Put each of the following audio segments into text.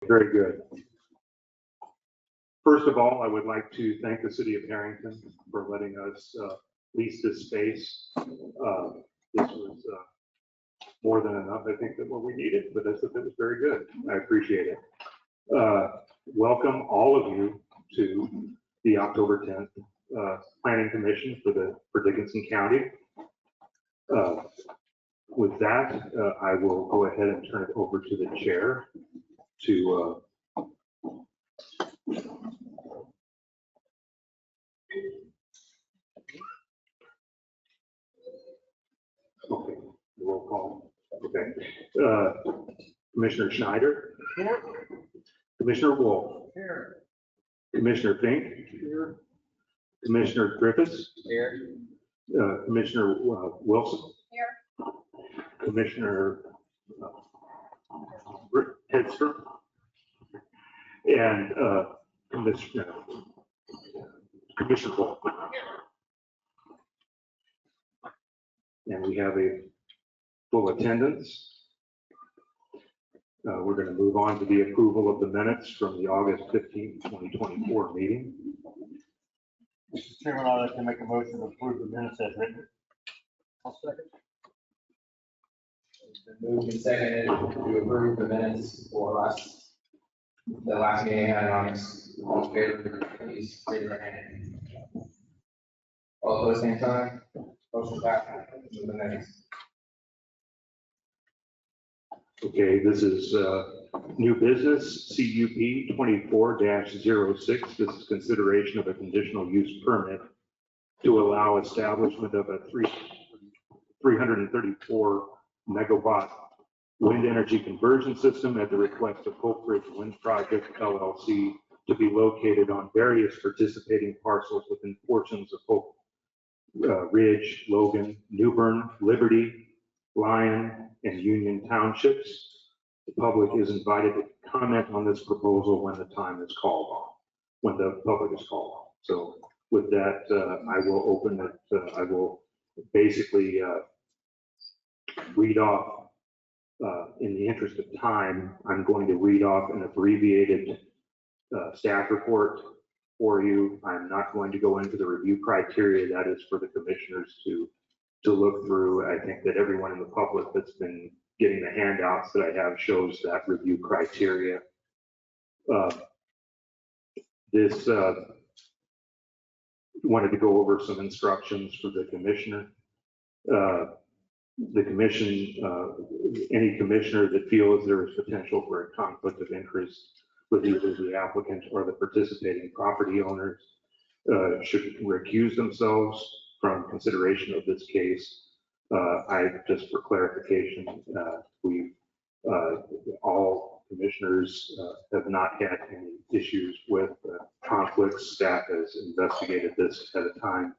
Very good. First of all, I would like to thank the city of Harrington for letting us lease this space. This was more than enough, I think, than what we needed, but it was very good. I appreciate it. Welcome all of you to the October 10th Planning Commission for Dickinson County. With that, I will go ahead and turn it over to the chair to okay, roll call. Okay. Commissioner Schneider. Here. Commissioner Wolf. Here. Commissioner Fink. Here. Commissioner Griffiths. Here. Commissioner Wilson. Here. Commissioner Hedstrom. And Commissioner Wolf. And we have a full attendance. We're going to move on to the approval of the minutes from the August 15th, 2024 meeting. Mr. Chairman, I'd like to make a motion to approve the minutes as written. I'll second. It's been moved and seconded to approve the minutes for the last meeting had on August. All in favor, please raise your hand. All opposed, same sign. Motion passes. The minutes. Okay, this is new business, CUP 24-06. This is consideration of a conditional use permit to allow establishment of a 334 megawatt wind energy conversion system at the request of Hope Ridge Wind Project LLC to be located on various participating parcels within portions of Hope Ridge, Logan, Newbern, Liberty, Lyon, and Union Townships. The public is invited to comment on this proposal when the time is called on, when the public is called on. So with that, I will open it. I will basically read off, in the interest of time, I'm going to read off an abbreviated staff report for you. I'm not going to go into the review criteria. That is for the commissioners to look through. I think that everyone in the public that's been getting the handouts that I have shows that review criteria. This wanted to go over some instructions for the commissioner. The commission, any commissioner that feels there is potential for a conflict of interest with either the applicant or the participating property owners should recuse themselves from consideration of this case. Just for clarification, all commissioners have not had any issues with conflicts. Staff has investigated this at a time.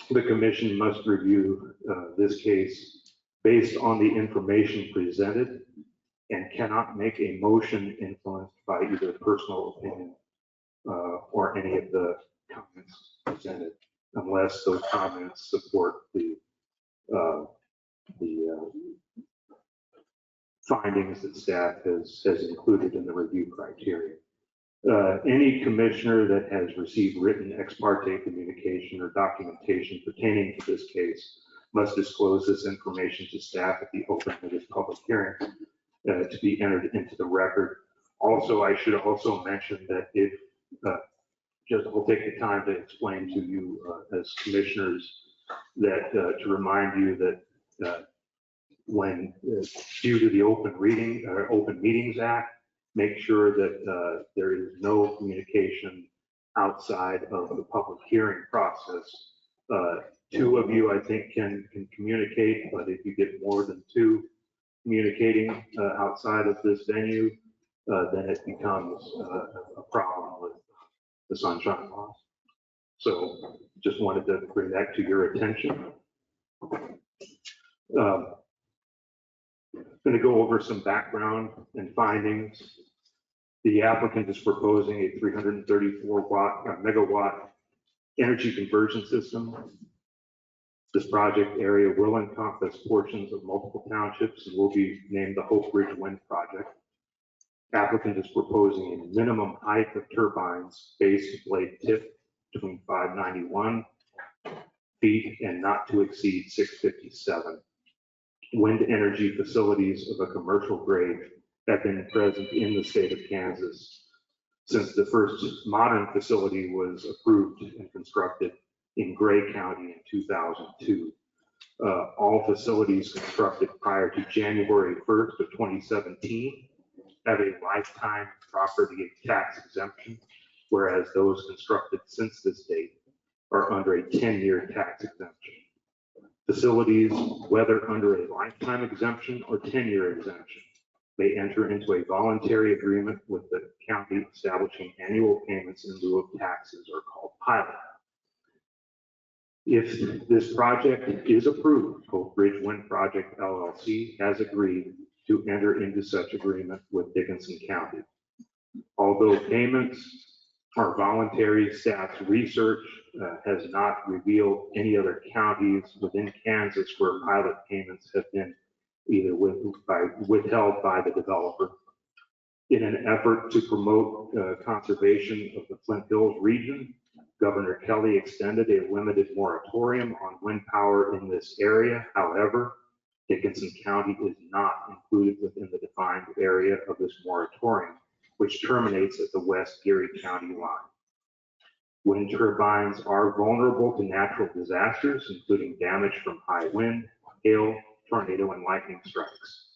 The commission must review this case based on the information presented and cannot make a motion influenced by either personal opinion or any of the comments presented, unless those comments support the findings that staff has included in the review criteria. Any commissioner that has received written ex parte communication or documentation pertaining to this case must disclose this information to staff at the opening of this public hearing to be entered into the record. Also, I should also mention that if just we'll take the time to explain to you as commissioners that to remind you that when due to the Open Meetings Act, make sure that there is no communication outside of the public hearing process. Two of you, I think, can communicate, but if you get more than two communicating outside of this venue, then it becomes a problem with the sunshine laws. So just wanted to bring that to your attention. Going to go over some background and findings. The applicant is proposing a 334 megawatt energy conversion system. This project area will encompass portions of multiple townships and will be named the Hope Ridge Wind Project. Applicant is proposing a minimum height of turbines base to blade tip between 591 feet and not to exceed 657. Wind energy facilities of a commercial grade have been present in the state of Kansas since the first modern facility was approved and constructed in Gray County in 2002. All facilities constructed prior to January 1st of 2017 have a lifetime property tax exemption, whereas those constructed since this date are under a 10-year tax exemption. Facilities, whether under a lifetime exemption or 10-year exemption, may enter into a voluntary agreement with the county establishing annual payments in lieu of taxes, are called pilot. If this project is approved, Oak Ridge Wind Project LLC has agreed to enter into such agreement with Dickinson County. Although payments are voluntary, staff's research has not revealed any other counties within Kansas where pilot payments have been either withheld by the developer. In an effort to promote conservation of the Flint Hills region, Governor Kelly extended a limited moratorium on wind power in this area. However, Dickinson County is not included within the defined area of this moratorium, which terminates at the West Geary County line. Wind turbines are vulnerable to natural disasters, including damage from high wind, hail, tornado, and lightning strikes.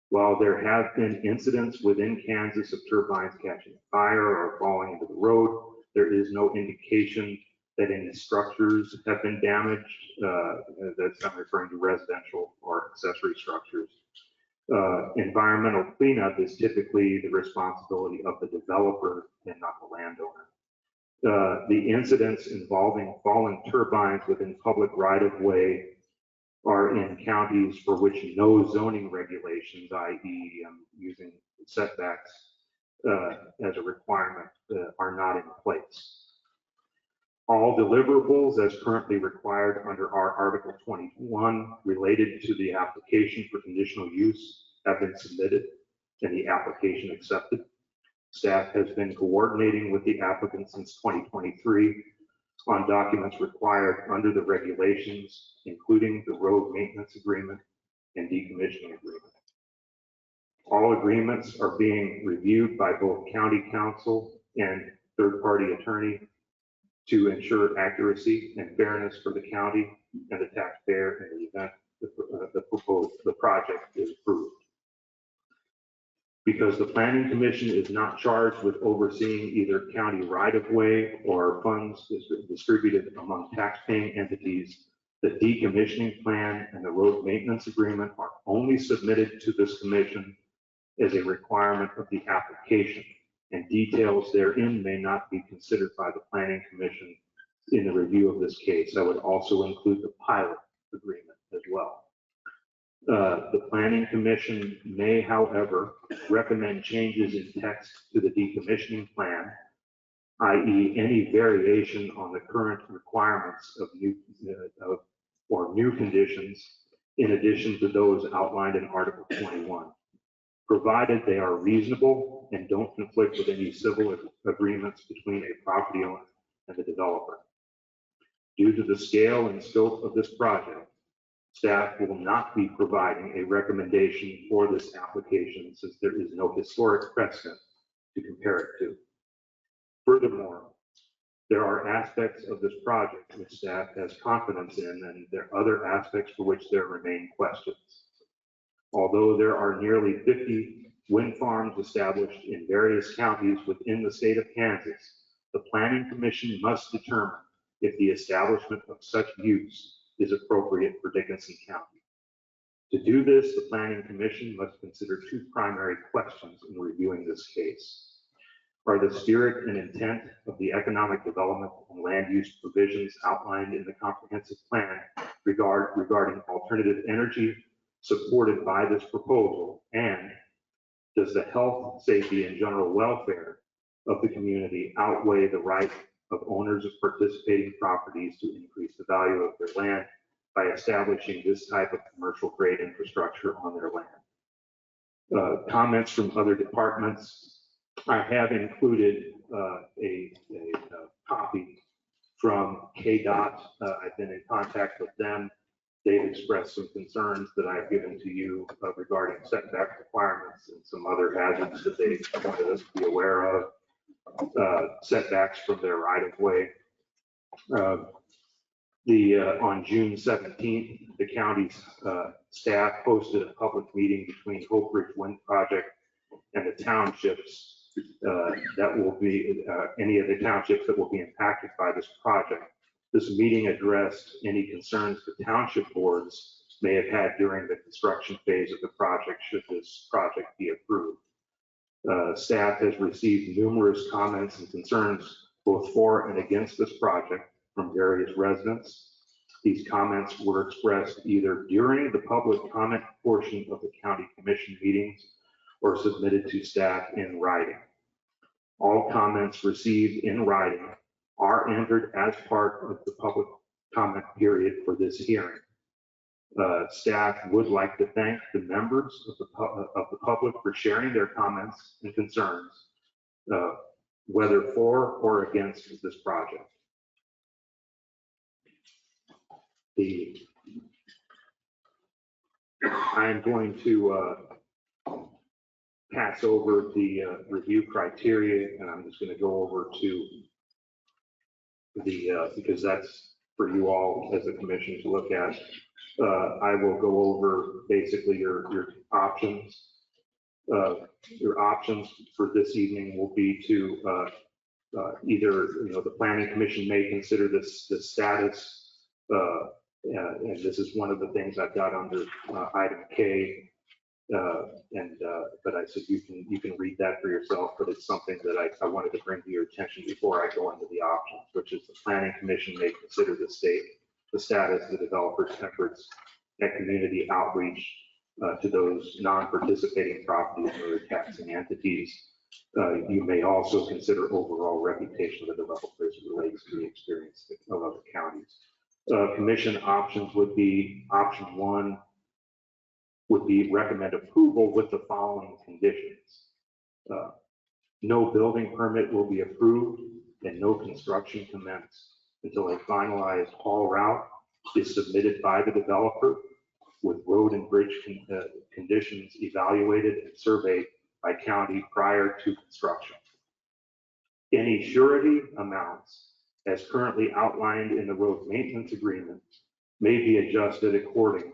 While there have been incidents within Kansas of turbines catching fire or falling into the road, there is no indication that any structures have been damaged. That's I'm referring to residential or accessory structures. Environmental cleanup is typically the responsibility of the developer and not the landowner. The incidents involving fallen turbines within public right-of-way are in counties for which no zoning regulations, i.e. using setbacks as a requirement, are not in place. All deliverables as currently required under our Article 21 related to the application for conditional use have been submitted and the application accepted. Staff has been coordinating with the applicant since 2023 on documents required under the regulations, including the road maintenance agreement and decommissioning agreement. All agreements are being reviewed by both county counsel and third-party attorney to ensure accuracy and fairness for the county and the taxpayer in the event the project is approved. Because the Planning Commission is not charged with overseeing either county right-of-way or funds distributed among taxpaying entities, the decommissioning plan and the road maintenance agreement are only submitted to this commission as a requirement of the application, and details therein may not be considered by the Planning Commission in the review of this case. I would also include the pilot agreement as well. The Planning Commission may, however, recommend changes in text to the decommissioning plan, i.e. any variation on the current requirements of new conditions in addition to those outlined in Article 21, provided they are reasonable and don't conflict with any civil agreements between a property owner and the developer. Due to the scale and scope of this project, staff will not be providing a recommendation for this application since there is no historic precedent to compare it to. Furthermore, there are aspects of this project which staff has confidence in, and there are other aspects for which there remain questions. Although there are nearly 50 wind farms established in various counties within the state of Kansas, the Planning Commission must determine if the establishment of such use is appropriate for Dickinson County. To do this, the Planning Commission must consider two primary questions in reviewing this case. Are the spirit and intent of the economic development and land use provisions outlined in the comprehensive plan regarding alternative energy supported by this proposal, and does the health, safety, and general welfare of the community outweigh the right of owners of participating properties to increase the value of their land by establishing this type of commercial grade infrastructure on their land? Comments from other departments. I have included a copy from KDOT. I've been in contact with them. They've expressed some concerns that I've given to you regarding setback requirements and some other hazards that they wanted us to be aware of. Setbacks from their right of way. On June 17th, the county's staff hosted a public meeting between Hope Ridge Wind Project and the townships that will be, any of the townships that will be impacted by this project. This meeting addressed any concerns the township boards may have had during the construction phase of the project should this project be approved. Staff has received numerous comments and concerns both for and against this project from various residents. These comments were expressed either during the public comment portion of the county commission meetings or submitted to staff in writing. All comments received in writing are entered as part of the public comment period for this hearing. Staff would like to thank the members of the public for sharing their comments and concerns, whether for or against this project. I'm going to pass over the review criteria, and I'm just going to go over to the, because that's for you all as a commission to look at. I will go over basically your options. Your options for this evening will be to either, the planning commission may consider this status, and this is one of the things I've got under item K. But I said you can read that for yourself, but it's something that I wanted to bring to your attention before I go into the options, which is the planning commission may consider the status of the developer's efforts at community outreach to those non-participating properties and other taxing entities. You may also consider overall reputation of the developer as it relates to the experience of other counties. Commission options would be option 1 would be recommend approval with the following conditions. No building permit will be approved and no construction commenced until a finalized haul route is submitted by the developer with road and bridge conditions evaluated and surveyed by county prior to construction. Any surety amounts as currently outlined in the road maintenance agreement may be adjusted accordingly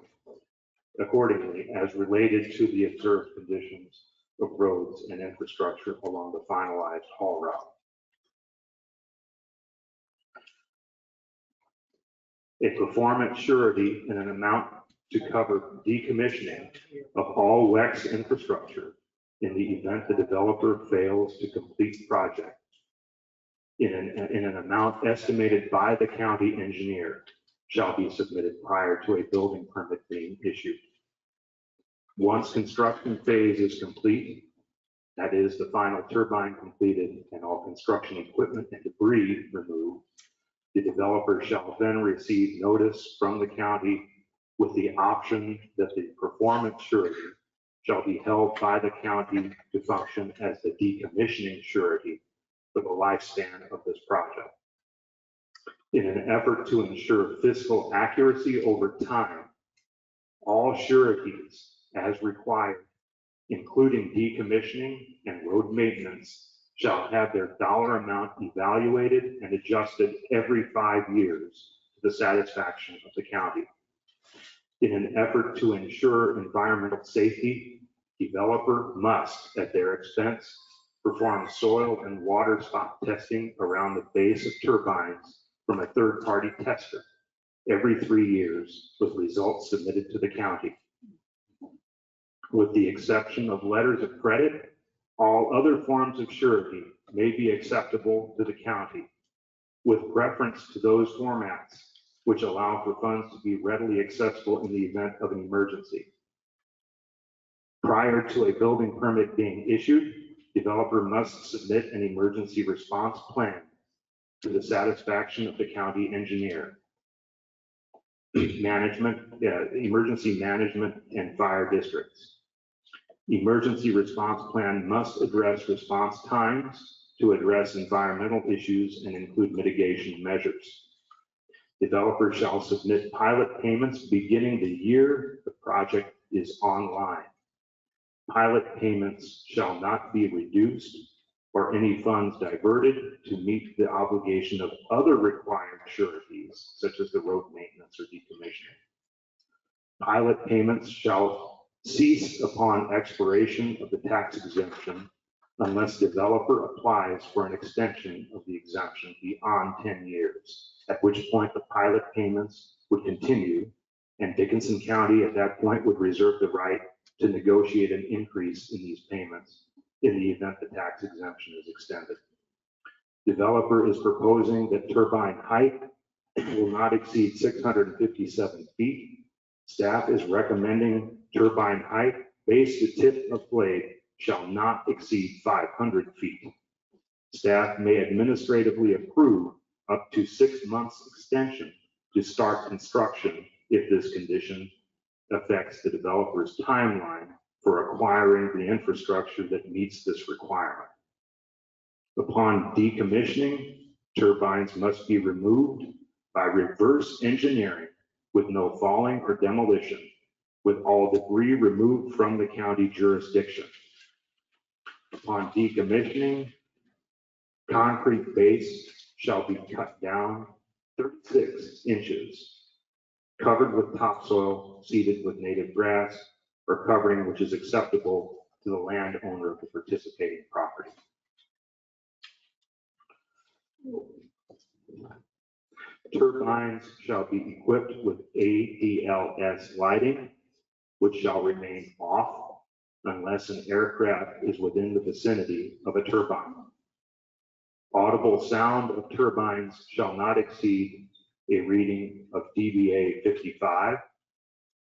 as related to the observed conditions of roads and infrastructure along the finalized haul route. A performance surety in an amount to cover decommissioning of all WEX infrastructure in the event the developer fails to complete the project in an amount estimated by the county engineer shall be submitted prior to a building permit being issued. Once construction phase is complete, that is the final turbine completed and all construction equipment and debris removed, the developer shall then receive notice from the county with the option that the performance surety shall be held by the county to function as the decommissioning surety for the lifespan of this project. In an effort to ensure fiscal accuracy over time, all sureties as required, including decommissioning and road maintenance, shall have their dollar amount evaluated and adjusted every 5 years to the satisfaction of the county. In an effort to ensure environmental safety, developer must, at their expense, perform soil and water spot testing around the base of turbines from a third-party tester every 3 years with results submitted to the county. With the exception of letters of credit, all other forms of surety may be acceptable to the county, with reference to those formats which allow for funds to be readily accessible in the event of an emergency. Prior to a building permit being issued, developer must submit an emergency response plan to the satisfaction of the county engineer. Emergency management and fire districts. Emergency response plan must address response times to address environmental issues and include mitigation measures. Developers shall submit pilot payments beginning the year the project is online. Pilot payments shall not be reduced or any funds diverted to meet the obligation of other required sureties, such as the road maintenance or decommissioning. Pilot payments shall cease upon expiration of the tax exemption unless developer applies for an extension of the exemption beyond 10 years, at which point the pilot payments would continue, and Dickinson County at that point would reserve the right to negotiate an increase in these payments in the event the tax exemption is extended. Developer is proposing that turbine height will not exceed 657 feet. Staff is recommending turbine height base to tip of blade shall not exceed 500 feet. Staff may administratively approve up to 6 months extension to start construction if this condition affects the developer's timeline for acquiring the infrastructure that meets this requirement. Upon decommissioning, turbines must be removed by reverse engineering with no falling or demolition, with all debris removed from the county jurisdiction. Upon decommissioning, concrete base shall be cut down 36 inches, covered with topsoil, seeded with native grass, or covering which is acceptable to the landowner of the participating property. Turbines shall be equipped with ADLS lighting, which shall remain off unless an aircraft is within the vicinity of a turbine. Audible sound of turbines shall not exceed a reading of dBA 55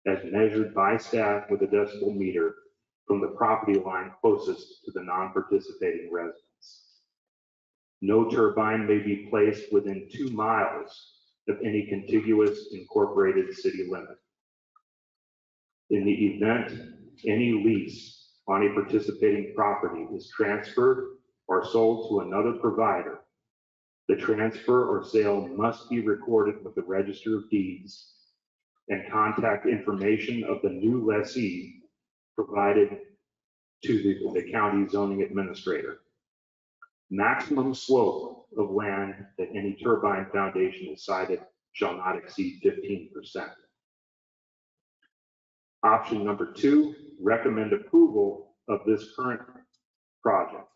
as measured by staff with a decibel meter from the property line closest to the non-participating residence. No turbine may be placed within 2 miles of any contiguous incorporated city limit. In the event any lease on a participating property is transferred or sold to another provider, the transfer or sale must be recorded with the Register of Deeds and contact information of the new lessee provided to the county zoning administrator. Maximum slope of land that any turbine foundation is sited shall not exceed 15%. Option number 2, recommend approval of this current project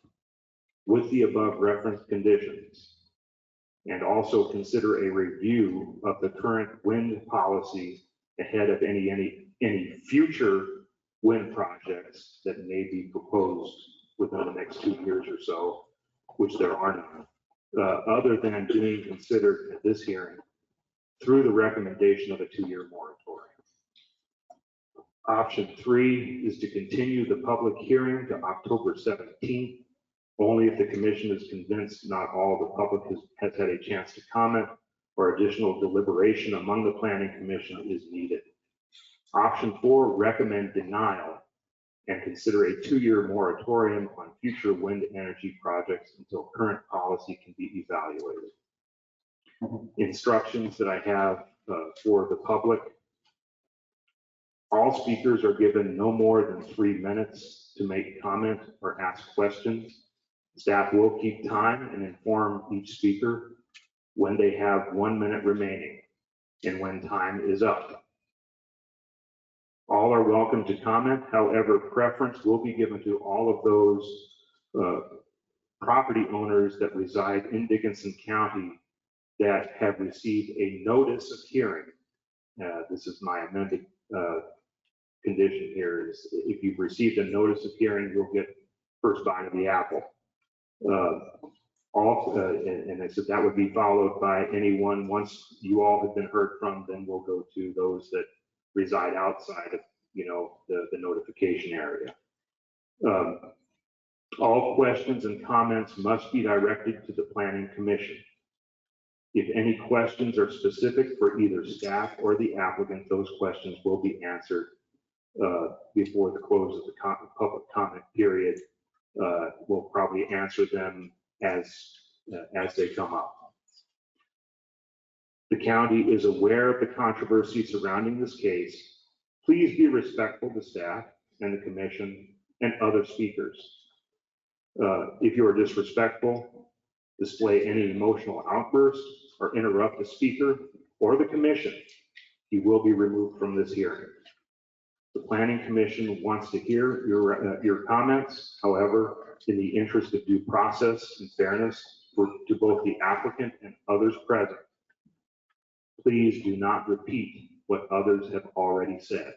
with the above referenced conditions, and also consider a review of the current wind policy ahead of any future wind projects that may be proposed within the next 2 years or so, which there are none, other than being considered at this hearing through the recommendation of a 2-year moratorium. Option 3 is to continue the public hearing to October 17th, only if the commission is convinced not all the public has had a chance to comment or additional deliberation among the planning commission is needed. Option 4, recommend denial and consider a 2-year moratorium on future wind energy projects until current policy can be evaluated. Instructions that I have for the public. All speakers are given no more than 3 minutes to make comment or ask questions. Staff will keep time and inform each speaker when they have 1 minute remaining and when time is up. All are welcome to comment. However, preference will be given to all of those property owners that reside in Dickinson County that have received a notice of hearing. This is my amended condition here is if you've received a notice of hearing, you'll get first bite of the apple. And I said that would be followed by anyone, once you all have been heard from, then we'll go to those that reside outside of, the notification area. All questions and comments must be directed to the Planning Commission. If any questions are specific for either staff or the applicant, those questions will be answered before the close of the public comment period. We'll probably answer them as they come up. The county is aware of the controversy surrounding this case. Please be respectful to staff and the commission and other speakers. If you are disrespectful, display any emotional outburst, or interrupt the speaker or the commission, you will be removed from this hearing. The Planning Commission wants to hear your comments. However, in the interest of due process and fairness to both the applicant and others present, please do not repeat what others have already said.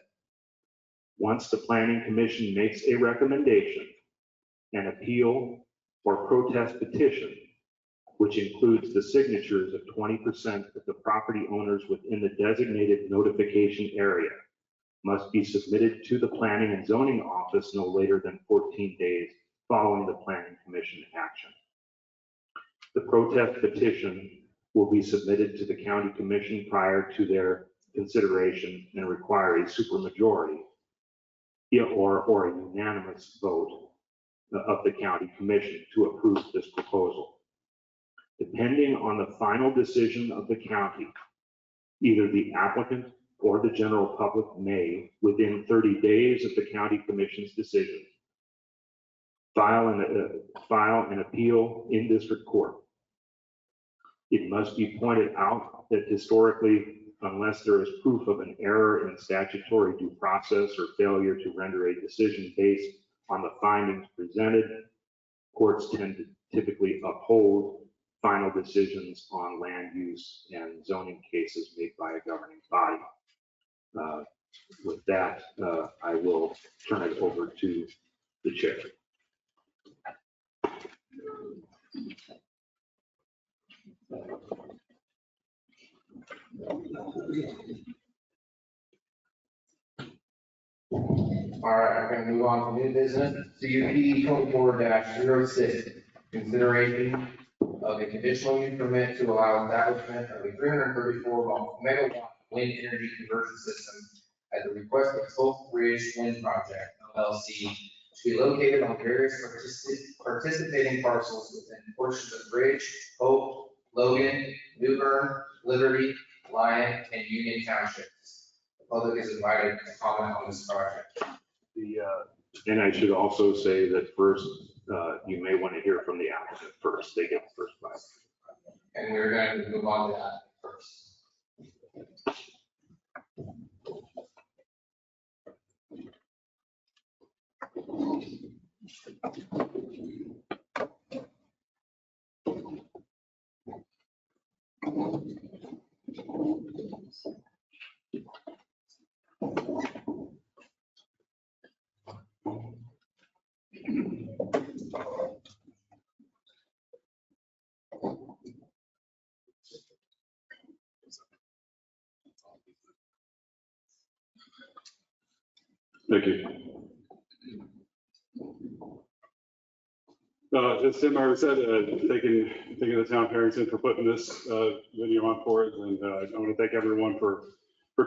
Once the Planning Commission makes a recommendation, an appeal or protest petition, which includes the signatures of 20% of the property owners within the designated notification area, must be submitted to the Planning and Zoning Office no later than 14 days following the Planning Commission action. The protest petition will be submitted to the County Commission prior to their consideration and require a supermajority or a unanimous vote of the County Commission to approve this proposal. Depending on the final decision of the county, either the applicant or the general public may, within 30 days of the County Commission's decision, file an appeal in district court. It must be pointed out that historically, unless there is proof of an error in statutory due process or failure to render a decision based on the findings presented, courts tend to typically uphold final decisions on land use and zoning cases made by a governing body. With that, I will turn it over to the chair. All right, we're gonna move on to new business, CUP 24-06, consideration of a conditional use permit to allow establishment of a 334 megawatt wind energy conversion system at the request of Hope Ridge Wind Project, LLC, to be located on various participating parcels within portions of Ridge, Hope, Logan, New Bern, Liberty, Lyon, and Union Townships. The public is invited to comment on this project. And I should also say that first, you may want to hear from the applicant first. They get the first bite. And we're going to move on to that first. Thank you. As Tim already said, thanking the town of Harrington for putting this video on for us, and I want to thank everyone for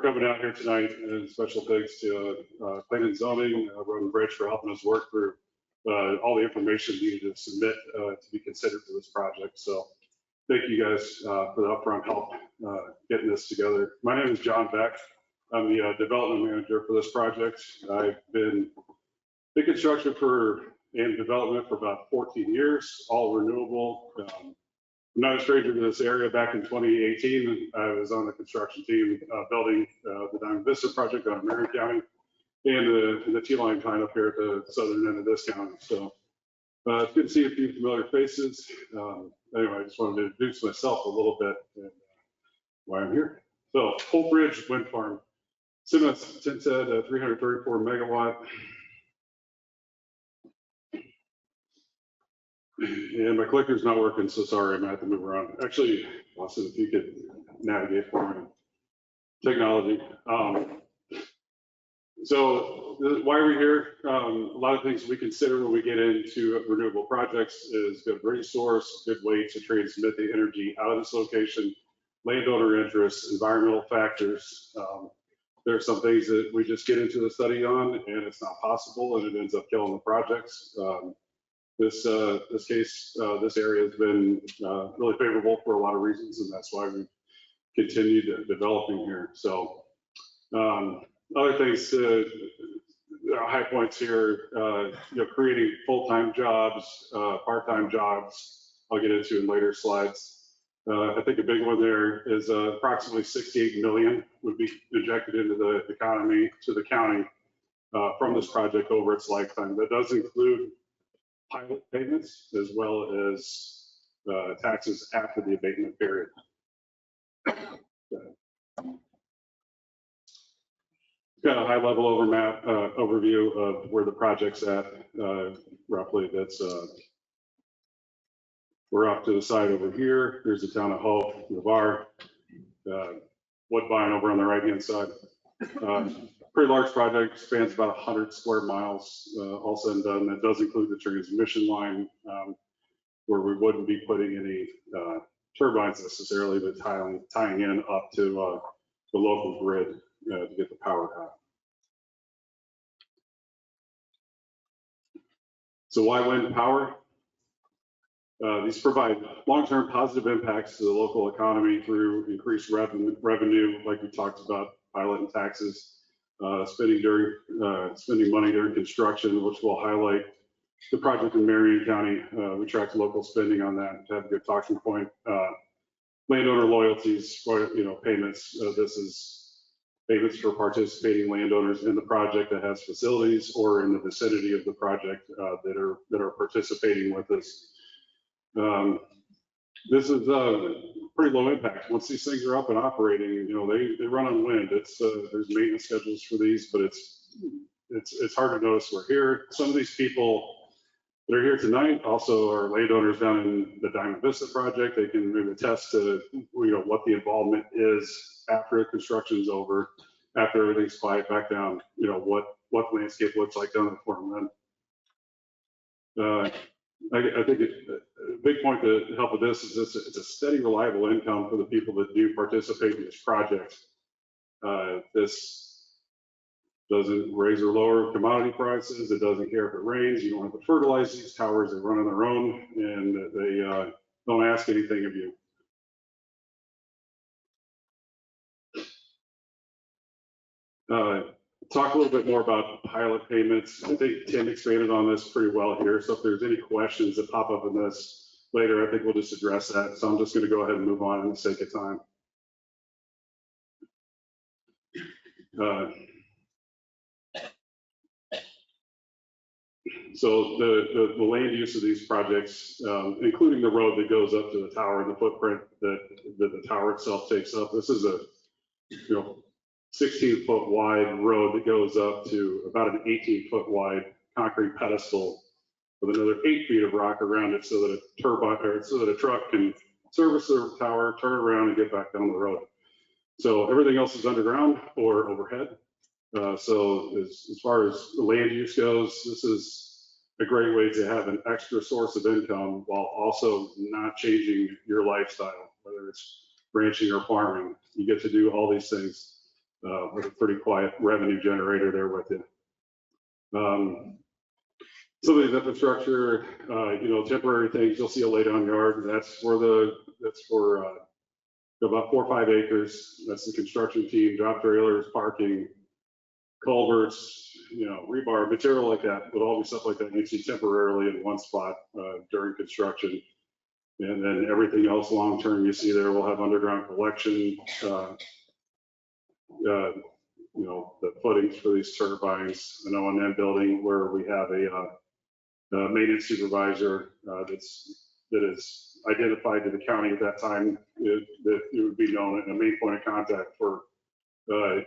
coming out here tonight, and special thanks to Planning and Zoning, Road and Bridge for helping us work through all the information needed to submit to be considered for this project. So thank you guys for the upfront help getting this together. My name is John Beck. I'm the development manager for this project. I've been in construction and development for about 14 years, all renewable. I'm not a stranger to this area. Back in 2018, I was on the construction team building the Diamond Vista project out of Marion County and the T-line kind up here at the southern end of this county. So it's good to see a few familiar faces. Anyway, I just wanted to introduce myself a little bit and why I'm here. So Hope Ridge Wind Farm. Tim said 334 megawatt. And my clicker's not working, so sorry, I'm gonna have to move around. Actually, Austin, if you could navigate for me. Technology. So why are we here? A lot of things we consider when we get into renewable projects is good resource, good way to transmit the energy out of this location, landowner interests, environmental factors. There's some things that we just get into the study on and it's not possible and it ends up killing the projects. This case, this area has been really favorable for a lot of reasons, and that's why we've continued developing here. So other things, high points here, creating full-time jobs, part-time jobs, I'll get into in later slides. I think a big one there is approximately 68 million would be injected into the economy, to the county from this project over its lifetime. That does include pilot payments as well as taxes after the abatement period. Got a high level overview of where the project's at. Roughly, that's we're off to the side over here. Here's the town of Hope, Navarre, Woodbine over on the right-hand side. Pretty large project, spans about 100 square miles, all said and done. That does include the transmission line, where we wouldn't be putting any turbines necessarily, but tying in up to the local grid to get the power out. So why wind power? These provide long-term positive impacts to the local economy through increased revenue, like we talked about, pilot and taxes, spending money during construction, which will highlight the project in Marion County. We tracked local spending on that to have a good talking point. Landowner loyalties, payments. This is payments for participating landowners in the project that has facilities or in the vicinity of the project that are participating with us. This is pretty low impact. Once these things are up and operating, they run on wind. There's maintenance schedules for these, but it's hard to notice we're here. Some of these people that are here tonight also are landowners down in the Diamond Vista project. They can maybe attest to what the involvement is after construction's over, after everything's quiet back down. What the landscape looks like down in the Fort Bend. I think a big point to help with this is it's a steady, reliable income for the people that do participate in this project. This doesn't raise or lower commodity prices. It doesn't care if it rains. You don't have to fertilize these towers. They run on their own, and they don't ask anything of you. Talk a little bit more about pilot payments. I think Tim expanded on this pretty well here. So if there's any questions that pop up in this later, I think we'll just address that. So I'm just going to go ahead and move on in the sake of time. So the land use of these projects, including the road that goes up to the tower and the footprint that the tower itself takes up. This is a 16-foot wide road that goes up to about an 18-foot wide concrete pedestal with another 8 feet of rock around it, so that a truck can service the tower, turn around, and get back down the road. So everything else is underground or overhead. So as far as the land use goes, this is a great way to have an extra source of income while also not changing your lifestyle, whether it's ranching or farming. You get to do all these things with a pretty quiet revenue generator there with you. Some of these infrastructure, temporary things, you'll see a lay down yard. That's for about 4 or 5 acres. That's the construction team, drop trailers, parking, culverts, rebar, material like that, would all be stuff like that you see temporarily in one spot during construction. And then everything else long term you see there will have underground collection, the footings for these turbines, an O&M building where we have a maintenance supervisor that is identified to the county at that time, that it would be known and a main point of contact for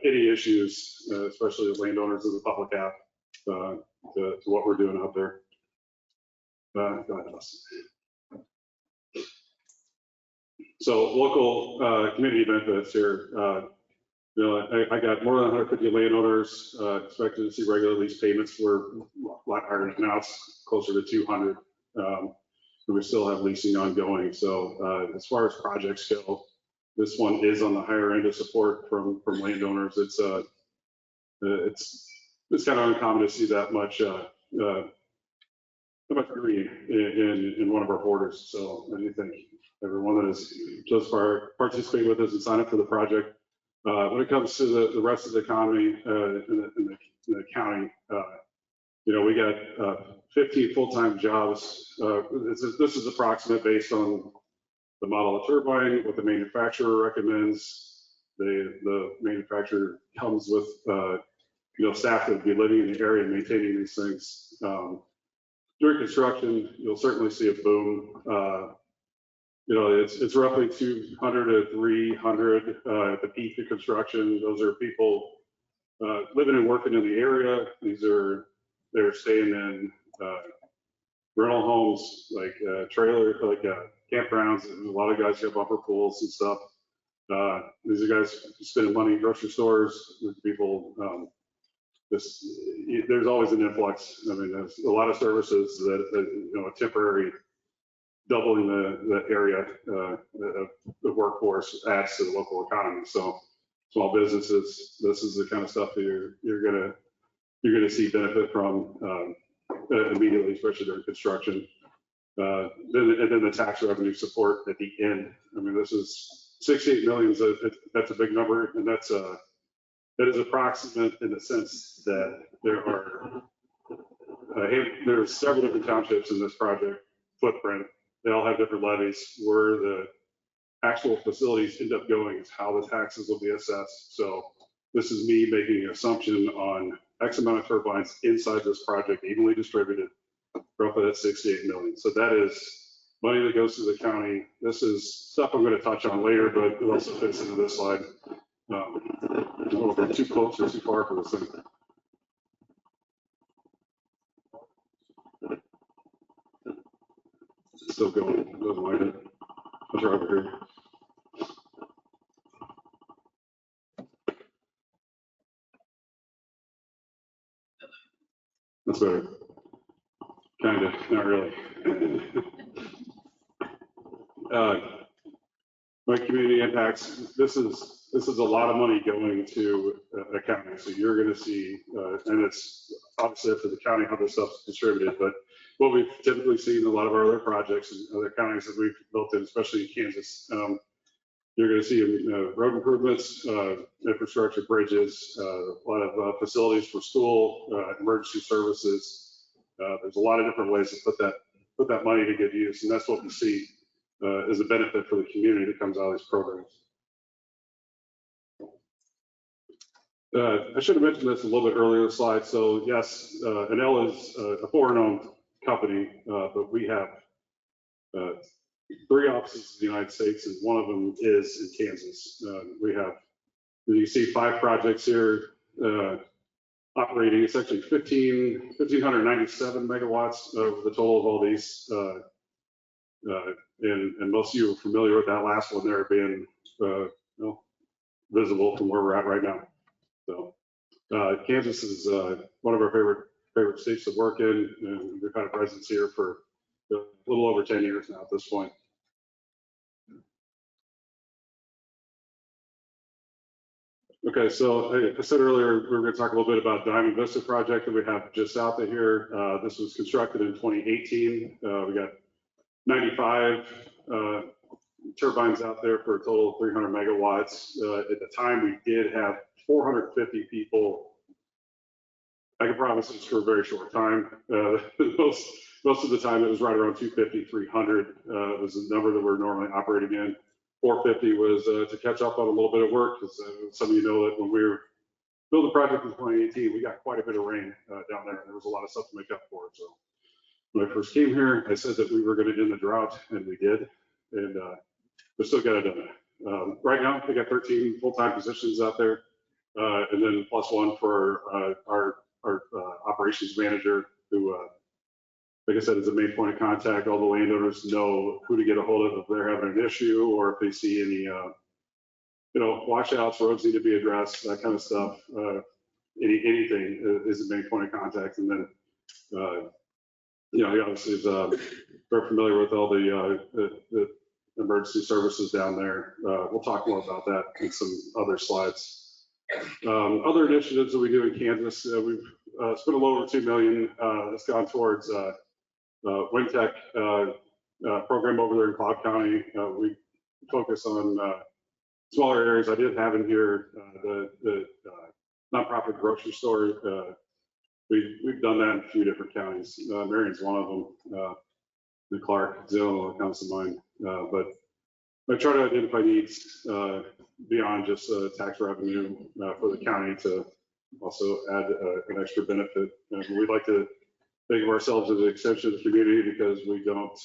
any issues, especially the landowners of the public have to what we're doing out there. Go ahead, Austin. So local community benefits here. I got more than 150 landowners expected to see regular lease payments. We're a lot higher now. It's closer to 200. And we still have leasing ongoing. So as far as projects go, this one is on the higher end of support from landowners. It's It's kind of uncommon to see that much green in one of our borders. So I do thank everyone that has just participate with us and sign up for the project. When it comes to the rest of the economy in the county, we got 15 full-time jobs. This is approximate based on the model of turbine, what the manufacturer recommends. The manufacturer comes with staff that would be living in the area and maintaining these things. During construction, you'll certainly see a boom. It's roughly 200 to 300 at the peak of construction. Those are people living and working in the area. They're staying in rental homes, like trailer, like campgrounds. And a lot of guys have bumper pools and stuff. These are guys spending money in grocery stores with people. There's always an influx. I mean, there's a lot of services that a temporary doubling the area of the workforce adds to the local economy. So small businesses, this is the kind of stuff that you're gonna see benefit from immediately, especially during construction. Then the tax revenue support at the end. I mean, this is 68 million. That's a big number, and that is approximate in the sense that there's several different townships in this project footprint. They all have different levies. Where the actual facilities end up going is how the taxes will be assessed. So this is me making an assumption on X amount of turbines inside this project, evenly distributed, roughly that's 68 million. So that is money that goes to the county. This is stuff I'm going to touch on later, but it also fits into this slide. I don't know if I'm too close or too far for this thing. It's still going. It doesn't like it. I'll try over here. That's better. Kind of, not really. My community impacts. This is a lot of money going to a county. So you're going to see, and it's obviously up to the county how this stuff's distributed. But what we've typically seen in a lot of our other projects and other counties that we've built in, especially in Kansas, you're going to see road improvements, infrastructure, bridges, a lot of facilities for school, emergency services. There's a lot of different ways to put that money to good use, and that's what we see as a benefit for the community that comes out of these programs. I should have mentioned this a little bit earlier in the slide. So yes, Enel is a foreign-owned company, but we have 3 offices in the United States, and one of them is in Kansas. We have, you see 5 projects here operating. It's actually 1,597 megawatts of the total of all these. And most of you are familiar with that last one there being visible from where we're at right now. So Kansas is one of our favorite states to work in, and we've had a presence here for a little over 10 years now at this point. Okay, so I said earlier we were going to talk a little bit about Diamond Vista project that we have just south of here. This was constructed in 2018. We got 95 turbines out there for a total of 300 megawatts. At the time, we did have 450 people. I can promise it's for a very short time. Most of the time, it was right around 250, 300 was the number that we're normally operating in. 450 was to catch up on a little bit of work, because some of you know that when we were building the project in 2018, we got quite a bit of rain down there, and there was a lot of stuff to make up for it. So when I first came here, I said that we were going to end the drought, and we did, and we still got it done. Right now, we got 13 full-time positions out there, and then plus 1 for our operations manager, who, like I said, is the main point of contact. All the landowners know who to get a hold of if they're having an issue, or if they see any, washouts, roads need to be addressed, that kind of stuff. Anything is the main point of contact, and then. He obviously is very familiar with all the emergency services down there. We'll talk more about that in some other slides. Other initiatives that we do in Kansas, we've spent a little over $2 million. That's gone towards WinTech program over there in Clark County. We focus on smaller areas. I did have in here the nonprofit grocery store. We've done that in a few different counties. Marion's one of them. The Clark, Zillinois comes to mind. But I try to identify needs beyond just tax revenue for the county to also add an extra benefit. And we'd like to think of ourselves as an extension of the community because we don't,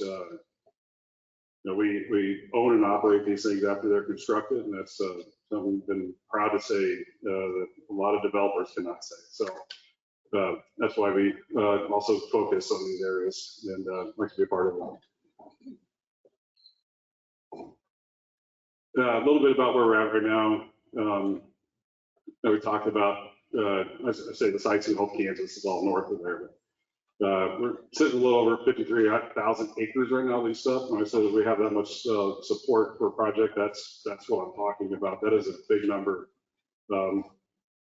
we own and operate these things after they're constructed, and that's something we've been proud to say that a lot of developers cannot say. So that's why we also focus on these areas and like to be a part of them. A little bit about where we're at right now. We talked about, I say the sites in Hope, Kansas is all north of there. We're sitting a little over 53,000 acres right now leased up. When I said that we have that much support for a project, that's what I'm talking about. That is a big number.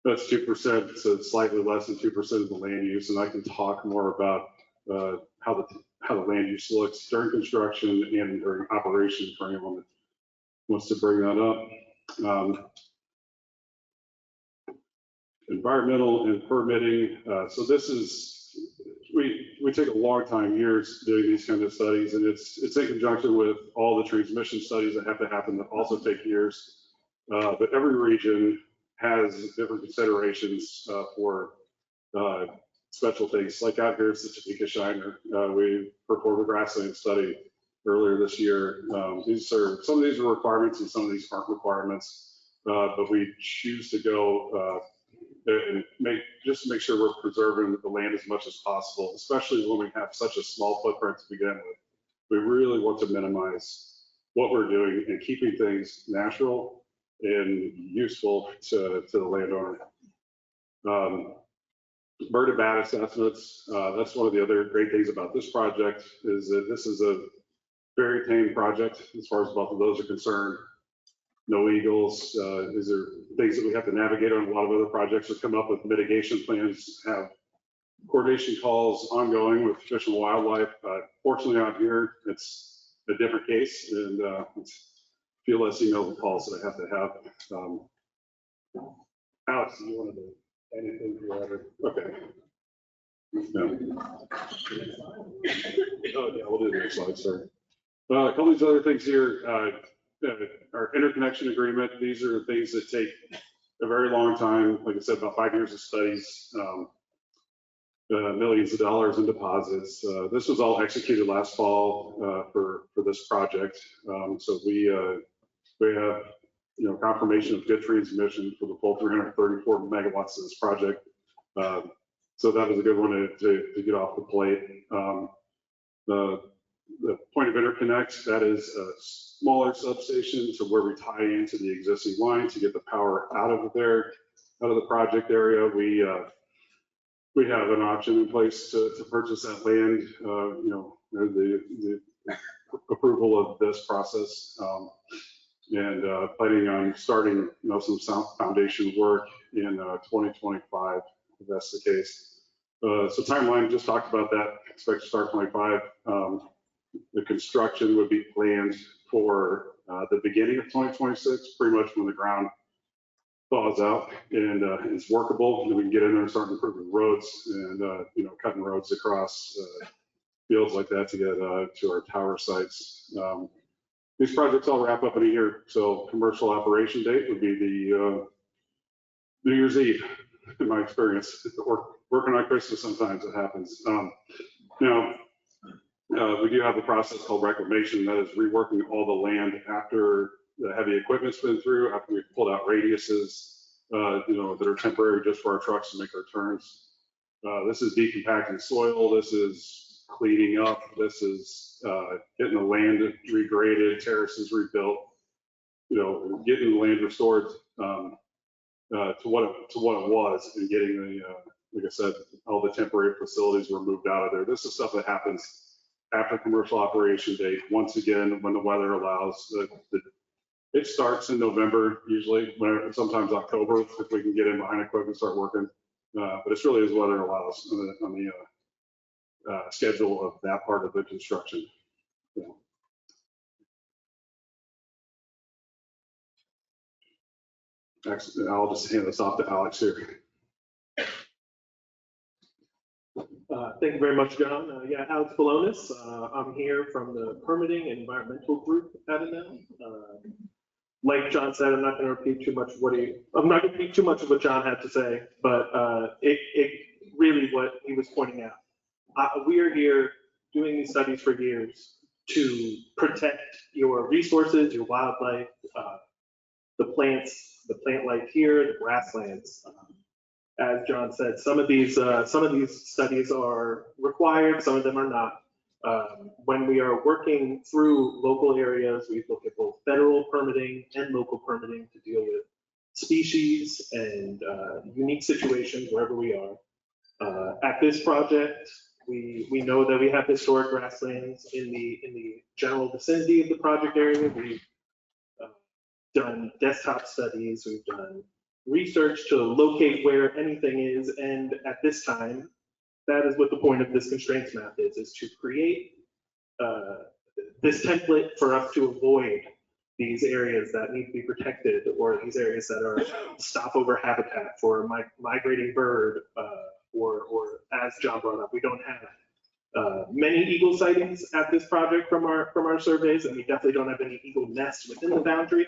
That's 2%, so it's slightly less than 2% of the land use. And I can talk more about how the land use looks during construction and during operation for anyone that wants to bring that up. Environmental and permitting. So this is, we take a long time, years doing these kind of studies, and it's in conjunction with all the transmission studies that have to happen that also take years. But every region has different considerations for special things. Like out here, it's the Topeka Shiner. We performed a grassland study earlier this year. Some of these are requirements and some of these aren't requirements, but we choose to go and just to make sure we're preserving the land as much as possible, especially when we have such a small footprint to begin with. We really want to minimize what we're doing and keeping things natural and useful to the landowner. Bird and bat assessments, that's one of the other great things about this project is that this is a very tame project as far as both of those are concerned. No eagles. These are things that we have to navigate on a lot of other projects that come up with mitigation plans, have coordination calls ongoing with Fish and Wildlife. Fortunately out here, it's a different case and it's a few less email calls that I have to have. Alex, you wanted to add anything to that? Okay. No. Oh yeah, we'll do the next slide, sorry. A couple of these other things here. Our interconnection agreement, these are things that take a very long time. Like I said, about 5 years of studies, millions of dollars in deposits. This was all executed last fall for this project. So we have confirmation of good transmission for the full 334 megawatts of this project. So that was a good one to get off the plate. The point of interconnect, that is a smaller substation to where we tie into the existing line to get the power out of the project area. We have an option in place to purchase that land, the approval of this process, and planning on starting some foundation work in 2025, if that's the case. So timeline, just talked about that, expect to start 25. The construction would be planned for the beginning of 2026, pretty much when the ground thaws out and it's workable, and we can get in there and start improving roads and cutting roads across fields like that to get to our tower sites. These projects all wrap up in a year, so commercial operation date would be the New Year's Eve, in my experience. Working on Christmas sometimes it happens. Now, we do have a process called reclamation, that is reworking all the land after the heavy equipment's been through, after we've pulled out radiuses, that are temporary just for our trucks to make our turns. This is decompacting soil. This is cleaning up. This is getting the land regraded, terraces rebuilt, getting the land restored to what it was, and getting the, like I said, all the temporary facilities were moved out of there. This is stuff that happens after commercial operation date. Once again, when the weather allows, It starts in November usually, whenever, sometimes October, if we can get in behind equipment and start working. But it's really as weather allows on the schedule of that part of the construction. Yeah. Actually, I'll just hand this off to Alex here. Thank you very much, John. Yeah, Alex Balonis. I'm here from the Permitting and Environmental Group at Enel. Like John said, I'm not going to repeat too much of what John had to say, but it really what he was pointing out. We are here doing these studies for years to protect your resources, your wildlife, the plants, the plant life here, the grasslands. As John said, some of these studies are required, some of them are not. When we are working through local areas, we look at both federal permitting and local permitting to deal with species and unique situations wherever we are. At this project, we know that we have historic grasslands in the general vicinity of the project area. We've done desktop studies, we've done research to locate where anything is, and at this time, that is what the point of this constraints map is to create this template for us to avoid these areas that need to be protected, or these areas that are stopover habitat for migrating bird, or as John brought up, we don't have many eagle sightings at this project from our surveys, and we definitely don't have any eagle nests within the boundary.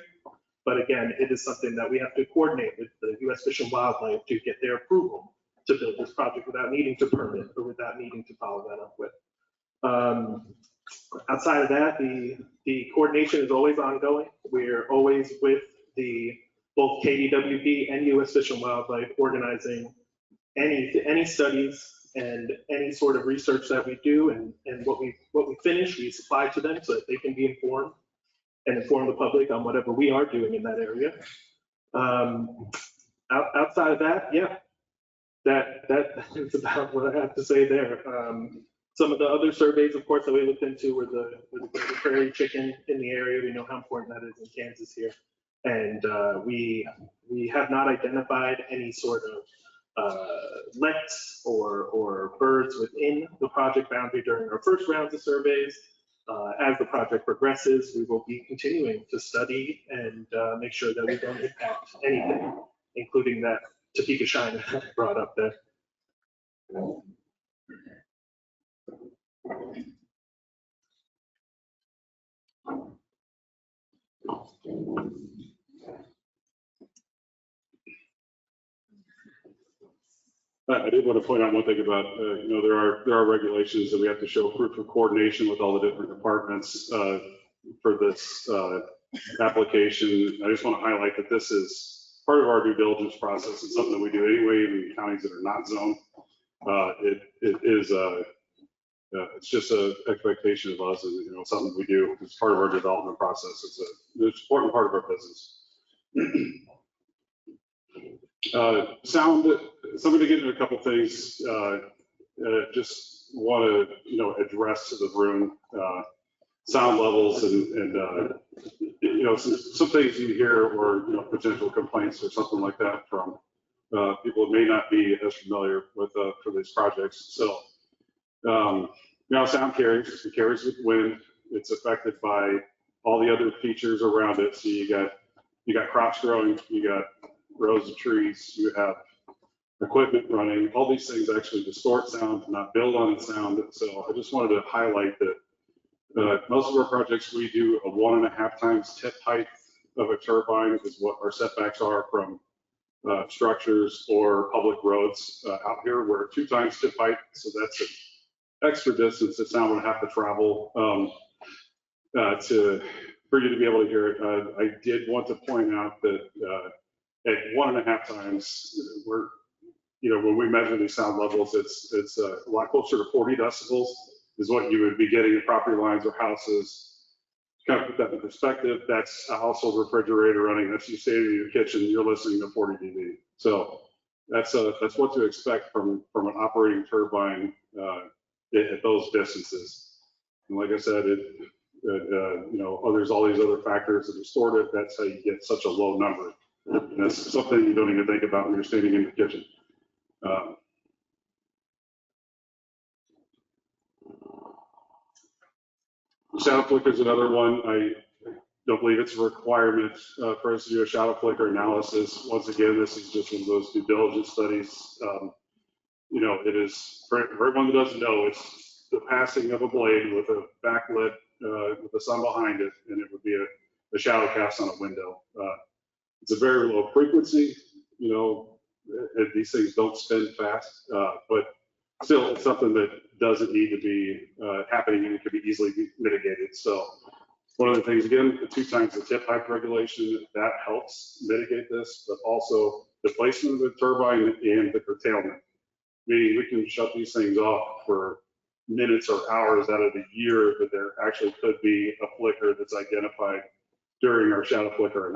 But again, it is something that we have to coordinate with the U.S. Fish and Wildlife to get their approval to build this project without needing to permit or without needing to follow that up with. Outside of that, the coordination is always ongoing. We're always with both KDWP and U.S. Fish and Wildlife organizing any studies and any sort of research that we do, and what we finish, we supply to them so that they can be informed and inform the public on whatever we are doing in that area. Outside of that, yeah, that is about what I have to say there. Some of the other surveys, of course, that we looked into were the prairie chicken in the area. We know how important that is in Kansas here. And we have not identified any sort of leks or birds within the project boundary during our first rounds of surveys. As the project progresses, we will be continuing to study and make sure that we don't impact anything, including that Topeka shine that I brought up there. I did want to point out one thing about, there are regulations that we have to show proof of coordination with all the different departments for this application. I just want to highlight that this is part of our due diligence process. It's something that we do anyway in counties that are not zoned. It's just an expectation of us, and something we do. It's part of our development process. It's an important part of our business. Sound, so I'm going to get into a couple things. Just want to, address to the room sound levels and some things you hear or, potential complaints or something like that from people who may not be as familiar with for these projects. So, sound carries with wind. It's affected by all the other features around it. So you got crops growing, you got rows of trees, you have equipment running. All these things actually distort sound, not build on sound. So I just wanted to highlight that most of our projects, we do a 1.5 times tip height of a turbine is what our setbacks are from structures or public roads. Out here, we're 2 times tip height, so that's an extra distance that sound would have to travel for you to be able to hear it. I did want to point out that at 1.5 times, when we measure these sound levels, it's a lot closer to 40 decibels is what you would be getting at property lines or houses. To kind of put that in perspective, that's a household refrigerator running. That's you stay in your kitchen, you're listening to 40 dB. So that's what to expect from an operating turbine at those distances. And like I said, You know, oh, there's all these other factors that distort it. That's how you get such a low number. And that's something you don't even think about when you're standing in the kitchen. Shadow flicker is another one. I don't believe it's a requirement for us to do a shadow flicker analysis. Once again, this is just one of those due diligence studies. You know, it is, for everyone that doesn't know, it's the passing of a blade with a backlit, with the sun behind it, and it would be a shadow cast on a window. It's a very low frequency, you know, these things don't spin fast, but still it's something that doesn't need to be happening, and it can be easily mitigated. So one of the things, again, the 2 times the tip height regulation, that helps mitigate this, but also the placement of the turbine and the curtailment. Meaning we can shut these things off for minutes or hours out of the year, but there actually could be a flicker that's identified during our shadow flicker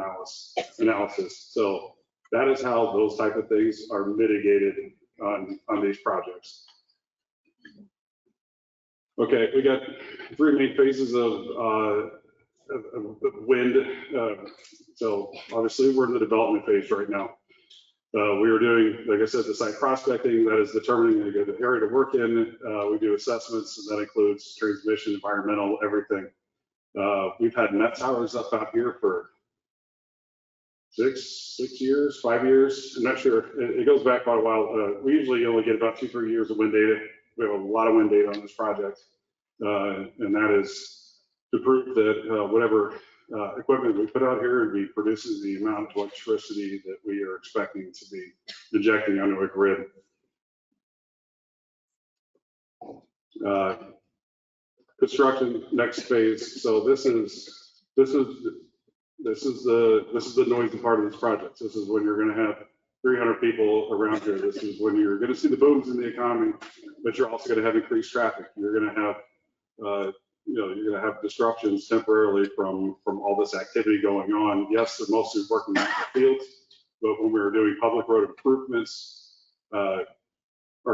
analysis. So that is how those type of things are mitigated on these projects. Okay, we got 3 main phases of wind. So obviously we're in the development phase right now. We are doing, like I said, the site prospecting, that is determining the area to work in. We do assessments, and that includes transmission, environmental, everything. We've had net towers up out here for 6 years, 5 years. I'm not sure. It goes back quite a while. We usually only get about 2-3 years of wind data. We have a lot of wind data on this project, and that is to prove that whatever equipment we put out here and be produces the amount of electricity that we are expecting to be injecting onto a grid. Construction, next phase. So this is the noisy part of this project. This is when you're going to have 300 people around here. This is when you're going to see the booms in the economy, but you're also going to have increased traffic. You're going to have you know, you're going to have disruptions temporarily from all this activity going on. Yes, they're mostly working in the fields, but when we were doing public road improvements, our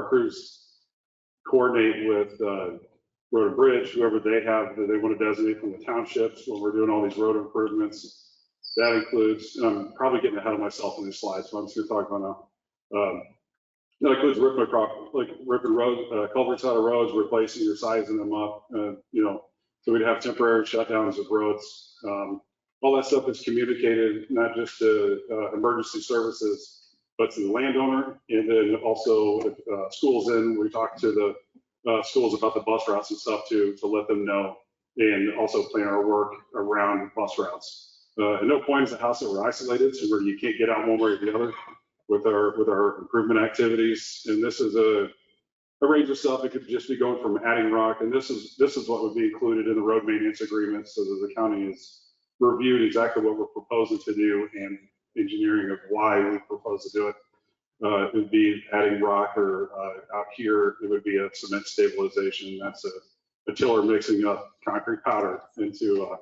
crews coordinate with Road and Bridge, whoever they have that they want to designate from the townships when we're doing all these road improvements. That includes, and I'm probably getting ahead of myself in these slides, so I'm just going to talk about now. That includes ripping road, culverts out of roads, replacing or sizing them up. You know, so we'd have temporary shutdowns of roads. All that stuff is communicated not just to emergency services, but to the landowner, and then also schools. We talk to the schools about the bus routes and stuff too, to let them know, and also plan our work around bus routes. At no point is the house that we're isolated, so where you can't get out one way or the other with our improvement activities. And this is a range of stuff. It could just be going from adding rock, and this is what would be included in the road maintenance agreement, so that the county is reviewed exactly what we're proposing to do and engineering of why we propose to do it. It would be adding rock, or out here it would be a cement stabilization. That's a tiller mixing up concrete powder into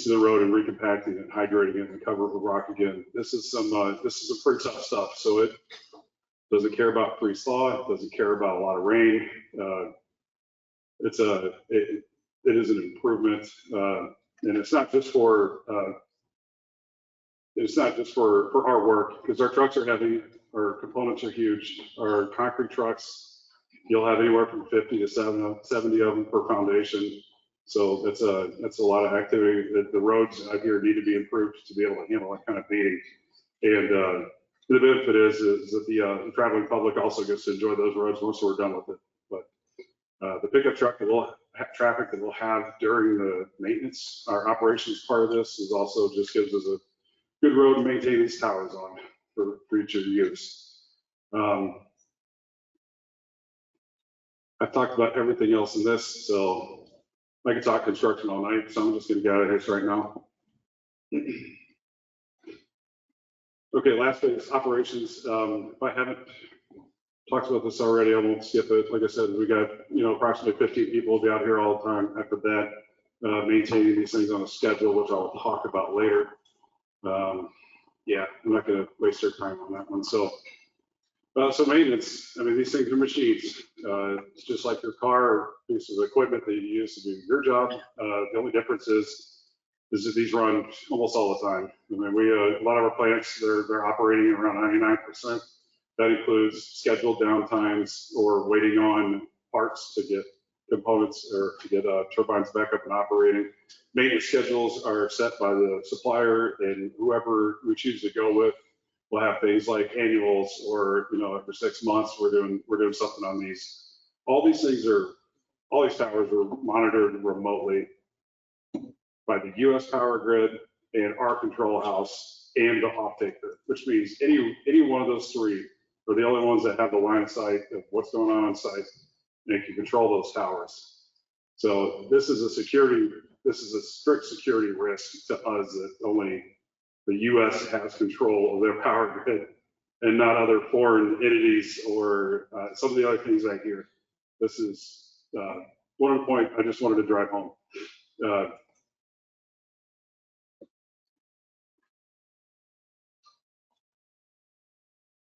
the road and recompacting it, hydrating it, and cover it with rock again. This is some pretty tough stuff. So it doesn't care about freeze-thaw. It doesn't care about a lot of rain. It is an improvement, and it's not just for our work, because our trucks are heavy, our components are huge. Our concrete trucks, you'll have anywhere from 50 to 70 of them per foundation. So that's a lot of activity. The roads out here need to be improved to be able to handle that kind of beating. And the benefit is that the traveling public also gets to enjoy those roads once we're done with it. But the pickup truck that we'll have, traffic that we'll have during the maintenance, our operations part of this, is also just gives us a good road to maintain these towers on for future use. I've talked about everything else in this, so I could talk construction all night, so I'm just going to get out of here right now. Okay, last phase, operations. If I haven't talked about this already, I won't skip it. Like I said, we got approximately 15 people will be out here all the time. After that, maintaining these things on a schedule, which I'll talk about later. Yeah, I'm not going to waste your time on that one. So So maintenance, I mean, these things are machines. It's just like your car or pieces of equipment that you use to do your job. The only difference is that these run almost all the time. I mean, a lot of our plants, they're operating around 99%. That includes scheduled downtimes or waiting on parts to get components or to get turbines back up and operating. Maintenance schedules are set by the supplier, and whoever we choose to go with will have things like annuals, or after 6 months we're doing something on these. All these towers are monitored remotely by the U.S. power grid and our control house and the off-take grid, which means any one of those three are the only ones that have the line of sight of what's going on site and can control those towers. So this is a strict security risk to us that only the U.S. has control of their power grid and not other foreign entities or some of the other things I hear. This is one point I just wanted to drive home.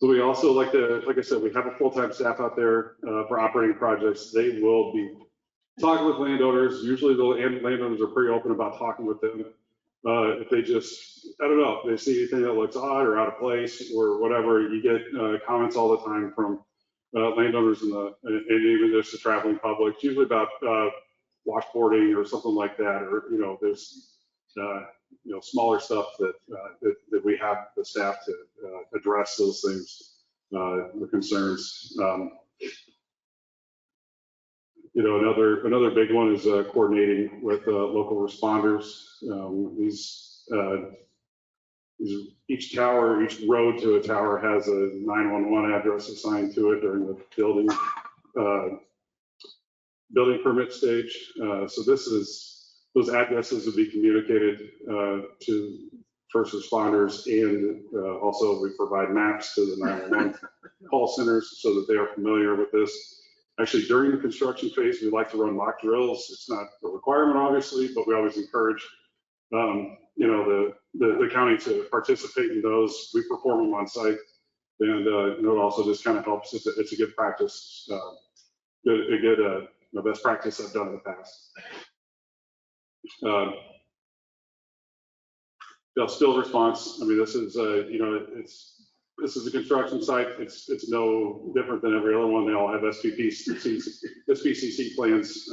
So we also like I said, we have a full-time staff out there for operating projects. They will be talking with landowners. Usually the landowners are pretty open about talking with them. If they just, I don't know, if they see anything that looks odd or out of place or whatever, you get comments all the time from landowners and even just the traveling public. It's usually about washboarding or something like that, or there's smaller stuff that we have the staff to address those things, the concerns. Another big one is coordinating with local responders. Each tower, each road to a tower has a 911 address assigned to it during the building permit stage. So those addresses will be communicated to first responders, and also we provide maps to the 911 call centers so that they are familiar with this. Actually, during the construction phase, we like to run mock drills. It's not a requirement, obviously, but we always encourage the county to participate in those. We perform them on site, and it also just kind of helps. It's a good practice, a good best practice I've done in the past. Spill response. I mean, this is this is a construction site. It's no different than every other one. They all have SPCC plans.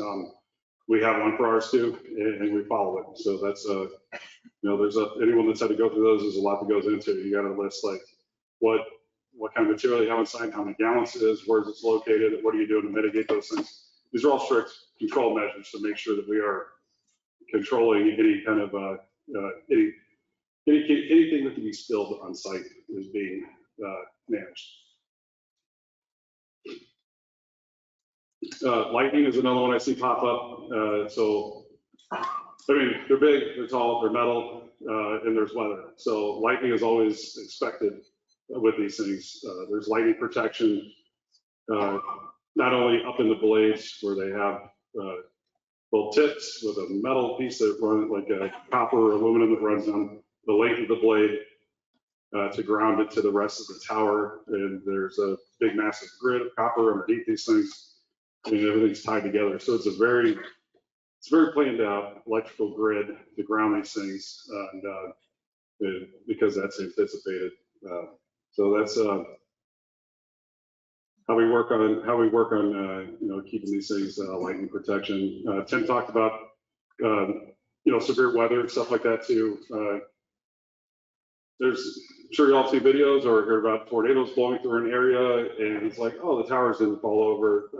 We have one for ours too, and we follow it. So that's anyone that's had to go through those, there's a lot that goes into it. You got to list like what kind of material you have on site, how many gallons it is, where it's located, what are you doing to mitigate those things. These are all strict control measures to make sure that we are controlling any kind of anything that can be spilled on site is being managed. Lightning is another one I see pop up. So, I mean, they're big, they're tall, they're metal, and there's weather. So lightning is always expected with these things. There's lightning protection, not only up in the blades where they have little tips with a metal piece that runs like a copper or aluminum that runs down the length of the blade to ground it to the rest of the tower. And there's a big massive grid of copper underneath these things, and everything's tied together. So it's very planned out electrical grid to ground these things, and because that's anticipated. So that's how we work on keeping these things lightning protection. Tim talked about severe weather and stuff like that too. I'm sure you all see videos or hear about tornadoes blowing through an area, and it's like, oh, the towers didn't fall over.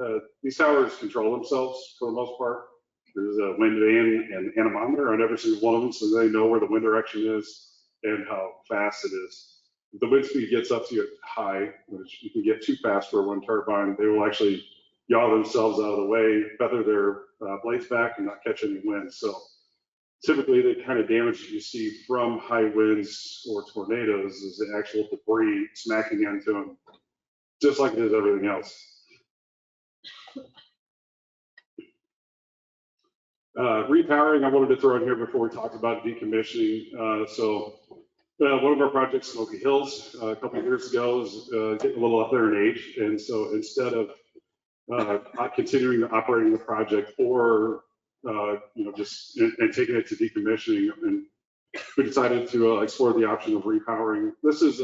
These towers control themselves for the most part. There's a wind vane and anemometer on every single one of them, so they know where the wind direction is and how fast it is. If the wind speed gets up to high, which you can get too fast for a wind turbine, they will actually yaw themselves out of the way, feather their blades back, and not catch any wind. So typically, the kind of damage that you see from high winds or tornadoes is the actual debris smacking into them, just like it is everything else. Repowering, I wanted to throw in here before we talked about decommissioning. So One of our projects, Smoky Hills, a couple of years ago, is getting a little up there in age. And so instead of continuing operating the project or, just and taking it to decommissioning, and we decided to explore the option of repowering. This is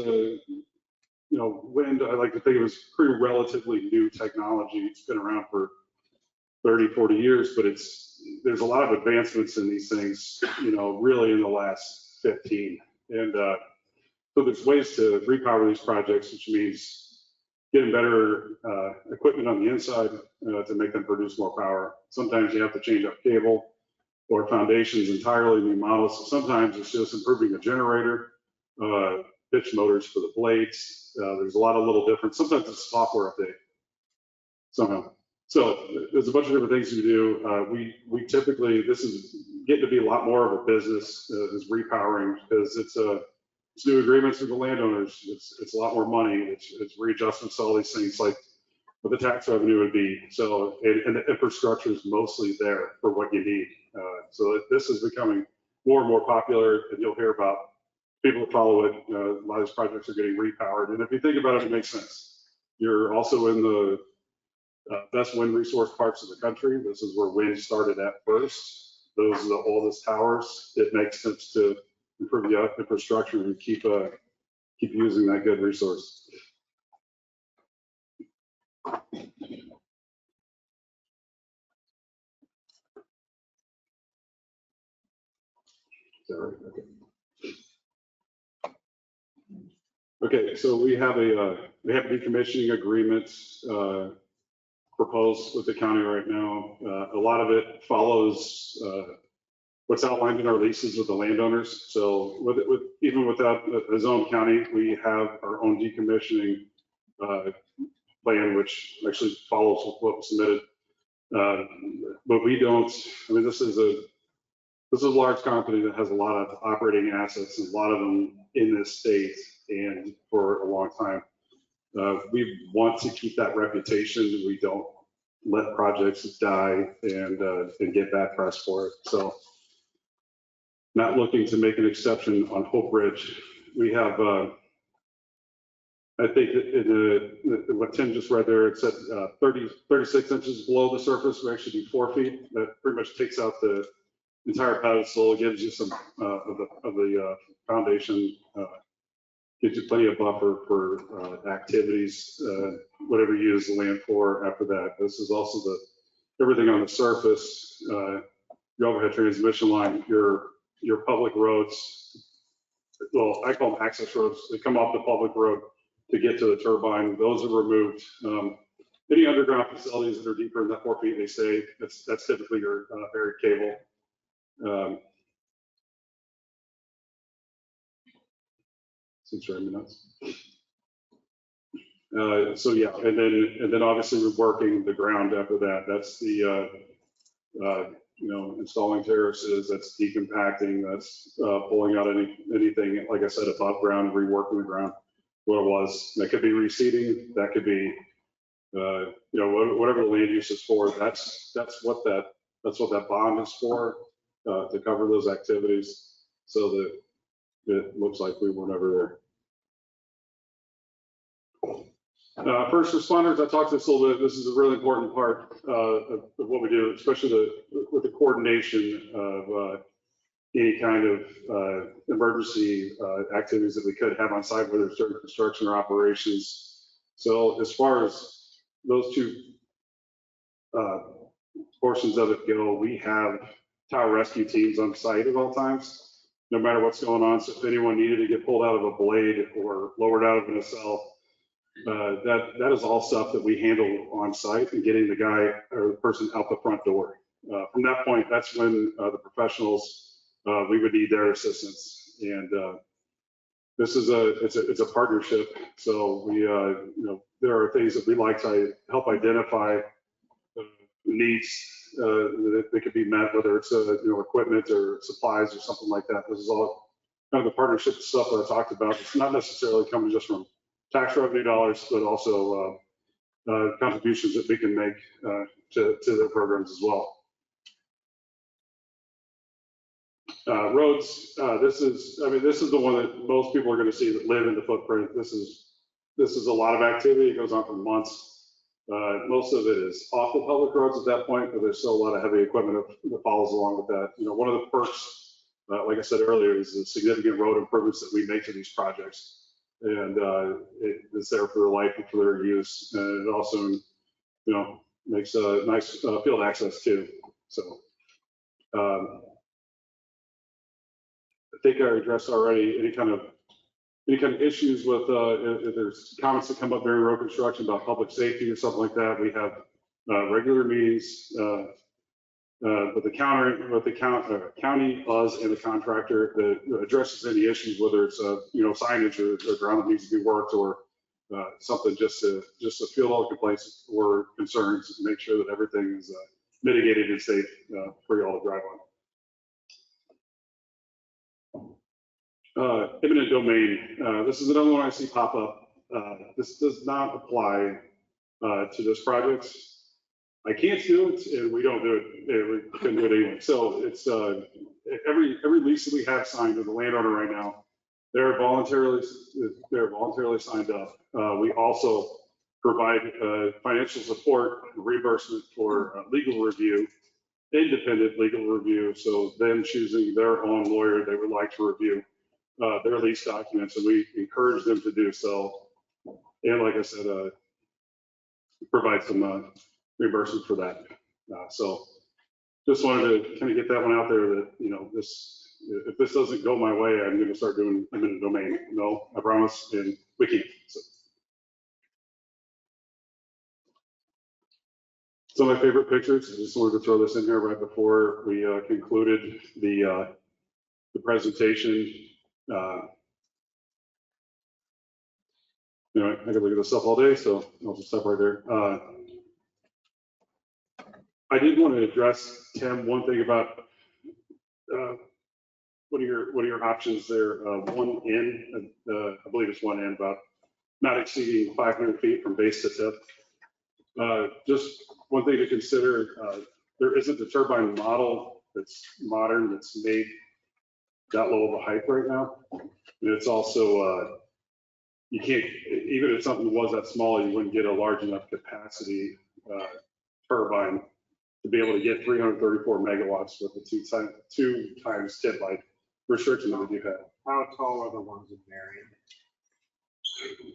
wind, I like to think it was pretty relatively new technology. It's been around for 30, 40 years, but there's a lot of advancements in these things, really in the last 15. And so there's ways to repower these projects, which means getting better equipment on the inside to make them produce more power. Sometimes you have to change up cable or foundations entirely, new models. So sometimes it's just improving a generator, pitch motors for the blades. There's a lot of little difference. Sometimes it's a software update somehow. So there's a bunch of different things we do. We typically, this is getting to be a lot more of a business is repowering, because it's new agreements with the landowners. It's a lot more money. It's readjustments to all these things, like what the tax revenue would be. So, and the infrastructure is mostly there for what you need. So this is becoming more and more popular, and you'll hear about people that follow it. A lot of these projects are getting repowered. And if you think about it, it makes sense. You're also in the best wind resource parts of the country. This is where wind started at first. Those are the oldest towers. It makes sense to improve the infrastructure and keep using that good resource. Sorry. Okay, so we have a decommissioning agreement proposed with the county right now. A lot of it follows what's outlined in our leases with the landowners. So even without a zone county, we have our own decommissioning plan, which actually follows what was submitted. But we don't. I mean, this is a large company that has a lot of operating assets, and a lot of them in this state and for a long time. We want to keep that reputation. We don't let projects die and get bad press for it. So not looking to make an exception on Hope Ridge. We have, I think what Tim just read there, it said 36 inches below the surface. We actually do 4 feet. That pretty much takes out the entire pedestal. It gives you some of the foundation, gives you plenty of buffer for activities, whatever you use the land for after that. This is also everything on the surface, your overhead transmission line, your public roads. Well, I call them access roads. They come off the public road to get to the turbine. Those are removed. Any underground facilities that are deeper than 4 feet, they stay. That's typically your buried cable. Seems very nuts. So yeah, and then obviously we're working the ground after that. That's the installing terraces, that's decompacting, that's pulling out anything, like I said, above ground, reworking the ground, what it was. That could be reseeding, that could be whatever the land use is for. That's what that bond is for, to cover those activities, so that it looks like we were never there. First responders, I talked to this a little bit. This is a really important part of what we do, especially with the coordination of any kind of emergency activities that we could have on site, whether it's during construction or operations. So as far as those two portions of it go, we have tower rescue teams on site at all times, no matter what's going on. So if anyone needed to get pulled out of a blade or lowered out of a nacelle, that is all stuff that we handle on site, and getting the guy or the person out the front door. From that point, that's when the professionals, we would need their assistance. And this is it's a partnership. So we there are things that we like to help identify needs that could be met, whether it's equipment or supplies or something like that. This is all kind of the partnership stuff that I talked about. It's not necessarily coming just from tax revenue dollars, but also contributions that we can make to their programs as well. Roads, this is the one that most people are going to see that live in the footprint. This is a lot of activity. It goes on for months. Most of it is off the public roads at that point, but there's still a lot of heavy equipment that follows along with that. You know, one of the perks, like I said earlier, is the significant road improvements that we make to these projects. And it's there for their life and for their use. And it also, you know, makes a nice field access too. So I think I addressed already any kind of issues with, if there's comments that come up during road construction about public safety or something like that, we have regular meetings with the county, us, and the contractor that addresses any issues, whether it's signage or ground that needs to be worked, or something just to field all complaints or concerns and make sure that everything is mitigated and safe for you all to drive on. Eminent domain. This is another one I see pop up. This does not apply to this project. I can't do it, and we don't do it. We couldn't do it anyway. So it's every lease that we have signed with the landowner right now, they're voluntarily signed up. We also provide financial support, reimbursement for legal review, independent legal review. So them choosing their own lawyer they would like to review their lease documents, and we encourage them to do so. And like I said, provide some reimbursement for that. So just wanted to kind of get that one out there that, you know, if this doesn't go my way, I'm going to start doing eminent domain. No, I promise, and we can't. So. Some of my favorite pictures. I just wanted to throw this in here right before we concluded the presentation. You know, I could look at this stuff all day, so I'll just stop right there. I did want to address, Tim, one thing about what are your options there? One in, I believe it's one in, about not exceeding 500 feet from base to tip. Just one thing to consider, there isn't a turbine model that's modern that's made that low of a height right now. And it's also, you can't, even if something was that small, you wouldn't get a large enough capacity turbine to be able to get 334 megawatts with the two times tip height restriction that we do have. How tall are the ones in Marion?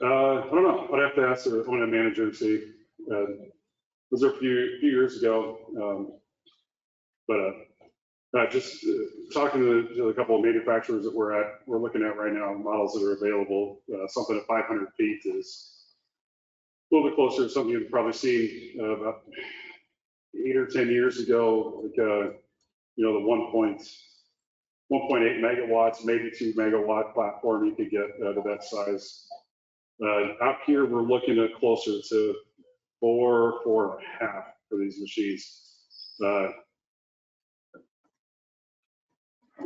I don't know. I'd have to ask the owner manager and see. Those are a few years ago, but just talking to a couple of manufacturers that we're looking at right now, models that are available. Something at 500 feet is a little bit closer to something you've probably seen about 8 or 10 years ago, like you know, the 1.8 megawatts, maybe 2 megawatt platform you could get to that size. Out here, we're looking at closer to 4.5 for these machines.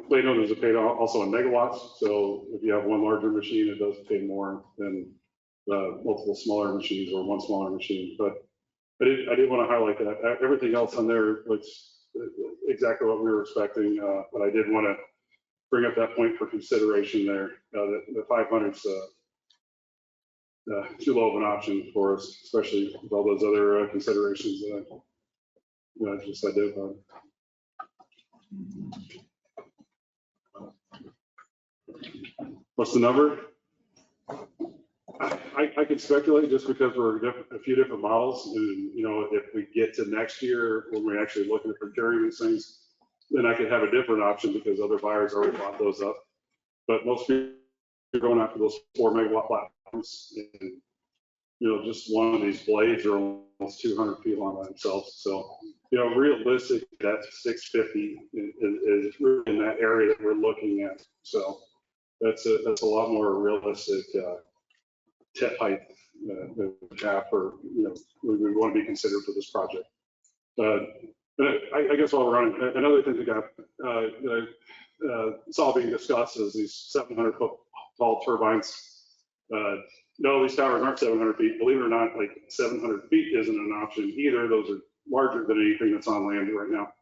Plano does pay also in megawatts, so if you have one larger machine, it does pay more than multiple smaller machines or one smaller machine. But I did want to highlight that. Everything else on there looks exactly what we were expecting, but I did want to bring up that point for consideration there. The 500's too low of an option for us, especially with all those other considerations that I just identified. What's the number? I could speculate just because we're a few different models, and you know, if we get to next year when we're actually looking at procuring these things, then I could have a different option because other buyers already bought those up. But most people are going after those 4 megawatt platforms, and you know, just one of these blades are almost 200 feet long by themselves. So you know, realistic, that's 650 is really in that area that we're looking at. So that's a lot more realistic tip height that we have for, you know, we want to be considered for this project. But I guess while we're on it, another thing that I saw being discussed is these 700-foot tall turbines. No, these towers aren't 700 feet. Believe it or not, like 700 feet isn't an option either. Those are larger than anything that's on land right now.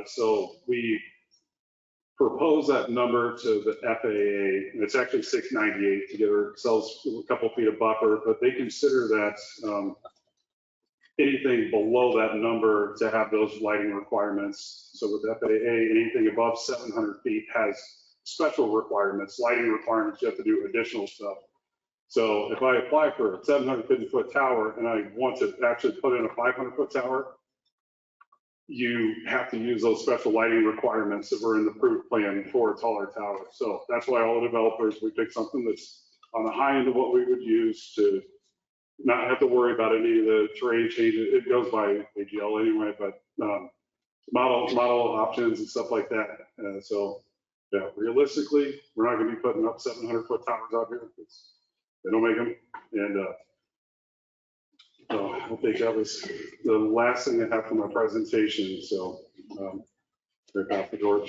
So we propose that number to the FAA, and it's actually 698 to give ourselves a couple feet of buffer, but they consider that anything below that number to have those lighting requirements. So with FAA, anything above 700 feet has special requirements, lighting requirements, you have to do additional stuff. So if I apply for a 750-foot tower and I want to actually put in a 500-foot tower, you have to use those special lighting requirements that were in the approved plan for a taller tower. So that's why all the developers, we picked something that's on the high end of what we would use to not have to worry about any of the terrain changes. It goes by AGL anyway, but model options and stuff like that. So yeah, realistically, we're not going to be putting up 700-foot towers out here because they don't make them. And so I think that was the last thing I have for my presentation. So right off the door.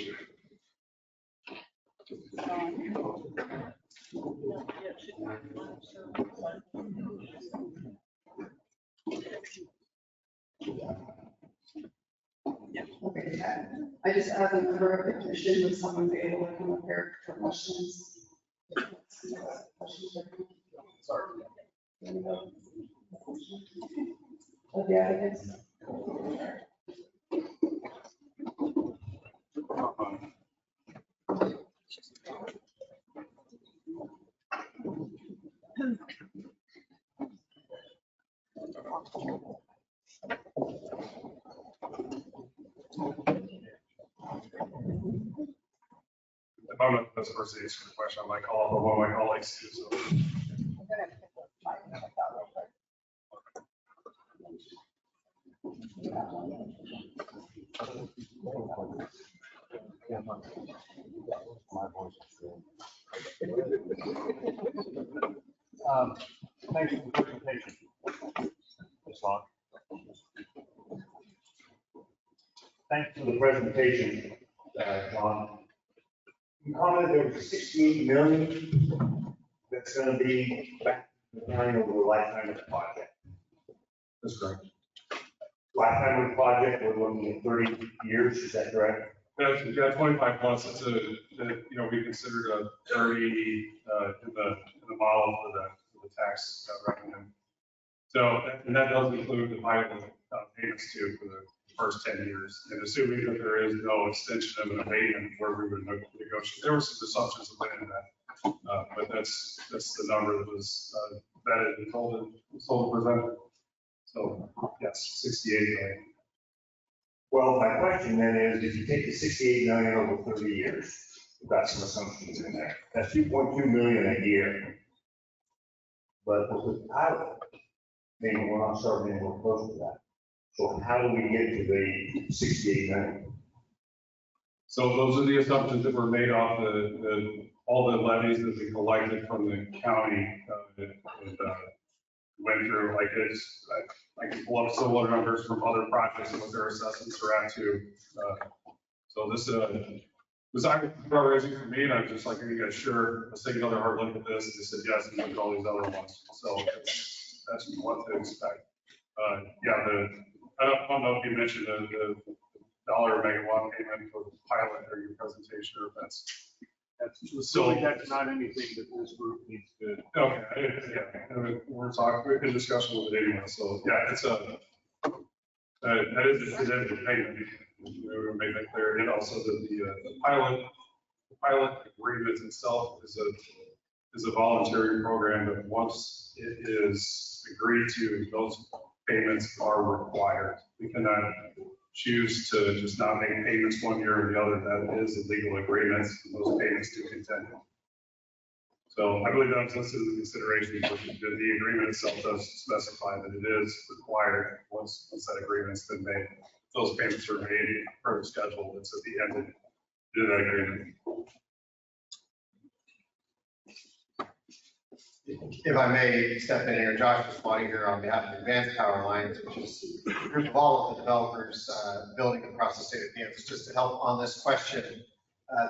Okay, I just asked a member of the commission, would someone be able to come up here for questions? Sorry. Okay, If I'm not the person to answer the question, I might call up one of my colleagues too. So. Thanks for the presentation. Ms. Long. Thanks for the presentation, John. You commented there was 68 million that's going to be back in the county over the lifetime of the project. That's correct. Lifetime of the project, we're looking at 30 years, is that correct? That's, yeah, 25 plus. It's we considered a 30 in the model for the tax revenue. So, and that does include the pilot payments too for the first 10 years. And assuming that there is no extension of an abatement where we would negotiate, there were some assumptions within that, but that's the number that was vetted and told to present. So yes, 68 million. Well, my question then is, if you take the 68 million over 30 years, we've got some assumptions in there, that's 2.2 million a year. But with the pilot, maybe we're not starting anywhere close to that. So how do we get to the 68 million? So those are the assumptions that were made off all the levies that we collected from the county and went through. Like I can pull up similar numbers from other projects and what their assessments are at too. So this actually raising for me, and I'm just like, are you guys sure? Let's take another hard look at this. And they said yes, and look at all these other ones. So that's what to expect. Yeah, I don't know if you mentioned the dollar megawatt payment for the pilot or your presentation, or if that's So that's not anything that this group needs to. okay. Yeah, we're talking in discussion with it anyway. So yeah, it's that is a payment. We made that clear, and also that the pilot agreement itself is a voluntary program, but once it is agreed to, those payments are required. We cannot choose to just not make payments one year or the other. That is a legal agreement. Those payments do continue. So I believe that's listed in the consideration, but the agreement itself does specify that it is required once that agreement's been made. Those payments are made per schedule. It's at the end of that agreement. If I may step in here, Josh responding here on behalf of Advanced Power Lines, which is a group of all of the developers building across the state of Kansas, just to help on this question.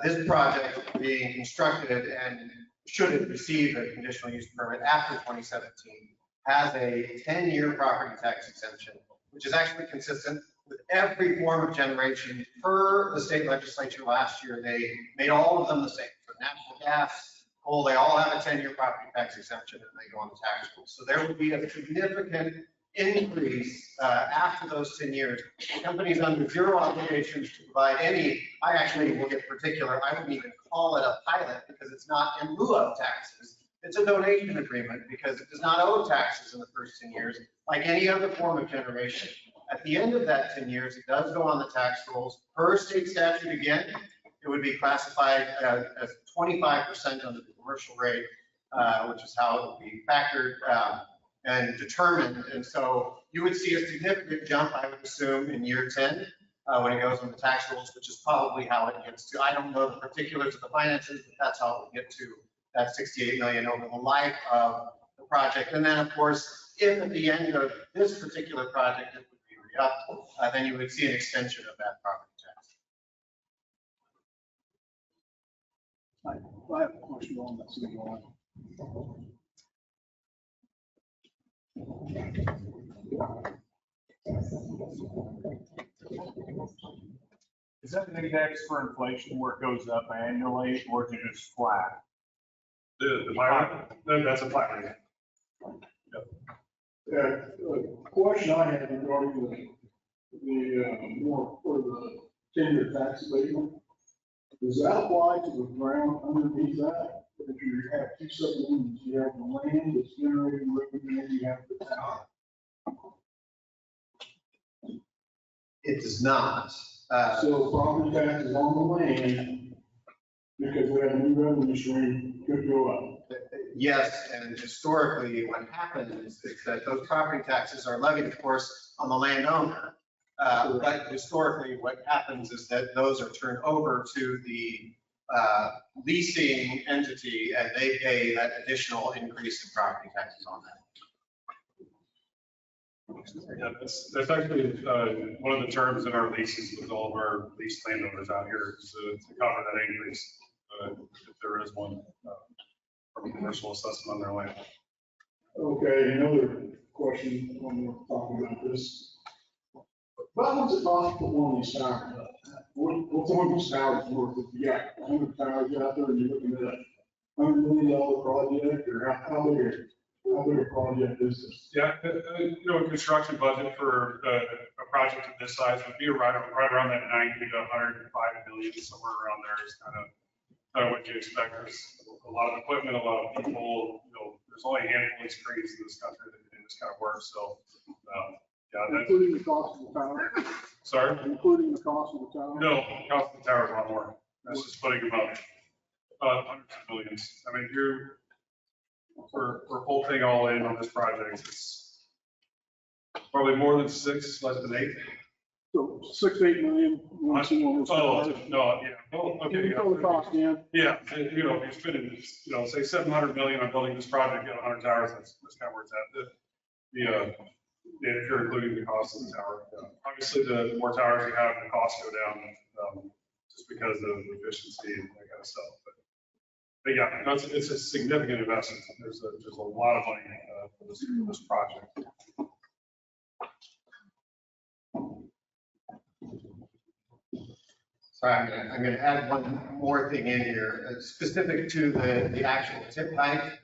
This project being constructed and should it receive a conditional use permit after 2017 has a 10-year property tax exemption, which is actually consistent with every form of generation per the state legislature last year. They made all of them the same. So natural gas, coal, they all have a 10-year property tax exemption and they go on the tax roll. So there would be a significant increase after those 10 years. Companies under zero obligations to provide any, I actually will get particular, I wouldn't even call it a pilot because it's not in lieu of taxes. It's a donation agreement because it does not owe taxes in the first 10 years, like any other form of generation. At the end of that 10 years, it does go on the tax rolls. Per state statute again, it would be classified as 25% under the commercial rate, which is how it would be factored and determined. And so you would see a significant jump, I would assume, in year 10 when it goes on the tax rolls, which is probably how it gets to, I don't know the particulars of the finances, but that's how it would get to that 68 million over the life of the project. And then of course, if at the end of this particular project, it would be re-upped, then you would see an extension of that property tax. I have a question on that same line. Is that an index for inflation where it goes up annually, or is it just flat? The pilot, that's a flat rate. Question I have regarding the more for the 10-year tax abatement. Does that apply to the ground underneath that? If you have two subdivisions, you have the land that's generating revenue, and you have the tower. It does not. So property taxes on the land, because we have a new revenue stream, could go up. Yes, and historically, what happens is that those property taxes are levied, of course, on the landowner. But historically, what happens is that those are turned over to the leasing entity, and they pay that additional increase in property taxes on that. Yeah, that's actually one of the terms in our leases with all of our lease landowners out here is to cover that increase, if there is one, from a commercial assessment on their land. Okay, another question when we're talking about this. About what's it cost to put one of these towers up? What's one of these towers worth? If you got 100 towers out there and you're looking at a $100 million project, or how big a project is this? Yeah, a construction budget for a project of this size would be right around that 90 to 105 million, somewhere around there is kind of what you expect. There's a lot of equipment, a lot of people, there's only a handful of screens in this country that can do this kind of work, so, yeah. Including the cost of the tower? Sorry? Including the cost of the tower? No, the cost of the tower is a lot more. That's just putting them up hundreds of millions. I mean, for whole thing all in on this project, it's probably more than 6, less than 8. So 6 to 8 million. Oh, no, yeah. Well, okay. You throw the cost in. Yeah, if you're spending, say 700 million on building this project, get 100 towers, that's kind of where it's at. If you're including the cost of the tower. Obviously, the more towers you have, the costs go down, just because of efficiency and that kind of stuff. But yeah, it's a significant investment. There's a lot of money for this project. Sorry, I'm going to add one more thing in here, specific to the actual tip height.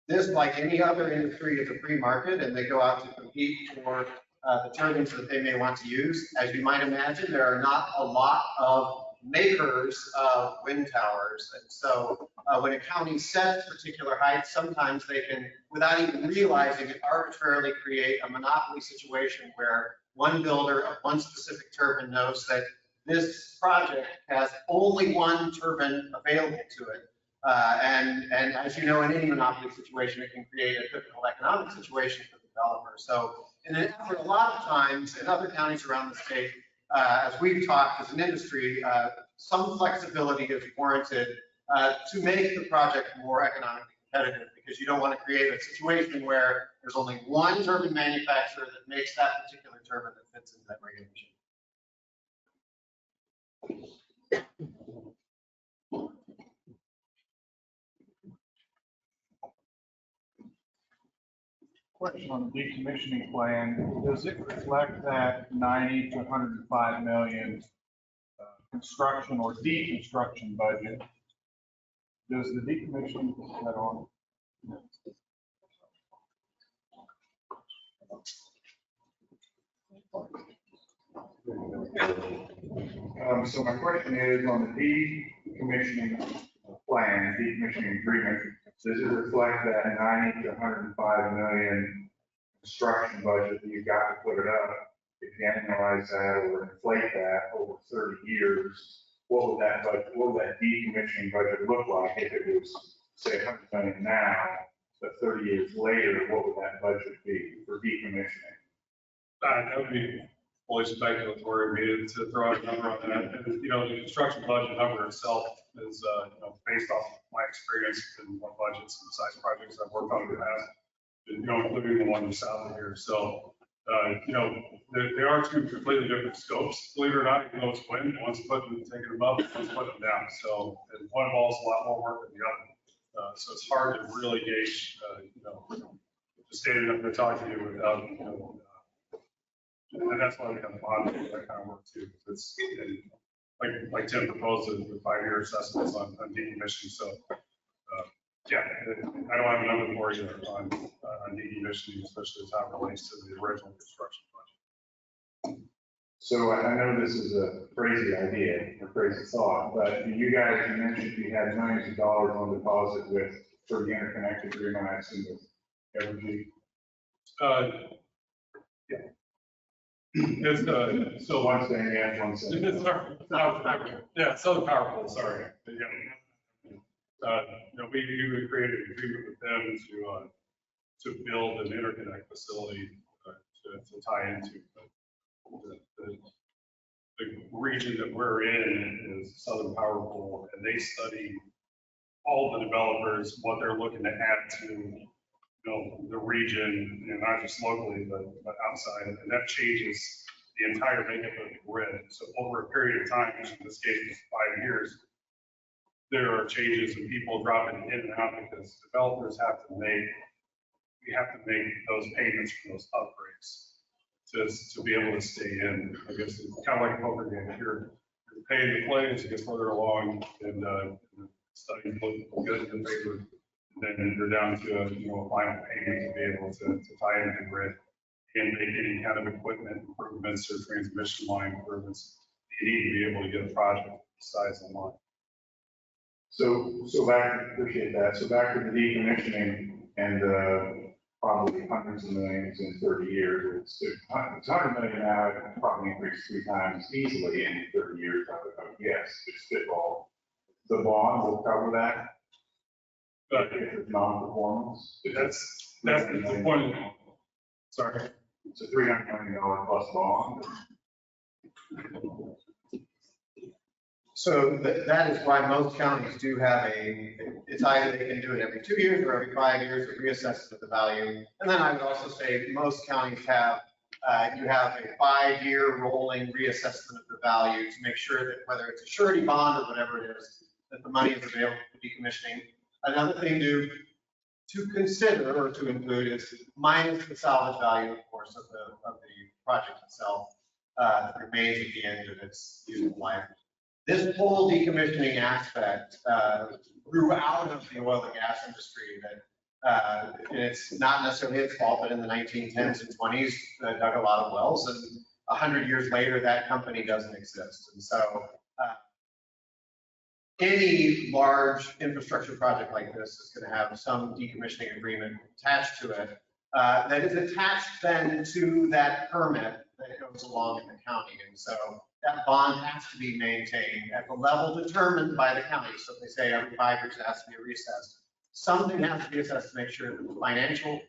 This, like any other industry, is a free market, and they go out to compete for the turbines that they may want to use. As you might imagine, there are not a lot of makers of wind towers. And so when a county sets particular heights, sometimes they can, without even realizing it, arbitrarily create a monopoly situation where one builder of one specific turbine knows that this project has only one turbine available to it. And as you know, in any monopoly situation, it can create a difficult economic situation for the developer. So in an effort, a lot of times in other counties around the state, as we've talked as an industry, some flexibility is warranted to make the project more economically competitive, because you don't want to create a situation where there's only one turbine manufacturer that makes that particular turbine that fits into that regulation. Question on the decommissioning plan, does it reflect that 90 to 105 million construction or deconstruction budget? Does the decommissioning put that on? So my question is on the decommissioning plan, decommissioning agreement, does it reflect that 90 to 105 million construction budget that you've got to put it up? If you annualize that or inflate that over 30 years, what would that budget, what would that decommissioning budget look like if it was, say, 100 million now, but 30 years later, what would that budget be for decommissioning? That would be fully speculatory, maybe to throw out a number on that. And, you know, the construction budget number itself is, you know, based off of my experience in what budgets and size projects I've worked on in the past, you know, including the one south of here. So, you know, they are two completely different scopes, believe it or not, even though it's wind, one's taking them up, one's putting them down. So, and one involves a lot more work than the other. So it's hard to really gauge, you know, just standing up and talking to you without, you know, and that's why we have the bond, that kind of work too. It's, like Tim proposed, the 5-year assessments on decommissioning. So, yeah, I don't have a number for you on decommissioning, especially as how it relates to the original construction project. So I know this is a crazy idea, a crazy thought, but you guys, you mentioned you had millions of dollars on deposit with, for the interconnected agreement, I assume with Evergy. Yeah. It's so One saying yes, one saying no. yeah, Southern Power Pool, sorry. Yeah. You know, we created an agreement with them to build an interconnect facility to tie into. But the region that we're in is Southern Power Pool, and they study all the developers, what they're looking to add to, you know, the region, and not just locally, but outside, and that changes the entire makeup of the grid. So over a period of time, which in this case is 5 years, there are changes and people dropping in and out because developers have to make those payments for those upgrades to be able to stay in. I guess it's kind of like a poker game. You're paying to play as you get further along, and studying look good in favor. Then you're down to a final payment to be able to tie into the grid and make any kind of equipment improvements or transmission line improvements. You need to be able to get a project size and line. So back, appreciate that. So back to the decommissioning and probably hundreds of millions in 30 years. It's 100 million now, it can probably increase 3 times easily in 30 years, I would guess, just spitball. The bond will cover that. But if it's non-performance, that's the point. Sorry. It's a $300 million plus bond. So that is why most counties do have it's either they can do it every 2 years or every 5 years, or reassess the value. And then I would also say most counties have, you have a 5-year rolling reassessment of the value to make sure that whether it's a surety bond or whatever it is, that the money is available for decommissioning. Another thing to consider or to include is minus the salvage value, of course, of the project itself, that remains at the end of its useful life. This whole decommissioning aspect grew out of the oil and gas industry. That and it's not necessarily its fault, but in the 1910s and 20s, dug a lot of wells, and 100 years later, that company doesn't exist. And so any large infrastructure project like this is going to have some decommissioning agreement attached to it that is attached then to that permit that goes along in the county. And so that bond has to be maintained at the level determined by the county. So if they say every 5 years it has to be reassessed, something has to be assessed to make sure that the financial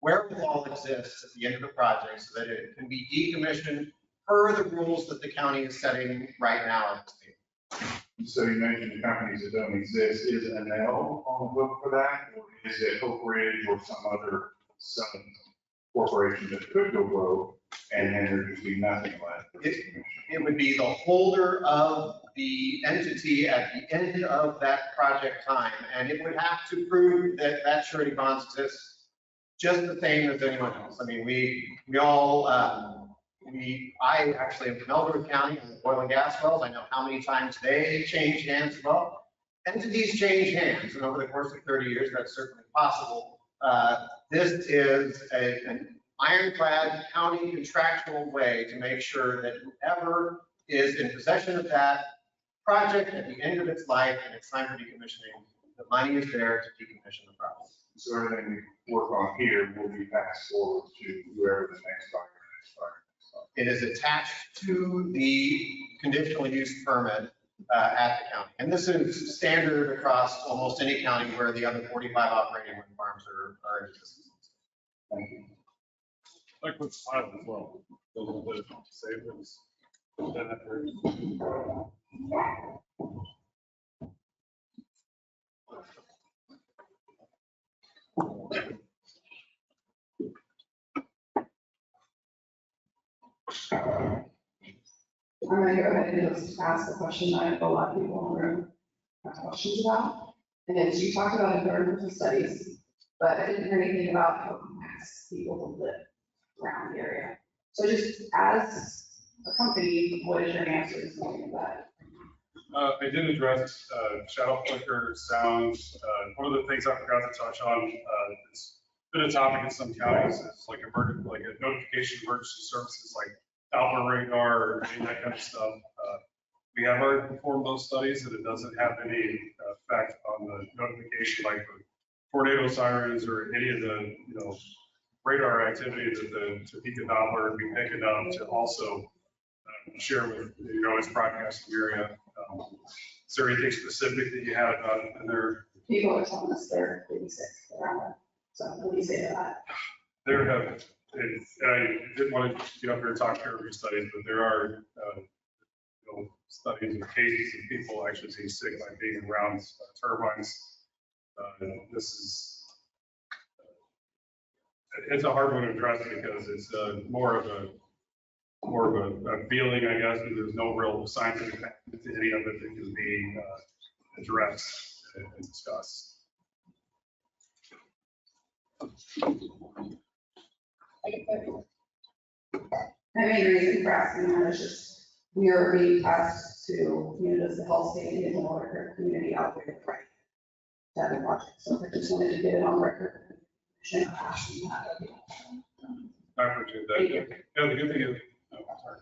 wherewithal exists at the end of the project so that it can be decommissioned per the rules that the county is setting right now at the state. So you mentioned companies that don't exist. Is NL on the book for that? Or is it Oak Ridge or some other corporation that could go broke and then there'd just be nothing left? It would be the holder of the entity at the end of that project time, and it would have to prove that that surety bond exists just the same as anyone else. I mean, we all, I actually am from Elbert County, and oil and gas wells. I know how many times they change hands. Well, entities change hands, and over the course of 30 years, that's certainly possible. This is an ironclad county contractual way to make sure that whoever is in possession of that project at the end of its life and it's time for decommissioning, the money is there to decommission the project. So everything we work on here will be passed forward to whoever the next buyer is. It is attached to the conditional use permit at the county. And this is standard across almost any county where the other 45 operating wind farms are in existence. Thank you. Like with pilot as well. Those are the savings. I'm gonna go ahead and just ask a question that I know a lot of people in the room have questions about. And it's, you talked about environmental studies, but I didn't hear anything about how it impacts people who live around the area. So just as a company, what is your answer to something like that? I did address shadow flicker, sounds. One of the things I forgot to touch on, it's been a topic in some counties, is like a notification emergency services like Doppler radar or any of that kind of stuff. We have already performed those studies and it doesn't have any effect on the notification, like for tornado sirens or any of the, radar activity that the Topeka Doppler would be picking up to also share with, its broadcasting area. Is there anything specific that you had in there? People are telling us they're pretty sick around it. So what do you say to that? There have, and I didn't want to get up here and talk peer review studies, but there are studies or cases of people actually being sick by being around turbines. This is, it's a hard one to address because it's more of a feeling, I guess, and there's no real scientific method to any of it that can be addressed and discussed. My main reason for asking that is just, we are being tasked to, does the health safety and the water community out there right to have a project. So I just wanted to get it on record. Shouldn't have asked you that. I appreciate that. Thank you. Yeah, the good thing is, sorry.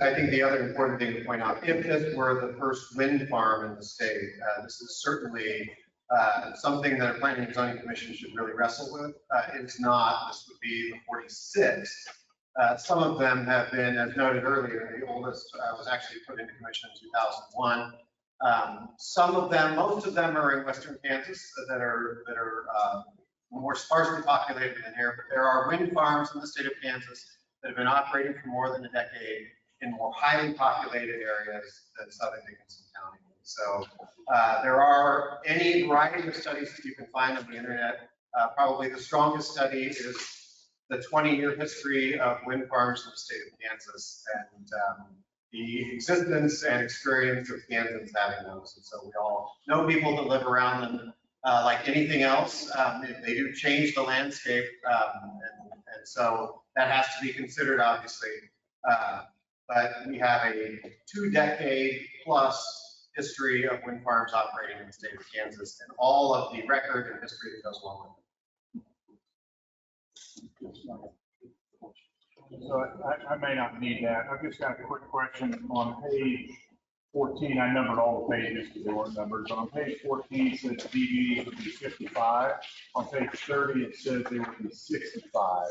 I think the other important thing to point out, if this were the first wind farm in the state, this is certainly something that a planning and zoning commission should really wrestle with. It's not, this would be the 46th. Some of them have been, as noted earlier, the oldest was actually put into commission in 2001. Some of them, most of them are in western Kansas that are more sparsely populated than here, but there are wind farms in the state of Kansas that have been operating for more than a decade in more highly populated areas than southern Dickinson County. So there are any variety of studies that you can find on the internet. Probably the strongest study is the 20-year history of wind farms in the state of Kansas and the existence and experience of Kansans having those. And so we all know people that live around them. Like anything else, they do change the landscape, and so that has to be considered, obviously. But we have a 2-decade-plus history of wind farms operating in the state of Kansas and all of the record and history that goes along with it. So I may not need that. I've just got a quick question on page 14. I numbered all the pages because they weren't numbered, but on page 14 it says DB would be 55. On page 30 it says they would be 65.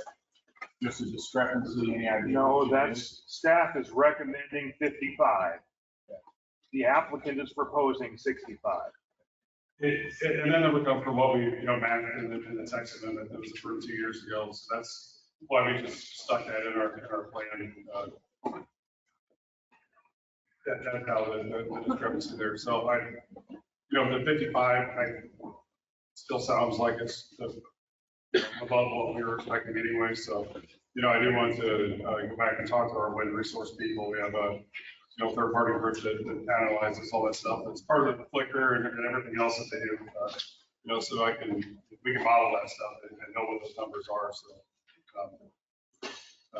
Just a discrepancy, any idea? No, that's, staff is recommending 55. The applicant is proposing 65. And that number comes from what we, managed in the text amendment that was approved 2 years ago. So that's why we just stuck that in our plan. That's how the discrepancy there. So the 55, still sounds like it's above what we were expecting anyway. So, I do want to go back and talk to our wind resource people. We have a third-party group that analyzes all that stuff. It's part of the flicker and everything else that they do. so we can model that stuff and know what those numbers are, so.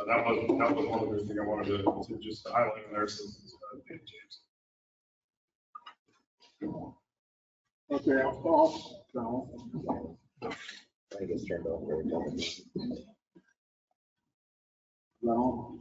That was one of the things I wanted to just highlight in there, so, James. Okay, I'll stop. No. I guess turned off very No.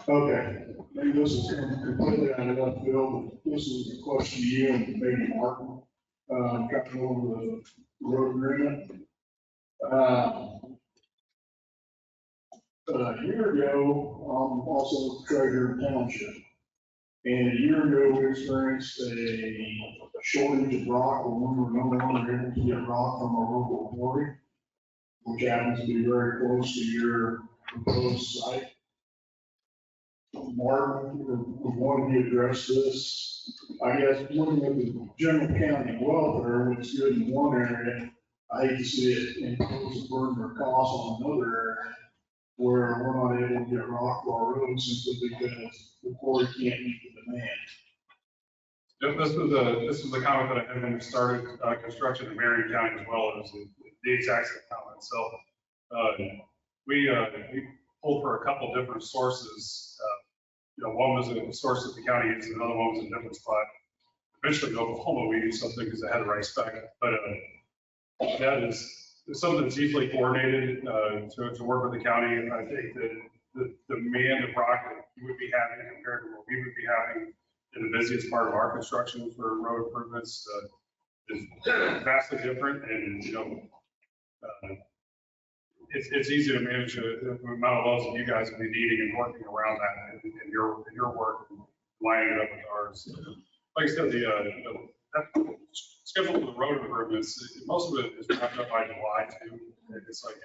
Okay, maybe this is completely out of left field, but this is a question to you and maybe Martin, coming over the road agreement. A year ago, I'm also treasurer of township. And a year ago, we experienced a shortage of rock, or we were no longer able to get rock from our local quarry, which happens to be very close to your proposed site. Martin, we wanted to address this. I guess looking at the general county welfare, what's good in one area, I hate to see it impose a burden or cost on another area where we're not able to get rock for our roads simply because the quarry can't meet the demand. Yep, this was a comment that I had when we started construction in Marion County as well. It was the exact same comment. So we pulled for a couple different sources. One was a source that the county used, and another one was a different spot. Eventually, in Oklahoma, we used something because it had the right spec. But that is something that's easily coordinated to work with the county. And I think that the demand of rock that you would be having compared to what we would be having in the busiest part of our construction for road improvements is vastly different. And, it's easy to manage the amount of loads that you guys will be needing and working around that in your work and lining it up with ours. Like I said, the schedule for the road improvements, most of it is wrapped up by July too. It's like,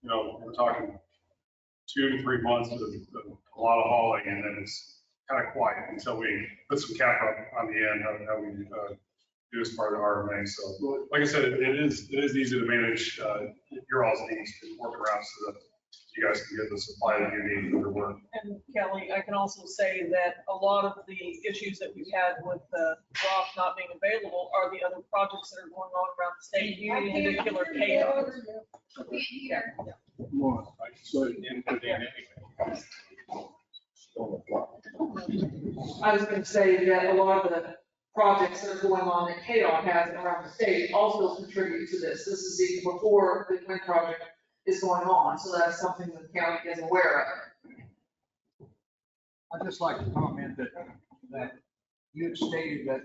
we're talking 2 to 3 months with a lot of hauling, and then it's kind of quiet until we put some cap up on the end, how we do as part of RMA. So, like I said, it is easy to manage your all's needs and work around so that you guys can get the supply that you need for your work. And Kelly, I can also say that a lot of the issues that we've had with the rock not being available are the other projects that are going on around the state, in particular KDOT. Yeah. I was going to say that a lot of the projects that are going on that KDOT has around the state also contribute to this. This is even before the wind project is going on, so that's something that the county is aware of. I'd just like to comment that you had stated that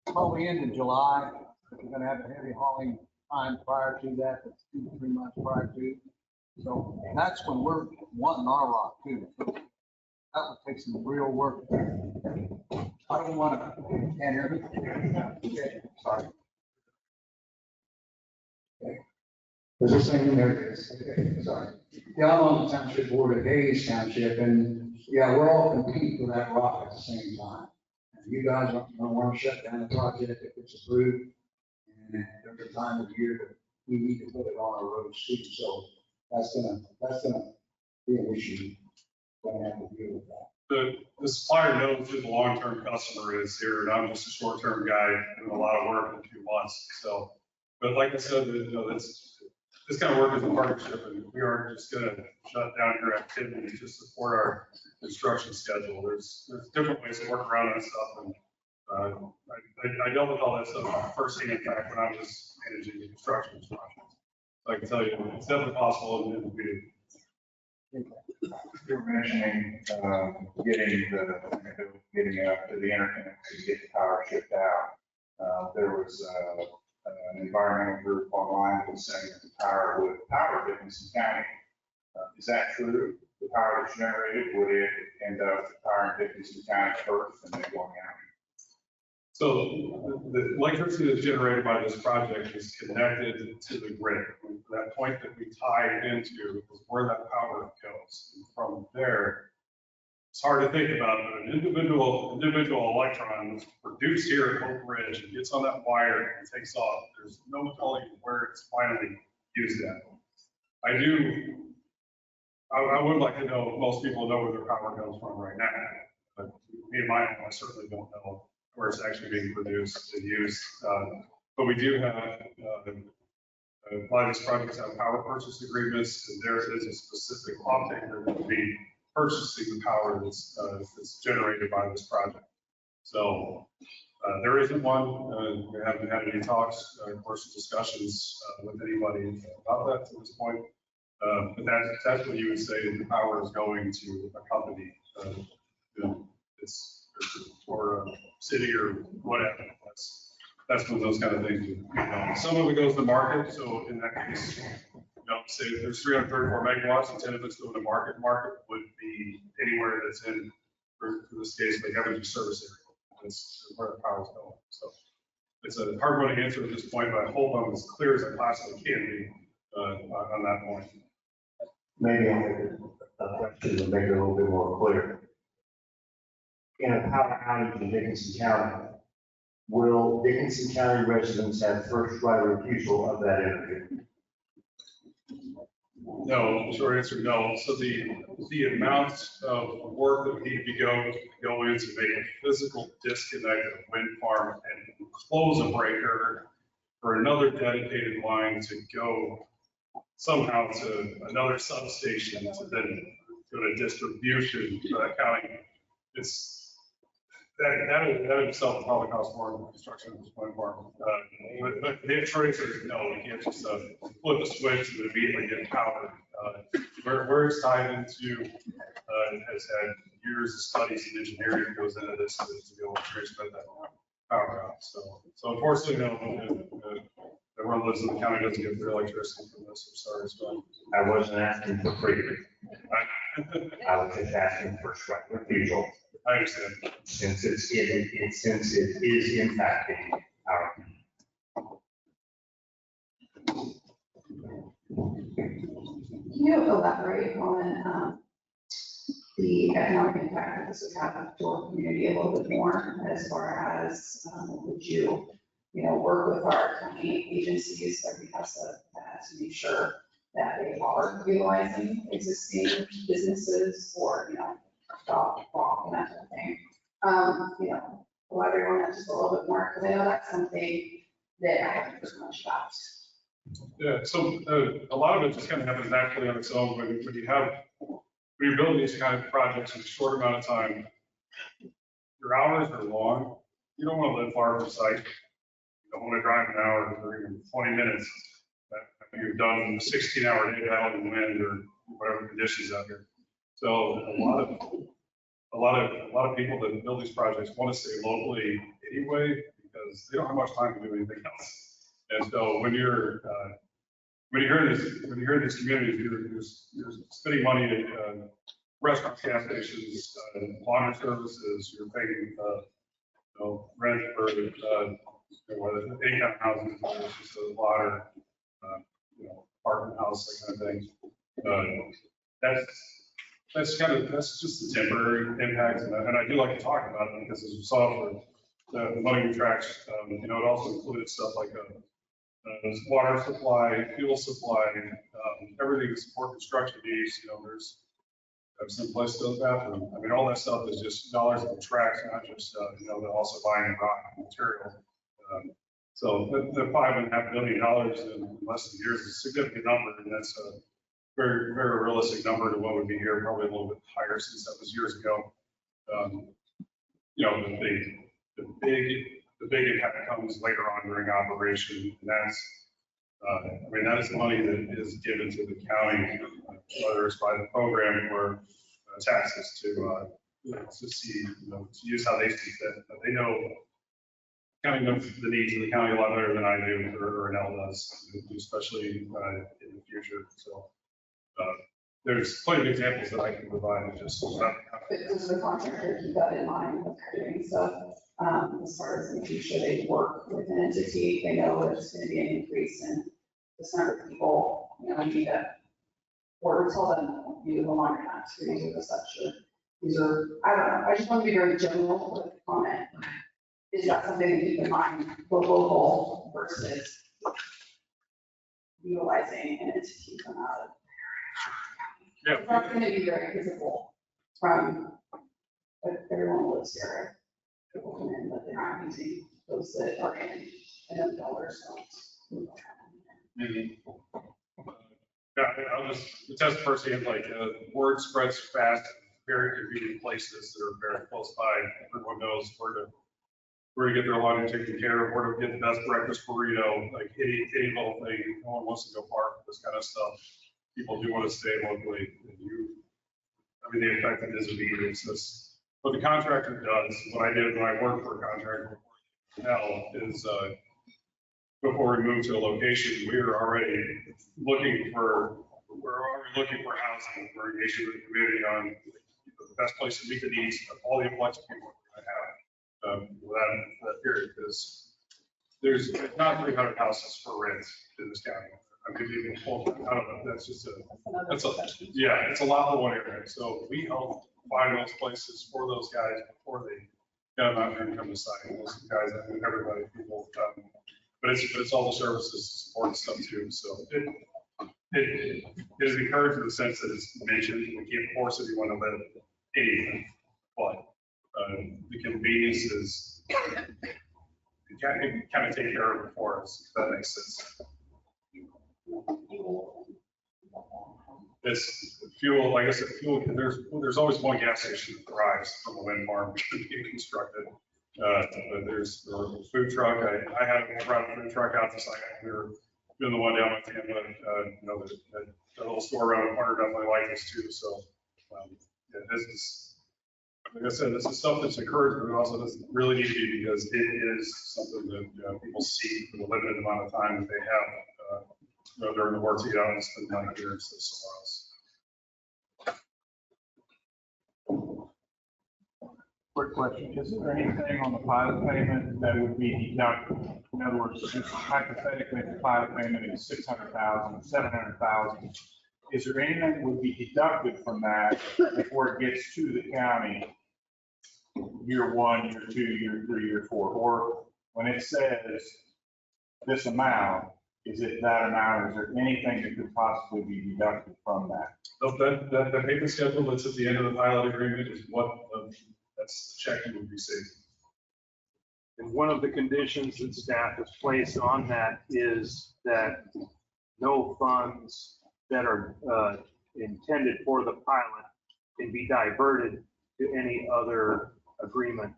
probably end in July, you're gonna have a heavy hauling time prior to that, that's 2 to 3 months prior to. So that's when we're wanting our rock too. So that would take some real work. I don't want to, can't hear me? Okay, sorry. There's a thing there, okay, sorry. Yeah, I'm on the township board of Hayes Township, and yeah, we're all competing for that rock at the same time. And you guys don't want to shut down the project if it's approved, and there's a time of year that we need to put it on our roads too, so that's gonna be an issue. Gonna have to deal with that. The supplier knows who the long-term customer is here, and I'm just a short-term guy doing a lot of work in a few months. So, but like I said, this kind of work is a partnership, and we aren't just going to shut down your activities to support our construction schedule. There's different ways to work around that stuff, and I dealt with all that stuff firsthand, in fact, when I was managing the construction projects. So I can tell you, it's definitely possible, and we do. You're mentioning getting up to the interconnect to get the power shipped out. There was an environmental group online that was saying that the power would power Dickinson County. Is that true? The power that's generated, would it end up powering Dickinson County first and then going out? So the electricity that's generated by this project is connected to the grid. That point that we tie into is where that power goes. And from there, it's hard to think about, but an individual electron that's produced here at Hope Ridge and gets on that wire and takes off. There's no telling where it's finally used at. I would like to know, most people know where their power comes from right now. But me and my home, I certainly don't know where it's actually being produced and used. But we do have, a lot of these projects have power purchase agreements, and there is a specific offtaker that will be purchasing the power that's generated by this project. So there isn't one. We haven't had any talks, of course, discussions with anybody about that to this point. But that's what you would say that the power is going to a company, it's or a city or whatever. That's when those kind of things do. Some of it goes to market. So in that case, say if there's 334 megawatts and 10 of it's going to market. Market would be anywhere that's in, for this case, like energy service area. That's where the power is going. So it's a hard one to answer at this point, but I hope I'm as clear as I possibly can be on that point. Maybe I'll make a question to make it a little bit more clear. In a power outage in Dickinson County, will Dickinson County residents have first right of refusal of that energy? No, short answer, no. So the amount of work that would need to go in to make a physical disconnect of a wind farm and close a breaker for another dedicated line to go somehow to another substation to then go to distribution county. It's that in itself probably costs more than the construction of this wind farm. But the short answer is no, you can't just flip a switch and immediately get power. Where it's tied into, it has had years of studies and engineering that goes into this to be able to transmit that power out. So unfortunately, no, everyone lives in the county doesn't get free electricity from this. I'm sorry, so. I wasn't asking for free. I was just asking for right of refusal. I understand. Since it is impacting our. Can you elaborate on the economic impact that this would have to our community a little bit more, as far as would you work with our county agencies that we have to make sure that they are utilizing existing businesses or, stop, walk, and that type of thing. Elaborate on that just a little bit more, because I know that's something that I haven't heard much about. Yeah, so a lot of it just kind of happens naturally on its own when you're building these kind of projects in a short amount of time. Your hours are long. You don't want to live far from site. You don't want to drive an hour or even 20 minutes. You've done a 16-hour day out in the wind or whatever conditions out here. So a lot of people that build these projects want to stay locally anyway because they don't have much time to do anything else. And so when you're in these communities, you're spending money at restaurants, gas stations, laundry services. You're paying rent for income housing, it's just a water, apartment house, that kind of thing. That's just the temporary impacts, and I do like to talk about it because as you saw for the money we tracked, it also included stuff like water supply, fuel supply, everything to support construction needs. There's some place to go to the bathroom. I mean, all that stuff is just dollars on the tracks, not just they're also buying rock material. So the $5.5 billion in less than years is a significant number, and that's a very, very realistic number to what would be here, probably a little bit higher since that was years ago. The big impact comes later on during operation, and that is the money that is given to the county, whether it's by the program or taxes to see, to use how they see fit. But they know, county knows the needs of the county a lot better than I do, or Nell does, especially in the future. So there's plenty of examples that I can provide. Just does the contractor keep that in mind when they're doing stuff, as far as making sure they work with an entity, they know there's going to be an increase in the number of people, need that, or tell them you no longer have to use the such. These are, I don't know, I just want to be very general with the comment. Is that something to keep in mind, the local versus utilizing an entity from out of It's not gonna be very visible from, but everyone lives here. People come in, but they're not using those that are in, and dollars. Yeah, I'll just attest firsthand, like, word spreads fast, very convenient places that are very close by. Everyone knows where to get their laundry taken care of, where to get the best breakfast burrito, like any little thing. No one wants to go park with this kind of stuff. People do want to stay locally. The effect it is immediate. It's this, what the contractor does, what I did when I worked for a contractor now is, before we moved to a location, we're already looking for housing. We're engaging with the community on the best place to meet the needs of all the influx of people we're going to have that period, because there's not 300 houses for rent in this county. I'm giving you a full, I don't know, that's just yeah, it's a lot for one area. So we help find those places for those guys before they come out here and come to site. Those guys, I mean, everybody, people, but it's all the services, support and stuff too. So it is encouraged in the sense that it's mentioned. We can't force anyone to live anything, but the convenience is, it kind of take care of it for us, if that makes sense. It's fuel, like I said, fuel, there's always one gas station that thrives from a wind farm being constructed. There's a food truck. I had a food truck out the site. We were doing the one down at Tampa. The little store around the corner definitely like this too. So, yeah, this is, like I said, this is stuff that's encouraged, but it also doesn't really need to be, because it is something that people see for the limited amount of time that they have during the work to get out and spend money here instead of somewhere else. Quick question, is there anything on the pilot payment that would be deducted? In other words, just hypothetically, if the pilot payment is 600,000, 700,000, is there anything that would be deducted from that before it gets to the county? Year 1, year 2, year 3, year 4, or when it says this amount, is it that amount, or is there anything that could possibly be deducted from that? So the payment schedule that's at the end of the pilot agreement is what, that's the check you would receive. And one of the conditions that staff has placed on that is that no funds that are intended for the pilot can be diverted to any other agreement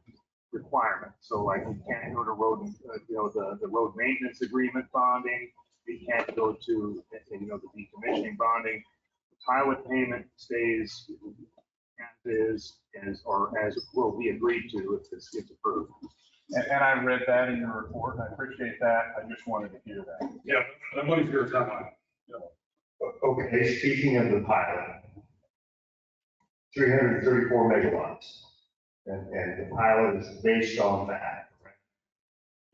requirement. So like you can't go to road, the road maintenance agreement bonding. You can't go to, the decommissioning bonding. The pilot payment stays as it will be agreed to if this gets approved. And I read that in your report, and I appreciate that. I just wanted to hear that. Yeah, I'm waiting for your timeline. Okay, speaking of the pilot, 334 megawatts, and the pilot is based on that.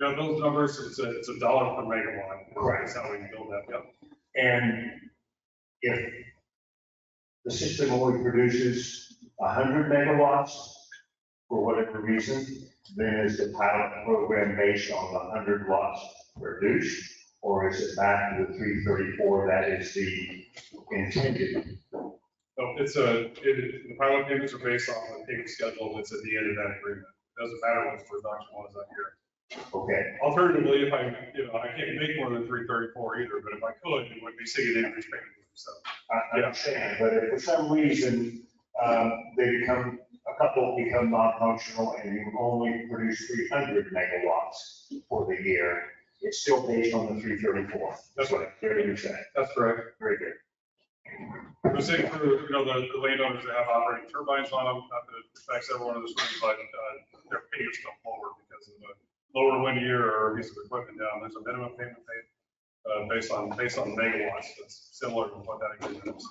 Yeah, those numbers, it's a $1 per megawatt. Correct. That's how we build that. Yep. And if the system only produces 100 megawatts for whatever reason, then is the pilot program based on the 100 watts produced, or is it back to the 334 that is the intended? So the pilot payments are based on the payment schedule that's at the end of that agreement. It doesn't matter what the production was that year. Okay. Alternatively, if I can't make more than 334 either, but if I could, it would be seeing an increased payment. So I understand, but if for some reason, a couple become non-functional and you only produce 300 megawatts for the year, it's still based on the 334. That's what you're saying. That's correct. Very good. We're saying for, the landowners that have operating turbines on them, not that it affects everyone in this room, but their payments come forward because of the lower wind year or a piece of equipment down. There's a minimum payment paid based on megawatts. That's similar to what that agreement is.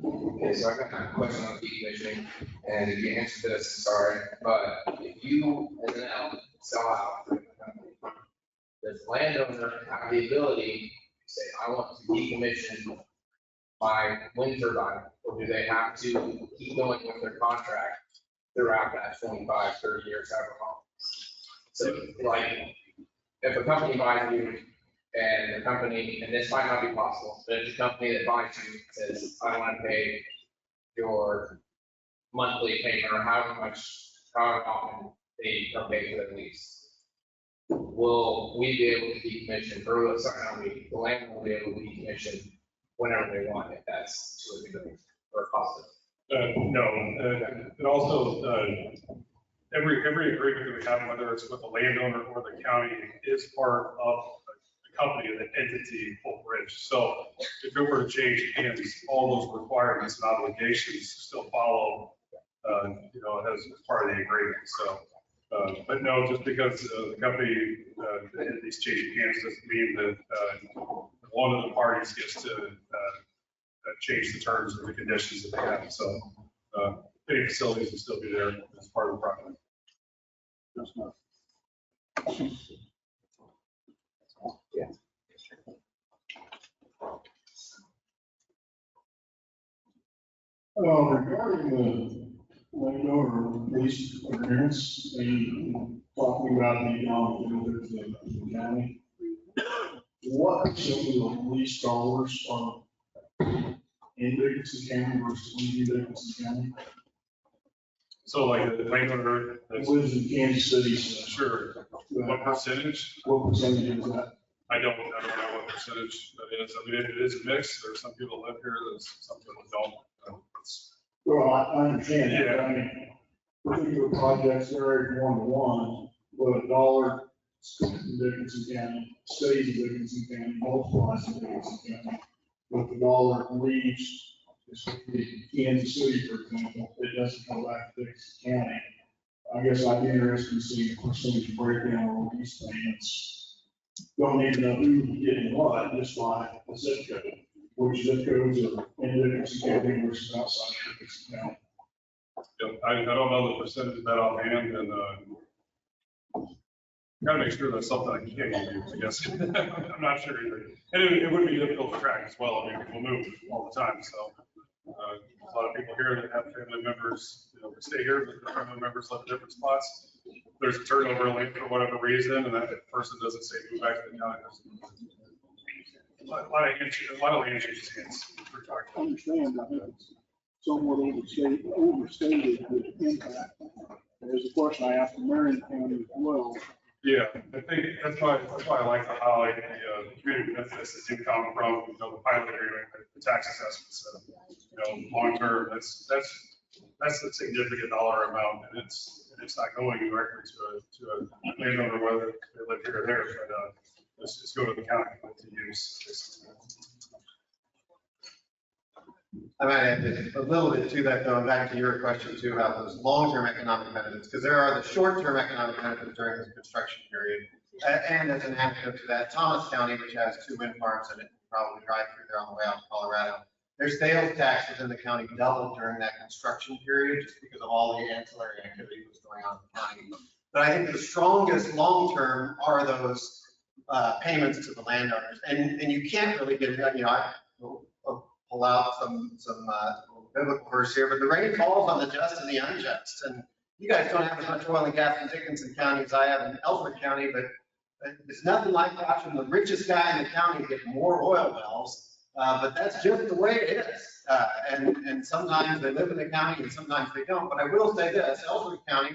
Okay, so I got a question on decommissioning, and if you answer this, sorry, but if you, as an element, sell out, does landowner have the ability to say, I want to decommission my wind turbine, or do they have to keep going with their contract throughout that 25, 30 years, however long? So like, if a company buys you and the company, and this might not be possible, but if the company that buys you says, I want to pay your monthly payment or however often they are paid for their lease, will we be able to decommission, or sorry, not we, the landlord will be able to decommission whenever they want, if that's to a degree or positive? No, and also, every agreement that we have, whether it's with the landowner or the county, is part of the company, the entity, Full Bridge. So if it were to change hands, all those requirements and obligations still follow, as part of the agreement. So, but no, just because the company, the entity's changing hands doesn't mean that one of the parties gets to change the terms and the conditions that they have. So any facilities will still be there as part of the project. Yeah. Regarding the landowner lease agreements, and talking about the economic benefits of the county, what percent of the lease dollars are in Dickinson County versus leaving Dickinson County? So like the landowner that's Lives in Kansas City. sure, what percentage? What percentage is that? I don't know what percentage that is. I mean, it is a mix. There's some people that live here, there's some people that don't. Well, I understand that, but I mean, particular projects vary 1-to-1, but a dollar in Dickinson County stays in Dickinson County, multiplies in Dickinson County. But the dollar leaves, especially Kansas City, for example, it doesn't come back to Dickinson County. I guess I'd be interested in seeing a percentage breakdown of these payments. Don't need to know who's getting what, just like the zip code, which zip codes are in Dickinson County versus outside of Dickinson County. I don't know the percentage of that offhand, and gotta make sure that's something I can give you, I guess. I'm not sure either. And it would be difficult to track as well. I mean, people move all the time, so a lot of people here that have family members, that stay here, but their family members live in different spots. There's a turnover link for whatever reason, and that person doesn't say move back to the county. A lot of land changes hands. I understand, I think it's somewhat overstated the impact. There's a question I asked Marion County as well. Yeah, I think that's why I like to highlight the community benefits that do come from, the pilot agreement, the tax assessments, long term, that's a significant dollar amount, and it's not going directly to a landowner, whether they live here or there, but let's go to the county to use. I might add a little bit to that, going back to your question too about those long-term economic benefits, because there are the short-term economic benefits during the construction period. And as an anecdote to that, Thomas County, which has 2 wind farms in it, probably drive through there on the way out to Colorado. Their sales tax within the county doubled during that construction period just because of all the ancillary activity that was going on in the county. But I think the strongest long-term are those payments to the landowners. And you can't really get, I'll pull out some biblical verse here, but the rain falls on the just and the unjust. And you guys don't have as much oil and gas in Dickinson County as I have in Ellsworth County, but it's nothing like watching the richest guy in the county get more oil wells. But that's just the way it is. And sometimes they live in the county and sometimes they don't. But I will say this, Ellsworth County,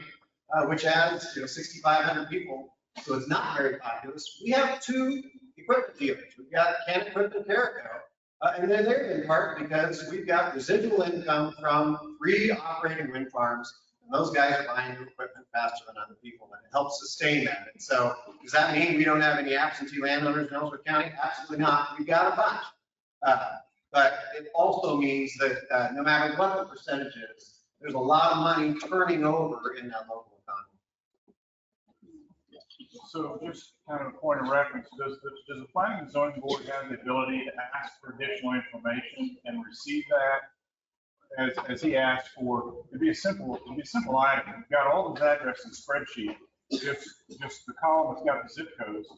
which has 6,500 people, so it's not very populous. We have 2 equipment dealers. We've got Can Equipment Terrico. And then they're in part because we've got residual income from 3 operating wind farms. And those guys are buying new equipment faster than other people, and it helps sustain that. And so does that mean we don't have any absentee landowners in Ellsworth County? Absolutely not. We've got a bunch. But it also means that no matter what the percentage is, there's a lot of money turning over in that local economy. So just kind of a point of reference, does the planning and zoning board have the ability to ask for additional information and receive that? As he asked for, it'd be a simple item. We've got all those addresses in spreadsheet. Just the column that's got the zip codes.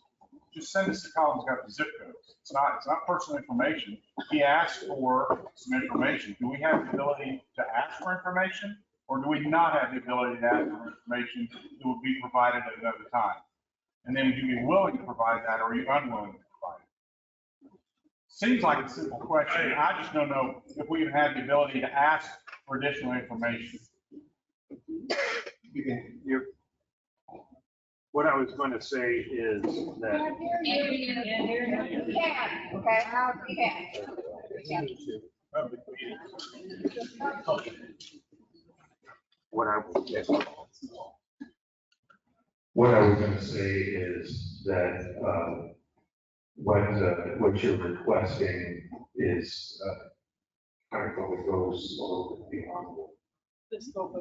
Just send us the column that's got the zip codes. It's not personal information. He asked for some information. Do we have the ability to ask for information, or do we not have the ability to ask for information that will be provided at another time? And then would you be willing to provide that, or are you unwilling to provide seems like a simple question. I just don't know if we even have the ability to ask for additional information. What I was going to say is that what I was going to say is that what you're requesting is kind of what goes a little bit beyond the scope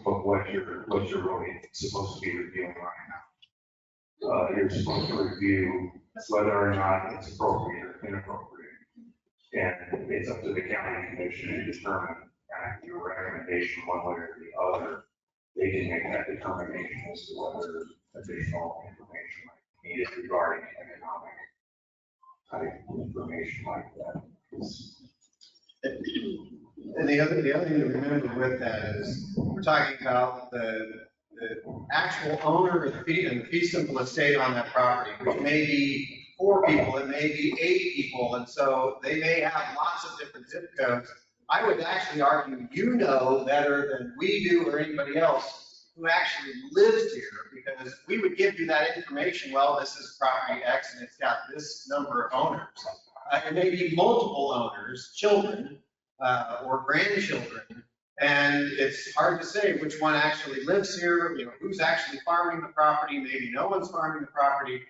of what you're really supposed to be reviewing right now. You're supposed to review whether or not it's appropriate or inappropriate. And it's up to the county commission to determine your recommendation one way or the other. They can make that determination as to whether additional information might be needed regarding economic type information like that. And the other thing to remember with that is we're talking about the actual owner of the fee simple estate on that property, which may be 4 people, it may be 8 people, and so they may have lots of different zip codes. I would actually argue you know better than we do or anybody else who actually lives here, because we would give you that information. Well, this is property X and it's got this number of owners. It may be multiple owners, children, or grandchildren, and it's hard to say which one actually lives here, who's actually farming the property, maybe no one's farming the property.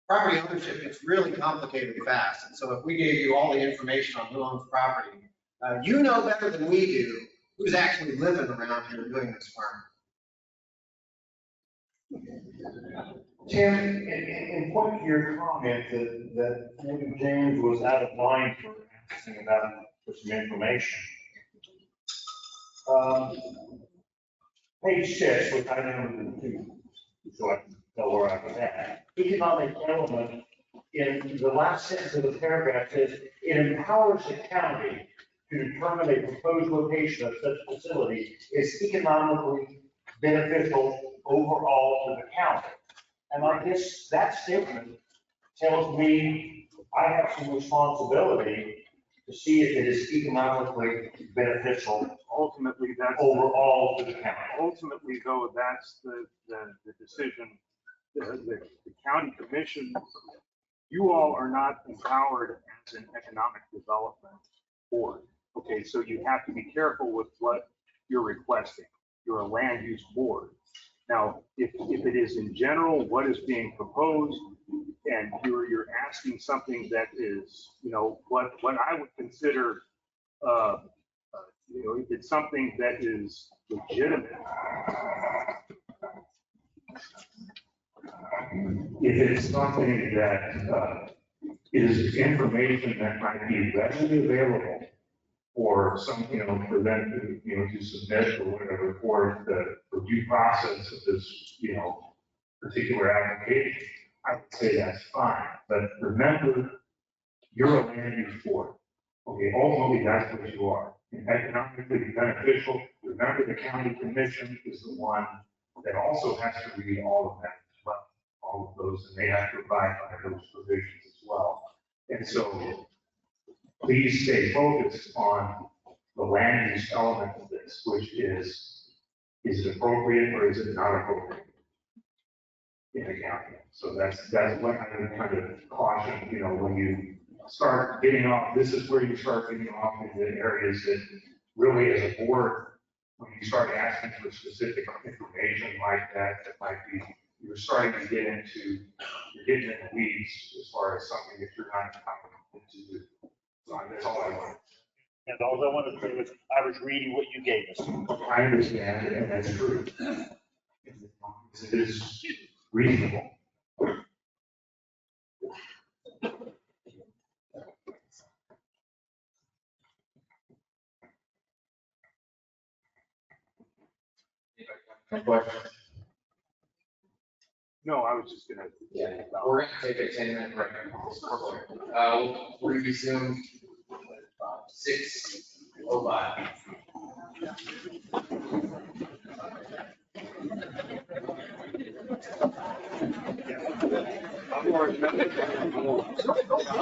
Property ownership gets really complicated fast, and so if we gave you all the information on who owns property, you know better than we do who's actually living around here doing this farming. Tim, in point to your comment that maybe James was out of line for asking about for some information. Page 6, which I numbered 2, so I can tell where I was at. Economic element in the last sentence of the paragraph says it empowers the county to determine a proposed location of such facility is economically beneficial overall to the county. And I guess that statement tells me I have some responsibility to see if it is economically beneficial. ultimately, that's overall to the county. Ultimately, though, that's the decision. The county commission, you all are not empowered as an economic development board. Okay, so you have to be careful with what you're requesting. You're a land use board. Now, if it is in general what is being proposed, and you're asking something that is, what I would consider, if it's something that is legitimate. If it's something that is information that might be readily available for some, for them to submit or whatever for the review process of this, particular application, I would say that's fine. But remember, you're a land use board. Okay, ultimately, that's what you are. And economically beneficial. Remember, the county commission is the one that also has to read all of that as well. All of those, and they have to abide by those provisions as well. And so please stay focused on the land use element of this, which is it appropriate or is it not appropriate in the county? So that's what I would kind of caution, when you start getting off, this is where you start getting off into areas that really as a board, when you start asking for specific information like that, that might be, you're starting to get into, you're getting in the weeds as far as something that you're not competent to do. So that's all I want. And all I wanted to say was, I was reading what you gave us. I understand, and that's true. It is reasonable. No, I was just gonna. Yeah, we're gonna take a 10-minute break. We'll resume 6:05.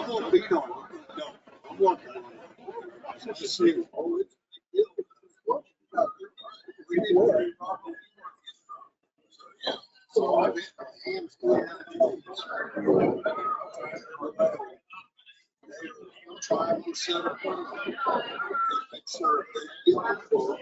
won't beat on it. No, I'm working on it. Just see it. Oh, it's a big deal. We need to. So I've hit my hands clear. Trying to set up. Make sure they get it for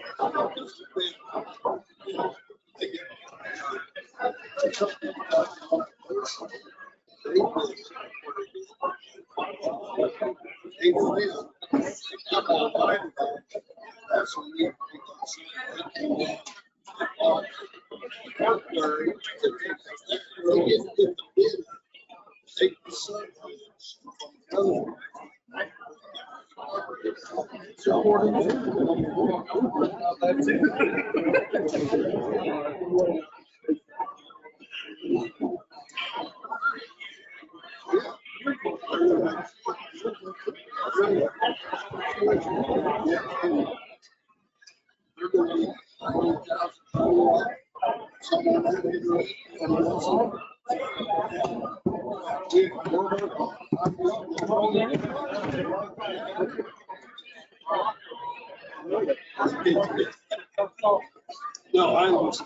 No, I was.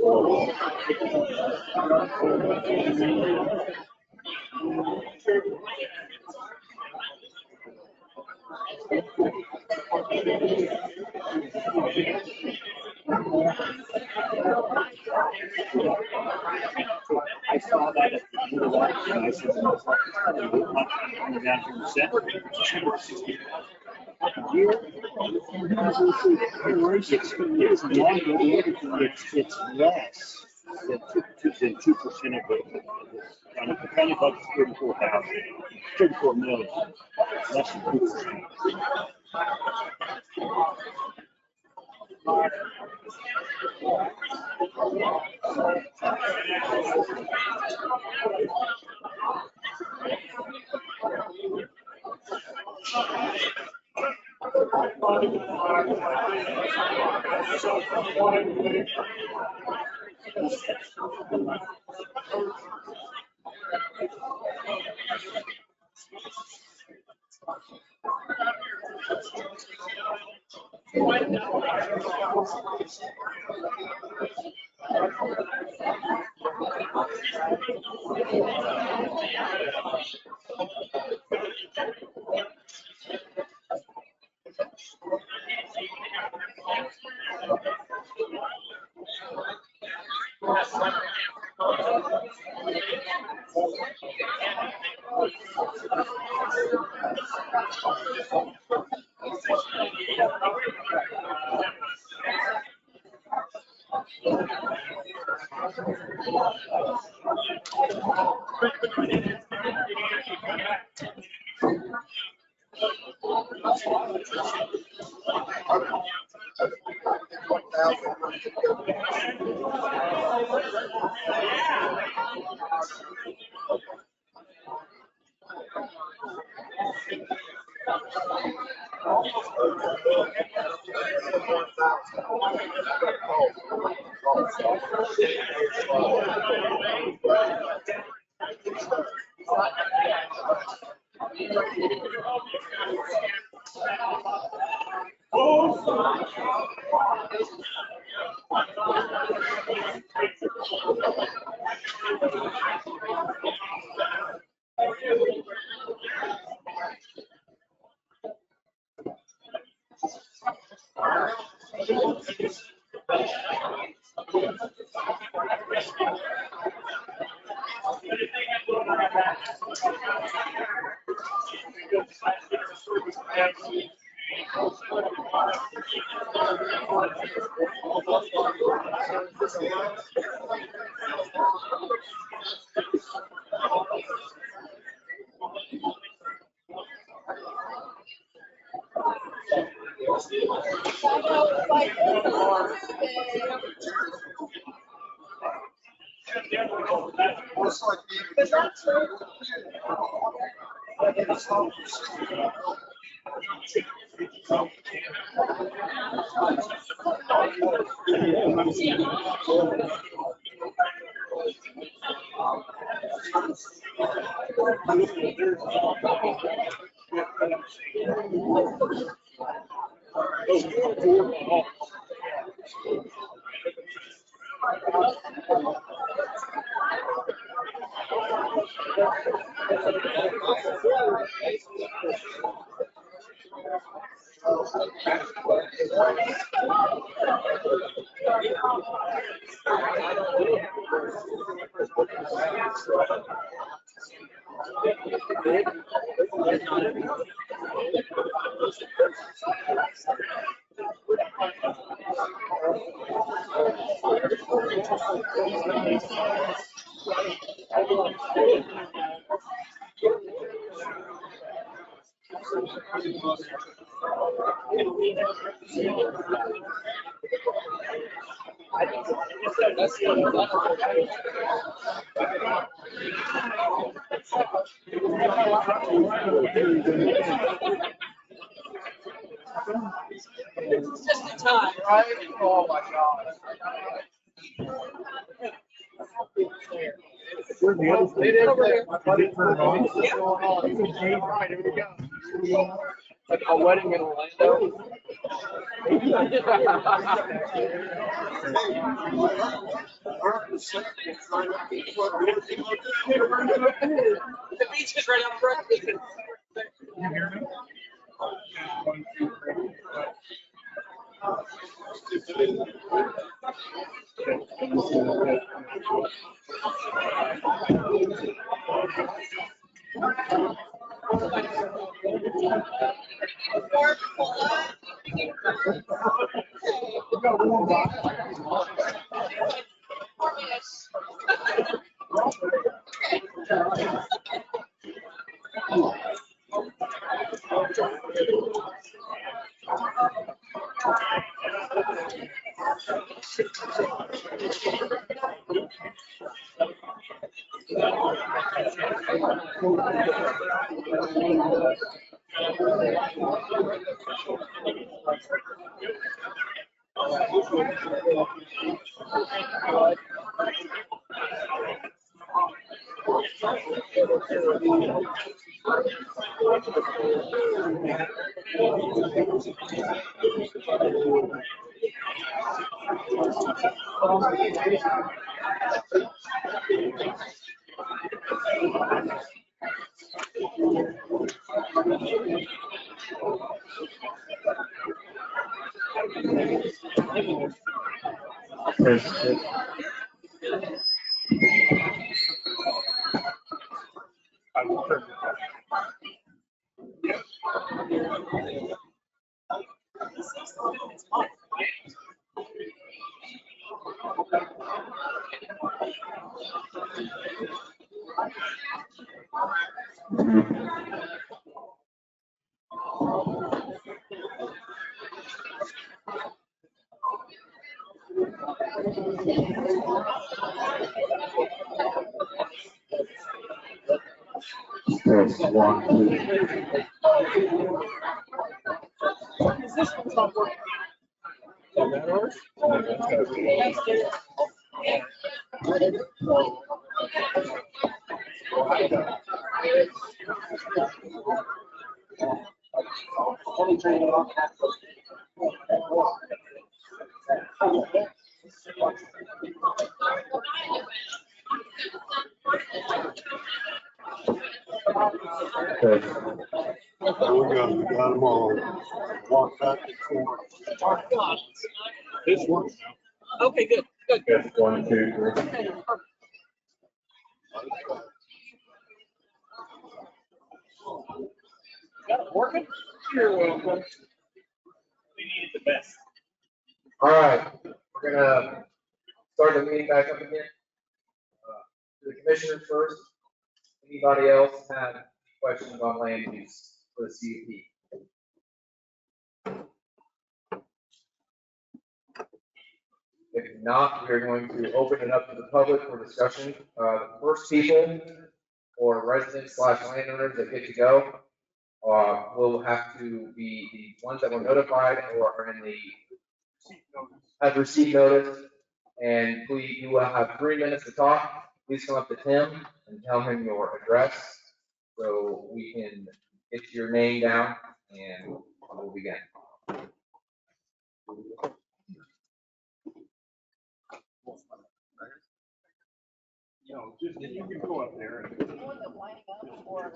I saw that at the and I said, down to the center, it's less than 2% of it. The county budget's 34 million, less than 2%. It's just the time, right? Oh my God. They did over here. Right, here we go. Like a wedding in Orlando. The beach is right out front. We got them all. Walk back and forth. This works. Okay, good, good. Yes, 1, 2, 3. Got it working? You're welcome. We needed the best. All right, we're gonna start the meeting back up again. To the commissioners first. Anybody else have questions on land use for the CUP? If not, we're going to open it up to the public for discussion. The first people or residents / landowners that get to go will have to be the ones that were notified or are in the have received notice. And please, you will have 3 minutes to talk. Please come up to Tim and tell him your address so we can get your name down and we'll begin. No, just, you can go up there.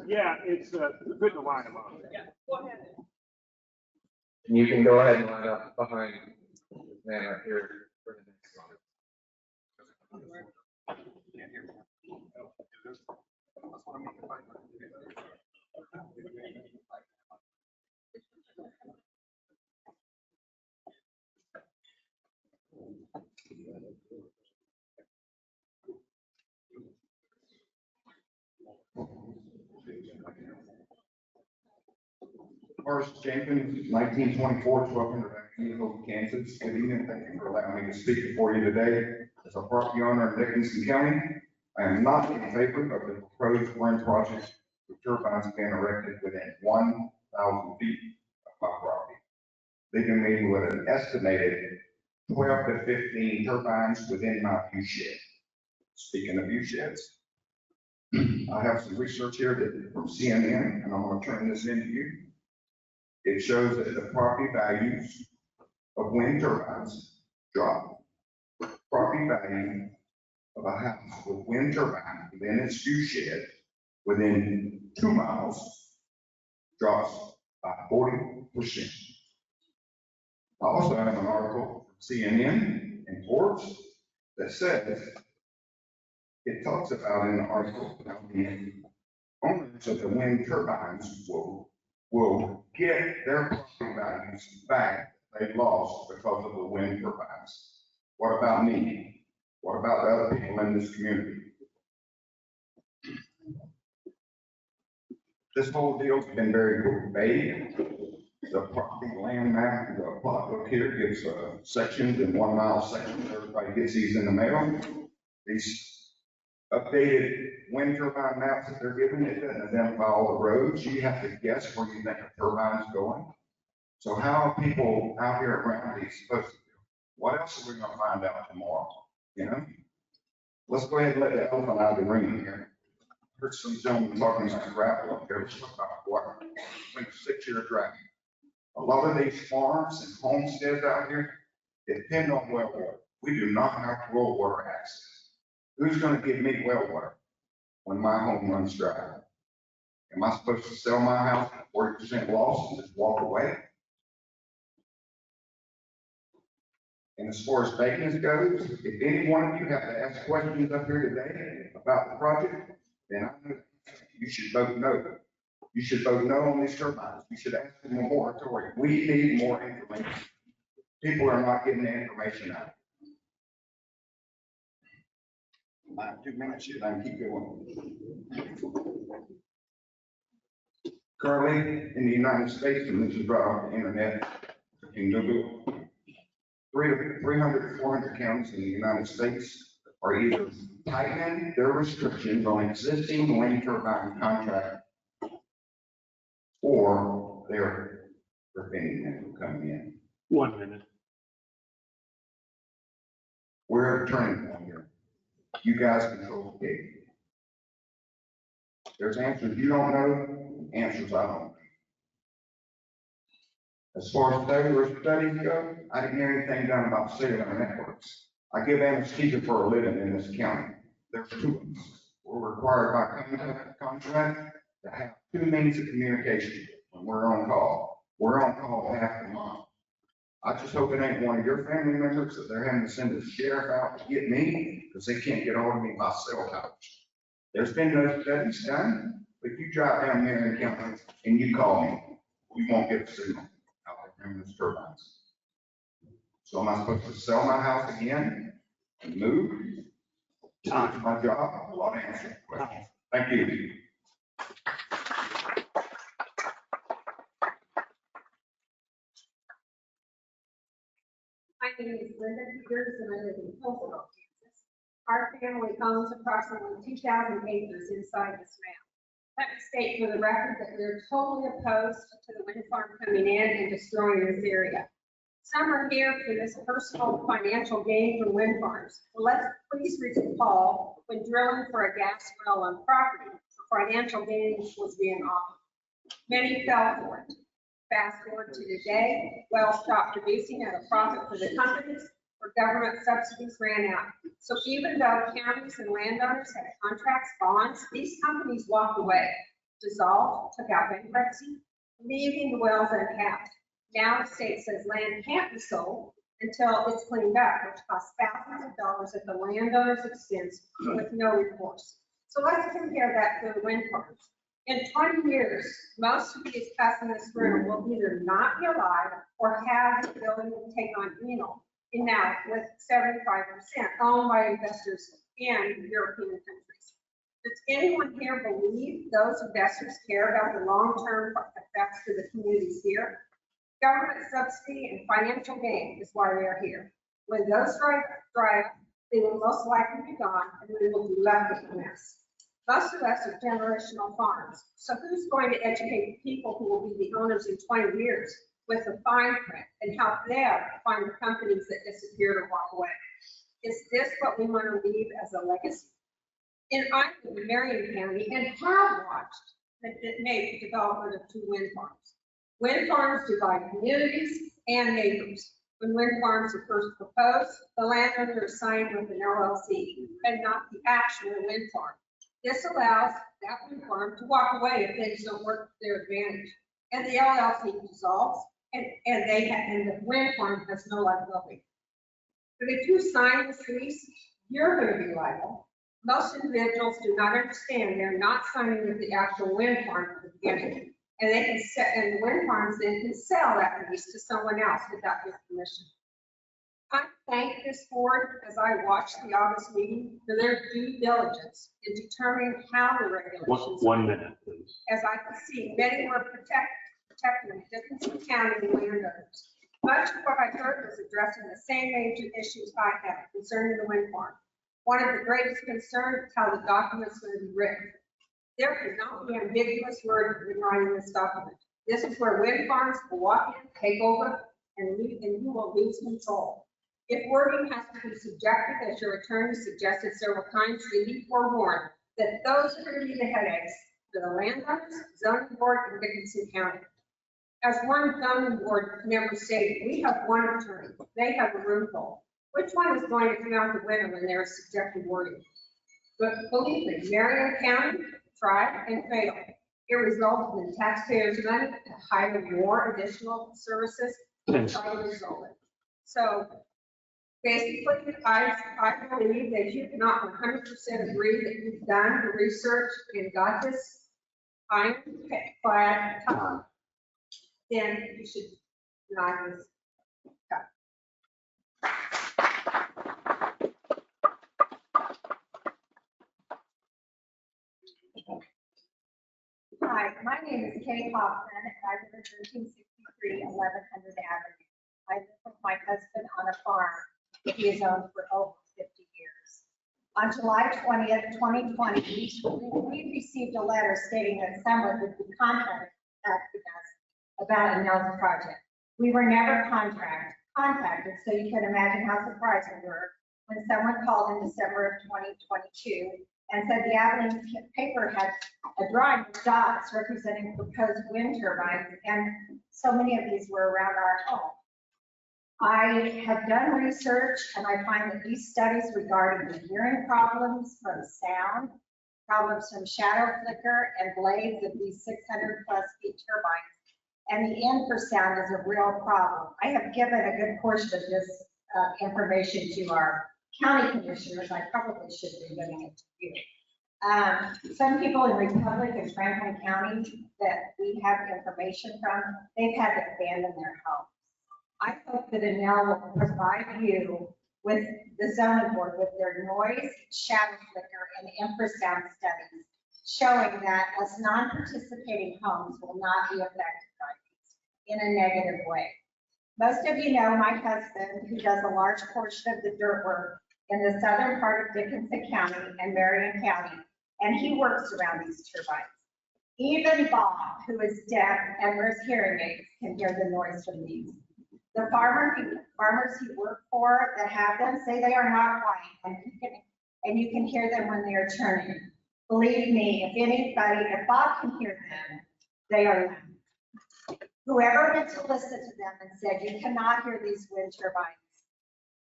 Yeah, it's good to line them up. Yeah, go ahead. You can go ahead and line up behind this man right here for the next one. Morris Jenkins, 1924, 1200 Avenue, Kansas. Good evening. Thank you for allowing me to speak before you today. As a property owner in Dickinson County, I am not in favor of the proposed wind project with turbines being erected within 1,000 feet of my property, leaving me with an estimated 12 to 15 turbines within my view shed. Speaking of view sheds, I have some research here that from CNN, and I'm going to turn this into you. it shows that the property values of wind turbines drop. Property value of a house with wind turbine within its view shed within 2 miles drops by 40%. I also have an article from CNN and Forbes that says, it talks about in the article how the owners of the wind turbines will get their property values back they lost because of the wind turbines. What about me? What about the other people in this community? This whole deal's been very vague. The property land map, the plot book here gives sections in 1 mile sections. Everybody gets these in the mail. These updated wind turbine maps that they're giving, it doesn't identify all the roads. You have to guess where you think a turbine's going. So how are people out here around these supposed to do? What else are we gonna find out tomorrow? You know? Let's go ahead and let the elephant out of the room here. Heard some gentlemen talking about gravel up there. Let's talk about water. It's been a 6-year drought. A lot of these farms and homesteads out here depend on well water. We do not have well water access. Who's gonna give me well water when my home runs dry? Am I supposed to sell my house at 40% loss and just walk away? And as far as vagueness goes, if any one of you have to ask questions up here today about the project, then I know you should vote no. You should vote no on these turbines. You should ask for more moratorium. We need more information. People are not getting the information out. I have 2 minutes yet. I can keep going. Currently, in the United States, and this is brought off the internet, in Google, 300 to 400 counties in the United States are either tightening their restrictions on existing wind turbine contracts, or they're preventing them from coming in. 1 minute. We're at a turning point here. You guys control the game. There's answers you don't know, answers I don't know. As far as cellular studies go, I didn't hear anything done about cellular networks. I give anesthesia for a living in this county. There's 2 of us. We're required by contract to have 2 means of communication when we're on call. We're on call half the month. I just hope it ain't one of your family members that they're having to send the sheriff out to get me because they can't get hold of me by cell towers. There's been no studies done, but you drive down there in County and you call me, you won't get a signal out there in those turbines. So am I supposed to sell my house again and move? Time my job, a lot of answering questions. Thank you. My name is Linda Peters and I live in Hillsborough, Kansas. Our family owns approximately 2,000 acres inside this map. Let me state for the record that we're totally opposed to the wind farm coming in and destroying this area. Some are here for this personal financial gain from wind farms. Well, let's please recall when drilling for a gas well on property, financial gain was being offered. Many fell for it. Fast forward to today, wells stopped producing at a profit for the companies, or government subsidies ran out. So even though counties and landowners had contracts, bonds, these companies walked away, dissolved, took out bankruptcy, leaving the wells uncapped. Now the state says land can't be sold until it's cleaned up, which costs thousands of dollars at the landowner's expense with no recourse. So let's compare that to the wind farms. In 20 years, most of these us in this room will either not be alive or have the ability to take on Enel with 75% owned by investors in European countries. Does anyone here believe those investors care about the long-term effects to the communities here? Government subsidy and financial gain is why we are here. When those dry up, they will most likely be gone and we will be left with a mess. Most of us are generational farms. So who's going to educate the people who will be the owners in 20 years with the fine print and help them find the companies that disappeared or walk away? Is this what we want to leave as a legacy? And I live in Marion County and have watched the development of 2 wind farms. Wind farms divide communities and neighbors. When wind farms are first proposed, the landowner is signed with an LLC and not the actual wind farm. This allows that wind farm to walk away if things don't work to their advantage. And the LLC dissolves and the wind farm has no liability. But if you sign this lease, you're going to be liable. Most individuals do not understand they're not signing with the actual wind farm at the beginning. And they can and the wind farms then can sell that lease to someone else without your permission. I thank this board as I watched the August meeting for their due diligence in determining how the regulations. 1 minute, please. As I can see, many were protecting Dickinson County landowners. Much of what I heard was addressing the same major issues I have concerning the wind farm. One of the greatest concerns is how the document's going to be written. There cannot be ambiguous words when writing this document. This is where wind farms will walk in, take over, and you will lose control. If wording has to be subjective, as your attorney suggested several times, you be forewarned that those are going to be the headaches for the landowners, zoning board, and Dickinson County. As one zoning board member stated, we have one attorney. They have a room full. Which one is going to come out the winner when there is subjective wording? But believe me, Marion County tried and failed. It resulted in taxpayers' money to hire more additional services to try to resolve it. So basically, I believe that you cannot 100% agree that you've done the research and got this ironclad time, then you should deny this. Hi, my name is Kay Hoffman, and I live at 1363 1100 Avenue. I live with my husband on a farm that he has owned for over 50 years. On July 20th, 2020, we received a letter stating that someone would be contacting us about a NELS project. We were never contacted, so you can imagine how surprised we were when someone called in December of 2022 and said the Abilene paper had a drawing with dots representing proposed wind turbines, and so many of these were around our home. I have done research, and I find that these studies regarding the hearing problems from sound, problems from shadow flicker, and blades of these 600+ feet turbines, and the infrasound is a real problem. I have given a good portion of this information to our county commissioners. I probably should be giving it to you. Some people in Republic and Franklin County that we have information from, they've had to abandon their homes. I hope that Enel will provide you with the zoning board with their noise, shadow flicker, and infrasound studies showing that us non-participating homes will not be affected by these in a negative way. Most of you know my husband, who does a large portion of the dirt work in the southern part of Dickinson County and Marion County, and he works around these turbines. Even Bob, who is deaf and wears hearing aids, can hear the noise from these. The farmers he worked for that have them say they are not quiet, and you can hear them when they are churning. Believe me, if Bob can hear them, they are loud. Whoever went to listen to them and said you cannot hear these wind turbines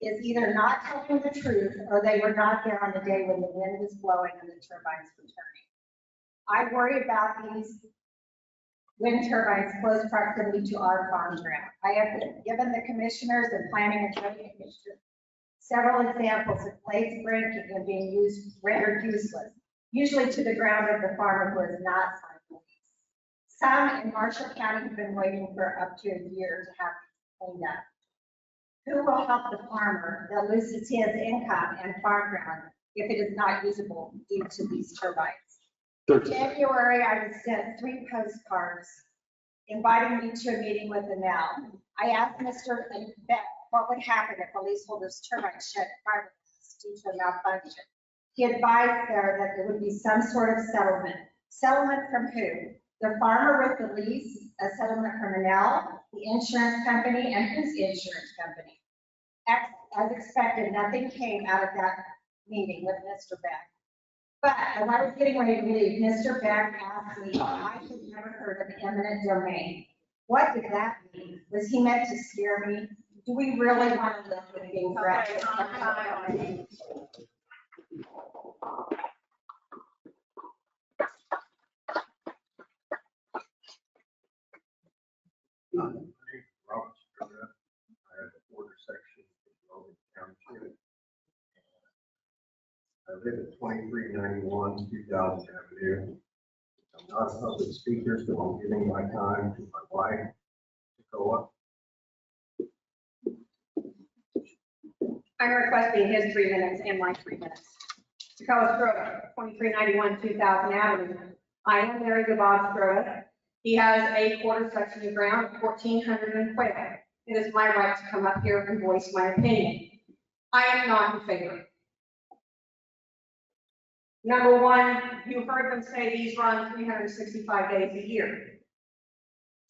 is either not telling the truth or they were not there on the day when the wind was blowing and the turbines were turning. I worry about these wind turbines close proximity to our farm ground. I have given the commissioners and planning and zoning commissioners several examples of blades breaking and being rendered useless, usually to the ground of the farmer who is not signed the lease. Some in Marshall County have been waiting for up to a year to have cleaned up. Who will help the farmer that loses his income and farm ground if it is not usable due to these turbines? In January, I was sent 3 postcards inviting me to a meeting with Enel. I asked Mr. Beck what would happen if a leaseholder's turbine shut fiberglass due to a malfunction. He advised there that there would be some sort of settlement. Settlement from who? The farmer with the lease, a settlement from Enel, the insurance company, and whose insurance company? As expected, nothing came out of that meeting with Mr. Beck. But as I was getting ready to leave, Mr. Beck asked me if I had never heard of eminent domain. What did that mean? Was he meant to scare me? Do we really want to live with being threatened? Robert Stroda. I have a border section in Logan Township. I live at 2391 2000 Avenue. I'm not a public speaker, so I'm giving my time to my wife to go up. I'm requesting his 3 minutes and my 3 minutes. Carlos Stroda, 2391 2000 Avenue. I am married to Bob Stroda. He has a quarter section of ground of 1,400 in Quail. It is my right to come up here and voice my opinion. I am not in favor. Number one, you heard them say these run 365 days a year,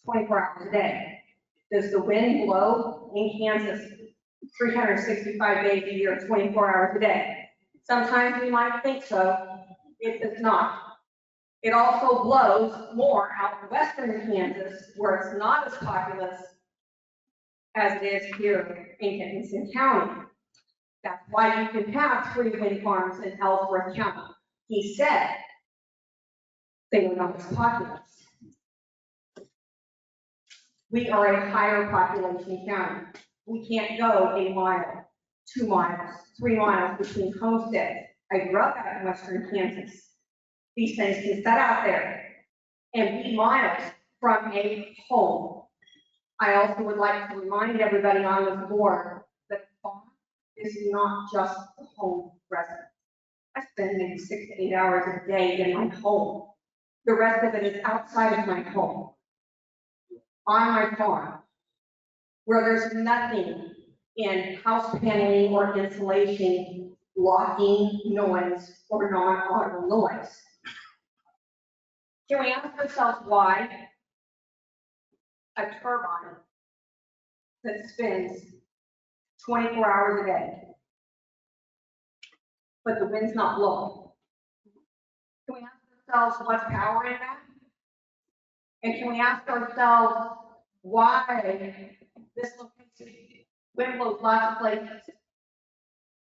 24 hours a day. Does the wind blow in Kansas 365 days a year, 24 hours a day? Sometimes we might think so. It does not. It also blows more out in western Kansas, where it's not as populous as it is here in Dickinson County. That's why you can have 3 wind farms in Ellsworth County. He said they were not as populous. We are a higher population county. We can't go a mile, 2 miles, 3 miles between homesteads. I grew up out in western Kansas. These things can sit out there and be miles from a home. I also would like to remind everybody on this board that farm is not just the home residence. I spend maybe 6 to 8 hours a day in my home. The rest of it is outside of my home, on my farm, where there's nothing in house paneling or insulation blocking noise or non-audible noise. Can we ask ourselves why a turbine that spins 24 hours a day, but the wind's not blowing? Can we ask ourselves what's powering that? And can we ask ourselves why this location, wind blows lots of places?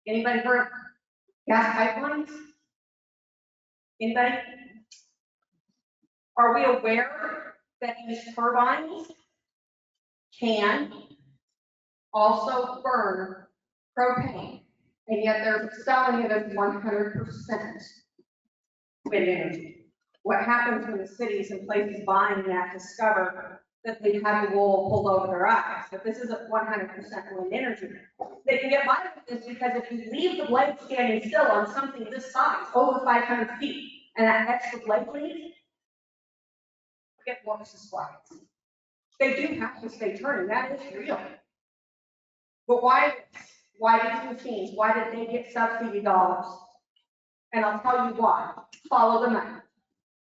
Anybody heard gas pipelines? Anybody? Are we aware that these turbines can also burn propane, and yet they're selling it as 100% wind energy? What happens when the cities and places buying that discover that they have the wool pulled over their eyes, that this isn't 100% wind energy? They can get by with this because if you leave the blade standing still on something this size, over 500 feet, and that extra blade leaves, it works as flies. They do have to stay turning, that is real. But why these machines? Why did they get subsidy dollars? And I'll tell you why. Follow the money.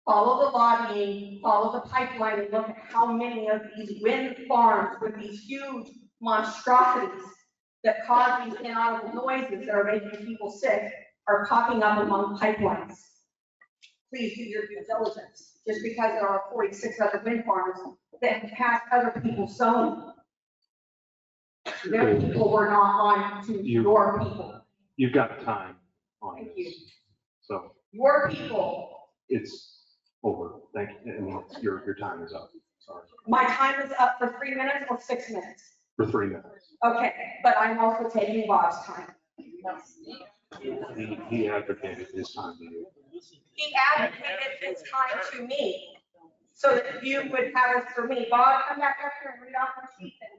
Follow the lobbying, follow the pipeline, and look at how many of these wind farms with these huge monstrosities that cause these inaudible noises that are making people sick are popping up among pipelines. Please do your due diligence. Just because there are 46 other wind farms that have passed other people's zoning, their people were not on to your people. You've got time on Thank this. you. So Your people. it's over. Thank you. And your time is up. Sorry. My time is up for 3 minutes or 6 minutes? For 3 minutes. Okay, but I'm also taking Bob's time. He advocated his time to you. He advocated his time to me so that you would have it for me. Bob, come back up here and read off my sheet then.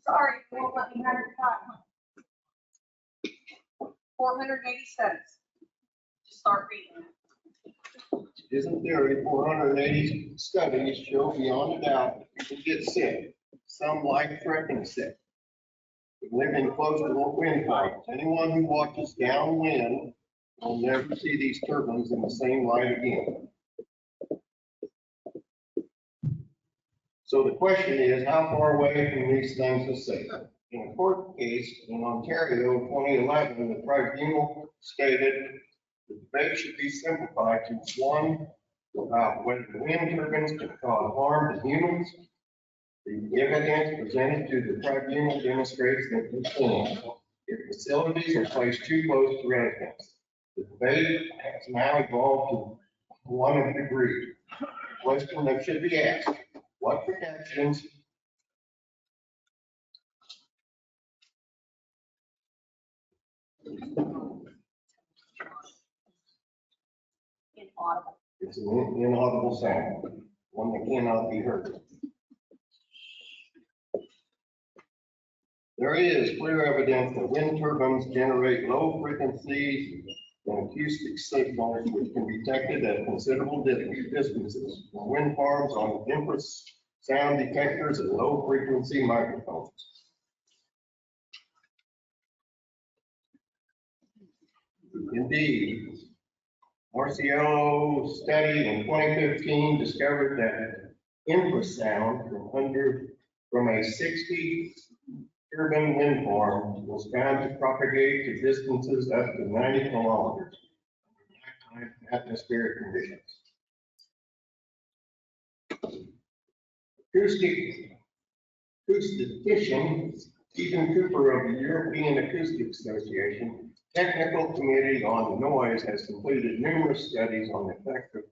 Sorry, you won't let me have your time. 480 cents. Just start reading. Isn't there a 480 studies show beyond a doubt that people get sick, some life-threatening sick? We live in close to wind farms. Anyone who watches downwind will never see these turbines in the same light again. So the question is, how far away from these things is safe? In a court case in Ontario, 2011, the tribunal stated the debate should be simplified to one, whether wind turbines can cause harm to humans. The evidence presented to the tribunal demonstrates that they can, if facilities are placed too close to residents. The debate has now evolved to one of degree. Question that should be asked, what protections Inaudible. It's an inaudible sound, one that cannot be heard. There is clear evidence that wind turbines generate low frequencies and acoustic signals which can be detected at considerable distances from wind farms on infrasound detectors and low frequency microphones. Indeed, Marciello study in 2015 discovered that infrasound from a 60 turbine wind farm was found to propagate to distances up to 90 kilometers under nighttime atmospheric conditions. Acoustician Stephen Cooper of the European Acoustic Association Technical Committee on Noise has completed numerous studies on the effect of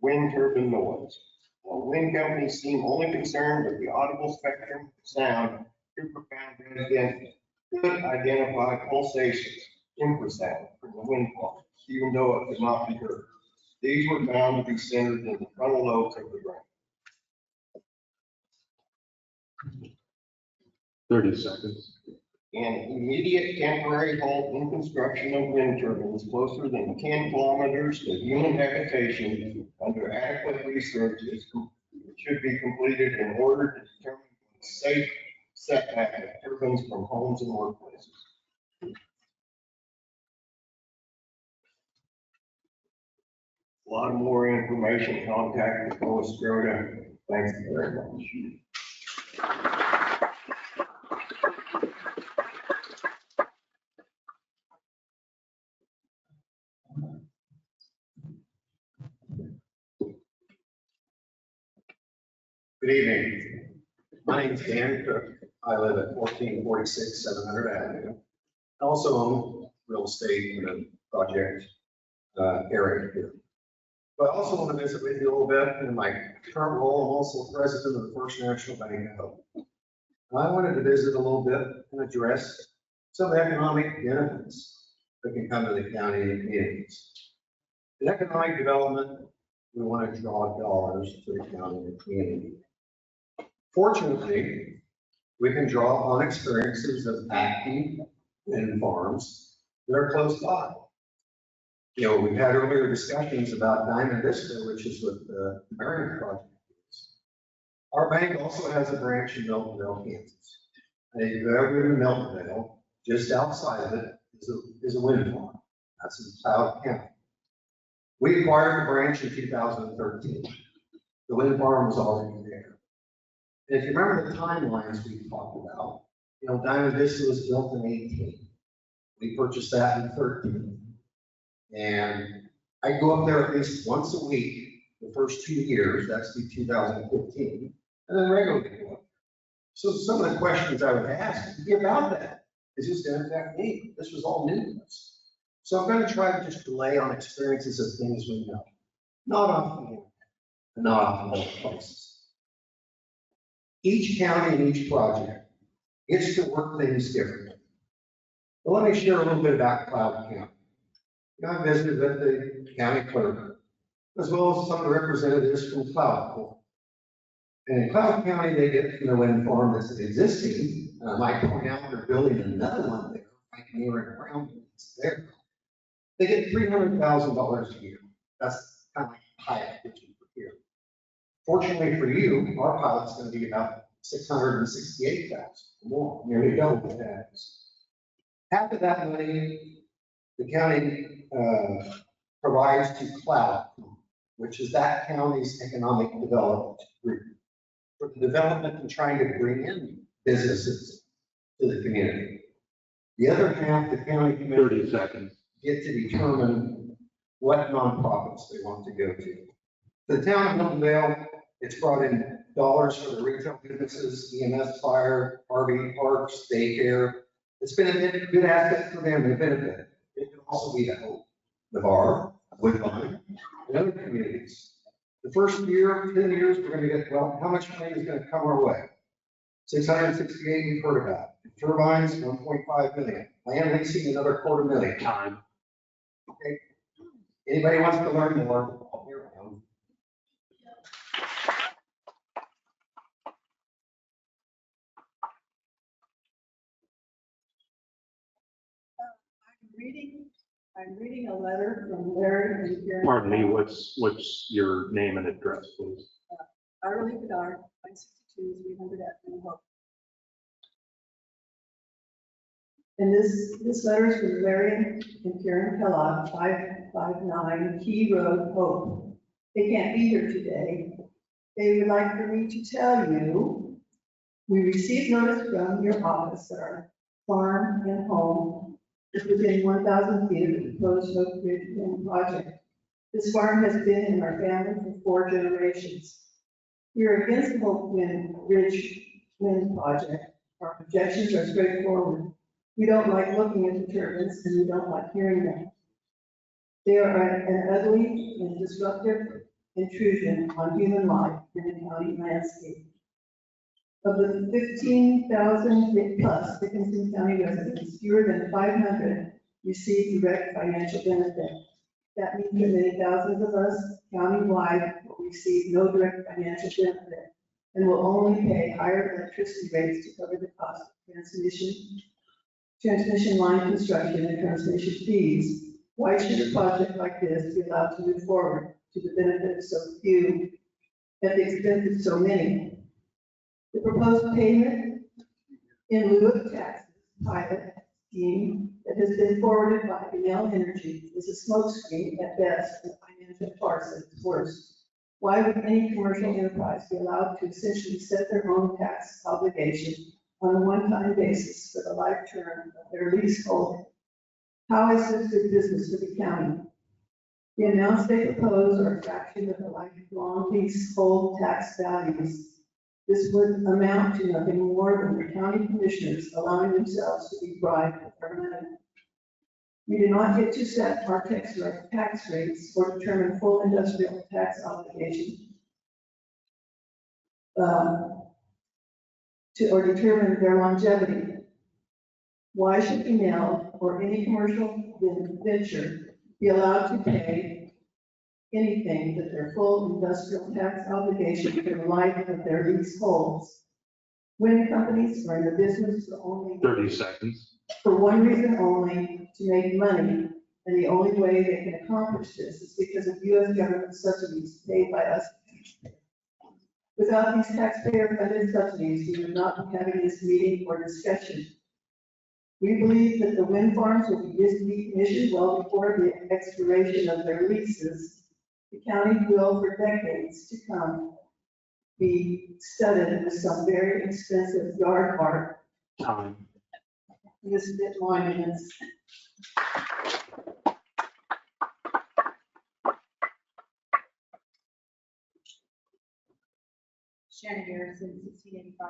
wind turbine noise. While wind companies seem only concerned with the audible spectrum of sound, Cooper found residents could identify pulsations, infrasound, from the wind farm, even though it could not be heard. These were found to be centered in the frontal lobes of the brain. 30 seconds. An immediate temporary halt in construction of wind turbines closer than 10 kilometers to human habitation under adequate research should be completed in order to determine the safe setback of turbines from homes and workplaces. A lot more information, contact the Lois Groda. Thank you very much. Good evening. My name is Dan Cook. I live at 1446 700 Avenue. I also own real estate in the project area here. But I also want to visit with you a little bit. In my current role, I'm also president of the First National Bank of Hope. I wanted to visit a little bit and address some economic benefits that can come to the county and communities. In economic development, we want to draw dollars to the county and community. Fortunately, we can draw on experiences of active wind farms that are close by. You know, we've had earlier discussions about Diamond Vista, which is what the Marion project is. Our bank also has a branch in Miltonville, Kansas. And if you ever been to Miltonville, just outside of it is a wind farm. That's in Cloud County. We acquired the branch in 2013. The wind farm was already there. And if you remember the timelines we talked about, you know, Diamond Vista was built in 18. We purchased that in 13. And I go up there at least once a week the first 2 years, that's the 2015, and then regularly go up. So some of the questions I would ask about that is just going to affect me. This was all new to us. So I'm going to try to just delay on experiences of things we know, not off the internet, and not off other places. Each county and each project gets to work things differently. But let me share a little bit about Cloud County. You know, I visited with the county clerk, as well as some representatives from Cloud County. And in Cloud County, they get from the wind farm that's existing. I might point out they're building another one there, right near and around it's there. They get $300,000 a year. That's kind of like a pilot for here. Fortunately for you, our pilot's going to be about $668,000 more, nearly double what that is. Half of that money, the county provides to Cloud, which is that county's economic development group. for the development and trying to bring in businesses to the community. The other half, the county commission 30 seconds. get to determine what nonprofits they want to go to. The town of Milton Vale, it's brought in dollars for the retail businesses, EMS, fire, RV parks, daycare. It's been a good asset for them, they benefit. It can also be the hope, the bar, Woodbine, and other communities. The first year, 10 years, we're going to get, well, how much money is going to come our way? 668 we've heard about. Turbines, 1.5 million. Land leasing, another $250,000. Time. Okay. Anybody wants to learn more? Here I am. I'm reading a letter from Larry and Karen. Pardon me, what's your name and address, please? Irely Bedard, 962, 300 Avenue Hope. And this letter is from Larry and Karen Kellogg, 559 Key Road, Hope. They can't be here today. They would like for me to tell you, we received notice from your office that our farm and home is within 1,000 feet of the proposed Hope Ridge Wind project. This farm has been in our family for 4 generations. We are against the Hope Ridge Wind project. Our projections are straightforward. We don't like looking at the turbines and we don't like hearing them. They are an ugly and disruptive intrusion on human life in the county landscape. Of the 15,000 plus Dickinson County residents, fewer than 500 receive direct financial benefit. That means that many thousands of us countywide will receive no direct financial benefit and will only pay higher electricity rates to cover the cost of transmission line construction and transmission fees. Why should a project like this be allowed to move forward to the benefit of so few at the expense of so many? The proposed payment in lieu of taxes pilot scheme that has been forwarded by Conditional Energy is a smokescreen at best and financial farce at its worst. Why would any commercial enterprise be allowed to essentially set their own tax obligation on a one-time basis for the life term of their leasehold? How is this good business for the county? The amounts they propose are a fraction of the lifelong leasehold tax values. This would amount to nothing more than the county commissioners allowing themselves to be bribed with their money. We do not get to set our tax rates or determine full industrial tax obligation or determine their longevity. Why should Conditional or any commercial venture be allowed to pay anything that their full industrial tax obligation for the life of their leaseholds? Wind companies are in the business for only 30 seconds. For one reason only, to make money, and the only way they can accomplish this is because of U.S. government subsidies paid by us. Without these taxpayer-funded subsidies, we would not be having this meeting or discussion. We believe that the wind farms will be decommissioned well before the expiration of their leases. The county will, for decades to come, be studded with some very expensive yard art. Time. This bit monuments. Shannon Garrison, 1685.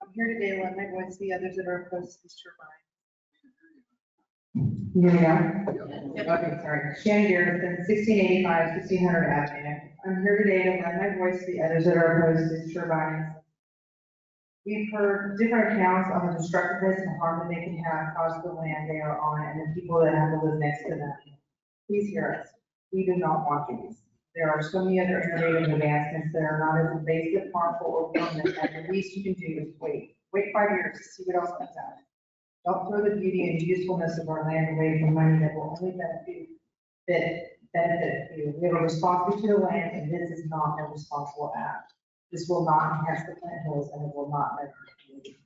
I'm here today to let my voice the others that are opposed to this turbine. Yeah. Okay, sorry. Shannon Garrison, 1685, 1600 Avenue. I'm here today to lend my voice to the others that are opposed to this turbine. We've heard different accounts on the destructiveness and harm that they can have caused the land they are on and the people that have to live next to them. Please hear us. We do not want these. There are so many other innovative advancements that are not as invasive, harmful, or permanent, and the least you can do is wait. Wait 5 years to see what else comes out. Don't throw the beauty and usefulness of our land away for money that will only benefit you. We have a responsibility to the land, and this is not a responsible act. This will not enhance the Flint Hills, and it will not benefit the community.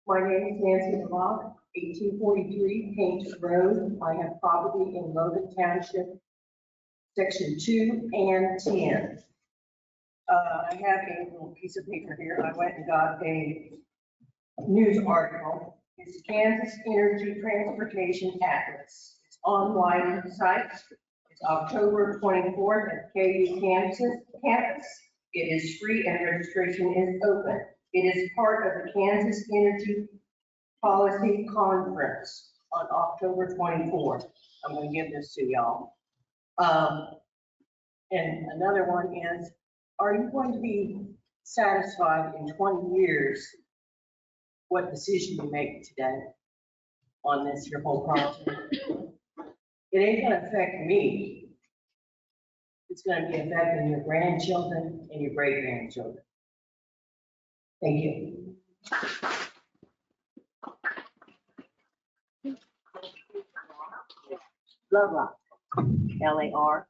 My name is Nancy DeVock. 1843 Paint Road. I have property in Logan Township, section 2 and 10. I have a little piece of paper here. I went and got a news article. It's Kansas Energy Transportation Atlas. It's online site. It's October 24th at KU campus. It is free and registration is open. It is part of the Kansas Energy Policy Conference on October 24th. I'm going to give this to y'all. And another one is, are you going to be satisfied in 20 years what decision you make today on this, your whole project? It ain't going to affect me. It's going to be affecting your grandchildren and your great-grandchildren. Thank you. Larocque, Larocque.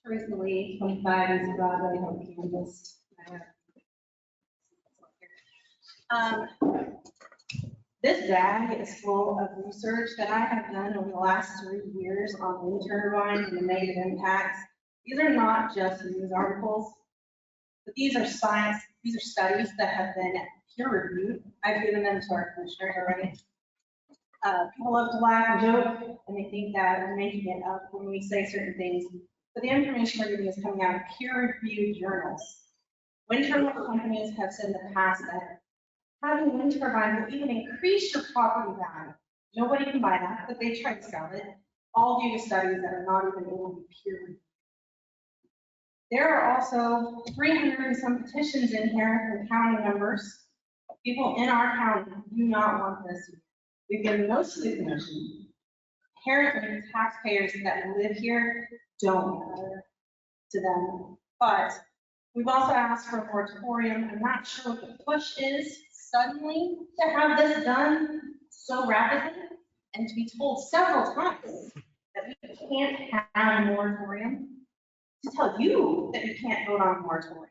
Teresa Lee, 25 East Broadway, home Kansas. This bag is full of research that I have done over the last 3 years on wind turbines and the negative impacts. These are not just news articles, but these are science, these are studies that have been peer reviewed. I've given them to our commissioners already. People love to laugh and joke, and they think that we're making it up when we say certain things. But the information we're giving is coming out of peer-reviewed journals. Wind turbine companies have said in the past that having wind turbines will even increase your property value. Nobody can buy that, but they try to sell it, all due to studies that are not even able to be peer-reviewed. There are also 300 and some petitions in here from county members. People in our county do not want this. We've given notes to the commission. Apparently, taxpayers that live here don't matter to them. But we've also asked for a moratorium. I'm not sure what the push is suddenly to have this done so rapidly and to be told several times that we can't have a moratorium, to tell you that you can't vote on a moratorium.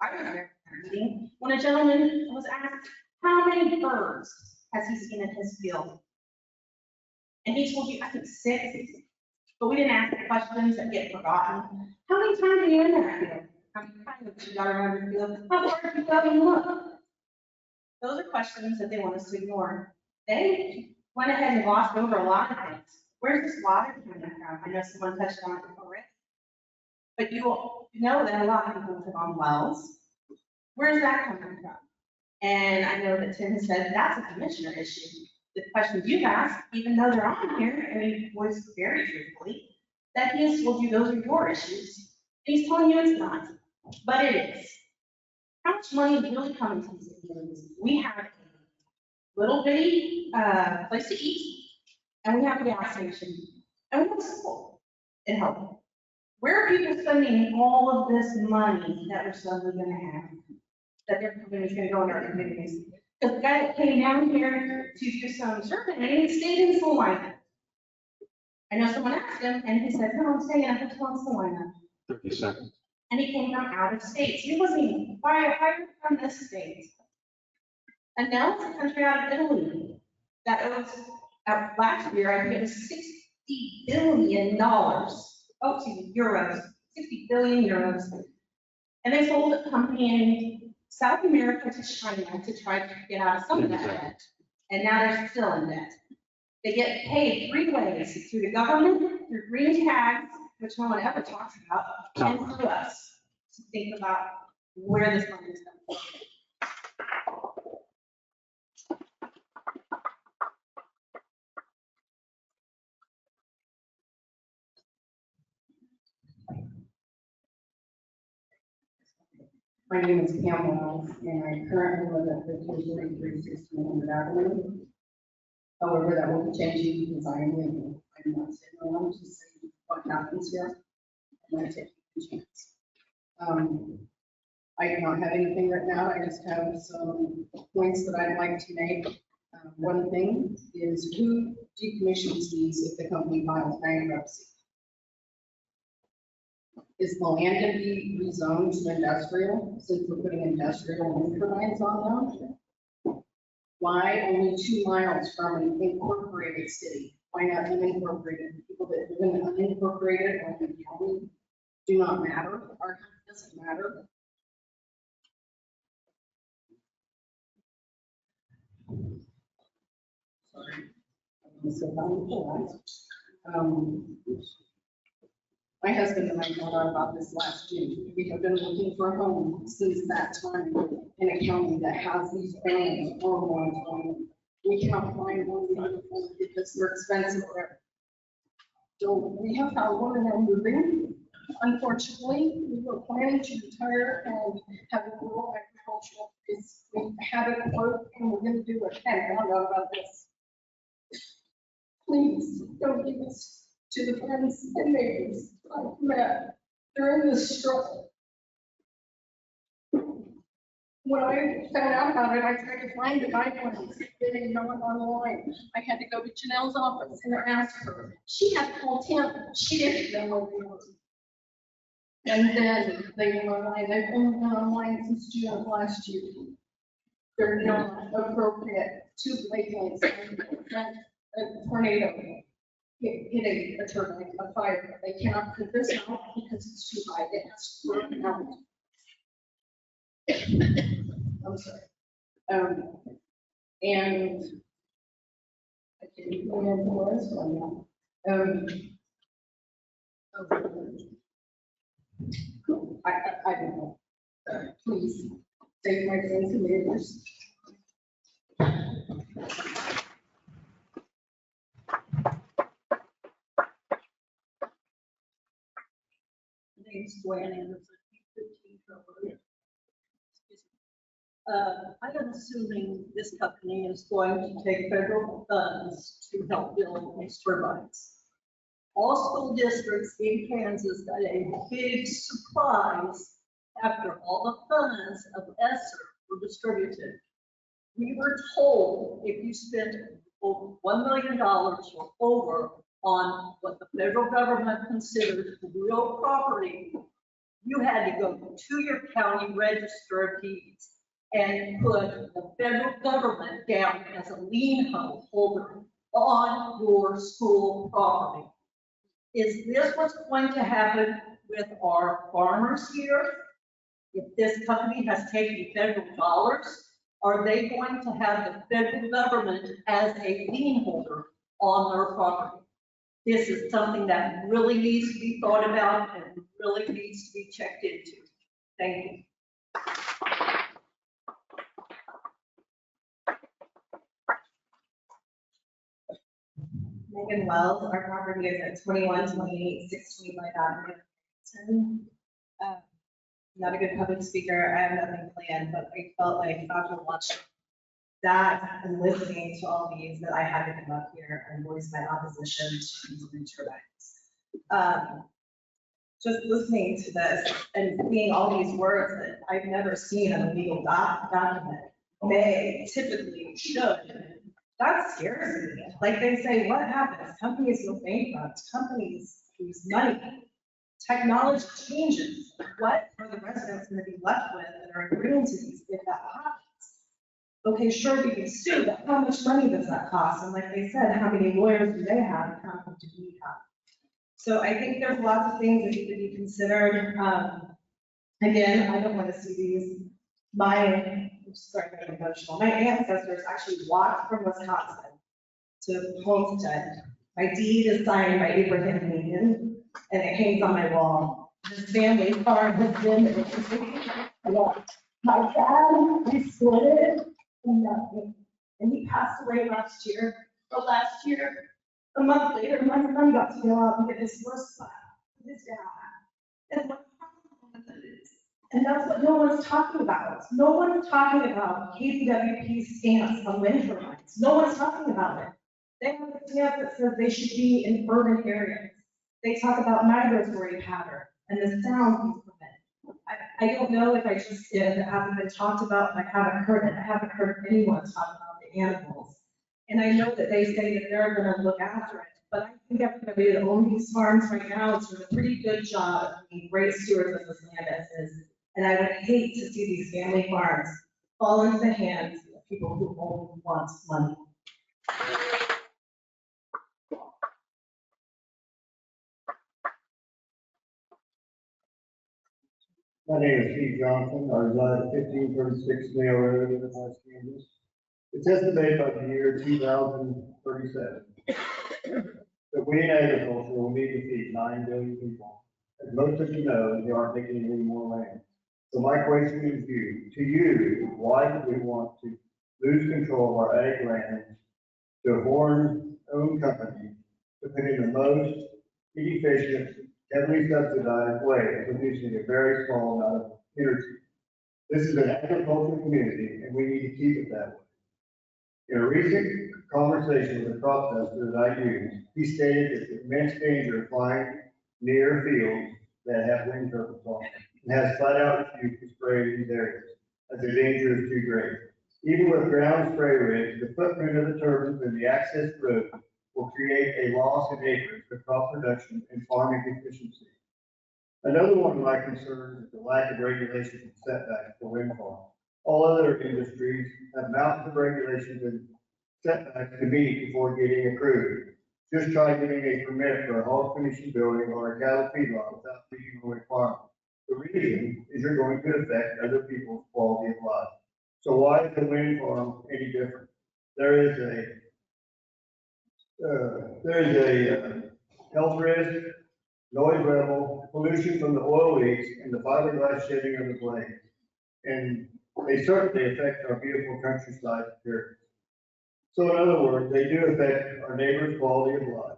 I was there at a meeting when a gentleman was asked how many birds has he seen in his field? And he told you, I think 6, but we didn't ask the questions that get forgotten. How many times are you in that field? How many times have you got around your field? How far have you go and look? Those are questions that they want us to ignore. They went ahead and glossed over a lot of things. Where's this water coming from? I know someone touched on it already. But you know that a lot of people live on wells. Where's that coming from? And I know that Tim has said that's a commissioner issue. The questions you've asked, even though they're on here, and he voiced very truthfully, that he has told you those are your issues. And he's telling you it's not, but it is. How much money is really coming to these communities? We have a little bitty place to eat, and we have a gas station, and we have a school and help. Where are people spending all of this money that we're suddenly going to have, that their company is going to go in our communities? Because the guy that came down here to do some surveying stayed in Salina. I know someone asked him, and he said, no, I'm staying in a hotel in Salina. 30 seconds. And he came from out of state. So he wasn't even hired from this state. And now it's a country out of Italy that owes, last year, I think it was $60 billion. Oh, excuse me, euros, 60 billion euros. And they sold a company in South America to China to try to get out of some of that debt. And now they're still in debt. They get paid 3 ways, through the government, through green tags, which no one ever talks about, and through us. To think about where this money is coming from. My name is Pam Wells, and I currently live at 1533 1600 Avenue. However, that will be changing because I am leaving. I'm not sitting around to see what happens here. I'm going to take a chance. I do not have anything right now. I just have some points that I'd like to make. One thing is, who decommissions these if the company files bankruptcy? Is the land to be rezoned to industrial, since we're putting industrial wind turbines on them? Why only 2 miles from an incorporated city? Why not unincorporated? People that live in unincorporated or in the county do not matter, our county doesn't matter. Sorry. My husband and I found out about this last June. We have been looking for a home since that time in a county that has these bans or moratorium. We can't find one because they're expensive there. So we have found one and are moving. Unfortunately, we were planning to retire and have a rural agricultural. We had it work and we're going to do it. And I found out about this. Please don't give us to the friends and neighbors I've met during this struggle. When I found out about it, I tried to find the guidelines. They didn't know it online. I had to go to Janelle's office and ask her. She had to call Tim. She didn't know what they were. And then they went online. They've only been online since June of last year. They're not appropriate to blatant a tornado. Hitting a turbine, a fire. They cannot put this out because it's too high. It has to burn out. I'm sorry. And I can't remember what else going on. I don't know. Please save my friends and neighbors. Name's Joanne Anderson, 15 Trevor. I am assuming this company is going to take federal funds to help build these turbines. All school districts in Kansas got a big surprise after all the funds of ESSER were distributed. We were told if you spent over $1 million or over on what the federal government considered real property, you had to go to your county register of deeds and put the federal government down as a lien holder on your school property. Is this what's going to happen with our farmers here? If this company has taken federal dollars, are they going to have the federal government as a lien holder on their property? This is something that really needs to be thought about and really needs to be checked into. Thank you. Megan Wells, our property is at 2128 625 Avenue. Not a good public speaker, I have nothing planned, but I felt like after watching that and listening to all these that I had to come up here and voice my opposition to these wind turbines. Just listening to this and seeing all these words that I've never seen in a legal document, may, typically, should. That scares me. Like they say, what happens? Companies go bankrupt. Companies lose money. Technology changes. What are the residents going to be left with that are agreeing to these if that happens? Okay, sure, we can sue, but how much money does that cost? And like they said, how many lawyers do they have and how many do we have? So I think there's lots of things that need to be considered. Again, I don't want to see these. I'm sorry, I'm emotional. My ancestors actually walked from Wisconsin to Homestead. My deed is signed by Abraham Lincoln, and it hangs on my wall. His family farm has been, my dad, we split it, and he passed away last year. But last year, a month later, my son got to go out and get his first slap with his dad. And that's what no one's talking about. No one's talking about KCWP's stance on wind turbines. No one's talking about it. They have a stance that says they should be in urban areas. They talk about migratory pattern and the sound these prevent. I don't know if it hasn't been talked about, and I haven't heard it. I haven't heard anyone talk about the animals. And I know that they say that they're going to look after it. but I think everybody that owns these farms right now is doing a pretty good job of being great stewards of this land as is. And I would hate to see these family farms fall into the hands of people who only want money. My name is Steve Johnson. I reside at 1536 Mail Road in West Kansas. It's estimated by the year 2037 that we in agriculture will need to feed 9 billion people. As most of you know, they aren't taking any more land. So my question is to you, why do we want to lose control of our ag land to a foreign-owned company to put in the most inefficient, heavily subsidized way of producing a very small amount of energy? This is an agricultural community, and we need to keep it that way. In a recent conversation with a crop tester that I used, he stated that the immense danger of flying near fields that have wind turbines on them, and has flat out refused to spray these areas, as the danger is too great. Even with ground spray rigs, the footprint of the turbines and the access road will create a loss in acres for crop production and farming efficiency. Another one of my concerns is the lack of regulations and setbacks for wind farms. All other industries have mountains of regulations and setbacks to meet before getting approved. Just try getting a permit for a hog finishing building or a cattle feedlot without meeting the requirements. The reason is you're going to affect other people's quality of life. So why is the wind farm any different? There is a health risk, noise level, pollution from the oil leaks, and the fiberglass shedding of the blades. And they certainly affect our beautiful countryside here. So in other words, they do affect our neighbors' quality of life.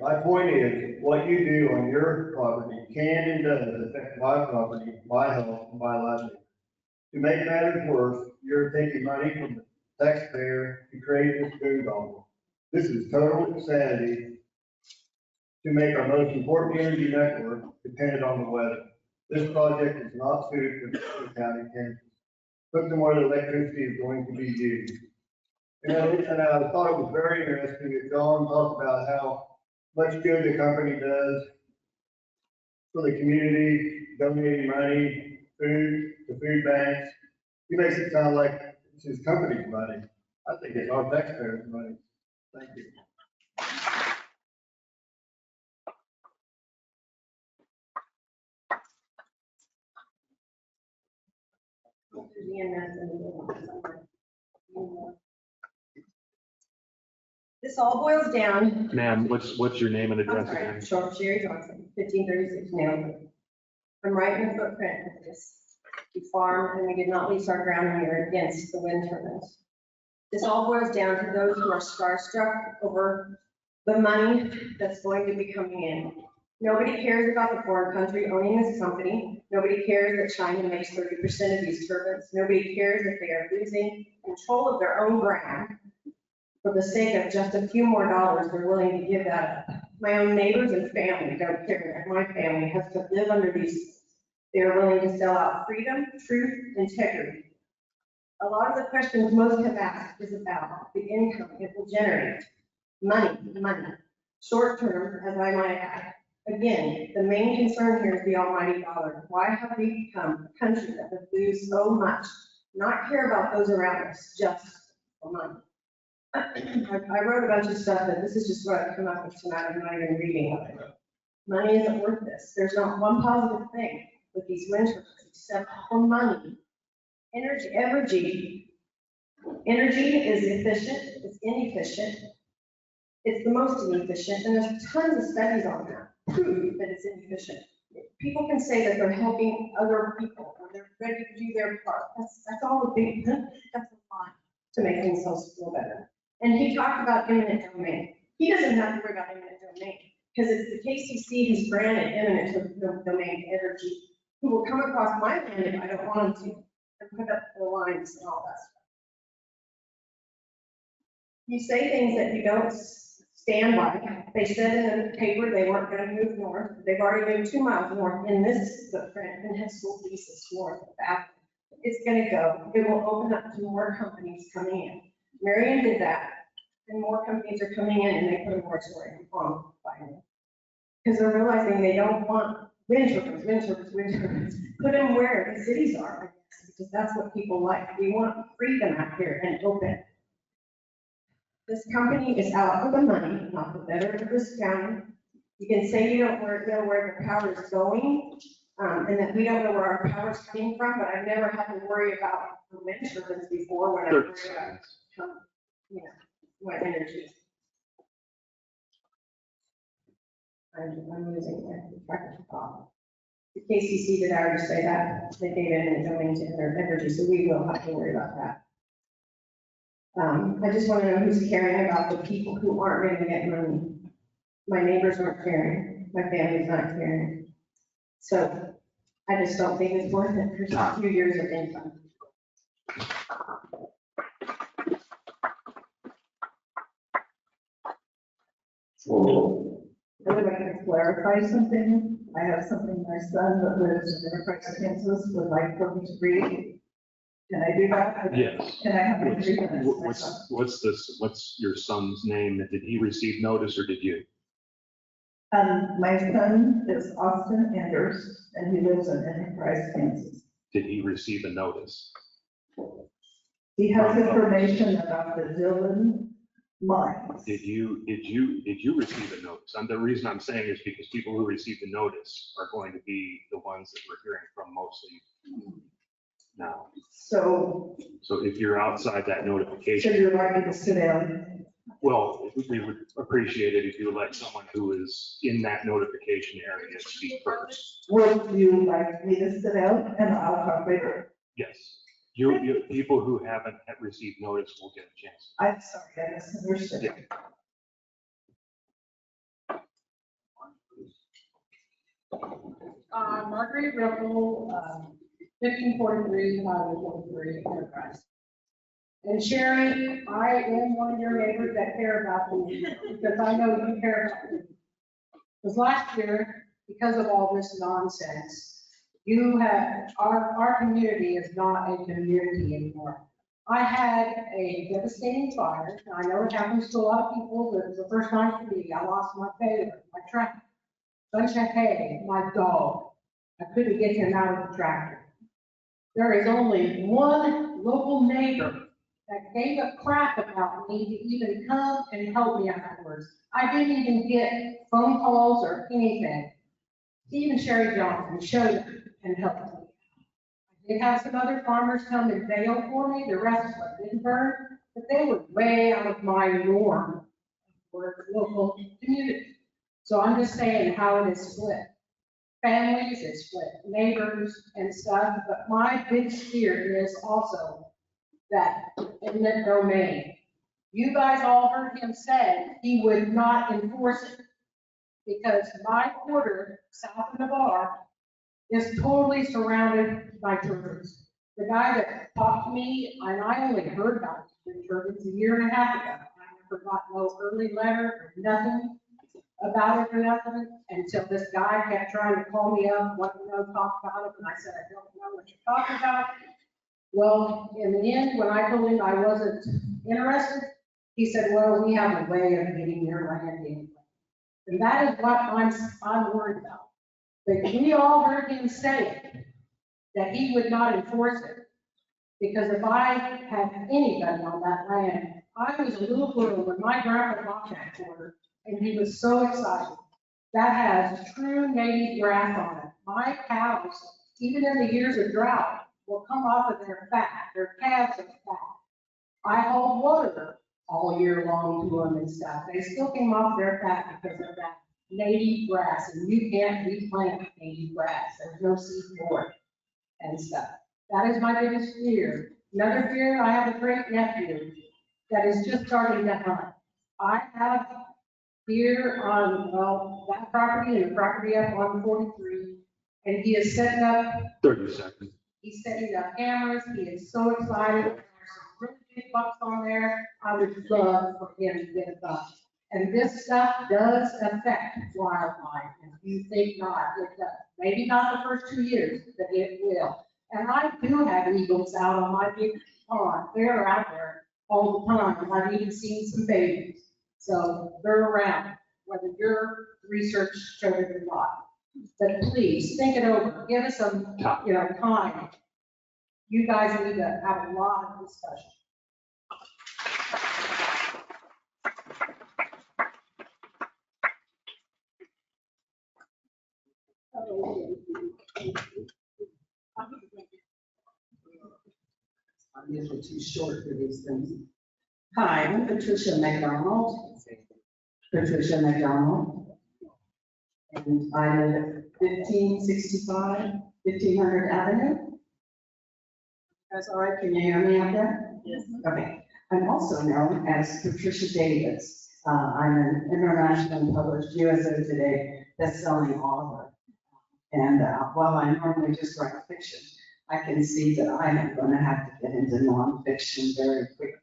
My point is, what you do on your property can and does affect my property, my health, and my livelihood. To make matters worse, you're taking money from the taxpayer to create this boondoggle. This is total insanity to make our most important energy network dependent on the weather. This project is not suited for the county of Kansas. Put them where the electricity is going to be used. And I thought it was very interesting that John talked about how much good the company does for the community, donating money, food to food banks. He makes it sound like it's his company's money. I think it's our taxpayers' money. Thank you. This all boils down. Ma'am, what's your name and address again? Sherry Johnson, 1536 Nail. I'm right in the footprint of this. We farm and we did not lease our ground here against the wind turbines. This all boils down to those who are starstruck over the money that's going to be coming in. Nobody cares about the foreign country owning this company. Nobody cares that China makes 30% of these turbines. Nobody cares that they are losing control of their own ground. For the sake of just a few more dollars, they're willing to give that up. My own neighbors and family don't care that my family has to live under these. They are willing to sell out freedom, truth, integrity. A lot of the questions most have asked is about the income it will generate. Money. Short term, as I might add. Again, the main concern here is the almighty dollar. Why have we become a country that would lose so much, not care about those around us, just for money? I wrote a bunch of stuff, and this is just what I've come up with tonight. I'm not even reading it. Money isn't worth this. There's not one positive thing with these wind turbines except for money. Energy is efficient, it's inefficient. It's the most inefficient, and there's tons of studies on that, prove that it's inefficient. People can say that they're helping other people, or they're ready to do their part. That's all a big, that's a lie to make themselves feel better. And he talked about eminent domain. He doesn't have to worry about eminent domain, because it's the KCC who's granted eminent domain energy, who will come across my land if I don't want them to, and put up the lines and all that stuff. You say things that you don't stand by. They said in the paper they weren't going to move north. They've already moved 2 miles north in this footprint and have sold leases north of that. it's gonna go. It will open up to more companies coming in. Marion did that, and more companies are coming in and they put a moratorium on buying. Because they're realizing they don't want wind turbines. Put them where the cities are, I guess, because that's what people like. We want freedom out here and open. This company is out for the money, not the better of this county. You can say you don't know where the power is going, and that we don't know where our power is coming from, but I've never had to worry about the wind turbines before when I worry about, what energy. I'm losing my track of thought. The KCC, did I already say that? They gave it in domain to energy, so we will have to worry about that. I just want to know who's caring about the people who aren't going to get money. My neighbors aren't caring. My family's not caring. So I just don't think it's worth it for a few years of income. I would like to clarify something. I have something my son that lives in Enterprise, Kansas would like for me to read. Can I do that? Yes. Can I have my 3 minutes? What's your son's name? Did he receive notice or did you? My son is Austin Anders, and he lives in Enterprise, Kansas. Did he receive a notice? He has information about the Dillon mines. Did you receive a notice? And the reason I'm saying is because people who receive the notice are going to be the ones that we're hearing from mostly now. So if you're outside that so notification, you're likely to sit down. well, we would appreciate it if you would let someone who is in that notification area speak first. Would you like me to sit down and I'll talk later? Yes. People who haven't received notice will get a chance. I'm sorry, I misunderstood. Yeah. Marguerite Ripple, 1543, Highway 43, Enterprise. And Sherry, I am one of your neighbors that care about you, because I know you care about me. Because last year, because of all this nonsense, you have, our community is not a community anymore. I had a devastating fire, and I know it happens to a lot of people, but it was the first time for me. I lost my baler, my tractor, bunch of hay, my dog. I couldn't get him out of the tractor. There is only one local neighbor that gave a crap about me to even come and help me afterwards. I didn't even get phone calls or anything. Even Sherry Johnson showed up and helped me. I did have some other farmers come and bail for me. The rest of them didn't burn, but they were way out of my norm for local community. So I'm just saying how it is split. Families, it's split neighbors and stuff, but my big fear is also that eminent domain. You guys all heard him say he would not enforce it because my quarter south of the bar is totally surrounded by turbines. The guy that talked to me, and I only heard about turbines a year and a half ago. I never got no early letter or nothing about it or nothing until this guy kept trying to call me up, wanting to know, talk about it, and I said, I don't know what you're talking about. Well, in the end, when I told him I wasn't interested, he said, well, we have a way of getting your land anyway. And that is what I'm worried about. But we all heard him say that he would not enforce it. Because if I had anybody on that land, I was a little girl when my grandpa bought that quarter, and he was so excited. That has true native grass on it. My cows, even in the years of drought, will come off of their fat, their calves are fat. I hauled water all year long to them and stuff. They still came off their fat because of that native grass, and you can't replant native grass. There's no seed for it and stuff. That is my biggest fear. Another fear, I have a great nephew that is just starting to hunt. I have here on, well, that property and the property up on 43, and he is setting up 30 seconds. He's setting up cameras. He is so excited. There's some really big bucks on there. I would love for him to get a buck. And this stuff does affect wildlife. If you think not, it does. Maybe not the first 2 years, but it will. And I do have eagles out on my big pond. They're out there all the time. I've even seen some babies. So they're around, whether your research showed it or not. But please, think it over. Give us some, time. You guys need to have a lot of discussion. I'm usually too short for these things. Hi, I'm Patricia McDonald. Patricia McDonald. And I live at 1565, 1500 Avenue. That's all right, can you hear me out there? Yes. Okay. I'm also known as Patricia Davis. I'm an internationally published USA Today best-selling author. And while I normally just write fiction, I can see that I am going to have to get into nonfiction very quickly.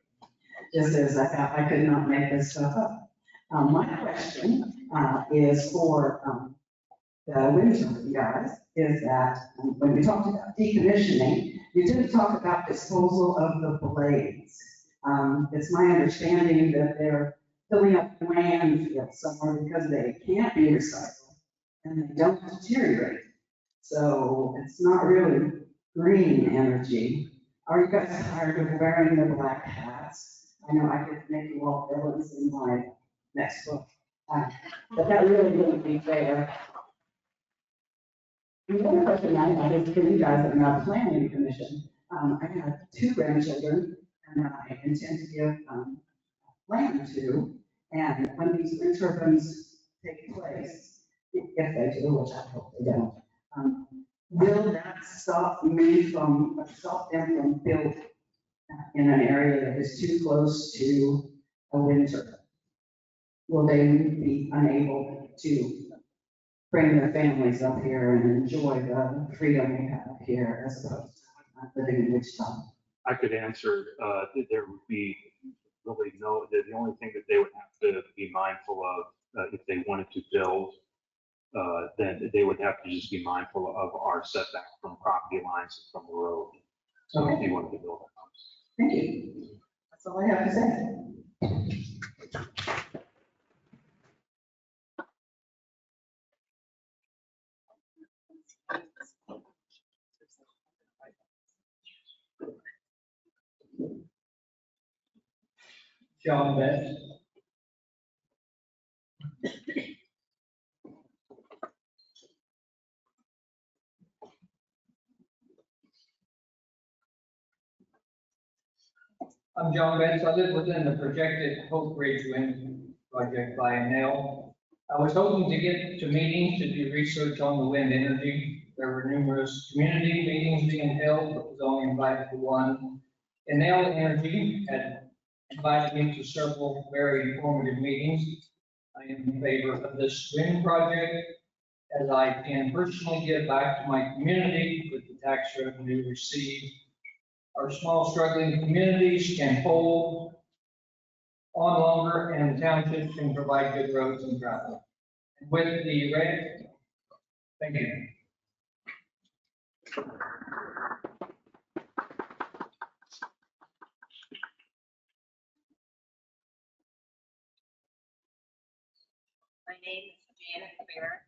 Just as I could not make this stuff up. My question is for the wind turbine guys, is that when we talked about decommissioning, you didn't talk about disposal of the blades. It's my understanding that they're filling up the landfill somewhere because they can't be recycled and they don't deteriorate. So it's not really green energy. Are you guys tired of wearing the black hats? I know I could make you all villains in my next book, but that really wouldn't be fair. The other question I have is for you guys that are not planning commission. I have 2 grandchildren and I intend to give land to, and when these wind turbines take place, if they do, which I hope they don't, will that stop them from building in an area that is too close to a wind turbine? Will they be unable to bring their families up here and enjoy the freedom we have here as opposed to living in Wichita? I could answer, that there would be really the only thing that they would have to be mindful of if they wanted to build, then they would have to just be mindful of our setback from property lines and from the road. So if you wanted to build a house. Thank you. That's all I have to say. John Best. I'm John Betts. I live within the projected Hope Ridge Wind Project by Nail. I was hoping to get to meetings to do research on the wind energy. There were numerous community meetings being held, but was only invited to one. Enel Energy had invited me to several very informative meetings. I am in favor of this wind project as I can personally give back to my community with the tax revenue received. Our small struggling communities can hold on longer and townships can provide good roads and travel. And with the red, thank you. My name is Janet Barrett.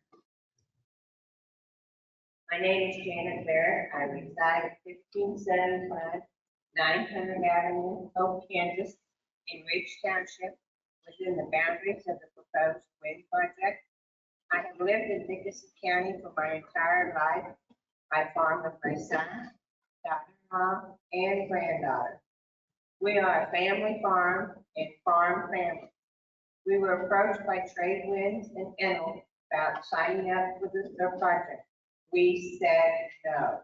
My name is Janet Barrett. I reside at 1575 900 Avenue, Hope, Kansas, in Ridge Township, within the boundaries of the proposed wind project. I have lived in Dickinson County for my entire life. I farm with my son, daughter-in-law, and granddaughter. We are a family farm and farm family. We were approached by Trade Winds and Enel about signing up for their project. We said no.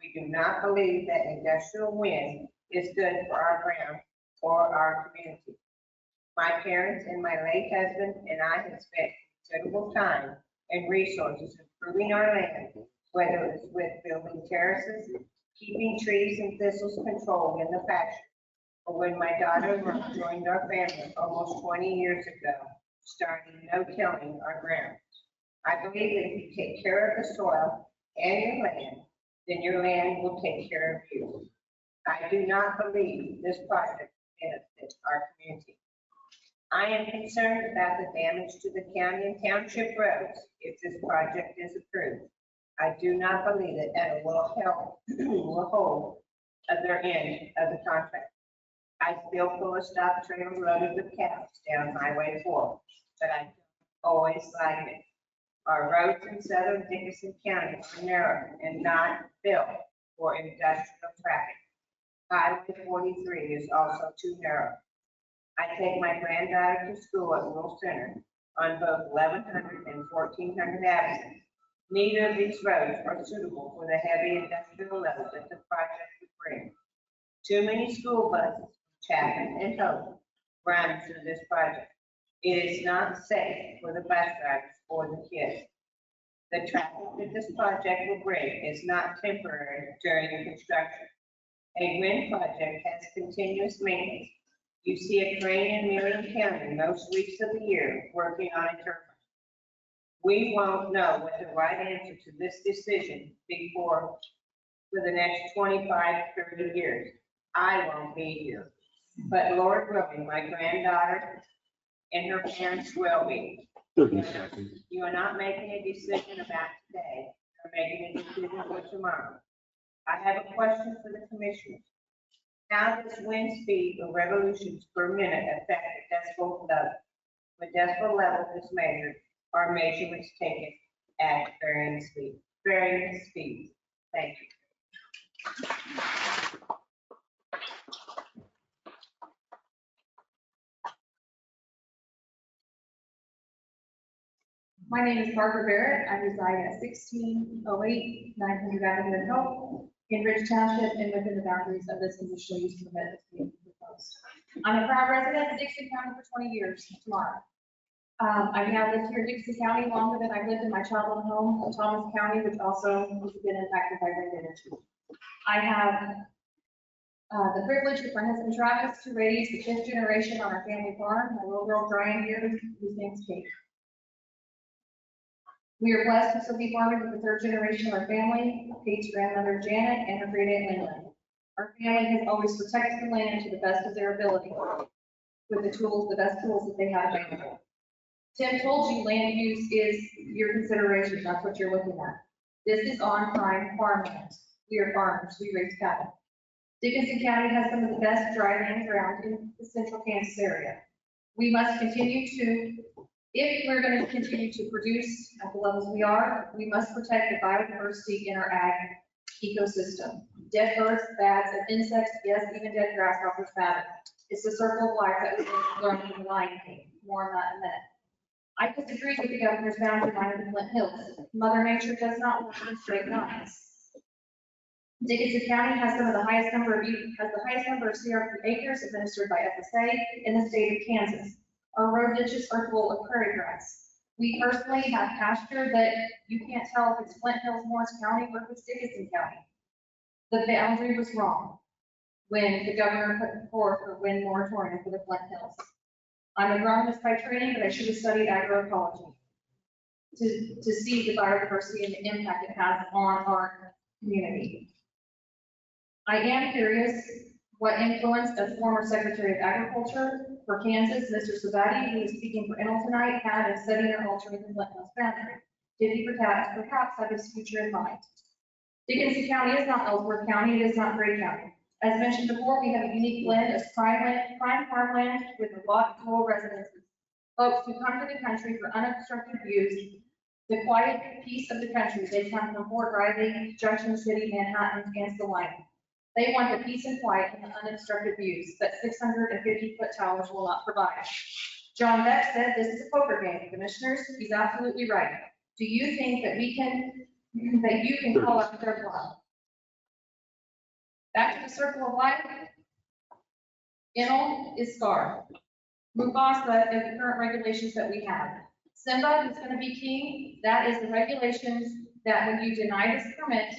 We do not believe that industrial wind is good for our ground or our community. My parents and my late husband and I have spent considerable time and resources improving our land, whether it's with building terraces, keeping trees and thistles controlled in the pasture, or when my daughter-in-law joined our family almost 20 years ago, starting no-tilling our ground. I believe that if you take care of the soil and your land, then your land will take care of you. I do not believe this project benefits our community. I am concerned about the damage to the county and township roads if this project is approved. I do not believe that it will help, will hold other end of the contract. I still pull a stock trailer loaded with cows down Highway 4, but I always like it. Our roads in southern Dickinson County are narrow and not built for industrial traffic. Highway 43 is also too narrow. I take my granddaughter to school at Rural Center on both 1100 and 1400 Avenue. Neither of these roads are suitable for the heavy industrial load that the project would bring. Too many school buses, Chapman and Hope, run through this project. It is not safe for the bus drivers or the kids. The traffic that this project will bring is not temporary during the construction. A wind project has continuous maintenance. You see a crane in Marion County most weeks of the year working on a turbine. We won't know what the right answer to this decision for the next 25, 30 years. I won't be here. But Lord willing, my granddaughter and her parents will be. 30 seconds. You are not making a decision about today. You're making a decision for tomorrow. I have a question for the commissioners. How does wind speed or revolutions per minute affect the decibel level? When decibel level is measured, are measurements taken at varying speeds? Thank you. My name is Barbara Barrett. I reside at 1608 900 Avenue in Hope, in Ridge Township, and within the boundaries of this conditional use permit that's being proposed. I'm a proud resident of Dixon County for 20 years tomorrow. I've now lived here in Dixon County longer than I've lived in my childhood home in Thomas County, which also has been impacted by wind energy. I have the privilege with my husband Travis to raise the 5th generation on our family farm. My little girl Brian here, whose name's Kate. We are blessed to still be farming with the 3rd generation of our family, Kate's grandmother Janet and her great aunt Linda. Our family has always protected the land to the best of their ability with the best tools that they have available. Tim told you land use is your consideration. That's what you're looking at. This is on prime farmland. We are farmers. We raise cattle. Dickinson County has some of the best dry land ground in the central Kansas area. We must continue to, if we're going to continue to produce at the levels we are, we must protect the biodiversity in our ag ecosystem. Dead birds, bats, and insects, yes, even dead grasshoppers matter. It's the circle of life that we learned from the Lion King. More on that in a minute. I disagree with the governor's boundary line of the Flint Hills. Mother Nature does not work in straight lines. Dickinson County has the highest number of CRP acres administered by FSA in the state of Kansas. Our road ditches are full of prairie grass. We personally have pasture that you can't tell if it's Flint Hills, Morris County, or if it's Dickinson County. The boundary was wrong when the governor put forth a wind moratorium for the Flint Hills. I'm an agronomist by training, but I should have studied agroecology to see the biodiversity and the impact it has on our community. I am curious what influence the former Secretary of Agriculture for Kansas, Mr. Savati, who is speaking for Enel tonight, had in studying and altering the Flint Hills boundary. Did he perhaps have his future in mind? Dickinson County is not Ellsworth County, it is not Gray County. As mentioned before, we have a unique blend of prime farmland with a lot of rural residences. Folks who come to the country for unobstructed views, the quiet peace of the country. They come from Fort Riley, Junction City, Manhattan, and Salina. They want the peace and quiet and the unobstructed views that 650-foot towers will not provide. John Beck said this is a poker game, commissioners. He's absolutely right. Do you think that you can call up third one? Back to the circle of life. Enel is scarred. Mufasa is the current regulations that we have. Simba is going to be king. That is the regulations that when you deny this permit,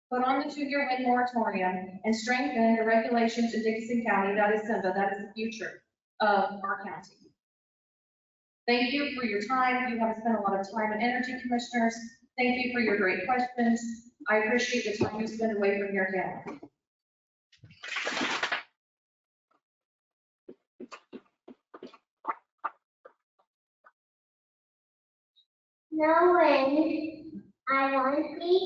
put on the 2-year wind moratorium and strengthen the regulations in Dickinson County. That is Simba. That is the future of our county. Thank you for your time. You have spent a lot of time in energy, commissioners. Thank you for your great questions. I appreciate the time you spend away from your family. No, when I want the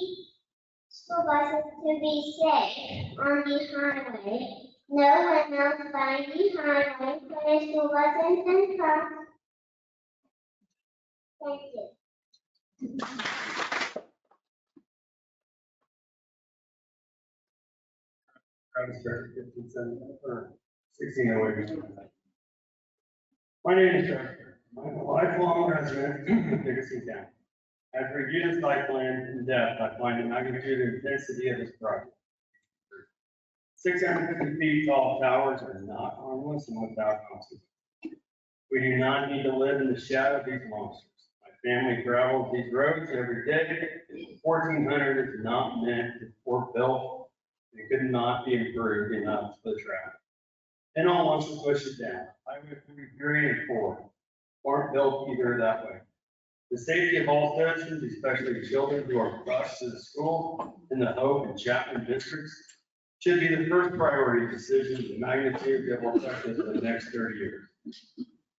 school buses to be safe on the highway. No one else by the highway when the school buses and cars. Thank you. Travis Barrett, 1570, or 1608. My name is Travis Barrett. I'm a lifelong resident of Dickinson County. After reviewing the site plan in depth, I find the magnitude and intensity of this project. 650 feet tall towers are not harmless and without consequence. We do not need to live in the shadow of these monsters. My family travels these roads every day. 1400 is not meant to poor built. It could not be improved enough for the traffic. And all wants to push it down. Highway 43 and 4 aren't built either that way. The safety of all citizens, especially children who are bused to the school in the Hope and Chapman districts, should be the first priority decision. The magnitude that will affect us for the next 30 years.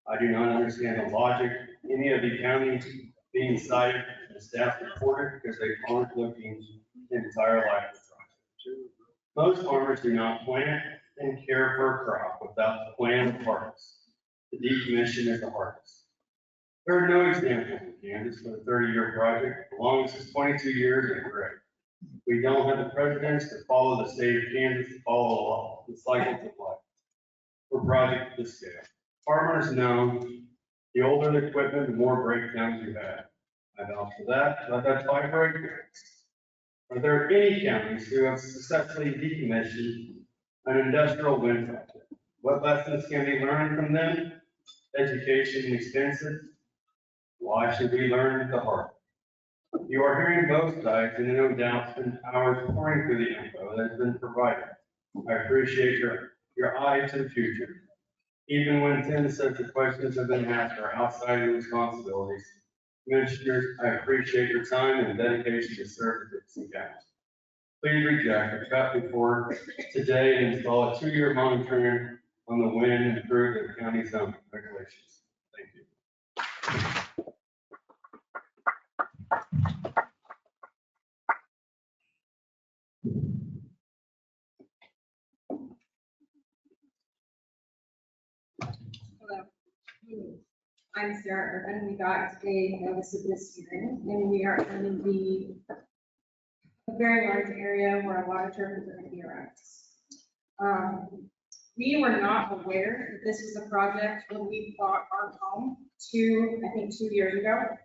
I do not understand the logic any of the counties being cited and staff reported because they aren't looking the entire life of the project. Most farmers do not plant and care for a crop without the plan of harvest. The decommission is the harvest. There are no examples in Kansas for the 30-year project. The longest is 22 years and great. We don't have the precedents to follow the state of Kansas to follow the cycles of life for projects of this scale. Farmers know the older the equipment, the more breakdowns you have. I vouch for that, but that's 5 breakdowns. Are there any counties who have successfully decommissioned an industrial wind project? What lessons can be learned from them? Education and expenses. Why should we learn the hard? You are hearing both sides and no doubt spend hours pouring through the info that has been provided. I appreciate your eye to the future. Even when 10 sets of questions have been asked are outside your responsibilities. Commissioners, I appreciate your time and dedication to serve the Dixon County. Please reject the cut before today and install a 2-year monitoring on the wind and improve the county zoning regulations. Thank you. Hello. I'm Sarah Urban. We got a notice of this hearing, and we are in a very large area where a lot of turbines are going to be around us. We were not aware that this was a project when we bought our home I think 2 years ago.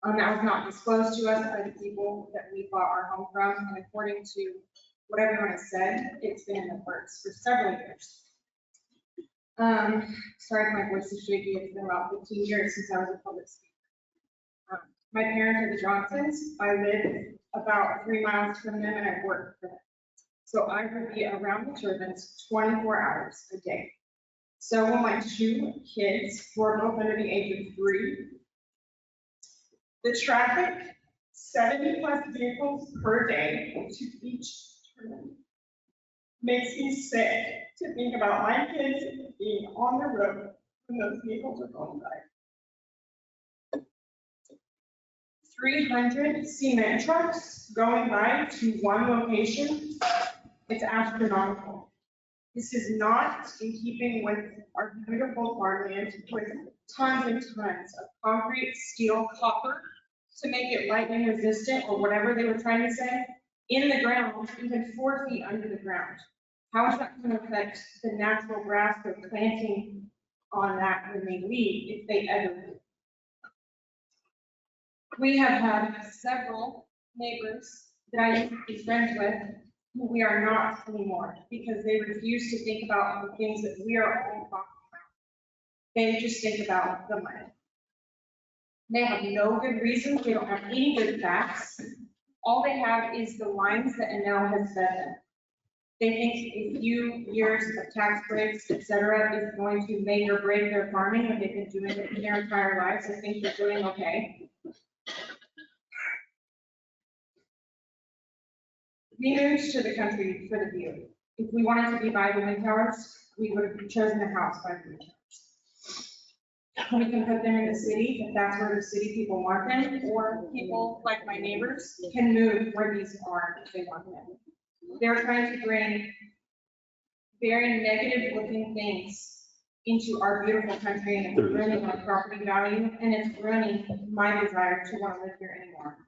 That was not disclosed to us by the people that we bought our home from, and according to what everyone has said, it's been in the works for several years. Sorry if my voice is shaky. It's been about 15 years since I was a public speaker. My parents are the Johnsons. I live about 3 miles from them and I work for them. So I would be around the turbines 24 hours a day. So when my 2 kids were both under the age of 3, the traffic, 70+ vehicles per day to each turbine, makes me sick to think about my kids being on the road when those vehicles are going by. 300 cement trucks going by to one location, it's astronomical. This is not in keeping with our beautiful farmland with tons and tons of concrete, steel, copper to make it lightning resistant or whatever they were trying to say in the ground, even 4 feet under the ground. How is that going to affect the natural grass they're planting on that when they leave, if they ever leave? We have had several neighbors that I used to be friends with who we are not anymore because they refuse to think about the things that we are all talking about. They just think about the money. They have no good reasons. They don't have any good facts. All they have is the lines that Enel has fed them. They think a few years of tax breaks, et cetera, is going to make or break their farming, and they've been doing it their entire lives. I think they're doing okay. We moved to the country for the view. If we wanted to be by the wind towers, we would have chosen a house by the wind towers. We can put them in the city, if that's where the city people want them, or people like my neighbors can move where these are if they want them. They're trying to bring very negative looking things into our beautiful country, and it's ruining our property value, and it's ruining my desire to want to live here anymore.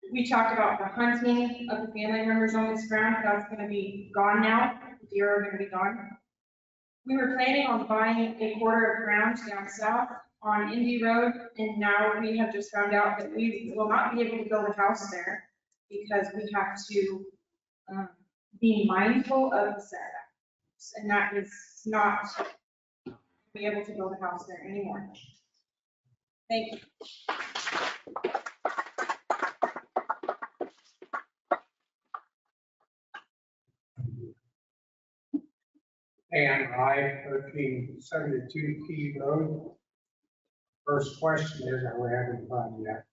We talked about the hunting of the family members on this ground. That's going to be gone now. The deer are going to be gone. We were planning on buying a quarter of ground down south on Indy Road, and now we have just found out that we will not be able to build a house there because we have to be mindful of the setbacks, and that is not be able to build a house there anymore. Thank you. And I, 1372 Key Road. First question is, are we having fun yet?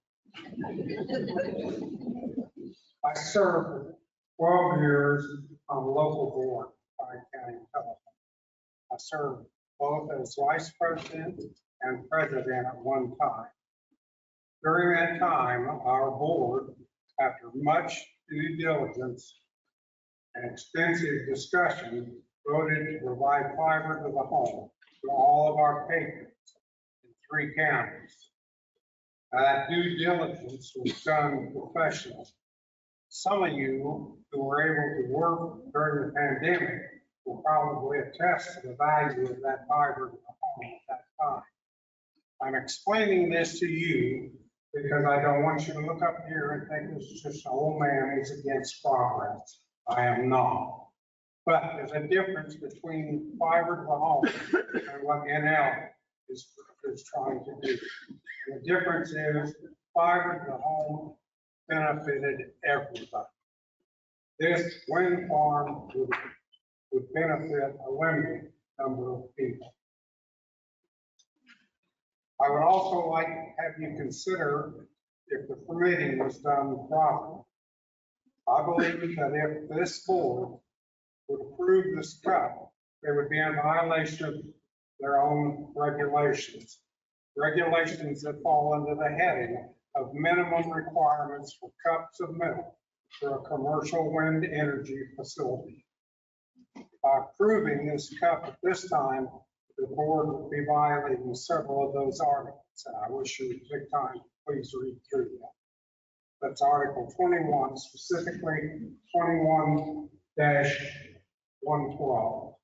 I served 12 years on the local board, County Telephone. I served both as vice president and president at one time. During that time, our board, after much due diligence and extensive discussion, voted to provide fiber to the home to all of our patrons in 3 counties. That due diligence was done professionally. Some of you who were able to work during the pandemic will probably attest to the value of that fiber to the home at that time. I'm explaining this to you because I don't want you to look up here and think this is just an old man who's against progress. I am not. But there's a difference between fiber to the home and what NL is trying to do. And the difference is fiber to the home benefited everybody. This wind farm would benefit a limited number of people. I would also like to have you consider if the permitting was done properly. I believe that if this board would approve this cut, they would be in violation of their own regulations. Regulations that fall under the heading of minimum requirements for cups of milk for a commercial wind energy facility. By approving this cut at this time, the board would be violating several of those articles. And I wish you would take time to please read through that. That's Article 21, specifically 21-112.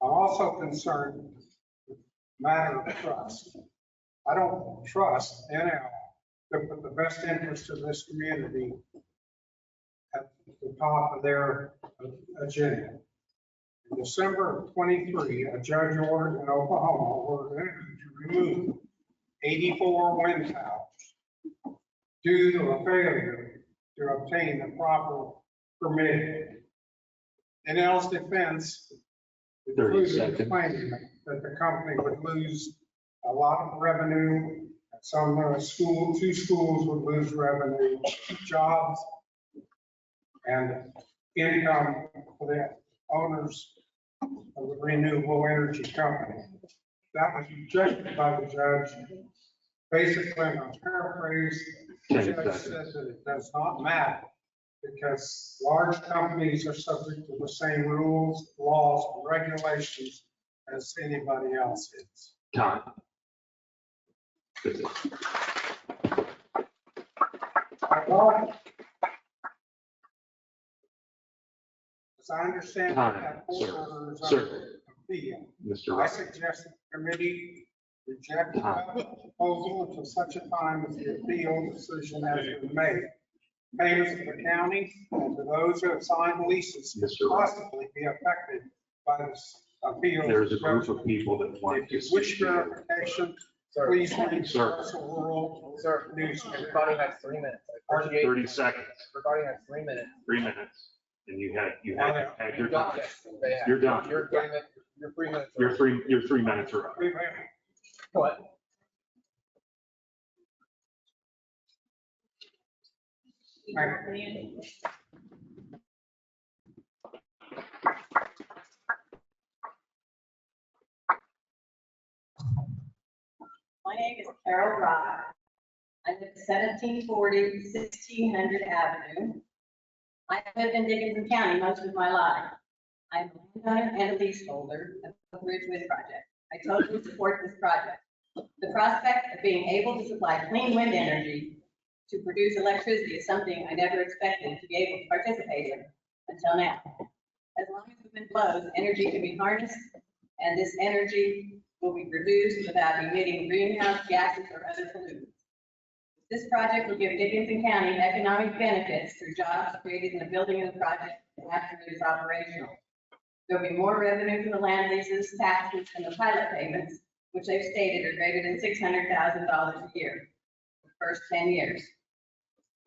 I'm also concerned with the matter of trust. I don't trust NL to put the best interest of this community at the top of their agenda. In December of 23, a judge ordered in Oklahoma ordered to remove 84 wind towers due to a failure to obtain the proper permit. In NL's defense, included claiming that the company would lose a lot of revenue. Some two schools would lose revenue, jobs, and income for the owners of the renewable energy company. That was rejected by the judge. Basically, I'm paraphrasing, the judge says that it does not matter because large companies are subject to the same rules, laws, and regulations as anybody else is. Time. As I understand that order is Sir. appeal, Mr. I Rock. suggest that the committee reject the proposal until such a time as the appeal decision has been made. Payments to the county and to those who have signed leases possibly be affected by this appeal. There's a group of people that want to. If you wish verification, please read the Russell Rural Sir, newspaper. everybody has 3 minutes. I appreciate 30 seconds. Everybody has 3 minutes. 3 minutes. And you had your You time. got this. They have. You're done. Your 3 minutes. Your 3 minutes. Your 3 minutes are up. What? My name is Carol Rock. I live at 1740 1600 Avenue. I have lived in Dickinson County most of my life. I'm a landowner and a leaseholder of the Ridge Wind Project. I totally support this project. The prospect of being able to supply clean wind energy to produce electricity is something I never expected to be able to participate in until now. As long as the wind blows, energy can be harnessed, and this energy will be produced without emitting greenhouse gases or other pollutants. This project will give Dickinson County economic benefits through jobs created in the building of the project after it is operational. There'll be more revenue from the land leases, taxes, and the pilot payments, which they've stated are greater than $600,000 a year for the first 10 years.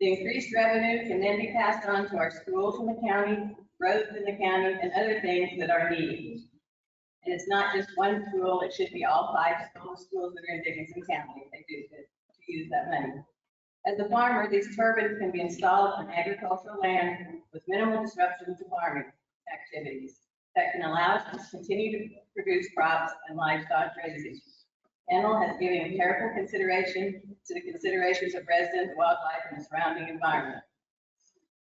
The increased revenue can then be passed on to our schools in the county, roads in the county, and other things that are needed. And it's not just one school, it should be all 5 schools that are in Dickinson County if they do to use that money. As a farmer, these turbines can be installed on agricultural land with minimal disruption to farming activities that can allow us to continue to produce crops and livestock raising. Enel has given careful consideration to the considerations of residents, wildlife, and the surrounding environment.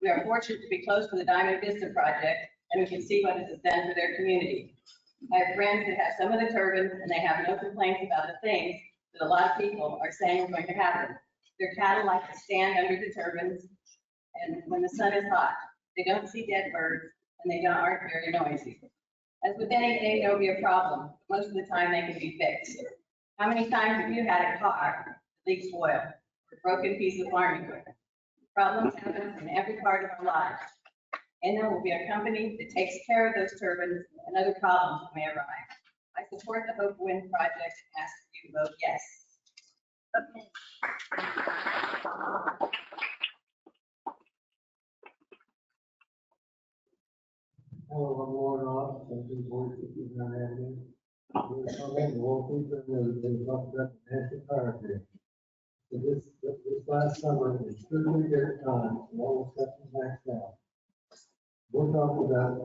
We are fortunate to be close to the Diamond Vista project, and we can see what it has done for their community. I have friends that have some of the turbines, and they have no complaints about the things that a lot of people are saying are going to happen. Their cattle like to stand under the turbines, and when the sun is hot, they don't see dead birds, and they aren't very noisy. As with anything, there will be a problem. Most of the time, they can be fixed. How many times have you had a car that leaks oil or a broken piece of farming equipment? Problems happen in every part of our lives. And there will be a company that takes care of those turbines and other problems that may arise. I support the Hope Wind project and ask you to vote yes. Hello, I'm Warren Ross, 1740 Avenue. We're talking to all people that they talked about the national fire grid. So this last summer, it was extremely good time, and all the stuff is maxed out. We're talking about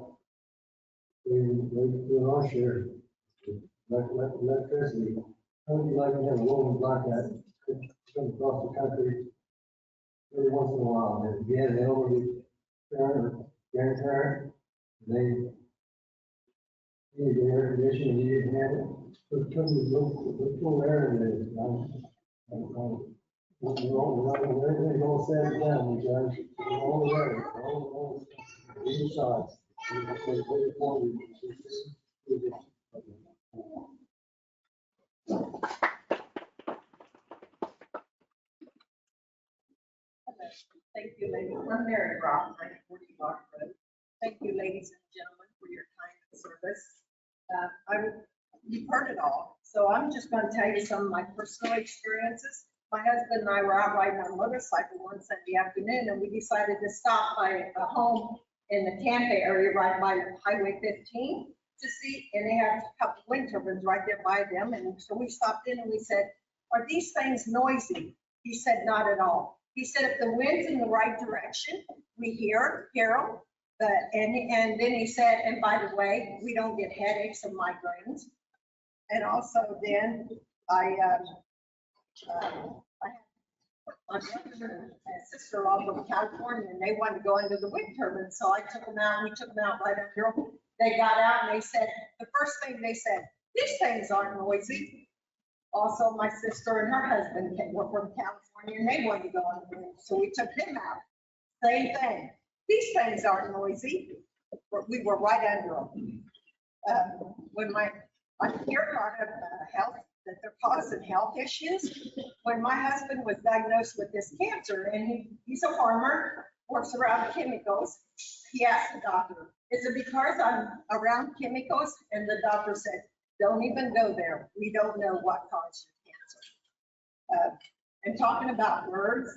doing our share, like electricity. How would you like to have a rolling blackout come across the country every once in a while? And again, they already grandparent, they need the air conditioning, you didn't have it. So it comes with full air in there. Everything's all set down, you guys. All the way, all either sides. Thank you, ladies. I'm Mary Rock, 940 Rock Road. Thank you, ladies and gentlemen, for your time and service. You've heard it all, so I'm just going to tell you some of my personal experiences. My husband and I were out riding our motorcycle one Sunday afternoon, and we decided to stop by a home in the Tampa area, right by Highway 15, to see, and they have a couple wind turbines right there by them. And so we stopped in and we said, "Are these things noisy?" He said, "Not at all." He said, "If the wind's in the right direction, we hear them." And then he said, "And by the way, we don't get headaches and migraines." And also then I had my brother and sister-in-law from California, and they wanted to go into the wind turbine. So I took them out, and we took them out right under them. They got out and they said, the first thing they said, "These things aren't noisy." Also, my sister and her husband were from California, and they wanted to go on the wind. So we took them out. Same thing. "These things aren't noisy." We were right under them. When I hear a lot of health, that they're causing health issues. When my husband was diagnosed with this cancer, and he's a farmer, works around chemicals, he asked the doctor, "Is it because I'm around chemicals?" And the doctor said, "Don't even go there. We don't know what caused your cancer." And talking about birds,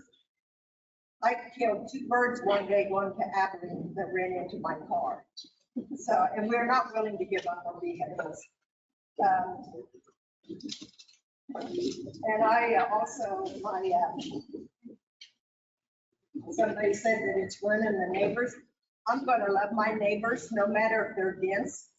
I killed 2 birds one day going to Abilene that ran into my car. So, and we're not willing to give up our vehicles. And I also, Somebody said that it's ruining the neighbors. I'm gonna love my neighbors, no matter if they're dense.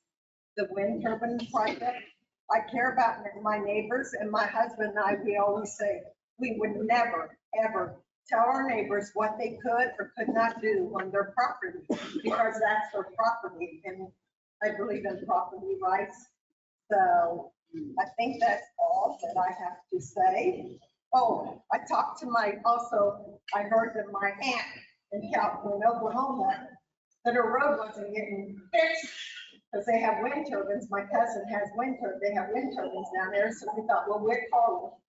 The wind turbine project, I care about my neighbors, and my husband and I, we always say, we would never, ever tell our neighbors what they could or could not do on their property, because that's their property, and I believe in property rights. So I think that's all that I have to say. Oh, I talked to I heard that my aunt in Oklahoma, that her road wasn't getting fixed because they have wind turbines. My cousin has they have wind turbines down there. So we thought, well, we'll call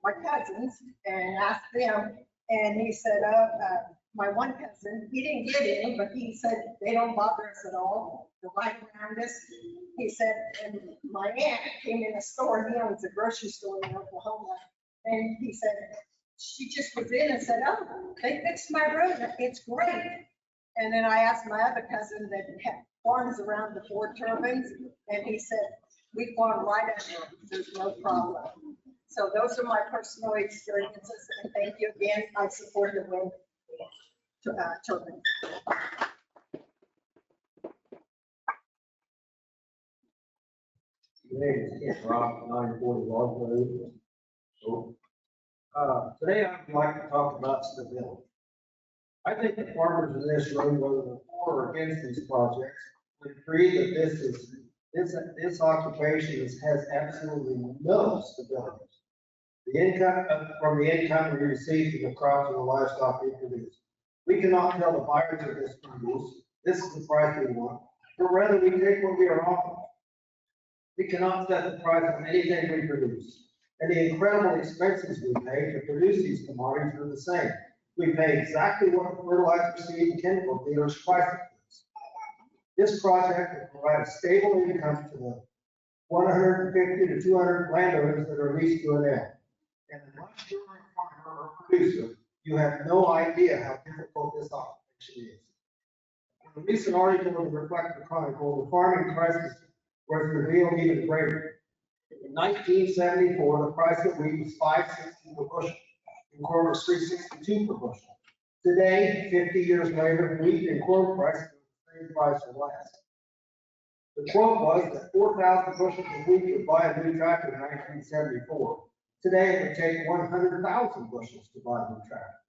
my cousins and ask them. And he said, my one cousin, he didn't get any, but he said they don't bother us at all. They're right around us. He said, and my aunt came in a store, he owns a grocery store in Oklahoma. And he said, she just was in and said, oh, they fixed my road. It's great. And then I asked my other cousin that had farms around the 4 turbines, and he said, we farm right under them. There's no problem. So those are my personal experiences, and thank you again. I support the wind turbine. Rock, 940 Log Road. So, today I'd like to talk about stability. I think the farmers in this room, whether they're for or against these projects, would agree that this occupation has absolutely no stability. The income from the income we receive from the crops and the livestock we produce. We cannot tell the buyers of this produce, this is the price we want, but rather we take what we are offered. We cannot set the price on anything we produce. And the incredible expenses we pay to produce these commodities are the same. We pay exactly what the fertilizer, seed, and chemical dealers price it. This project will provide a stable income to the 150 to 200 landowners that are leased to an L. And unless you're a farmer or producer, you have no idea how difficult this occupation is. In a recent article in the Reflector Chronicle, the farming crisis was revealed even greater. In 1974, the price of wheat was $5.60 per bushel, and corn was $3.62 per bushel. Today, 50 years later, wheat and corn prices are the same price or less. The quote was that 4,000 bushels of wheat would buy a new tractor in 1974. Today, it would take 100,000 bushels to buy a new tractor.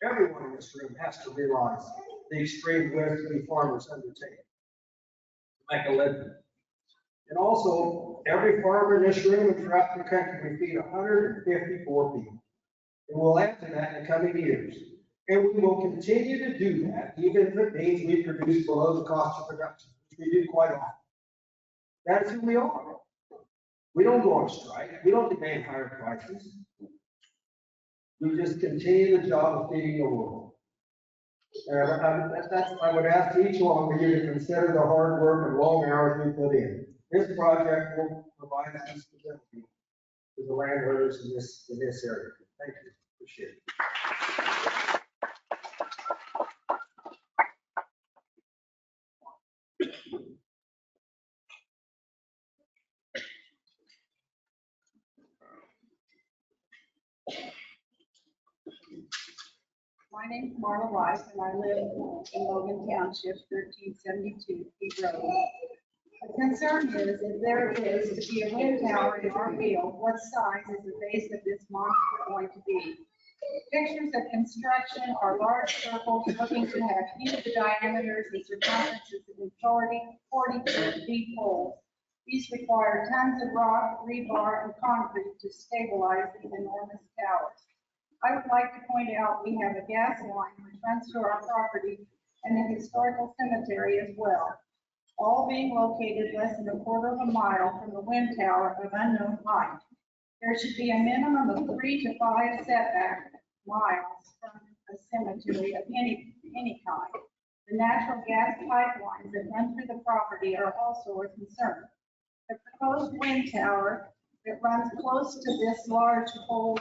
Everyone in this room has to realize the extreme risk we farmers undertake to make a living. And also, every farmer in this room and throughout the country, we feed 154 people. And we'll add to that in the coming years. And we will continue to do that, even if it means we produce below the cost of production, which we do quite often. That is who we are. We don't go on strike. We don't demand higher prices. We just continue the job of feeding the world. I would ask each one of you to consider the hard work and long hours we put in. This project will provide some stability to the landowners in this area. Thank you. Appreciate it. My name is Marla Rice, and I live in Logan Township, 1372 Peak Road. The concern is, if there is to be a wind tower in our field, what size is the base of this monster going to be? Pictures of construction are large circles looking to have huge diameters and circumferences of 40 feet poles. These require tons of rock, rebar, and concrete to stabilize these enormous towers. I would like to point out we have a gas line which runs through our property and a historical cemetery as well, all being located less than a quarter of a mile from the wind tower of unknown height. There should be a minimum of 3 to 5 setback miles from a cemetery of any kind. The natural gas pipelines that run through the property are also a concern. The proposed wind tower that runs close to this large pole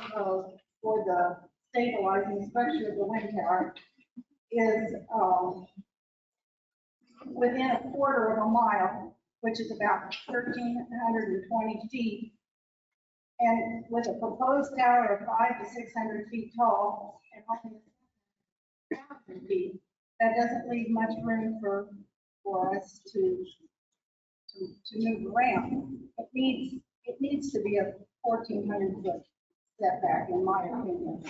for the stabilizing structure of the wind tower is within a quarter of a mile, which is about 1,320 feet, and with a proposed tower of 500 to 600 feet tall and only 1,000 feet. That doesn't leave much room for us to move around. It needs to be a 1,400 foot setback, in my opinion.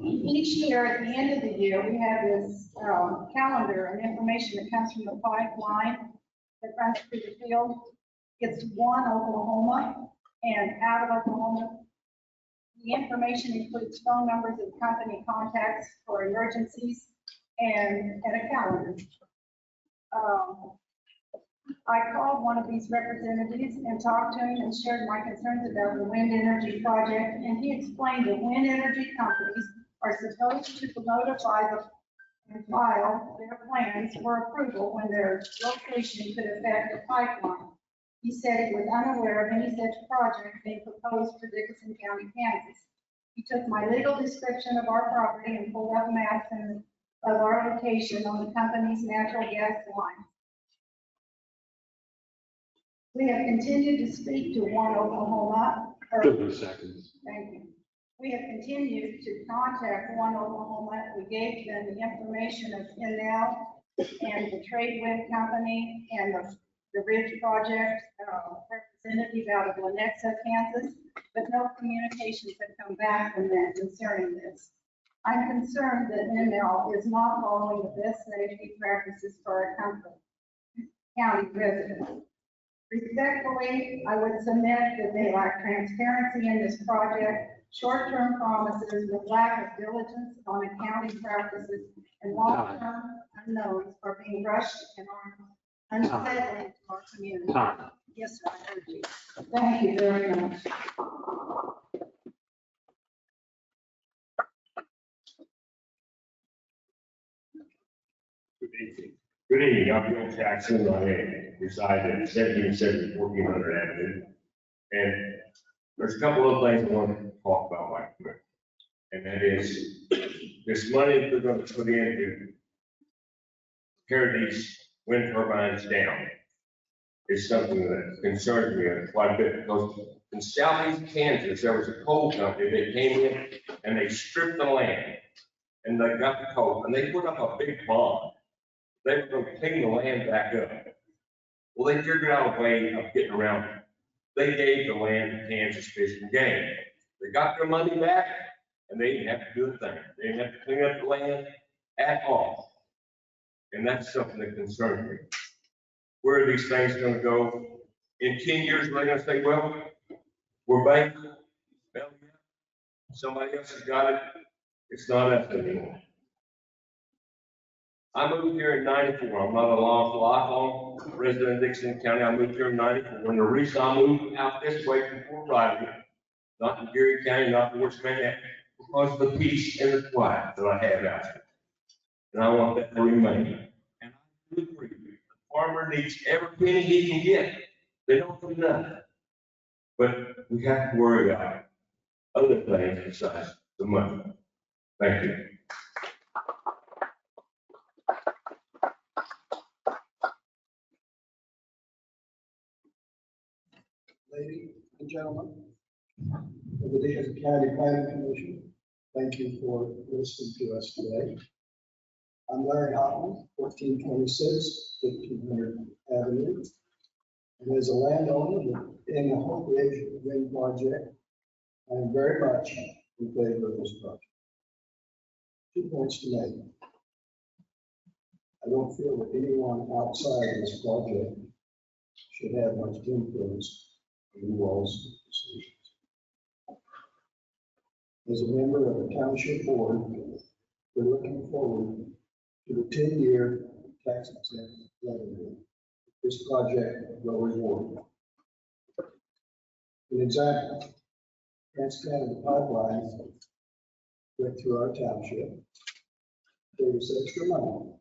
Each year, at the end of the year, we have this calendar and information that comes from the pipeline that runs through the field. It's one Oklahoma, and out of Oklahoma, the information includes phone numbers and company contacts for emergencies and a calendar. I called one of these representatives and talked to him and shared my concerns about the wind energy project, and he explained that wind energy companies are supposed to notify and file their plans for approval when their location could affect the pipeline. He said he was unaware of any such project being proposed for Dickinson County, Kansas. He took my legal description of our property and pulled up maps of our location on the company's natural gas line. We have continued to speak to one Oklahoma. 30 seconds. Thank you. We have continued to contact one Oklahoma. We gave them the information of NL and the Trade Wind Company and the Ridge Project representative out of Lenexa, Kansas, but no communications have come back from them concerning this. I'm concerned that NL is not following the best safety practices for our county residents. Respectfully, I would submit that they lack transparency in this project, short-term promises with lack of diligence on accounting practices, and long-term unknowns are being rushed and are unsettling to our community. Yes, sir, I heard you. Thank you very much. Good evening, I'm Bill Jackson. I reside at 1770 1400 Avenue. And there's a couple of things I want to talk about right quick. And that is this money that we're going to put in to tear these wind turbines down is something that concerns me quite a bit, because in southeast Kansas, there was a coal company that came in and they stripped the land and they got the coal and they put up a big bond. They were going to clean the land back up. Well, they figured out a way of getting around it. They gave the land to Kansas Fish and Game. They got their money back and they didn't have to do a thing. They didn't have to clean up the land at all. And that's something that concerns me. Where are these things going to go? In 10 years, we're going to say, well, we're bankrupt. Somebody else has got it. It's not us anymore. I moved here in 94. I'm not a lifelong resident of Dixon County. I moved here in 94. And the reason I moved out this way from Fort Riley, not in Geary County, not in West Manhattan, because of the peace and the quiet that I have out here. And I want that to remain. And I do agree. The farmer needs every penny he can get. They don't do nothing. But we have to worry about other things besides the money. Thank you. Ladies and gentlemen of the Dickinson County Planning Commission, thank you for listening to us today. I'm Larry Hoffman, 1426 1500 Avenue. And as a landowner in the Hope Ridge Wind Project, I am very much in favor of this project. 2 points to make. I don't feel that anyone outside of this project should have much influence on you all's decisions. As a member of the township board, we're looking forward to the 10-year tax exempt revenue this project will reward. An example, Trans-Canada Pipeline went through our township, gave us extra money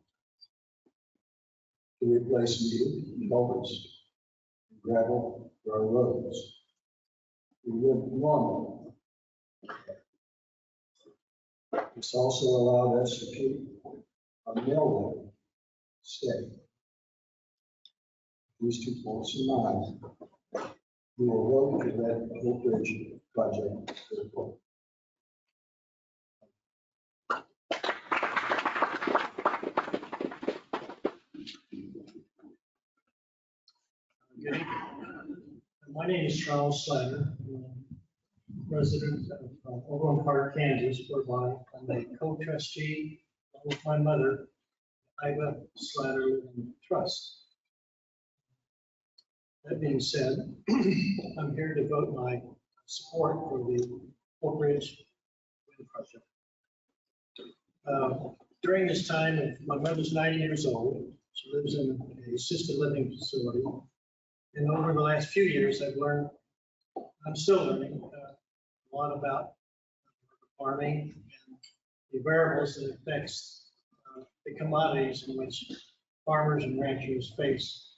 to replace needed culverts and gravel for our roads. We live normally. This also allowed us to keep our mill levy steady. These 2 points in mind, we will vote for that Hope Ridge project. Good evening. My name is Charles Slatter, resident of Overland Park, Kansas, whereby I'm a co-trustee along with my mother, Iva Slatter Living Trust. That being said, I'm here to vote my support for the Oak Ridge Wind Project. During this time, my mother's 90 years old. She lives in an assisted living facility. And over the last few years, I'm still learning a lot about farming and the variables that affects the commodities in which farmers and ranchers face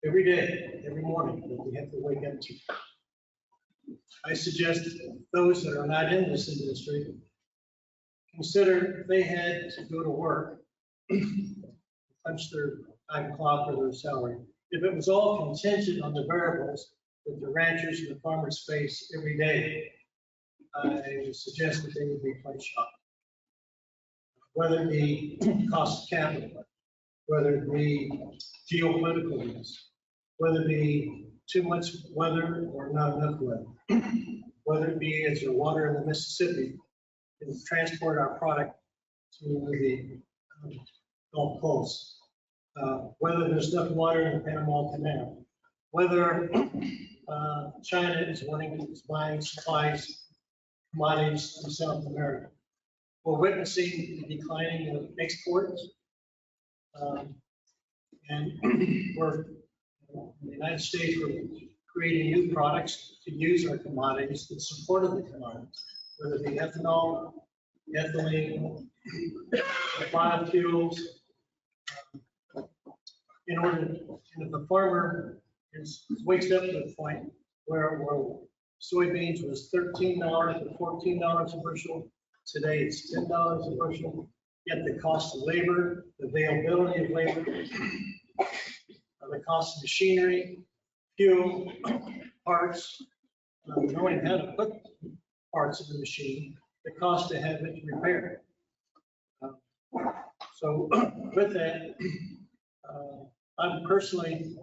every day, every morning that we have to wake up to. I suggest those that are not in this industry consider if they had to go to work, punch their time clock or their salary, if it was all contingent on the variables that the ranchers and the farmers face every day, I would suggest that they would be quite shocked. Whether it be cost of capital, whether it be geopolitical risk, whether it be too much weather or not enough weather, whether it be as the water in the Mississippi can transport our product to the Gulf Coast, whether there's enough water in the Panama Canal, whether China is buying supplies, commodities from South America. We're witnessing the declining of exports, and we're in the United States, we're creating new products to use our commodities that support the commodities, whether it be ethanol, ethylene, biofuels. In order, and if the farmer wakes up to the point where soybeans was $13 to $14 a bushel, today it's $10 a bushel, yet the cost of labor, the availability of labor, the cost of machinery, fuel, parts, knowing how to put parts in the machine, the cost to have it repaired. So with that, I'm personally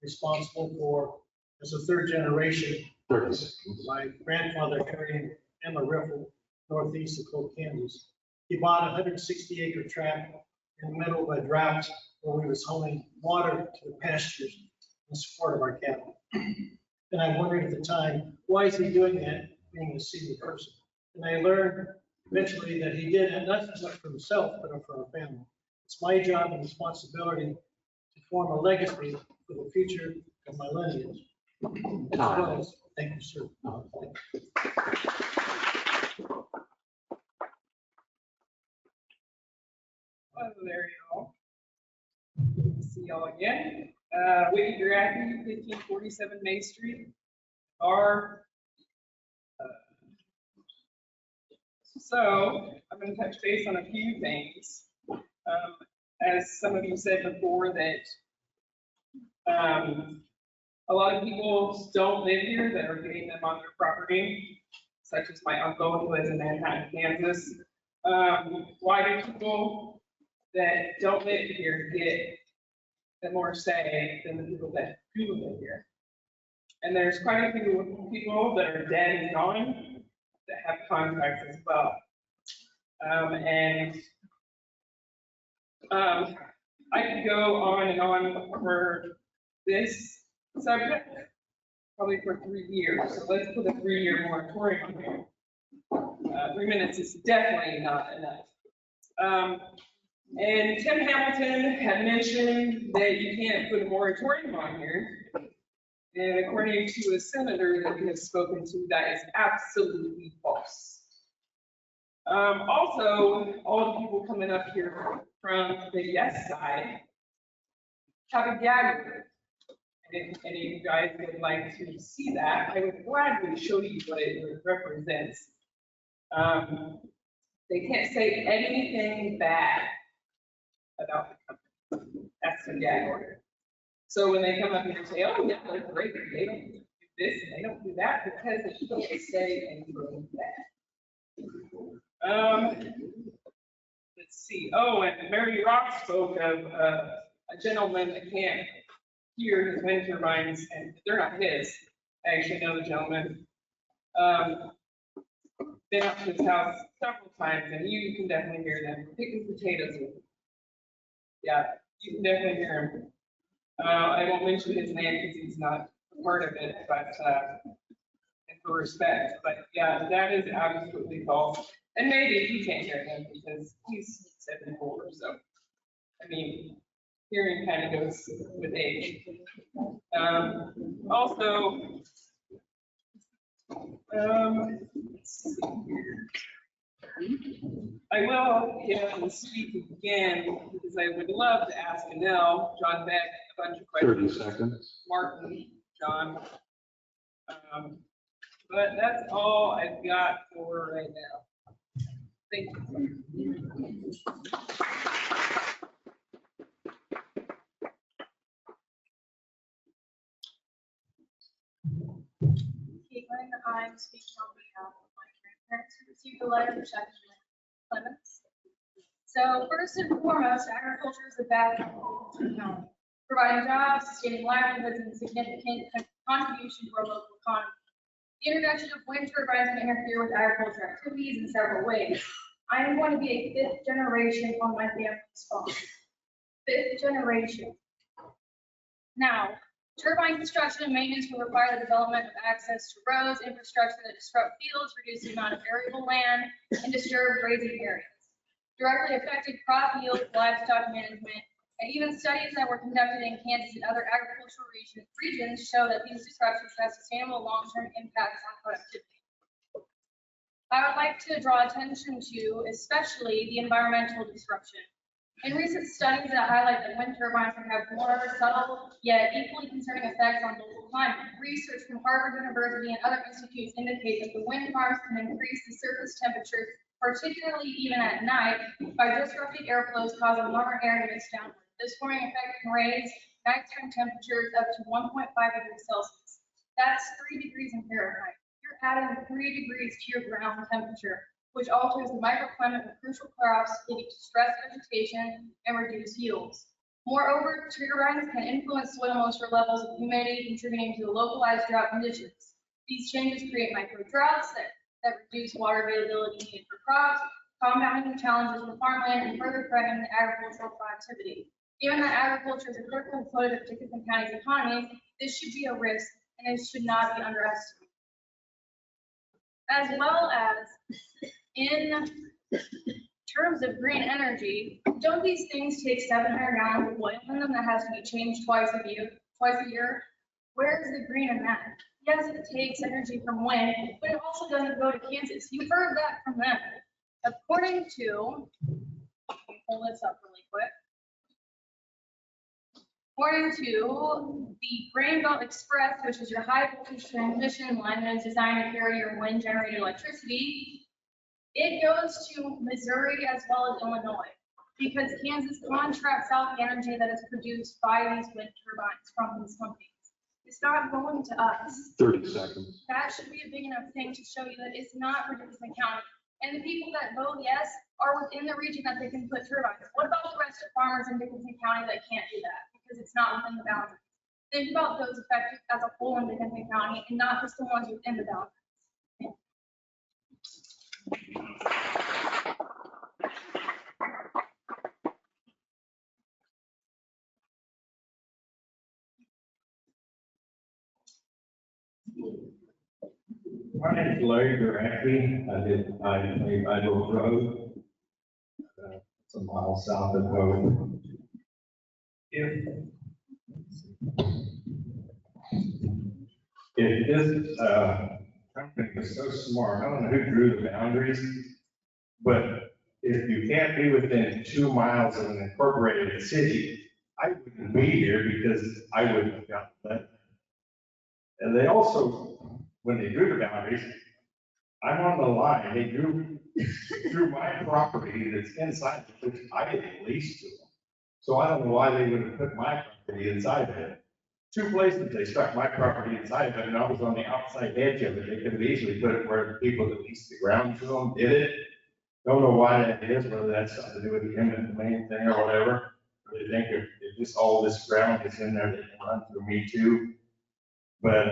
responsible for, as a third generation, my grandfather carrying Emma Riffle, northeast of Polk, Kansas. He bought a 160-acre tract in the middle of a drought where we was hauling water to the pastures in support of our cattle. And I wondered at the time, why is he doing that, being a senior person? And I learned eventually that he did, and not just for himself, but for our family. It's my job and responsibility to form a legacy for the future of my lineage. As well as, thank you, sir. Hello there, y'all. Good to see y'all again. Whitney Grabby, 1547 May Street. So I'm going to touch base on a few things. As some of you said before, that a lot of people don't live here that are getting them on their property, such as my uncle who lives in Manhattan, Kansas. Why do people that don't live here get the more say than the people that do live here? And there's quite a few people that are dead and gone that have contracts as well. I could go on and on for this subject, probably for 3 years. So let's put a 3-year moratorium on here. 3 minutes is definitely not enough. And Tim Hamilton had mentioned that you can't put a moratorium on here. And according to a senator that we have spoken to, that is absolutely false. Also, all the people coming up here from the yes side have a gag order. And if any of you guys would like to see that, I would gladly show you what it represents. They can't say anything bad about the company. That's the gag order. So when they come up here and say, oh, yeah, they're great, they don't do this and they don't do that, because they can't say anything bad. Let's see. Oh, and Mary Rock spoke of a gentleman that can't here, his wind turbines, and they're not his. I actually know the gentleman. Been up to his house several times, and you can definitely hear them picking potatoes. Yeah, you can definitely hear him. I won't mention his name because he's not a part of it, but and for respect, but yeah, that is absolutely false. And maybe you can't hear him because he's 74, so, I mean, hearing kind of goes with age. Also, let's see here. I will get and speak again because I would love to ask Anel, John Beck, a bunch of questions. 30 seconds. Martin, John. But that's all I've got for right now. Thank you. Caitlin, I'm speaking on behalf of my grandparents who received a letter from Chef Clements. So first and foremost, agriculture is a bad thing for the county, providing jobs, sustaining livelihoods, and significant contribution to our local economy. The introduction of wind turbines can interfere with agricultural activities in several ways. I am going to be a fifth generation on my family's farm. Fifth generation. Now, turbine construction and maintenance will require the development of access to roads, infrastructure that disrupt fields, reduce the amount of arable land, and disturb grazing areas. Directly affected crop yield, livestock management, and even studies that were conducted in Kansas and other agricultural regions show that these disruptions have sustainable long-term impacts on productivity. I would like to draw attention to especially the environmental disruption. In recent studies that highlight that wind turbines can have more subtle yet equally concerning effects on local climate, research from Harvard University and other institutes indicate that the wind farms can increase the surface temperature, particularly even at night, by disrupting airflows causing warmer air to mix downward. This warming effect can raise nighttime temperatures up to 1.5 degrees Celsius. That's 3 degrees in Fahrenheit. You're adding 3 degrees to your ground temperature, which alters the microclimate of crucial crops, leading to stress vegetation and reduced yields. Moreover, turbines can influence soil moisture levels of humidity, contributing to the localized drought conditions. These changes create micro droughts that reduce water availability needed for crops, compounding the challenges for farmland and further threatening the agricultural productivity. Given that agriculture is a critical component of Dickinson County's economy, this should be a risk and it should not be underestimated. As well as in terms of green energy, don't these things take 700 gallons of oil in them that has to be changed twice a year? Where is the green in that? Yes, it takes energy from wind, but it also doesn't go to Kansas. You've heard that from them. According to, let me pull this up really quick. According to the Grain Belt Express, which is your high voltage transmission line that is designed to carry your wind generated electricity, it goes to Missouri as well as Illinois because Kansas contracts out the energy that is produced by these wind turbines from these companies. It's not going to us. 30 seconds. That should be a big enough thing to show you that it's not for Dickinson County. And the people that vote yes are within the region that they can put turbines. What about the rest of farmers in Dickinson County that can't do that because it's not within the boundaries? Think about those affected as a whole in Dickinson County and not just the ones within the boundaries. My name is Larry Duracki. I live Idle Road. It's a mile south of Hope. If this company was so smart, I don't know who drew the boundaries, but if you can't be within 2 miles of an incorporated city, I wouldn't be here because I wouldn't have gotten that. And they also, when they drew the boundaries, I'm on the line, they drew my property that's inside, which I didn't lease to them. So I don't know why they would have put my property inside of it. 2 places they stuck my property inside of it, and I was on the outside edge of it. They could have easily put it where the people that leased the ground to them did it. Don't know why that is, whether that's something to do with the eminent domain thing or whatever. They think if this, all this ground is in there, they can run through me too. But,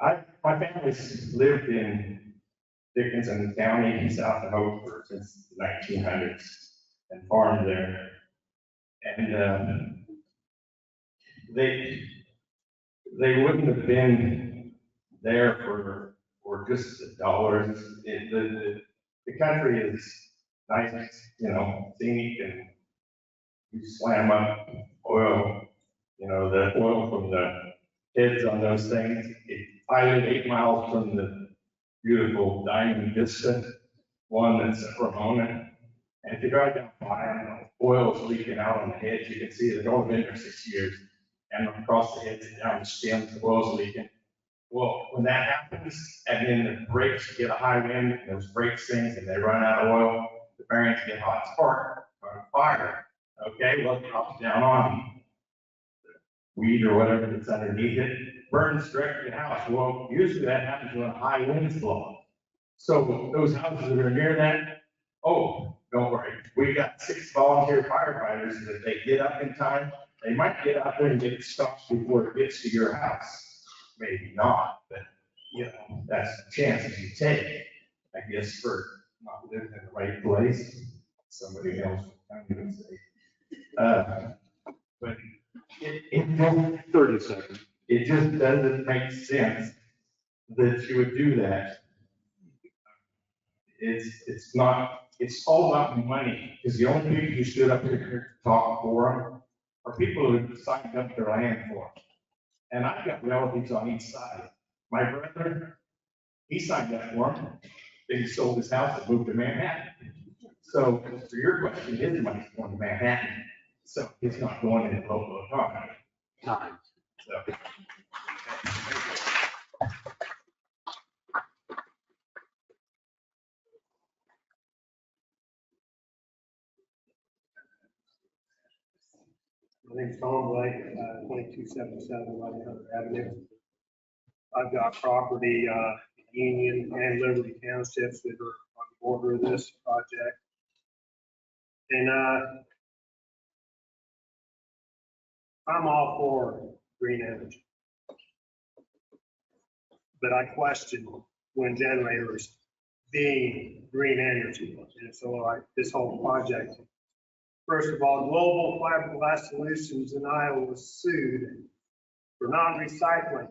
my family's lived in Dickinson County, south of Hope, since the 1900s and farmed there. And, they wouldn't have been there for just the dollars. The country is nice, you know, scenic, and you slam up oil, you know, the oil from the heads on those things. I live 8 miles from the beautiful Diamond Vista one that's at Ramona. And if you drive down by and oil is leaking out on the heads, you can see it's only been there 6 years. And across the heads and down the stems, the oil's leaking. Well, when that happens, and then the brakes get a high wind, those brakes things, and they run out of oil, the bearings get hot, spark, on fire. Okay, well, it drops down on weed or whatever that's underneath it, burns directly the house. Well, usually that happens when a high wind's blowing. So those houses that are near that, oh, don't worry. We got 6 volunteer firefighters that if they get up in time, they might get out there and get it stopped before it gets to your house. Maybe not, but you know, that's the chances you take, I guess, for not living in the right place. Somebody else would say. But it just 30 seconds. It just doesn't make sense that you would do that. It's not, it's all about money, because the only people who stood up here to talk for them are people who signed up their land for them. And I've got relatives on each side. My brother, he signed up for them, then he sold his house and moved to Manhattan. So for your question, his money's going to Manhattan, so it's not going in the local economy. Time. So. My name's Tom Blake, 2277 Whitehaven Avenue. I've got property, Union and Liberty Townships that are on the border of this project. And, I'm all for green energy. But I question wind generators being green energy. And so like this whole project. First of all, Global Fiberglass Solutions in Iowa was sued for non-recycling,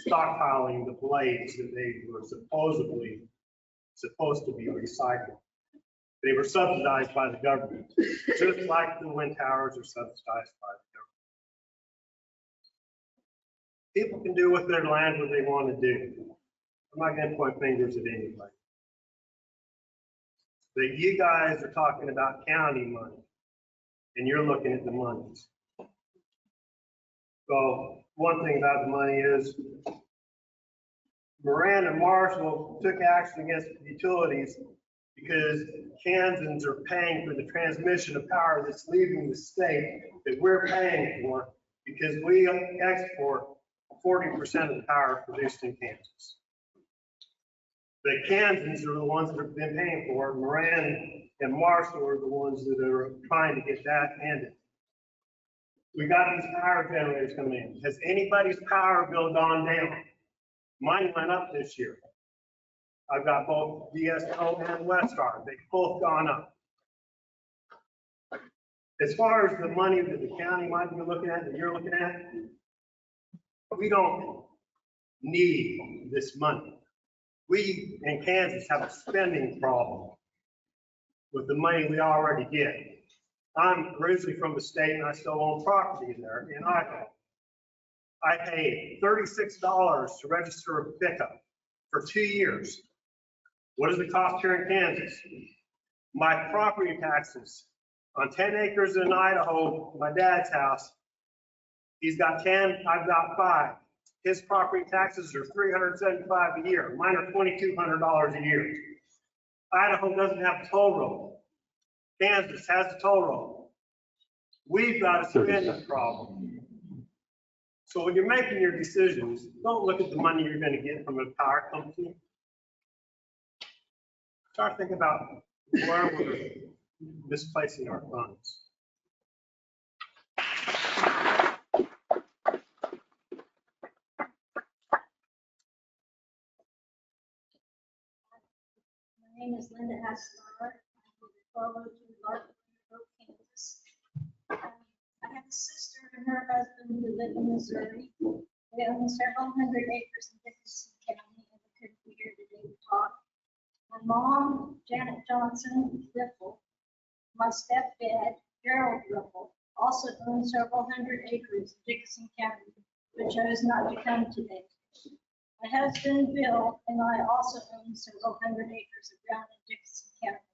stockpiling the blades that they were supposed to be recycled. They were subsidized by the government, just like the wind towers are subsidized by the government. People can do with their land what they want to do. I'm not going to point fingers at anybody. But you guys are talking about county money, and you're looking at the monies. So one thing about the money is Moran and Marshall took action against the utilities because Kansans are paying for the transmission of power that's leaving the state that we're paying for because we export 40% of the power produced in Kansas. The Kansans are the ones that have been paying for it. Moran and Marshall are the ones that are trying to get that ended. We got these power generators coming in. Has anybody's power bill gone down? Mine went up this year. I've got both DSO and Westar. They've both gone up. As far as the money that the county might be looking at, that you're looking at, we don't need this money. We in Kansas have a spending problem with the money we already get. I'm originally from the state and I still own property there in Idaho. I paid $36 to register a pickup for 2 years. What does it cost here in Kansas? My property taxes on 10 acres in Idaho, my dad's house, he's got 10, I've got 5. His property taxes are $375 a year. Mine are $2,200 a year. Idaho doesn't have a toll road. Kansas has a toll road. We've got a spending problem. So when you're making your decisions, don't look at the money you're going to get from a power company. Start thinking about where we're misplacing our funds. name is Linda Aslar. I live at 1202 Lark Road, Kansas. I have a sister and her husband who live in Missouri. They own several hundred acres in Dickinson County, and they couldn't be here today to talk. My mom, Janet Johnson Riffle, my stepdad, Gerald Riffle, also owns several hundred acres in Dickinson County, but chose not to come today. My husband, Bill, and I also own several hundred acres of ground in Dickinson County.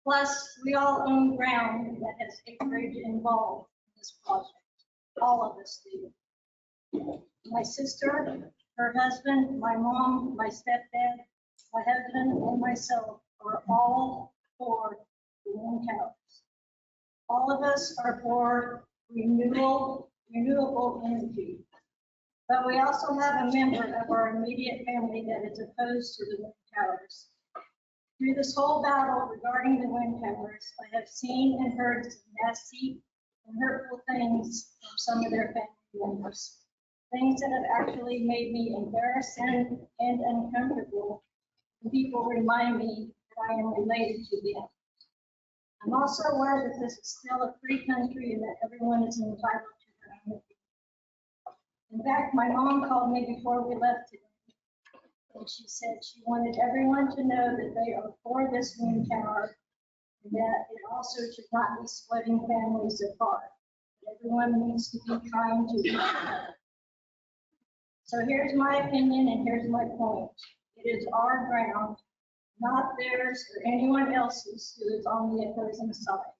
Plus, we all own ground that has acreage involved in this project. All of us do. My sister, her husband, my mom, my stepdad, my husband, and myself are all for the wind towers. All of us are for renewable energy. But we also have a member of our immediate family that is opposed to the wind towers. Through this whole battle regarding the wind towers, I have seen and heard some nasty and hurtful things from some of their family members. Things that have actually made me embarrassed and uncomfortable when people remind me that I am related to them. I'm also aware that this is still a free country and that everyone is entitled to their own opinion. In fact, my mom called me before we left today, and she said she wanted everyone to know that they are for this wind tower, and that it also should not be splitting families apart. That everyone needs to be kind to each other. So here's my opinion and here's my point. It is our ground, not theirs or anyone else's who is on the opposing side.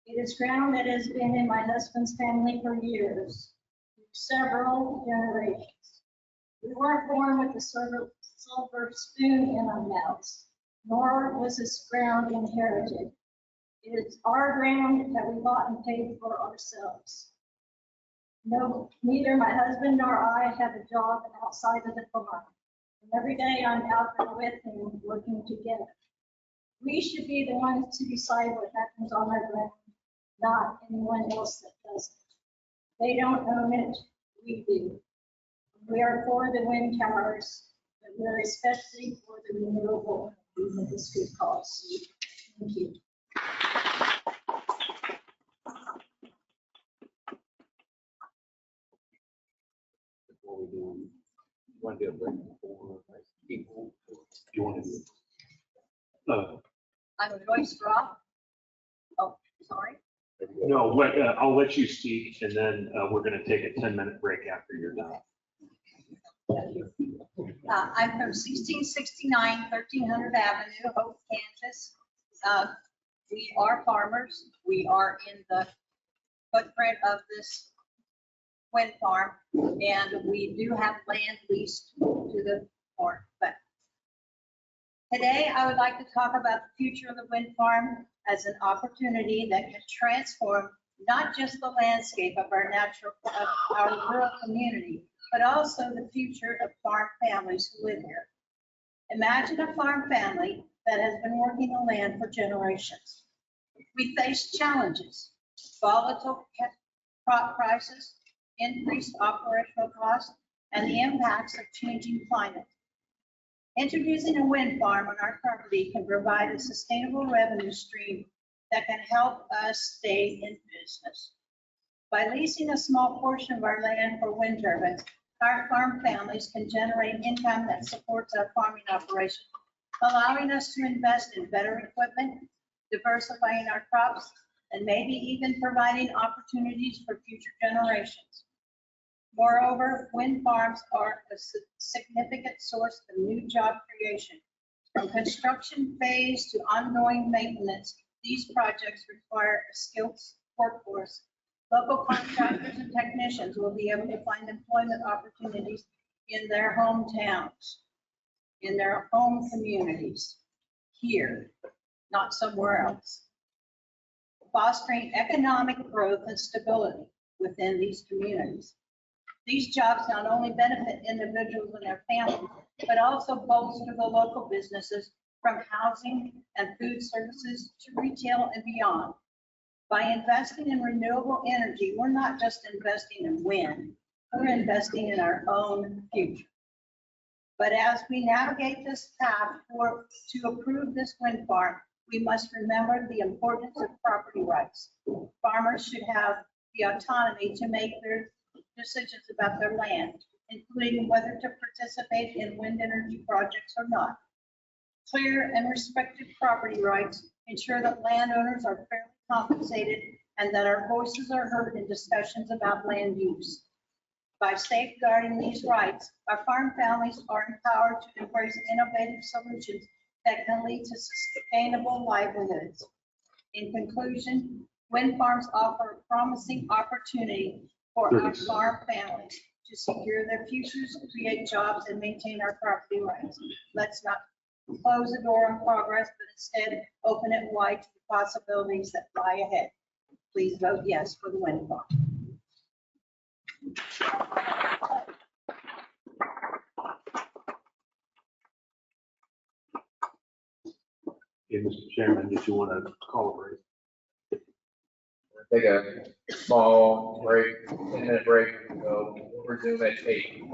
It is ground that has been in my husband's family for years, several generations. We weren't born with a silver spoon in our mouths, nor was this ground inherited. It is our ground that we bought and paid for ourselves. No, neither my husband nor I have a job outside of the farm. And every day I'm out there with him working together. We should be the ones to decide what happens on our ground, not anyone else that does it. They don't own it, we do. We are for the wind towers, but we are especially for the renewable energy that this could cause. Thank you. Before we do, you want to do a break for people? Do you want to do? I'm Joyce Rock. Oh, sorry. No, I'll let you speak, and then we're going to take a 10-minute break after you're done. I'm from 1669 1300 Avenue, Hope, Kansas. We are farmers. We are in the footprint of this wind farm, and we do have land leased to the farm. But today, I would like to talk about the future of the wind farm as an opportunity that can transform not just the landscape of our rural community, but also the future of farm families who live here. Imagine a farm family that has been working the land for generations. We face challenges, volatile crop prices, increased operational costs, and the impacts of changing climate. Introducing a wind farm on our property can provide a sustainable revenue stream that can help us stay in business. By leasing a small portion of our land for wind turbines, our farm families can generate income that supports our farming operation, allowing us to invest in better equipment, diversifying our crops, and maybe even providing opportunities for future generations. Moreover, wind farms are a significant source of new job creation. From construction phase to ongoing maintenance, these projects require a skilled workforce. Local contractors and technicians will be able to find employment opportunities in their hometowns, in their home communities, here, not somewhere else, fostering economic growth and stability within these communities. These jobs not only benefit individuals and their families, but also bolster the local businesses from housing and food services to retail and beyond. By investing in renewable energy, we're not just investing in wind, we're investing in our own future. But as we navigate this path to approve this wind farm, we must remember the importance of property rights. Farmers should have the autonomy to make their decisions about their land, including whether to participate in wind energy projects or not. Clear and respected property rights ensure that landowners are fairly compensated and that our voices are heard in discussions about land use. By safeguarding these rights, our farm families are empowered to embrace innovative solutions that can lead to sustainable livelihoods. In conclusion, wind farms offer a promising opportunity for our farm families to secure their futures, create jobs, and maintain our property rights. Let's not close the door on progress, but instead open it wide to the possibilities that lie ahead. Please vote yes for the wind farm. Okay, Mr. Chairman, did you want to call a break? Take a small break, 10-minute break, we'll resume at 8.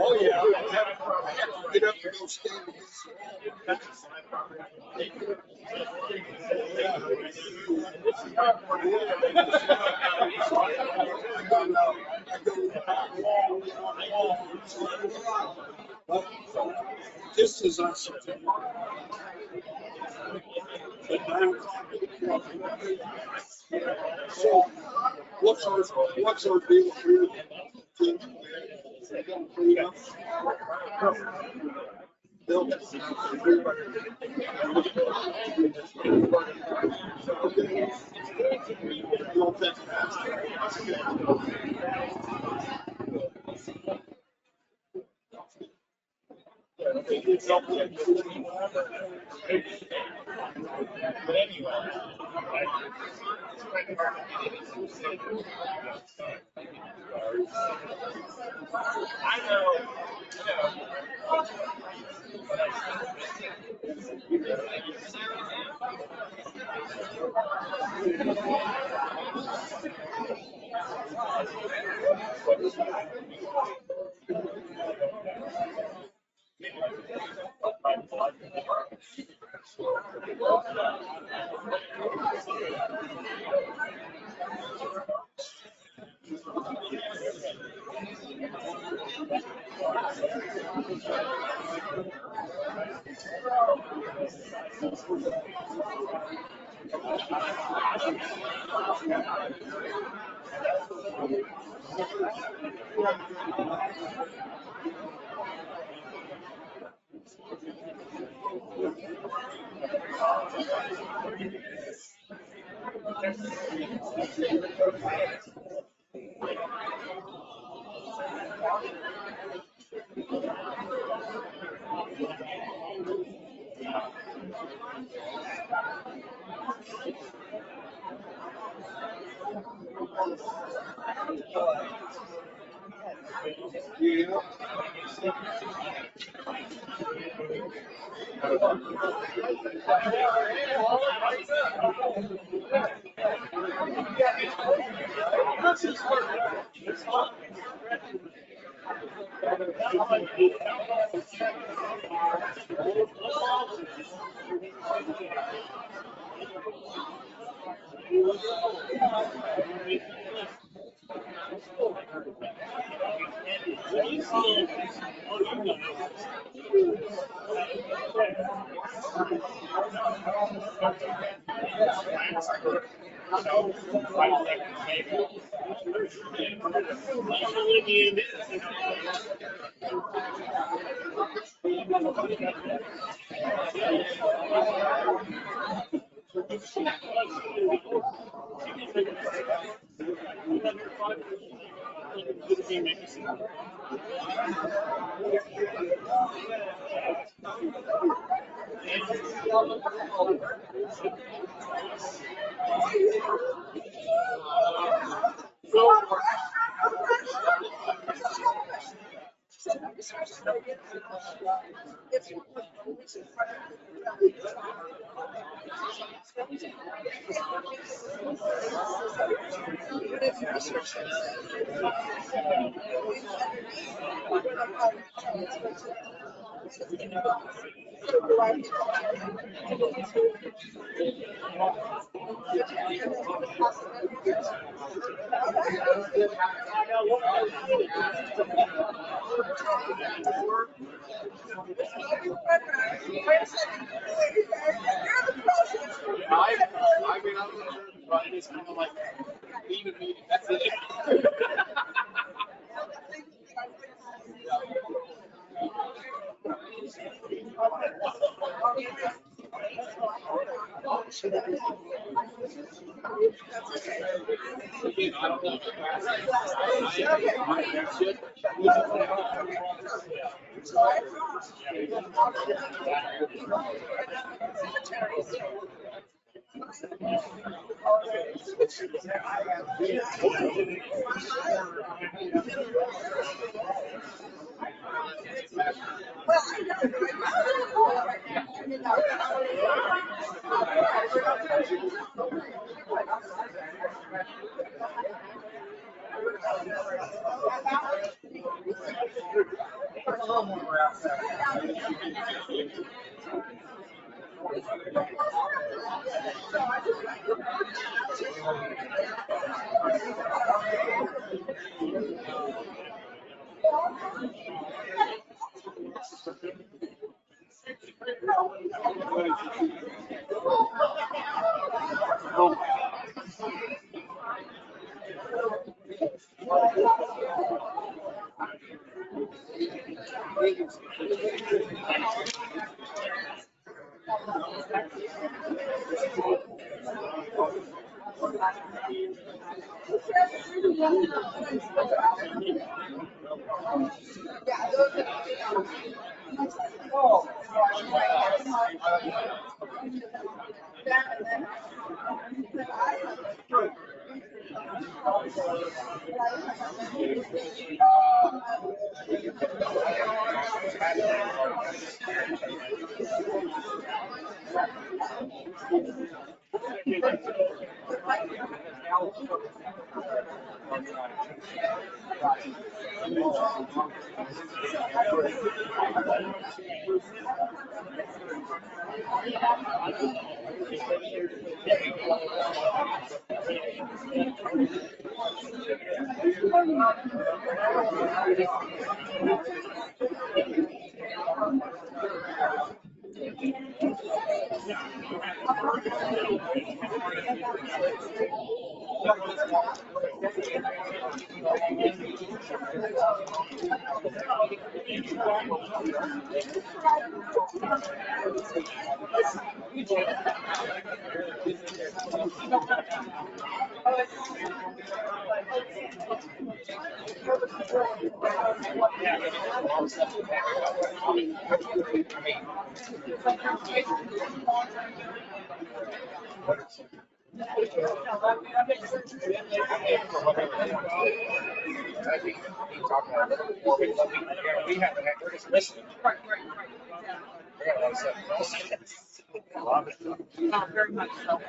Oh, yeah. Get up and go stand This is us. So, what's our deal here? But anyway, We have to have, we're just listening. Right. They got a lot of stuff. Love it. Very much so.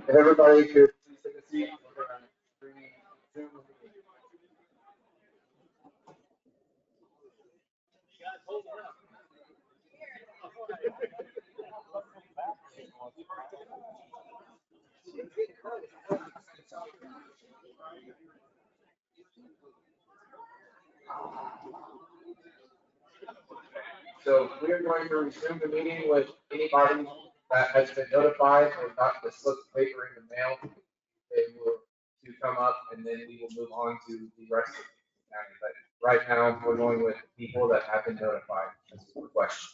If everybody could please take a seat. We're gonna resume the meeting. So we're going to resume the meeting with anybody that has been notified or got the slip of paper in the mail. They will to come up and then we will move on to the rest of the county. But right now, we're going with people that have been notified as a question.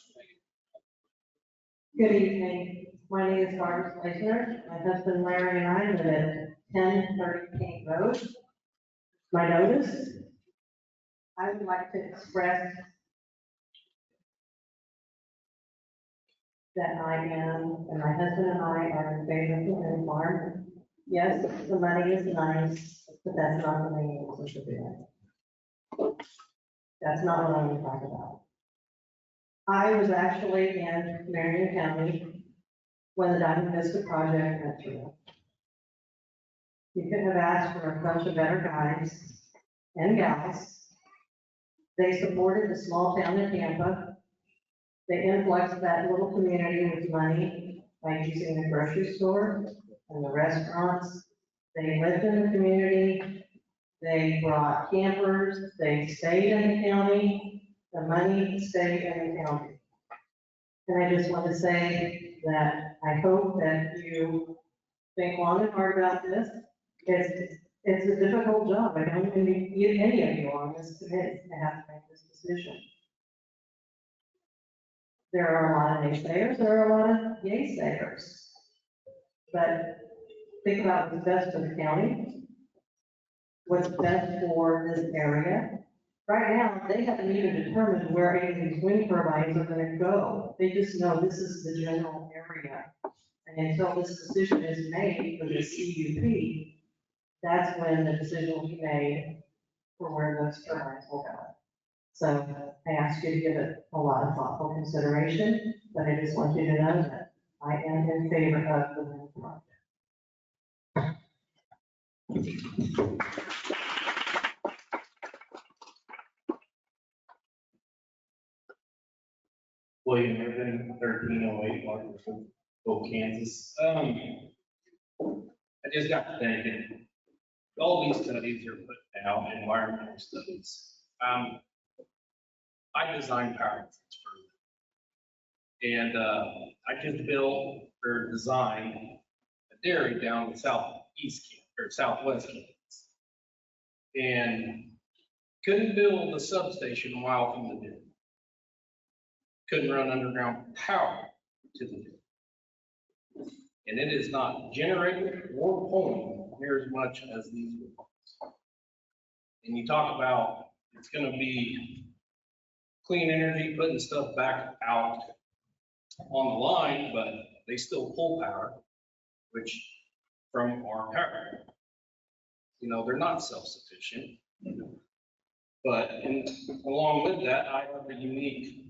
Good evening. My name is Barbara Spicer. My husband Larry and I live at 1030 King Road. My notice, I would like to express that I am, and my husband and I are in favor of the wind farm. Yes, the money is nice, but that's not the main reason to do it. That's not what I'm going to talk about. I was actually in Marion County when the Diamond Vista project went through. You couldn't have asked for a bunch of better guys and gals. They supported the small town of Tampa. They influxed that little community with money by using the grocery store and the restaurants. They lived in the community. They brought campers. They stayed in the county. The money stayed in the county. And I just want to say that I hope that you think long and hard about this. It's a difficult job. I don't even need any of you on this committee to have to make this decision. There are a lot of naysayers, there are a lot of yaysayers. But think about what's best for the county, what's best for this area. Right now, they haven't even determined where any of these wind turbines are going to go. They just know this is the general area. And until this decision is made for the CUP, that's when the decision will be made for where those turbines will go. So I ask you to give it a lot of thoughtful consideration, but I just want you to know that I am in favor of the wind project. William Irvin, 1308 Martinsville, Kansas. I just got to thinking, all these studies are put out, environmental studies. I designed power plants for them. And I just built or designed a dairy down the southeast or southwest campus. And couldn't build a substation a mile from the dairy. Couldn't run underground power to the dairy. And it is not generating or pulling near as much as these ones. And you talk about it's going to be clean energy, putting stuff back out on the line, but they still pull power, which from our power. You know, they're not self-sufficient. But along with that, I have a unique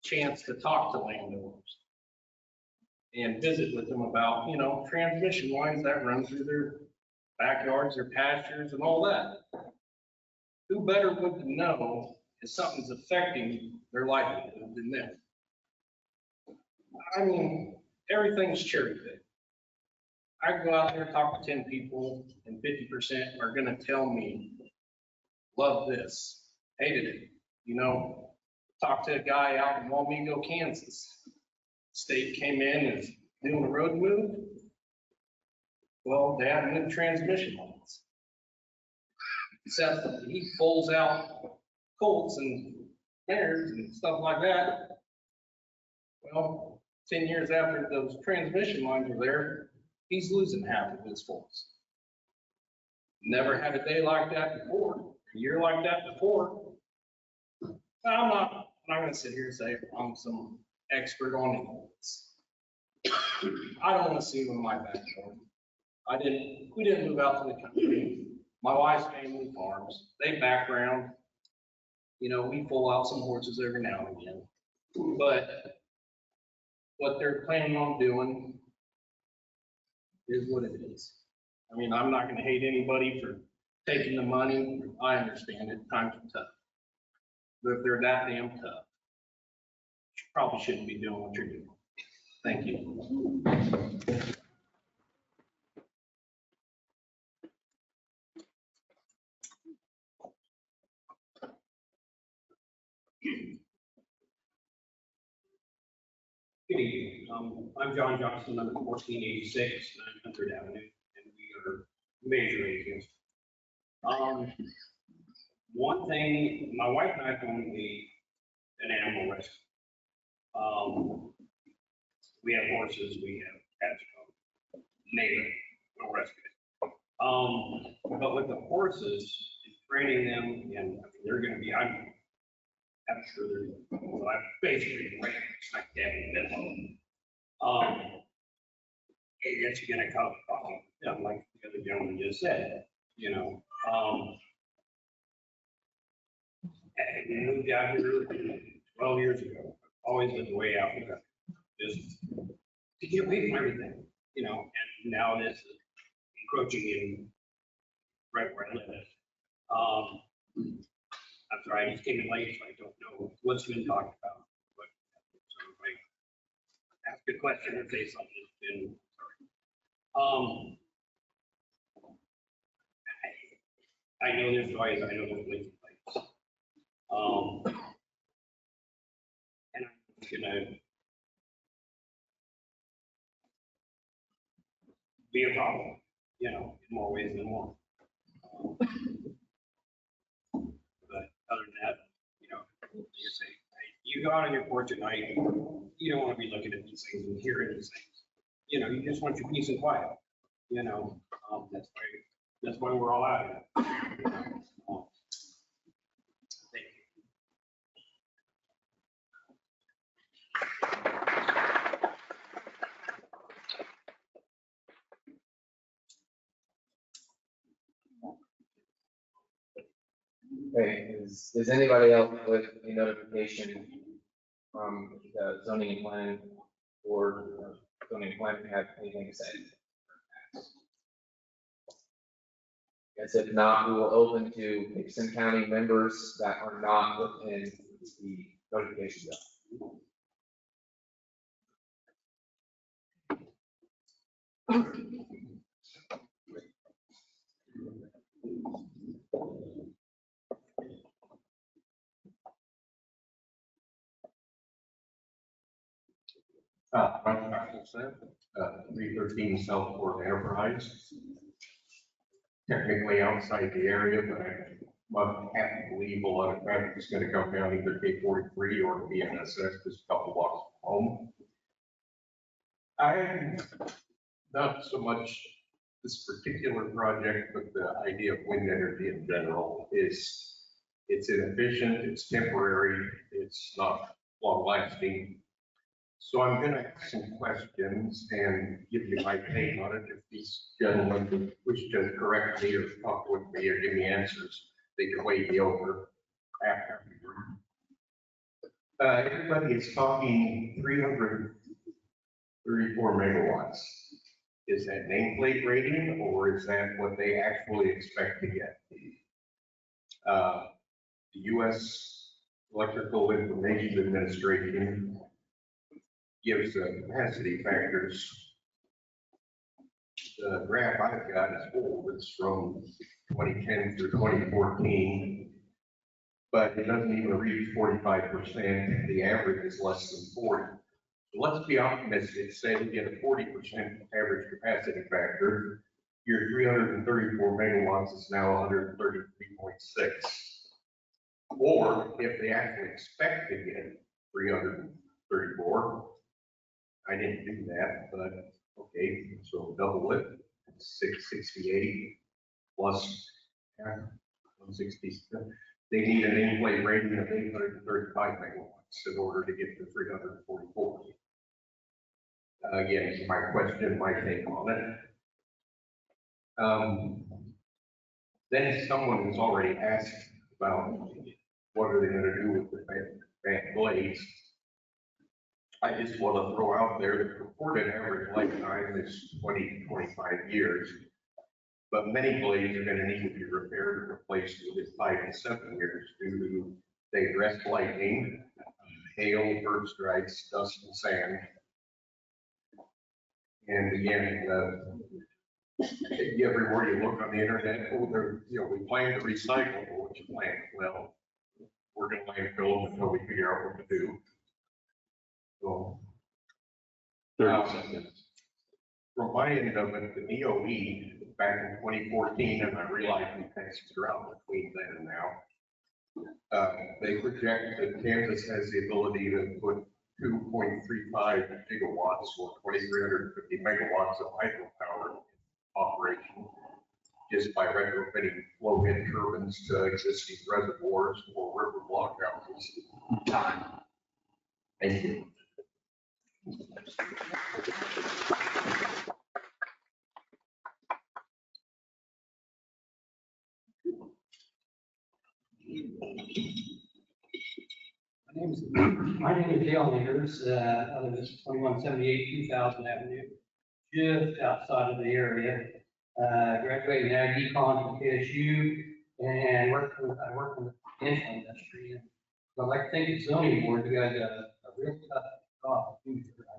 chance to talk to landowners and visit with them about, you know, transmission lines that run through their backyards, their pastures, and all that. Who better would know if something's affecting their livelihood than them? I mean, everything's cherry picked. I can go out there, talk to 10 people, and 50% are gonna tell me, love this, hated it. You know, talked to a guy out in Walmego, Kansas. State came in and is doing a road move. Well, they had new transmission lines. Except he pulls out colts and mares and stuff like that. Well, 10 years after those transmission lines were there, he's losing half of his folks. Never had a day like that before, a year like that before. I'm not going to sit here and say I'm some expert on any of this. I don't want to see them in my backyard. We didn't move out to the country. My wife's family farms, they background. You know, we pull out some horses every now and again. But what they're planning on doing is what it is. I mean, I'm not going to hate anybody for taking the money. I understand it, times are tough. But if they're that damn tough, you probably shouldn't be doing what you're doing. Thank you. Good evening. I'm John Johnson, number 1486 900 Avenue, and we are major agents. One thing, my wife and I own an animal rescue. We have horses, we have cats, neighbor, we'll rescue it. But with the horses, training them, and I mean, they're going to be, I'm sure they're, well, I'm basically right smack dab in the middle. It's going to come, you know, like the other gentleman just said, you know. We moved out here 12 years ago, always lived way out in the country, just to get away from everything, you know, and now this is encroaching in right where I live. I'm sorry, I just came in late, so I don't know what's been talked about. But so if I ask a question or say something, then sorry. I know there's noise, I know there's leaking pipes. And I'm just gonna be a problem, you know, in more ways than one. But other than that, you know, you say, hey, you go out on your porch at night, you don't want to be looking at these things and hearing these things. You know, you just want your peace and quiet. You know, that's why we're all out here. Thank you. Okay, is anybody else with a notification from the zoning and planning or zoning planning have anything to say? Guess if not, we will open to Nixon County members that are not within the notification zone. Frank Axelson, 313 Southport Enterprise. Technically outside the area, but I have to believe a lot of traffic is going to come down either K43 or BNSS, just a couple blocks from home. I not so much this particular project, but the idea of wind energy in general is it's inefficient, it's temporary, it's not long lasting. So I'm going to ask some questions and give you my take on it. If these gentlemen wish to correct me or talk with me or give me answers, they can wave me over after. Everybody is talking 334 megawatts. Is that nameplate rating or is that what they actually expect to get? The U.S. Electrical Information Administration gives capacity factors. The graph I've got is old. It's from 2010 through 2014, but it doesn't even reach 45%. The average is less than 40. So let's be optimistic. Say we get a 40% average capacity factor. Your 334 megawatts is now 133.6. Or if they actually expect to get 334, I didn't do that, but okay, so double it, 668 plus 160. They need an nameplate rating of 835 megawatts in order to get to 344. Again, my question, my take on it. Then someone has already asked about what are they going to do with the fan blades. I just want to throw out there the purported average lifetime is 20 to 25 years, but many blades are going to need to be repaired or replaced within 5 to 7 years due to they address lightning, hail, bird strikes, dust, and sand. And again, everywhere you look on the internet, we plan to recycle. What you plan? Well, we're going to landfill them until we figure out what to do. So, 30 seconds. From my end of it, the DOE back in 2014, and I realize we passed around between then and now, they project that Kansas has the ability to put 2.35 gigawatts or 2,350 megawatts of hydropower in operation just by retrofitting flow-in turbines to existing reservoirs or river block houses. Time. Thank you. My name is Dale Landers. I live at 2178 2000 Avenue, just outside of the area. Graduated in ag econ from KSU and I work in the financial industry. And I'd like to thank the zoning board. You guys a real tough job, I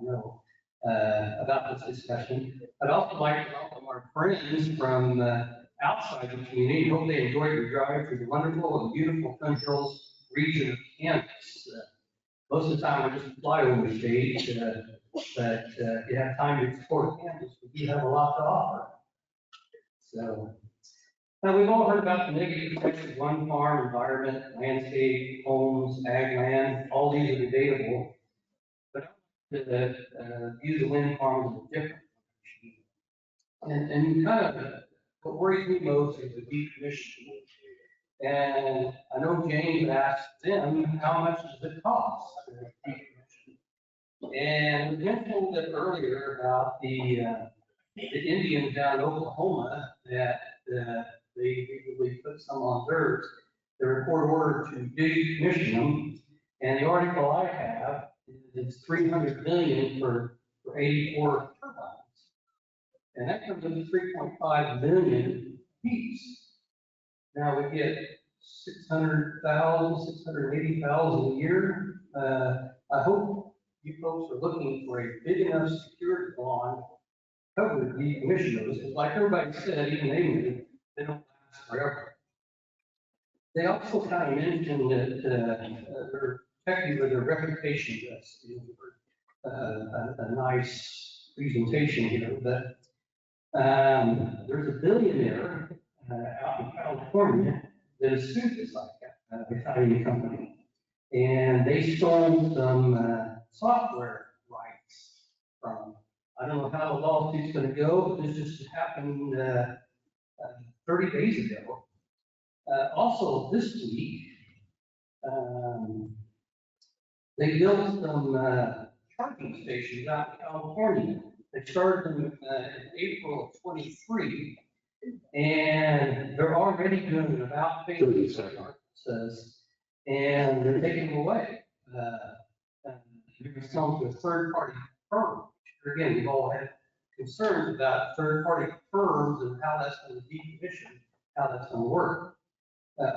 know, about this discussion. I'd also like to welcome our friends from outside the community. Hope they enjoyed your drive through the wonderful and beautiful Central region of Kansas. Most of the time we're just fly over the state, but if you have time to explore Kansas, we do have a lot to offer. So, now we've all heard about the negative effects of one farm, environment, landscape, homes, ag land, all these are debatable. But view the wind farms as different. And kind of what worries me most is the decommissioning. And I know James asked them, how much does it cost to decommission? And we mentioned that earlier about the Indians down in Oklahoma that they put some on theirs. They report order to decommission them. And the article I have is it's 300 million for 84 turbines. And that comes up to 3.5 million piece. Now we get 600,000, 680,000 a year. I hope you folks are looking for a big enough security bond cover the decommission those, because like everybody said, even they don't last forever. They also kind of mentioned that they're protected with their reputation risk. A nice presentation here, but there's a billionaire out in California that has sued this Italian company, and they stole some software rights from. I don't know how the lawsuit's going to go, but this just happened 30 days ago. Also this week, they built some charging stations out in California. They started them in April of 23, and they're already doing about 30 says, and they're taking them away. They're going to sell them to a third-party firm. Again, we've all had concerns about third-party firms and how that's going to decommission, how that's going to work.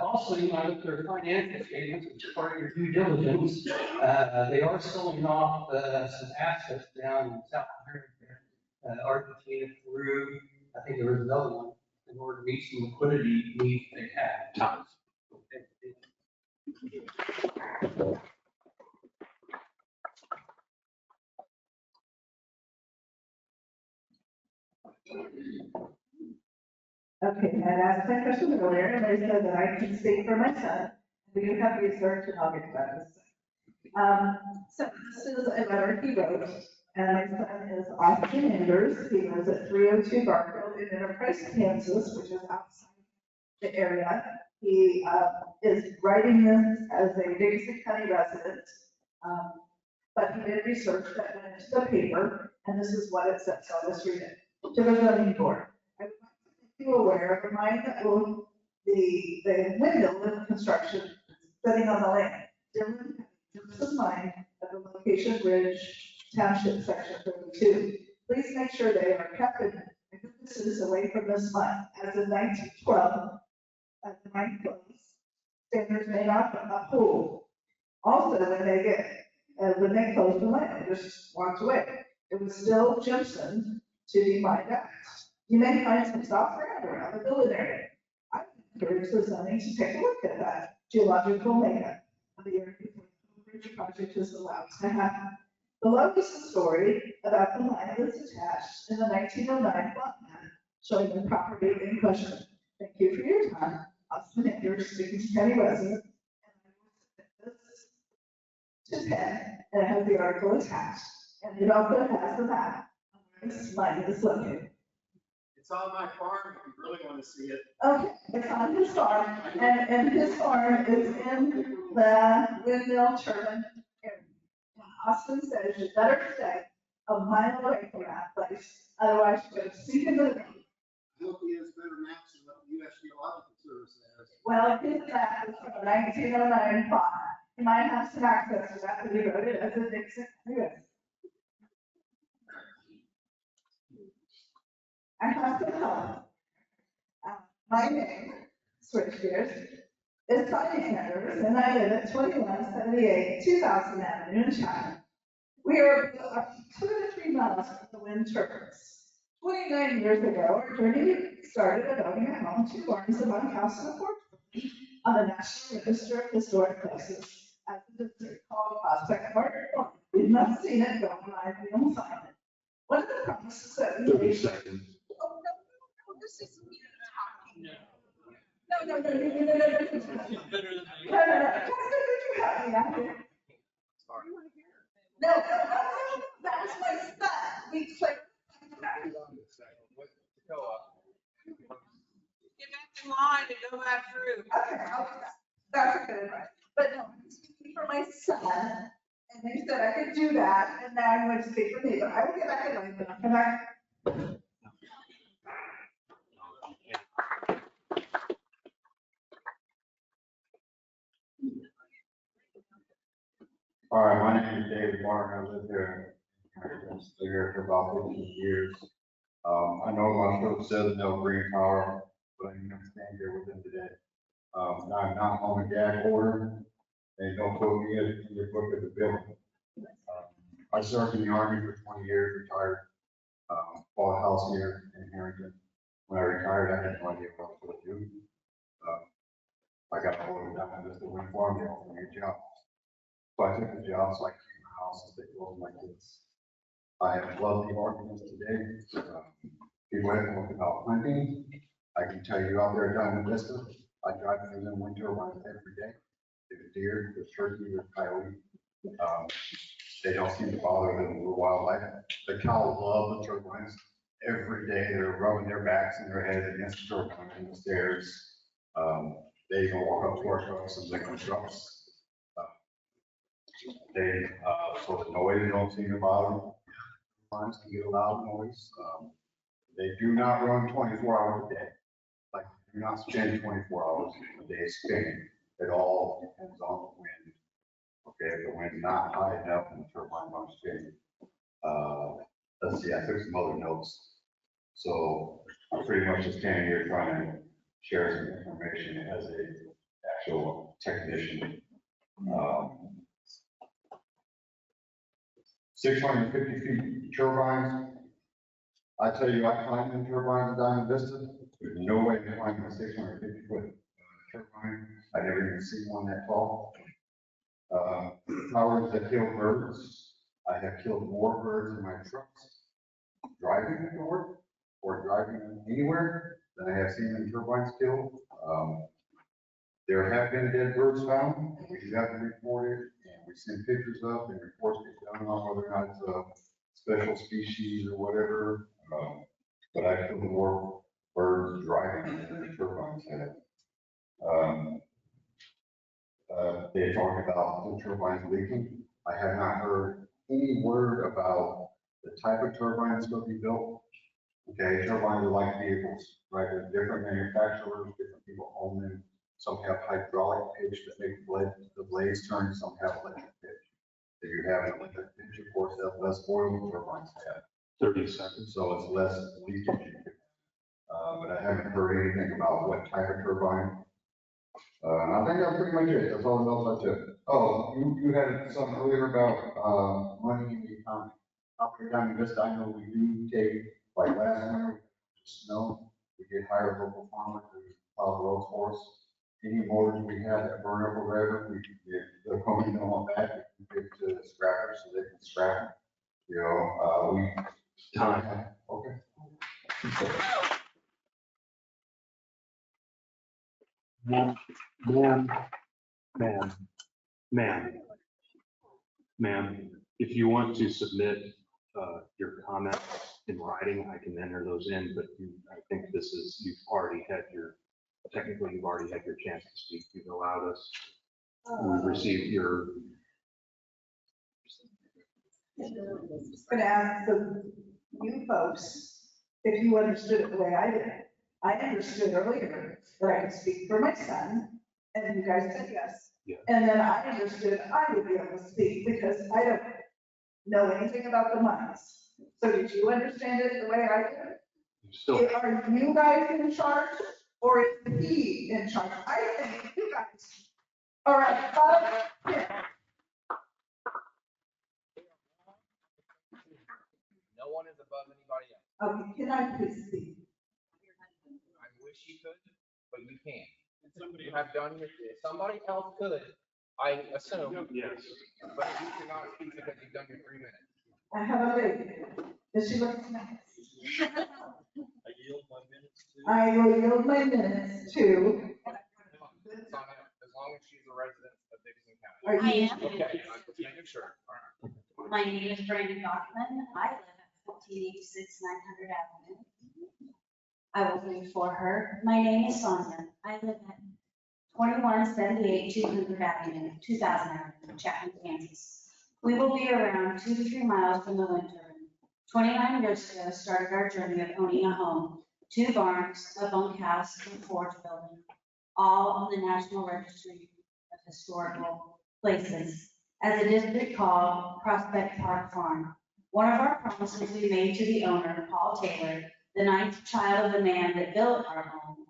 Also, you might look at their financial statements, which is part of your due diligence. They are selling off some assets down in South America, Argentina, Peru. I think there was another one in order to meet some liquidity needs they had. Okay, I asked my question earlier, and they said that I can speak for my son. We do have research, and I'll get to that. So this is a letter he wrote, and my son is Austin Enders. He lives at 302 Garfield in Enterprise, Kansas, which is outside the area. He is writing this as a Davidson County resident, but he did research that went into the paper, and this is what it says, so I'll just read it. To the zoning board. I would like to make you aware, remind that the windmill in construction sitting on the land. Dylan, keeps in mind at the location Ridge Township Section 32. Please make sure they are kept in good distance away from this line. As in 1912, at the mine close, standards may not uphold. Also, when they closed the land, just walked away. It was still Jimson to be mined out. You may find some soft ground around the building area. I encourage the zoning to take a look at that geological makeup of the area before the bridge project is allowed to happen. Below is the story about the line that's attached in the 1909 plot map showing the property in question. Thank you for your time. Austin Enders, Stevens County resident. To 10, and it has the article attached, and it also has the map of where this line is located. It's on my farm, if you really want to see it. Okay, it's on his farm, and his farm is in the windmill turbine area. And Austin says you better stay a mile away from that place, otherwise you're going to sink into the ground. I hope he has better maps than what the U.S. Geological Service has. Well, his map is from 1909 farm. You might have some access to that, but he wrote it as a Dixon. I have to help. My name, switch gears, is Connie Sanders, and I live at 2178 2000 Avenue in China. We are 2 to 3 miles from the wind turbines. 29 years ago, our journey started at owning a home, 2 barns, a bunkhouse, and a porch on the National Register of Historic Places as a district called Prospect Park. We've not seen it go live, we don't sign it. One of the promises that we 30 made. seconds. Oh, no, this is me talking. No. Did you have me out here? No, that was my son. We clicked. Get back in line and go back through. Okay, that's good advice. But no, I'm speaking for my son, and they said I could do that, and now I'm going to speak for me, but I will get back in line, but I'll come back. All right, my name is David Martin. I live here. I've been here for about 15 years. I know my folks says no green power, but I'm gonna stand here with them today. I'm not on a gag order, and don't put me in your book of the bill. I served in the Army for 20 years, retired, bought a house here in Harrington. When I retired, I had no idea what I was going to do. I got hold of that, just the wind farm, they offered me a job. So I took the job, so I keep my house as they close my kids. I have loved the arguments today. People have talked about hunting. I can tell you out there down in Vista, I drive through them wind turbines every day. There's deer, there's turkey, there's coyote. They don't seem to bother them with wildlife. The cows love the turbines. Every day they're rubbing their backs and their heads against the turbine in the stairs. They even walk up to our trucks and lick the trucks. So the noise don't seem to bother them. Turbines can get a loud noise. They do not run 24 hours a day. Like, do not spend 24 hours a day spinning. It all depends on the wind. Okay, if the wind's not high enough, then the turbine won't spin. Let's see, I took some other notes. So I'm pretty much just standing here trying to share some information as a actual technician. 650 feet turbines. I tell you, I climbed in turbines down in Vista. There's no way to climb a 650 foot turbine. I never even seen one that tall. Towers that kill birds. I have killed more birds in my trucks driving to work or driving anywhere than I have seen in turbines killed. There have been dead birds found. We do have to report it, and we send pictures up and reports get done on whether or not it's a special species or whatever. But I killed more birds driving than the turbines have. They talk about the turbines leaking. I have not heard any word about the type of turbine that's going to be built. Okay, turbines are like vehicles, right? There's different manufacturers, different people own them. Some have hydraulic pitch that make the blades turn, some have electric pitch. If you have an electric pitch, of course, that's less oil than turbines have. 30 seconds. So it's less leakage. But I haven't heard anything about what type of turbine. I think that's pretty much it. That's all the notes I took. Oh, you had something earlier about money in the economy. Up here down in Vista, I know we do take, like last winter, snow, we did hire a local farmer to plow the roads for us. Any motors we have that burn up or whatever, the company don't want back, we give to the scrappers so they can scrap them. You know, Time. Okay. Ma'am, if you want to submit your comments in writing, I can enter those in, but I think this is, technically you've already had your chance to speak. You've allowed us, we've received your. But ask you folks, if you understood it the way I did. I understood earlier that I could speak for my son, and you guys said yes. Yeah. And then I understood I would be able to speak because I don't know anything about the mines. So did you understand it the way I did? Are you guys in charge or is he in charge? I think you guys are at 5:10. No one is above anybody else. Okay, can I please speak? I wish you could, but you can't. You have done your, if somebody else could, I assume. Yes. But you cannot speak because you've done your 3 minutes. I have a lady. Does she look nice? I will yield my minutes to. As long as she's a resident of Dixon County. Are you? I am. Okay, I'm just making sure. All right. My name is Brandon Goffman. I live at 1486 900 Avenue. I will read for her. My name is Sonia. I live at 2178 200 Avenue, 2000 Avenue, Chapman, Kansas. We will be around 2 to 3 miles from the wind turbine. 29 years ago, started our journey of owning a home, 2 barns, a bunkhouse, and a forge building, all on the National Registry of Historical Places as a district called Prospect Park Farm. One of our promises we made to the owner, Paul Taylor, the ninth child of the man that built our home,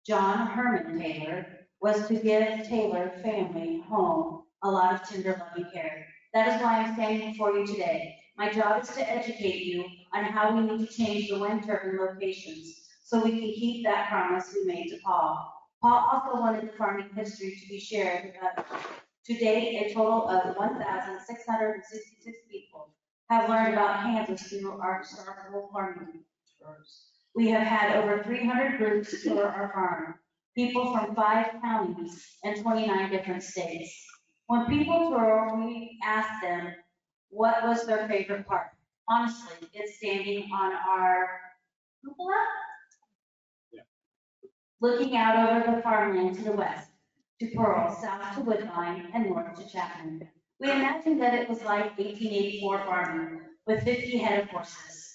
John Herman Taylor, was to give Taylor family home a lot of tender loving care. That is why I'm standing before you today. My job is to educate you on how we need to change the wind turbine locations so we can keep that promise we made to Paul. Paul also wanted the farming history to be shared with others. To date, a total of 1,666 people have learned about Kansas through our historical farming tours. We have had over 300 groups tour our farm, people from 5 counties and 29 different states. When people tour, we ask them what was their favorite part. Honestly, it's standing on our cupola, looking out over the farmland to the west, to Pearl, south to Woodbine, and north to Chapman. We imagined that it was like 1884 farming, with 50 head of horses.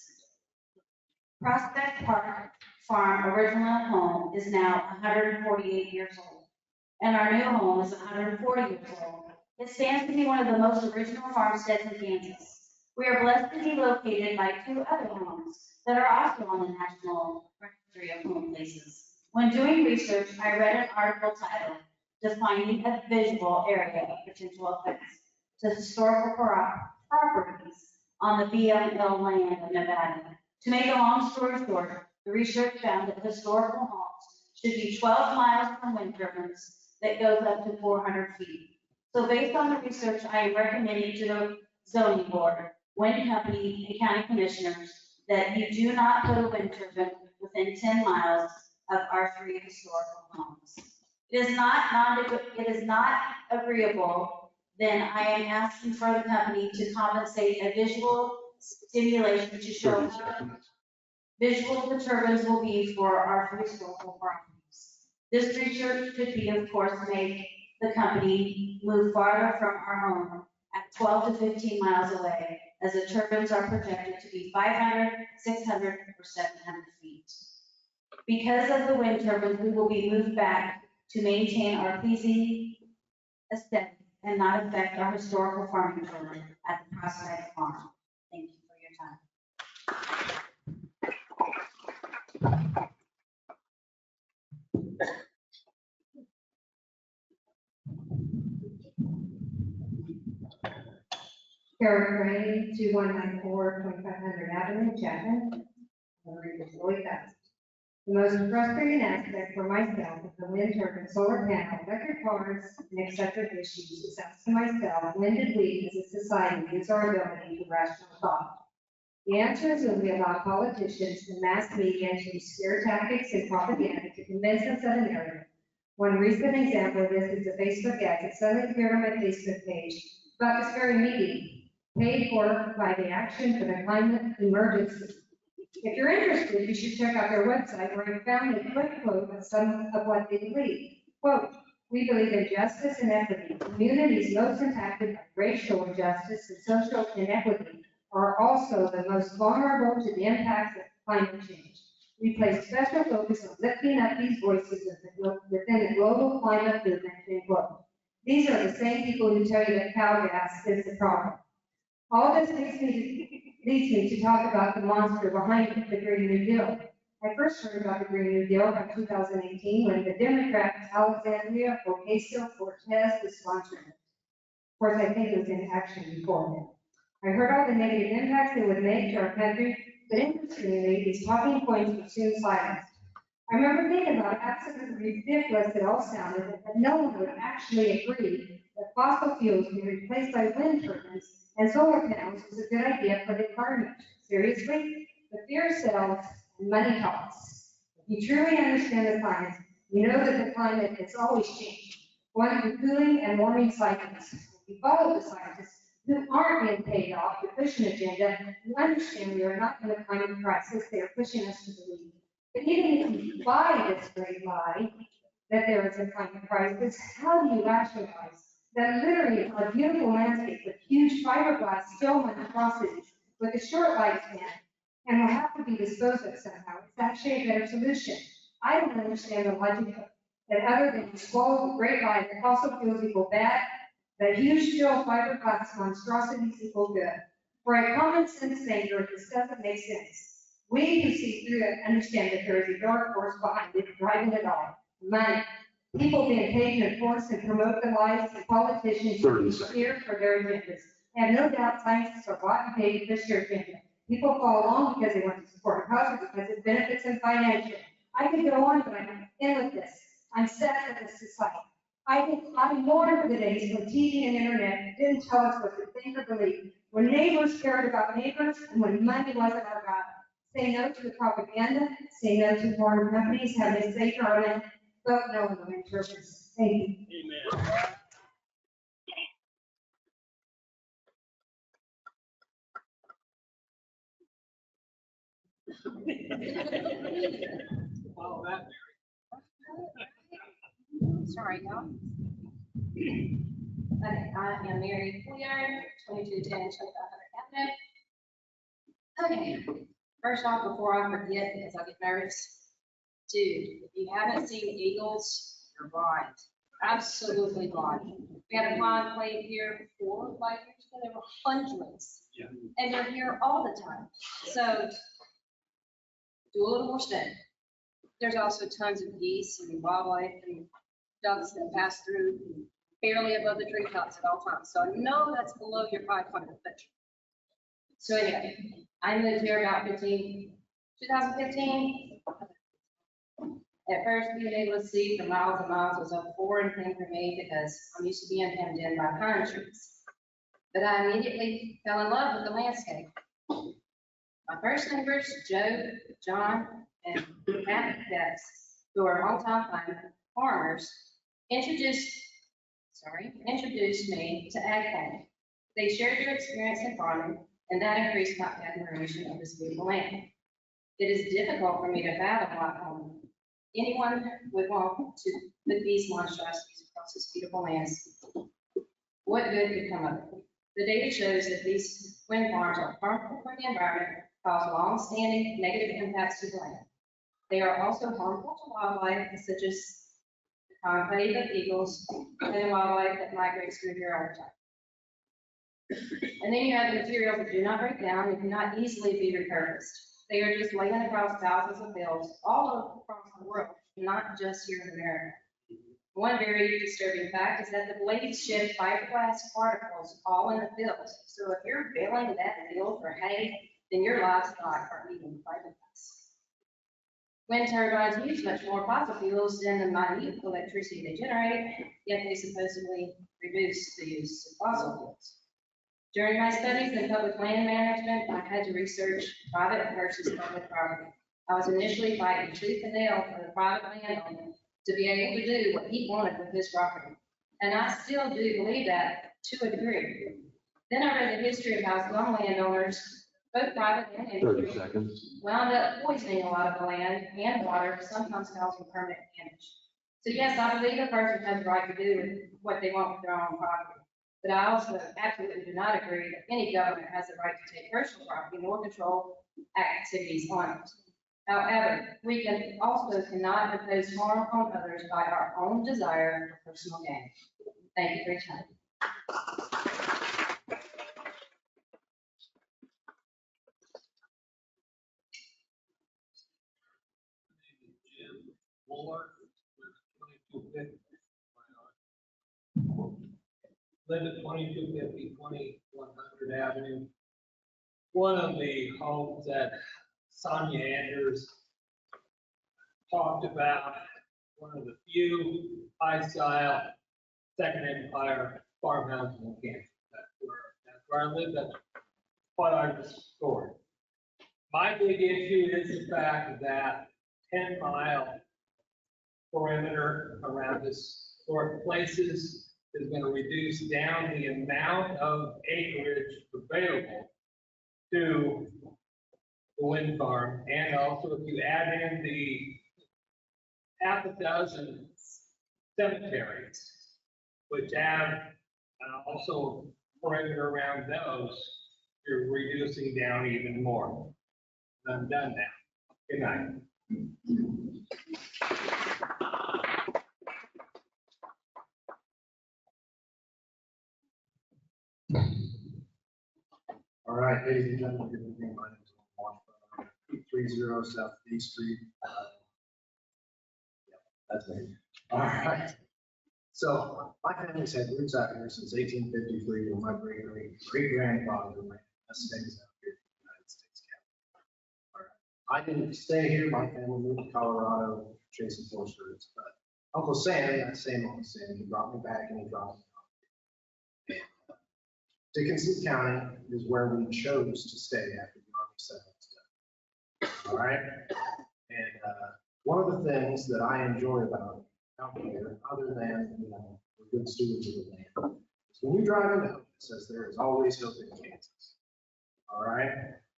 Prospect Park Farm original home is now 148 years old, and our new home is 140 years old. It stands to be one of the most original farmsteads in Kansas. We are blessed to be located by 2 other homes that are also on the National Registry of Home Places. When doing research, I read an article titled, "Defining a Visual Area of Potential Effects to Historical Properties on the BML Land of Nevada." To make a long story short, the research found that historical homes should be 12 miles from wind turbines that goes up to 400 feet. So based on the research, I am recommending to the zoning board, wind company, and county commissioners that you do not put a wind turbine within 10 miles of our 3 historical homes. It is not agreeable, then I am asking for the company to compensate a visual stimulation to show how visual the turbines will be for our 3 historical properties. This research could be, of course, make the company move farther from our home at 12 to 15 miles away, as the turbines are projected to be 500, 600, or 700 feet. Because of the wind turbines, we will be moved back to maintain our pleasing aesthetic and not affect our historical farming program at the Prospect Farm. Thank you for your time. Carol Gray, 2194 2500 Avenue, Chapman. I'll read this really fast. The most frustrating aspect for myself of the wind turbine, solar panel, electric cars, and etc. issues is asking myself, when did we as a society use our ability to rational thought? The answer is when we allow politicians and mass media to use scare tactics and propaganda to convince us of an narrative. One recent example of this is a Facebook ad that suddenly appeared on my Facebook page about this very meeting, paid for by the Action for the Climate Emergency. If you're interested, you should check out their website, where I found a quick quote of some of what they believe. Quote, "We believe in justice and equity. Communities most impacted by racial injustice and social inequity are also the most vulnerable to the impacts of climate change. We place special focus on lifting up these voices within the global climate movement." End quote. These are the same people who tell you that cow gas is the problem. All this leads me to talk about the monster behind it, the Green New Deal. I first heard about the Green New Deal in 2018 when the Democrat Alexandria Ocasio-Cortez was sponsoring it. Of course, I think it was in action before then. I heard all the negative impacts it would make to our country, but interestingly, these talking points were soon silenced. I remember thinking about how absolutely ridiculous it all sounded, and that no one would actually agree that fossil fuels be replaced by wind turbines and solar panels was a good idea for the environment. Seriously? The fear sells and money talks. If you truly understand the science, you know that the climate is always changing, going through cooling and warming cycles. If you follow the scientists who aren't being paid off to push an agenda, you understand we are not in a climate crisis they are pushing us to believe. But even if you buy this great lie that there is a climate crisis, how do you rationalize that literally our beautiful landscape with huge fiberglass steel monstrosities with a short lifespan and will have to be disposed of somehow? It's actually a better solution. I don't understand the logic that other than to swallow the great lie that fossil fuels equal bad, that huge steel fiberglass monstrosities equal good. For a common sense thinker, this doesn't make sense. We who see through it understand that there is a dark force behind it, driving it all. Money. People being paid to enforce and promote the lies of politicians who steer for their agendas. And no doubt scientists are bought and paid to push their agenda. People follow along because they want to support a cause or because it benefits them financially. I could go on, but I'm in with this. I'm sad for this society. I mourn for the days when TV and internet didn't tell us what to think or believe, when neighbors cared about neighbors, and when money wasn't our God. Say no to the propaganda, say no to foreign companies having a say in our land, vote no in the interpreters. Thank you. Amen. Follow that, Sorry, y'all. Okay, I am Mary Couillard, 2210 2500 Avenue. Okay, first off, before I forget, because I get nervous, dude, if you haven't seen eagles, you're blind. Absolutely blind. We had a blind plate here 4 or 5 years ago, there were hundreds. Yeah. And they're here all the time. So do a little more study. There's also tons of geese and wildlife and ducks that pass through barely above the treetops at all times. So I know that's below your 500 foot. So anyway, I moved here about 2015. At first, being able to see for miles and miles was a foreign thing for me because I'm used to being hemmed in by pine trees. But I immediately fell in love with the landscape. My first neighbors, Joe, John, and Matt Debs, who are longtime farmers, introduced me to ag farming. They shared their experience in farming, and that increased my admiration of this beautiful land. It is difficult for me to fathom why anyone would want to put these monstrosities across this beautiful landscape. What good could come of it? The data shows that these wind farms are harmful for the environment, cause long-standing negative impacts to the land. They are also harmful to wildlife, such as the concave of eagles and wildlife that migrates through here all the time. And then you have the materials that do not break down and cannot easily be repurposed. They are just laying across thousands of fields all across the world, not just here in America. One very disturbing fact is that the blades shed fiberglass particles all in the fields. So if you're baling that field for hay, then your livestock are eating fiberglass. Wind turbines use much more fossil fuels than the minute electricity they generate, yet they supposedly reduce the use of fossil fuels. During my studies in public land management, I had to research private versus public property. I was initially fighting tooth and nail for the private landowner to be able to do what he wanted with his property. And I still do believe that to a degree. Then I read the history of how some landowners, both private and industry, 30 seconds. wound up poisoning a lot of the land and water, sometimes causing permanent damage. So yes, I believe a person has the right to do what they want with their own property. But I also absolutely do not agree that any government has the right to take personal property nor control activities on it. However, we cannot impose harm on others by our own desire for personal gain. Thank you for your time. Jim Mueller, 2250. Live at 2250, 2100 Avenue. One of the homes that Sonia Anders talked about, one of the few high-style Second Empire farmhouses in Kansas. That's where I live. That's what I restored. My big issue is the fact that 10-mile perimeter around historic places is going to reduce down the amount of acreage available to the wind farm. And also, if you add in the half a dozen cemeteries, which have also perimeter around those, you're reducing down even more. I'm done now. Good night. All right, ladies and gentlemen, good evening. My name is Mark. 830 South D Street. Yeah, that's me. All right. So my family's had roots out here since 1853, and my great-grandfather ran estates out here in the United States capital. All right. I didn't stay here. My family moved to Colorado chasing forest roots, but Uncle Sam, that same Uncle Sam, he brought me back and he dropped me off here. And, Dickinson County is where we chose to stay after the Army settlements done. All right? And one of the things that I enjoy about out here, other than, we're good stewards of the land, is when you drive into Hope, it says there is always hope in Kansas. All right?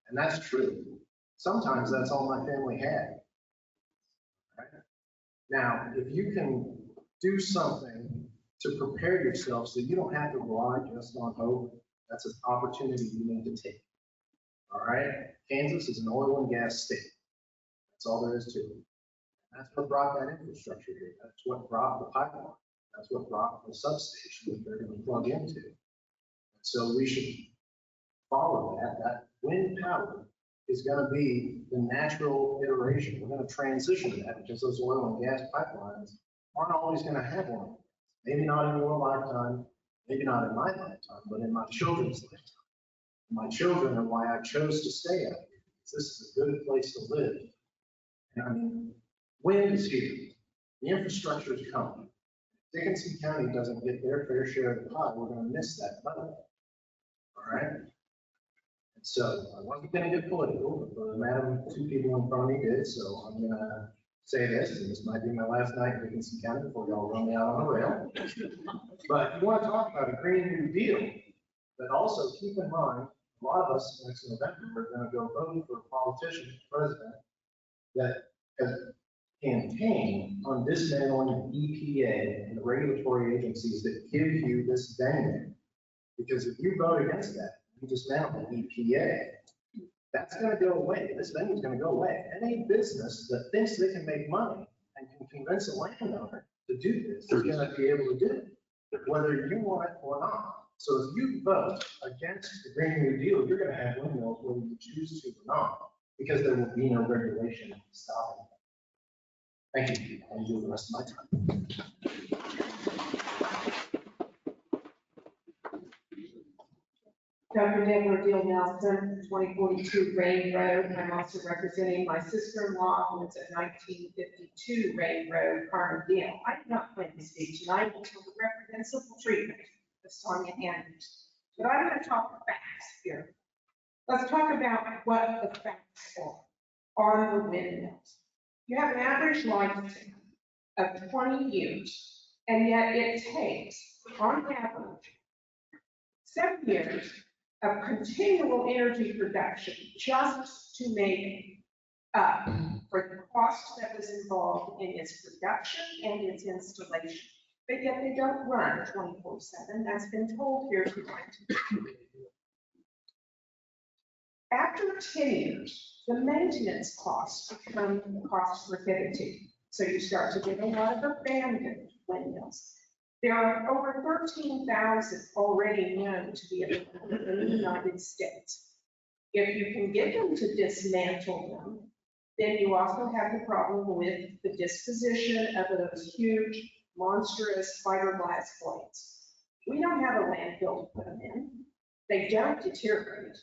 And that's true. Sometimes that's all my family had. All right? Now, if you can do something to prepare yourself so you don't have to rely just on hope, that's an opportunity you need to take. All right? Kansas is an oil and gas state. That's all there is to it. That's what brought that infrastructure here. That's what brought the pipeline. That's what brought the substation that they're going to plug into. And so we should follow that. That wind power is going to be the natural iteration. We're going to transition to that because those oil and gas pipelines aren't always going to have one. Maybe not in your lifetime, maybe not in my lifetime, but in my children's lifetime. My children are why I chose to stay out here. Because this is a good place to live. And I mean, wind is here. The infrastructure is coming. If Dickinson County doesn't get their fair share of the pie, we're going to miss that money. All right? And so I wasn't going to get political, but Madam, two people in front of me did, so I'm going to say this, and this might be my last night in Dickinson County before y'all run me out on the rail. But you want to talk about a Green New Deal, but also keep in mind, a lot of us next November are going to go vote for a politician, president, that has campaigned on dismantling the EPA and the regulatory agencies that give you this venue. Because if you vote against that, you dismantle the EPA, that's going to go away. This venue is going to go away. Any business that thinks they can make money and can convince a landowner to do this is going to be able to do it, whether you want it or not. So if you vote against the Green New Deal, you're going to have windmills whether you choose to or not, because there will be no regulation stopping it. Thank you. I'll enjoy the rest of my time. Dr. Deborah Deal Nelson, 2042 Rain Road. I'm also representing my sister-in-law who lives at 1952 Rain Road, Carnegie. I did not plan to speak tonight until the reprehensible treatment of Sonia Andrews. But I'm going to talk facts here. Let's talk about what the facts are on the windmills. You have an average lifespan of 20 years, and yet it takes, on average, 7 years of continual energy production just to make up for the cost that was involved in its production and its installation. But yet they don't run 24/7. That's been told here tonight. After 10 years, the maintenance costs become cost prohibitive. So you start to get a lot of abandoned windmills. There are over 13,000 already known to be available in the United States. If you can get them to dismantle them, then you also have the problem with the disposition of those huge, monstrous fiberglass blades. We don't have a landfill to put them in. They don't deteriorate.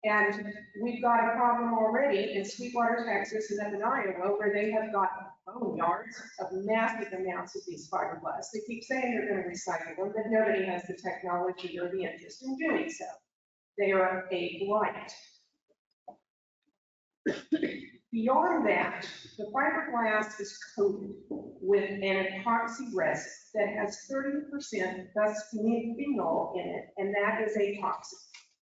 And we've got a problem already in Sweetwater, Texas, and up in Iowa, where they have got bone yards of massive amounts of these fiberglass. They keep saying they're going to recycle them, but nobody has the technology or the interest in doing so. They are a blight. Beyond that, the fiberglass is coated with an epoxy resin that has 30% bisphenol in it, and that is a toxin.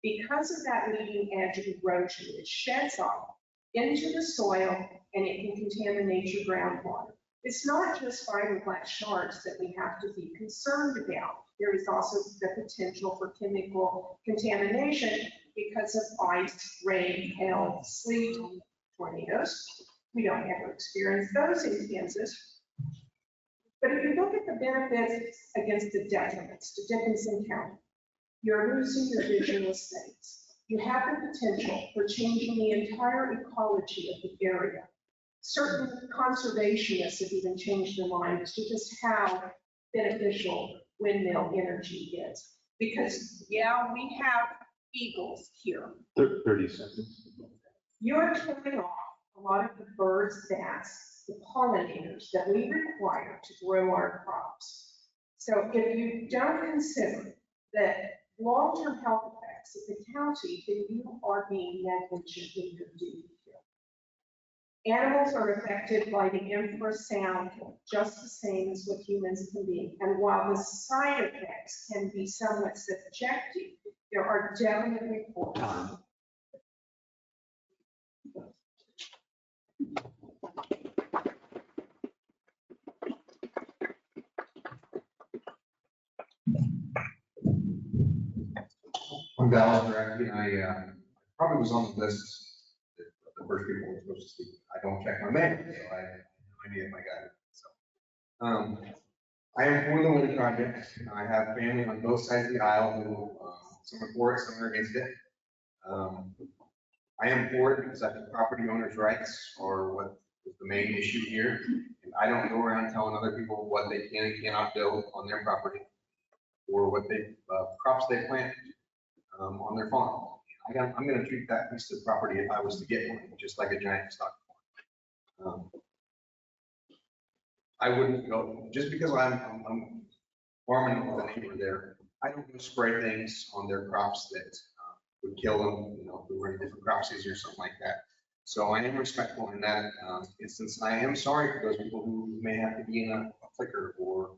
Because of that leading edge erosion, it sheds off into the soil and it can contaminate your groundwater. It's not just fiberglass shards that we have to be concerned about. There is also the potential for chemical contamination because of ice, rain, hail, sleet, tornadoes. We don't ever experience those in Kansas. But if you look at the benefits against the detriments to Dickinson County, you're losing your visual estates. You have the potential for changing the entire ecology of the area. Certain conservationists have even changed their mind as to just how beneficial windmill energy is. Because, yeah, we have eagles here. 30 seconds. You're killing off a lot of the birds, bats, the pollinators that we require to grow our crops. So if you don't consider that long-term health effects of the county, then you are being negligent in your duty here. Animals are affected by the infrasound just the same as what humans can be. And while the side effects can be somewhat subjective, there are definite reports. I'm Dallas Dracky, and I probably was on the list of the first people who were supposed to speak. I don't check my mail, so I have no idea if I got it. So, I am for the wind project. I have family on both sides of the aisle who, some are for it, some are against it. I am for it because I think property owners' rights are what is the main issue here. And I don't go around telling other people what they can and cannot build on their property or what they, crops they plant on their farm. I'm going to treat that piece of property, if I was to get one, just like a giant stock farm. I wouldn't go, just because I'm farming with a neighbor there, I don't go spray things on their crops that would kill them, you know, if we were in a different crop season or something like that. So I am respectful in that instance. I am sorry for those people who may have to be in a flicker or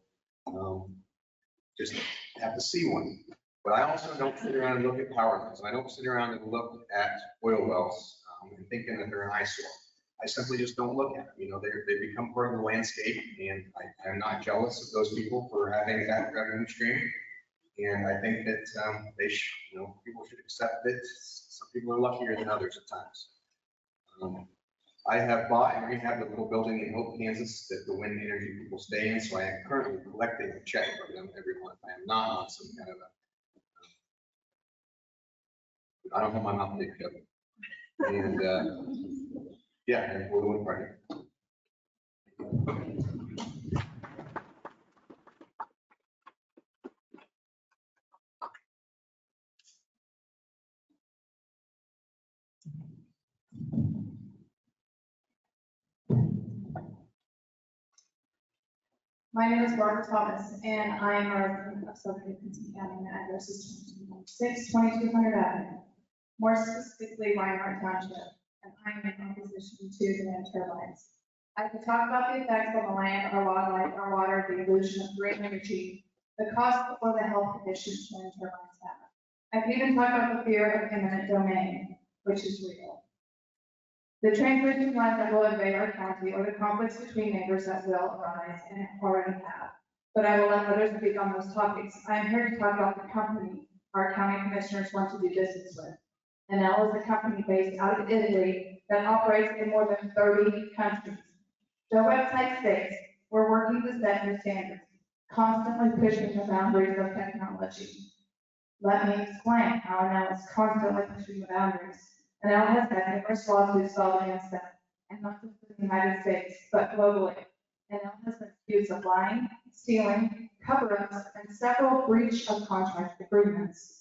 just have to see one. But I also don't sit around and look at power lines. I don't sit around and look at oil wells and thinking that they're an eyesore. I simply just don't look at them. You know, they become part of the landscape, and I'm not jealous of those people for having that revenue stream. And I think that they should, you know, people should accept it. Some people are luckier than others at times. I have bought and rehabbed a little building in Hope, Kansas that the wind energy people stay in. So I am currently collecting a check from them every month. I am not on some kind of I don't have my mouth picked up. And yeah, and we're doing project. My name is Barbara Thomas, and I am a resident of Southern Quincy County, and the address is 2200 Avenue, more specifically Reinhardt Township, and I am in opposition to the wind turbines. I could talk about the effects on the land, our wildlife, our water, the illusion of green energy, the cost or the health conditions wind turbines have. I could even talk about the fear of eminent domain, which is real. The transmission lines that will invade our county or the conflicts between neighbors that will arise and already have. But I will let others speak on those topics. I am here to talk about the company our county commissioners want to do business with. Conditional is a company based out of Italy that operates in more than 30 countries. Their website states, we're working to set new standards, constantly pushing the boundaries of technology. Let me explain how Conditional is constantly pushing the boundaries. Conditional has had numerous lawsuits filed against them, and not just in the United States, but globally. Conditional has been accused of lying, stealing, cover-ups, and several breach of contract agreements.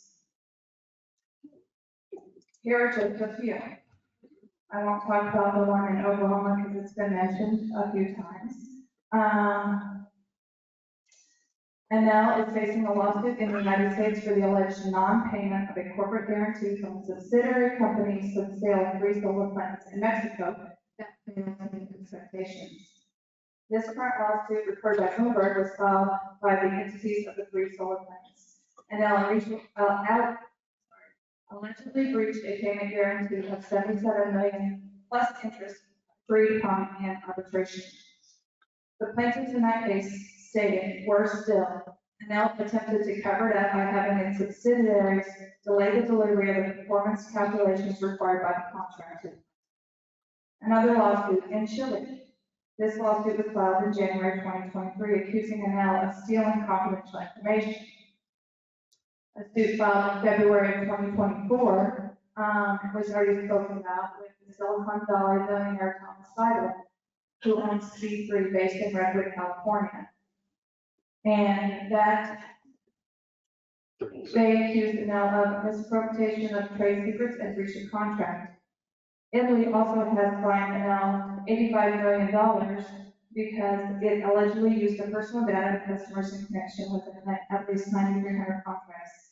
Here are just a few. I won't talk about the one in Oklahoma because it's been mentioned a few times. Conditional is facing a lawsuit in the United States for the alleged non-payment of a corporate guarantee from subsidiary companies for the sale of 3 solar plants in Mexico that failed to meet expectations. This current lawsuit, referred by Bloomberg, was filed by the entities of the 3 solar plants. Conditional allegedly breached a payment guarantee of $77 million plus interest agreed upon in arbitration. The plaintiffs in that case stated, worse still, Conditional attempted to cover it up by having its subsidiaries delay the delivery of the performance calculations required by the contract. Another lawsuit in Chile. This lawsuit was filed in January 2023, accusing Conditional of stealing confidential information. a suit filed in February of 2024, was already spoken about with the Silicon Valley billionaire Thomas Seidel, who owns C3 based in Redwood, California. And that they accused him now of misappropriation of trade secrets and breach of contract. Italy also has fined now $85 million because it allegedly used the personal data of customers in connection with at least 9,300 contracts.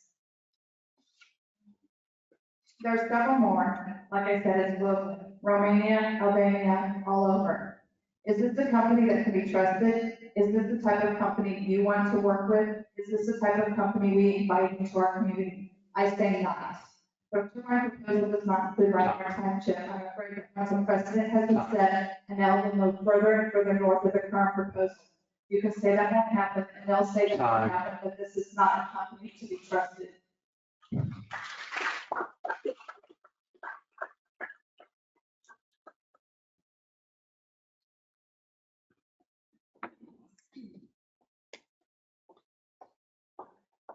There's several more. Like I said, it's global. Romania, Albania, all over. Is this a company that can be trusted? Is this the type of company you want to work with? Is this the type of company we invite into our community? I say not. The current proposal does not include Rockland Township. I'm afraid that once a precedent has been set, and now we'll move further and further north with the current proposal. You can say that won't happen, and they'll say that won't happen, but this is not a company to be trusted.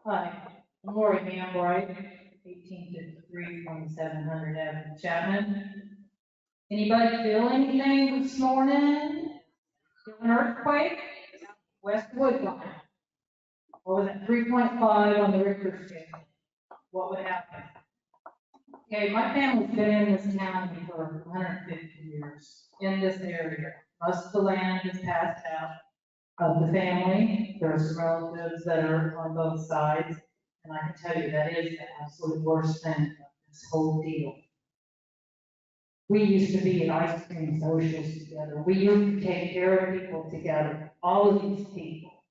Hi, I'm Lori Hambright, 1853 2700 Avenue, Chapman. Anybody feel anything this morning? Feel an earthquake? West Woodbine. What was it, 3.5 on the Richter scale? What would happen? Okay, my family's been in this county for 150 years, in this area. Most of the land is passed out of the family. There are some relatives that are on both sides, and I can tell you that is the absolute worst thing of this whole deal. We used to be at ice cream socials together. We used to take care of people together, all of these people.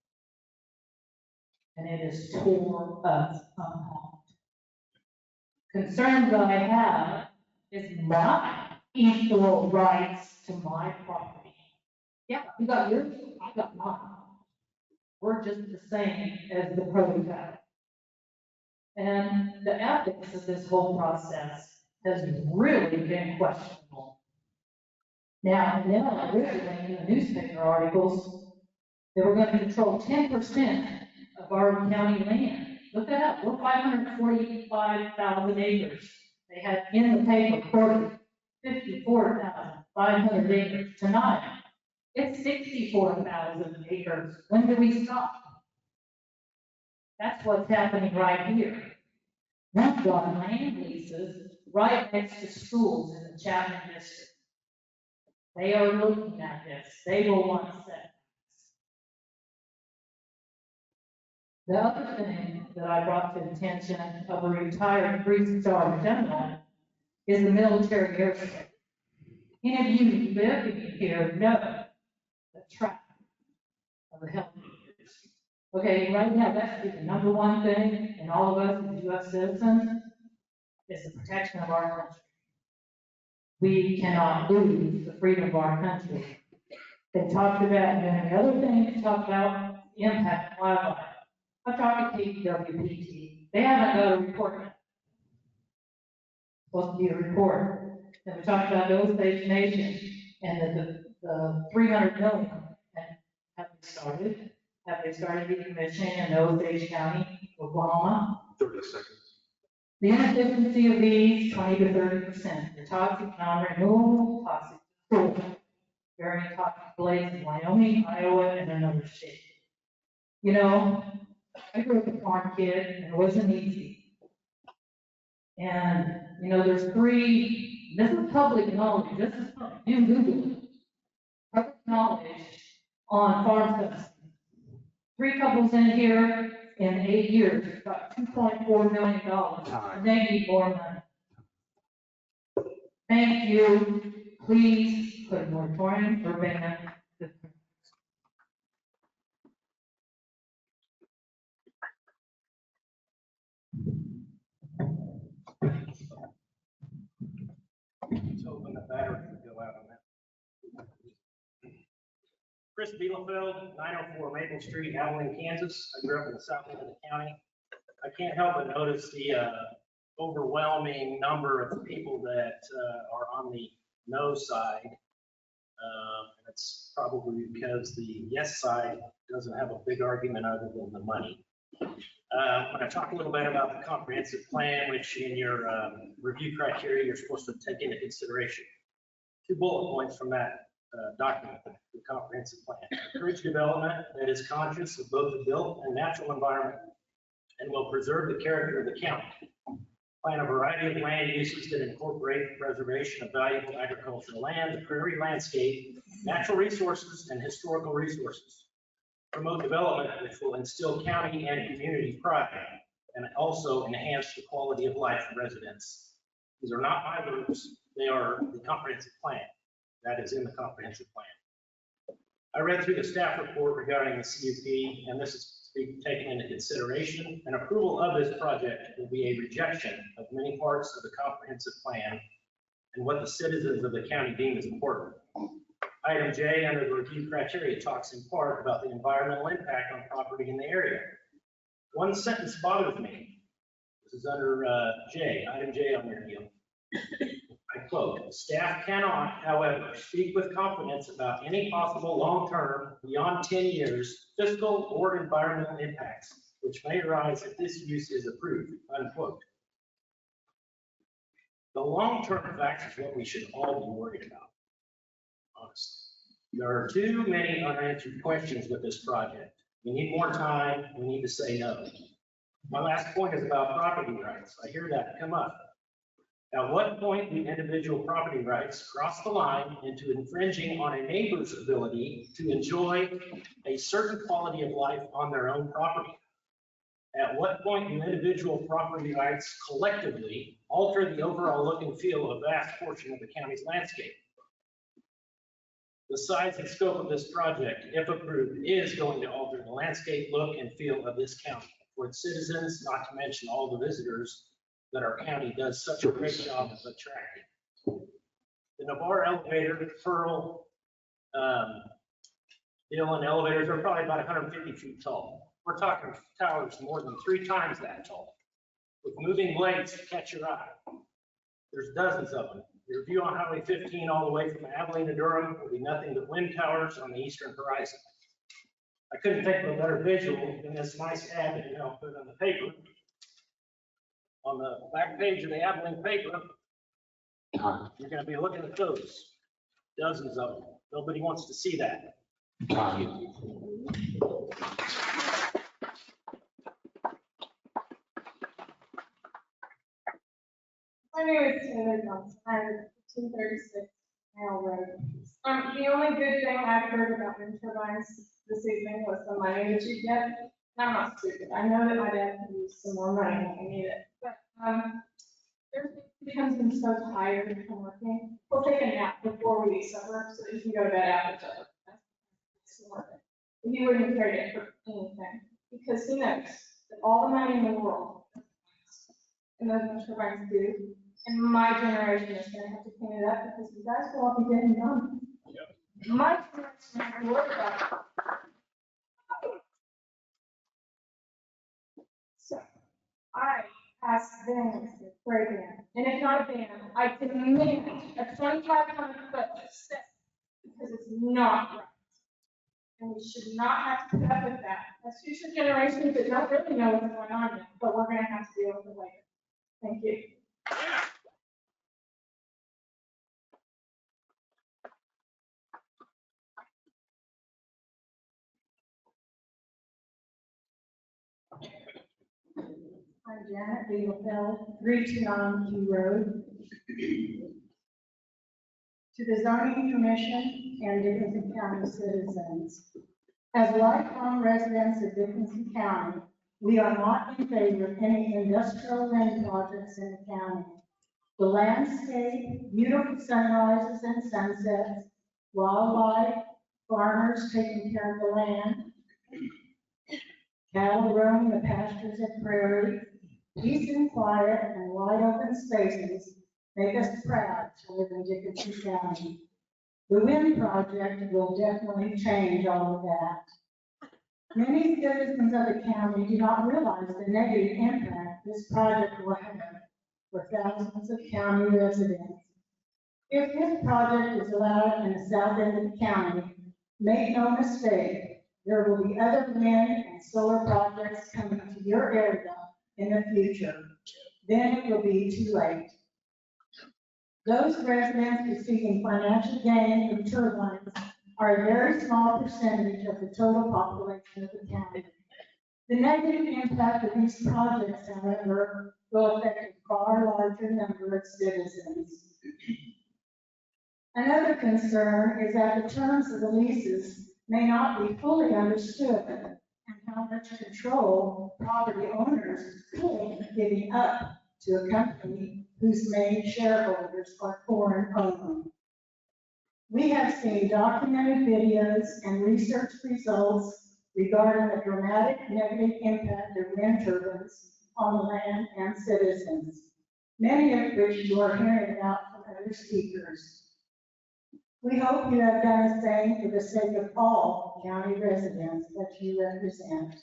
And it has tore us apart. Concerns that I have is my equal rights to my property. Yeah, you got yours, I got mine. We're just the same as the prototype. And the ethics of this whole process has really been questionable. Now, originally in the newspaper articles, they were going to control 10% of our county land. Look that up, we're 545,000 acres. They had in the paper quoted 54,500 acres. Tonight, it's 64,000 acres. When do we stop? That's what's happening right here. We've got land leases right next to schools in the Chapman district. They are looking at this. They will want setbacks. The other thing that I brought to the attention of a retired three-star general is the military airstrip. Any of you living here know the traffic of the helicopters. Okay, right now, that's the number one thing in all of us as U.S. citizens is the protection of our country. We cannot lose the freedom of our country. They talked about, and the other thing they talked about, the impact of wildlife. I talked to KWPT. They haven't got a report yet. Supposed to be a report. And we talked about the Osage Nation and the 300 million. And have they started? Have they started decommissioning in Osage County, Oklahoma? 30 seconds. The inefficiency of these, 20 to 30%. The toxic non-renewable, toxic fuel, very toxic blades in Wyoming, Iowa, and another state. You know, I grew up a farm kid, and it wasn't easy. And, you know, there's three, this is public knowledge, this is public, you Google it. Public knowledge on farm subsidies. 3 couples in here in 8 years got $2.4 million, and they need more money. Thank you. Please put a moratorium or ban this. Let's hope when the battery will go out on that. Chris Bielefeld, 904 Maple Street, Abilene, Kansas. I grew up in the south end of the county. I can't help but notice the overwhelming number of people that are on the no side. It's probably because the yes side doesn't have a big argument other than the money. I'm going to talk a little bit about the comprehensive plan, which in your review criteria, you're supposed to take into consideration. 2 bullet points from that document, the comprehensive plan. Encourage development that is conscious of both the built and natural environment and will preserve the character of the county. Plan a variety of land uses that incorporate the preservation of valuable agricultural land, the prairie landscape, natural resources, and historical resources. Promote development which will instill county and community pride and also enhance the quality of life for residents. These are not my words, they are the comprehensive plan. That is in the comprehensive plan. I read through the staff report regarding the CUP, and this is to be taken into consideration. An approval of this project will be a rejection of many parts of the comprehensive plan and what the citizens of the county deem as important. Item J under the review criteria talks in part about the environmental impact on property in the area. One sentence bothers me. This is under J, item J on your deal. I quote, staff cannot, however, speak with confidence about any possible long-term, beyond 10 years, fiscal or environmental impacts which may arise if this use is approved, unquote. The long-term effects is what we should all be worried about, honestly. There are too many unanswered questions with this project. We need more time, we need to say no. My last point is about property rights. I hear that come up. At what point do individual property rights cross the line into infringing on a neighbor's ability to enjoy a certain quality of life on their own property? At what point do individual property rights collectively alter the overall look and feel of a vast portion of the county's landscape? The size and scope of this project, if approved, is going to alter the landscape, look, and feel of this county for its citizens, not to mention all the visitors that our county does such a great job of attracting. The Navarre elevator, Pearl, Dillon elevators are probably about 150 feet tall. We're talking towers more than 3 times that tall, with moving blades to catch your eye. There's dozens of them. Your view on Highway 15 all the way from Abilene to Durham will be nothing but wind towers on the eastern horizon. I couldn't think of a better visual than this nice ad that I'll put on the paper. On the back page of the Abilene paper, you're going to be looking at those. Dozens of them. Nobody wants to see that. Thank you. My name is Taylor Johnson. I'm 1536 Hale Road. The only good thing I've heard about wind turbines this evening was the money that you get. And I'm not stupid. I know that I'd have to use some more money when I need it. But there's becomes been so tired from working. We'll take a nap before we eat supper so that you can go to bed after supper. That's worth it. And you wouldn't trade it for anything because he knows that all the money in the world and those wind turbines do. And my generation is going to have to clean it up because you guys will all be dead and gone. Yep. My generation has to worry about it. So I asked them for a ban. And if not a ban, I demand a 2,500 foot set because it's not right. And we should not have to put up with that. As future generations that don't really know what's going on yet, but we're going to have to deal with it later. Thank you. I'm Janet Bielefeld, 329 Q Road. To the zoning commission and Dickinson County citizens. As lifelong residents of Dickinson County, we are not in favor of any industrial land projects in the county. The landscape, beautiful sunrises and sunsets, wildlife, farmers taking care of the land, cattle roaming the pastures and prairie, peace and quiet and wide open spaces make us proud to live in Dickinson County. The wind project will definitely change all of that. Many citizens of the county do not realize the negative impact this project will have for thousands of county residents. If this project is allowed in the south end of the county, make no mistake, There will be other wind and solar projects coming to your area in the future. Then it will be too late. Those residents receiving financial gain from turbines are a very small percentage of the total population of the county. The negative impact of these projects, however, will affect a far larger number of citizens. Another concern is that the terms of the leases may not be fully understood and how much control property owners could be giving up to a company whose main shareholders are foreign-owned. We have seen documented videos and research results regarding the dramatic negative impact of wind turbines on the land and citizens, many of which you are hearing about from other speakers. We hope you have done the same for the sake of all county residents that you represent.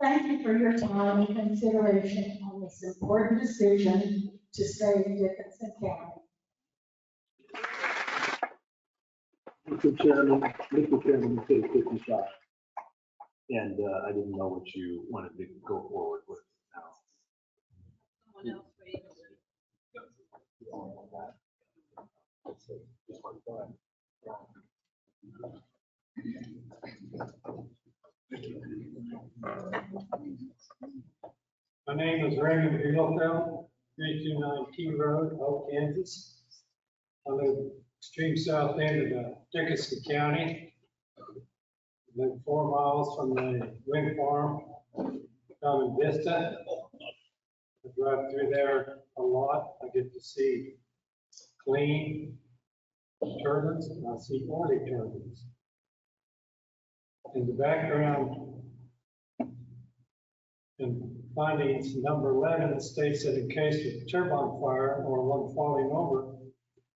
Thank you for your time and consideration on this important decision to save Dickinson County. Mr. Chairman, you say 55. And I didn't know what you wanted to go forward with now. Someone else waiting. My name is Raymond Bielefeld, 329 Key Road, Hope, Kansas. I live extreme south end of Dickinson County. I live 4 miles from the wind farm down in Vista. I drive through there a lot. I get to see clean turbines, and I see 40 turbines. In the background, in findings number 11 states that in case of turbine fire or one falling over,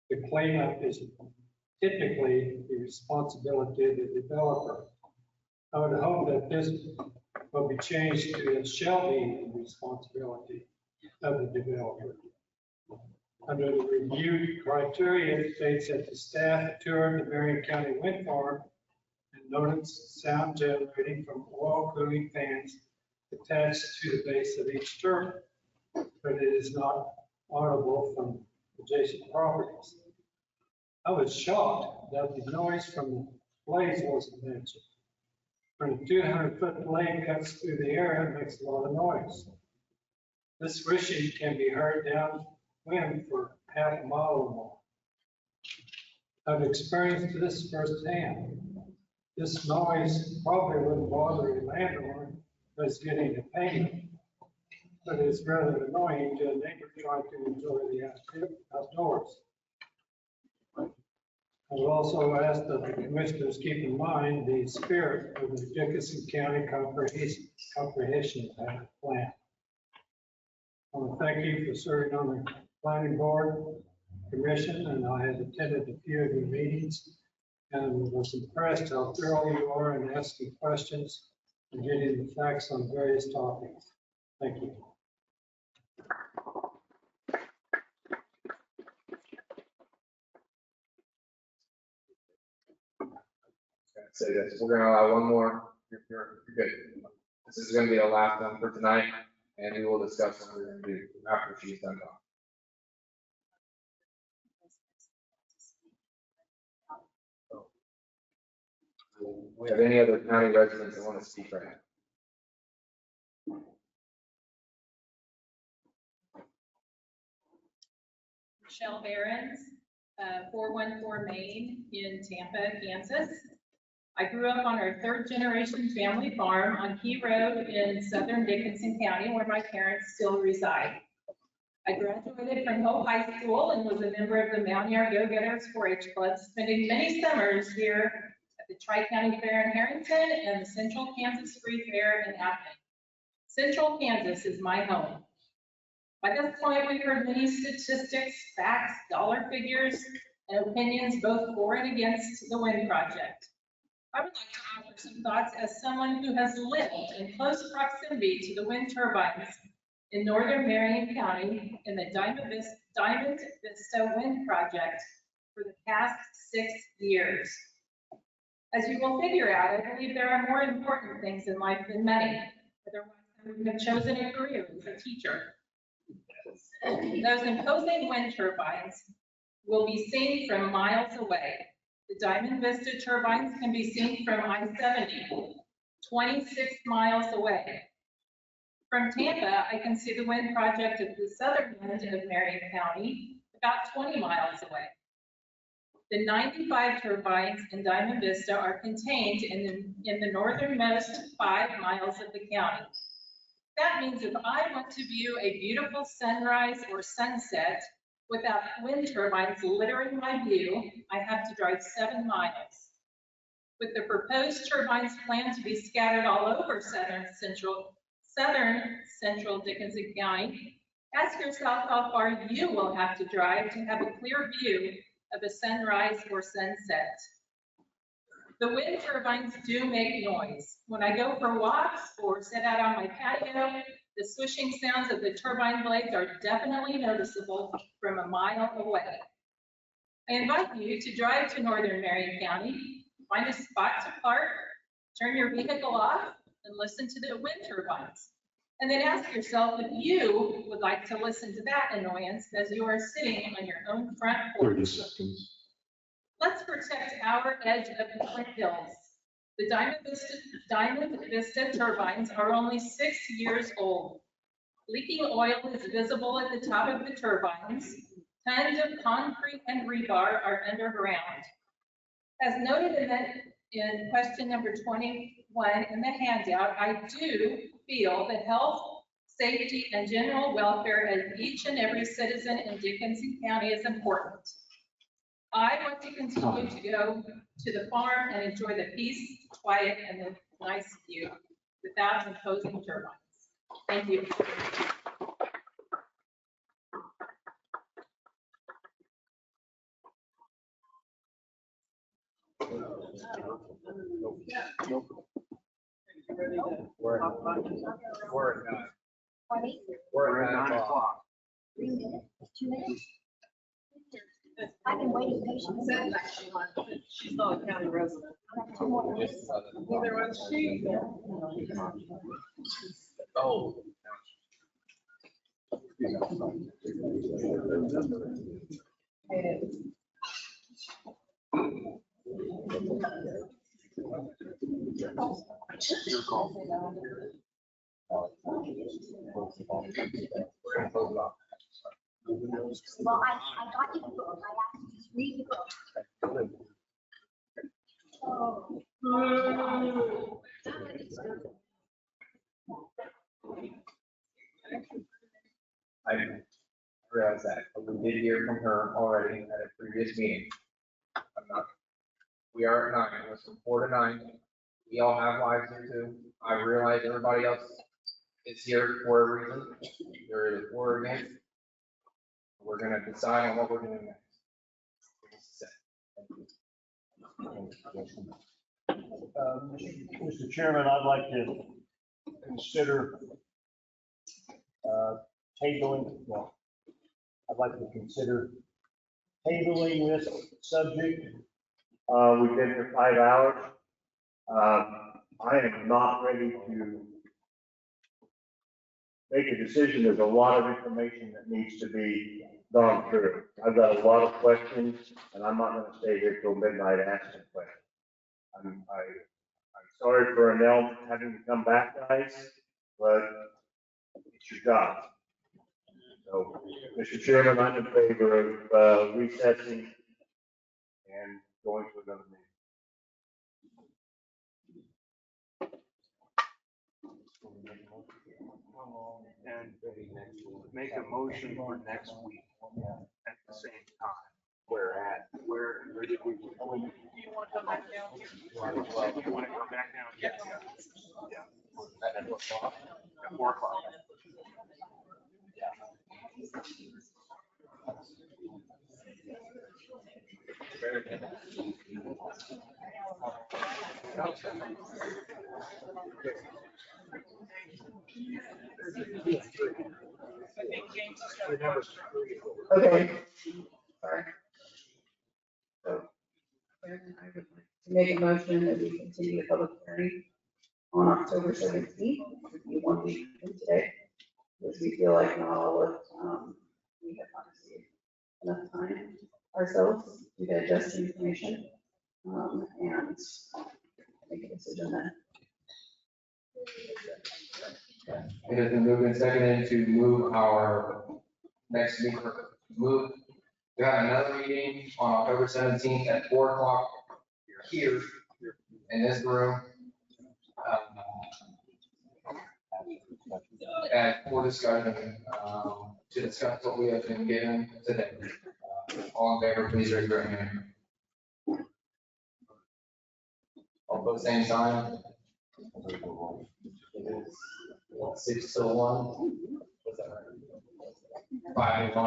the cleanup is typically the responsibility of the developer. I would hope that this will be changed to it shall be the responsibility of the developer. Under the review criteria, it states that the staff toured the Marion County wind farm and noticed sound generating from oil cooling fans attached to the base of each turbine, but it is not audible from adjacent properties. I was shocked that the noise from the blades wasn't mentioned. When a 200-foot blade cuts through the air, it makes a lot of noise. This whooshing can be heard downwind for half a mile or more. I've experienced this firsthand. This noise probably wouldn't bother a landowner who's getting a payment, but it's rather annoying to a neighbor trying to enjoy the outdoors. I would also ask that the commissioners keep in mind the spirit of the Dickinson County Comprehension Plan. I want to thank you for serving on the planning board commission, and I have attended a few of your meetings and was impressed how thorough you are in asking questions and getting the facts on various topics. Thank you. Say this, we're gonna allow one more, you're good. This is gonna be the last one for tonight, and we will discuss what we're gonna do after she's done talking. We have any other county residents that want to speak right now? Michelle Behrens, 414 Main in Tampa, Kansas. I grew up on our 3rd generation family farm on Key Road in southern Dickinson County, where my parents still reside. I graduated from Hope High School and was a member of the Mountaineer Go-Getters 4-H Club, spending many summers here at the Tri-County Fair in Harrington and the Central Kansas Free Fair in Athens. Central Kansas is my home. By this point, we've heard many statistics, facts, dollar figures, and opinions both for and against the wind project. I would like to offer some thoughts as someone who has lived in close proximity to the wind turbines in northern Marion County in the Diamond Vista Wind Project for the past 6 years. As you will figure out, I believe there are more important things in life than money. Otherwise, I would have chosen a career as a teacher. Those imposing wind turbines will be seen from miles away. The Diamond Vista turbines can be seen from I-70, 26 miles away. From Tampa, I can see the wind project at the southern end of Marion County, about 20 miles away. The 95 turbines in Diamond Vista are contained in the northernmost 5 miles of the county. That means if I want to view a beautiful sunrise or sunset without wind turbines littering my view, I have to drive 7 miles. With the proposed turbines planned to be scattered all over southern central Dickinson County, ask yourself how far you will have to drive to have a clear view of a sunrise or sunset. The wind turbines do make noise. When I go for walks or sit out on my patio, the swishing sounds of the turbine blades are definitely noticeable from a mile away. I invite you to drive to northern Marion County, find a spot to park, turn your vehicle off, and listen to the wind turbines. And then ask yourself if you would like to listen to that annoyance as you are sitting on your own front porch. 30 seconds. Let's protect our edge of the Flint Hills. The Diamond Vista turbines are only 6 years old. Leaking oil is visible at the top of the turbines. Tons of concrete and rebar are underground. As noted in question number 21 in the handout, I do feel that health, safety, and general welfare of each and every citizen in Dickinson County is important. I want to continue to go to the farm and enjoy the peace, quiet, and the nice view without imposing turbines. Thank you. We're at 9 o'clock. 3 minutes, 2 minutes. I've been waiting patiently. She's not a county resident. I have 2 more minutes. Neither was she. Oh. Your call. We're gonna close it off. Well, I got you the book. I asked you to just read the book. Oh. I didn't realize that, but we did hear from her already at a previous meeting. We are at 9, it was from 4 to 9. We all have lives here too. I realize everybody else is here for a reason. They're either for or against. We're gonna decide on what we're doing next. Mr. Chairman, I'd like to consider I'd like to consider tabling this subject. We've been here 5 hours. I am not ready to make a decision. There's a lot of information that needs to be gone through. I've got a lot of questions, and I'm not going to stay here till midnight asking questions. I'm sorry for Annelle having to come back, guys, but it's your job. So, Mr. Chairman, I'm in favor of recessing and going to another meeting. And make a motion for next week at the same time. Where did we? You want to come back down here? You want to come back down? Yes. Yeah. At 4 o'clock? At 4 o'clock. Okay. Sorry. So, where I would like to make a motion that we continue the public hearing on October 17th, which would be 1 week from today, because we feel like not all of, we have not received enough time ourselves to digest the information, and make a decision then. It has been moved and seconded to move our next meeting, we have another meeting on October 17th at 4 o'clock here in this room. For discussion, to discuss what we have been given today. All in favor, please raise your hand. All opposed, same sign. It is 6 to 1. What's that right? 5 to 1.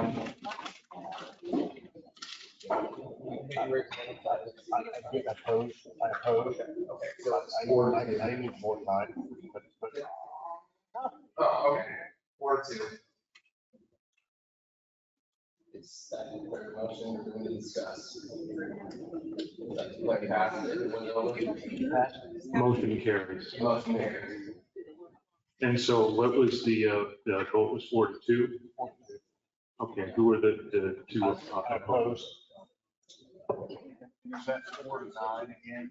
I oppose. Okay, so it's 4 to 2. I need more time. Oh, okay, 4 to 2. It's that third motion we're going to discuss. Like pass it, Motion carries. Motion carries. And so what was the vote was 4 to 2? Okay, who were the two opposed? Is that 4 to 9 again?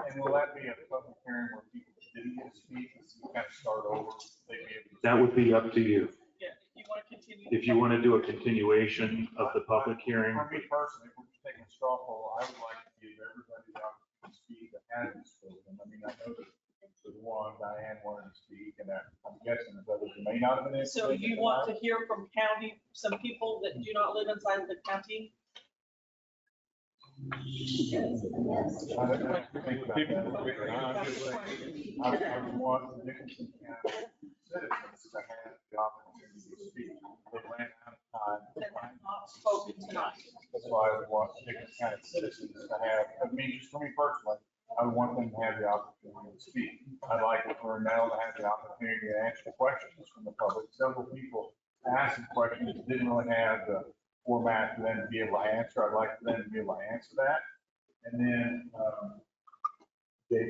And will that be a public hearing where people didn't get to speak, kind of start over? That would be up to you. Yeah, if you want to continue. If you want to do a continuation of the public hearing. For me personally, if we're just taking a straw poll, I would like to give everybody the opportunity to speak that hasn't spoken. I mean, I know that there's one, Diane wanted to speak, and I'm guessing there's others who may not have been able to. So you want to hear from county, some people that do not live inside of the county? Yes. I would want the Dickinson County citizens to have the opportunity to speak. They ran out of time. That have not spoken tonight. That's why I would want Dickinson County citizens to have, I mean, just for me personally, I would want them to have the opportunity to speak. I'd like for Nell to have the opportunity to answer questions from the public. Several people asked some questions that didn't really have the format for them to be able to answer. I'd like for them to be able to answer that. And then,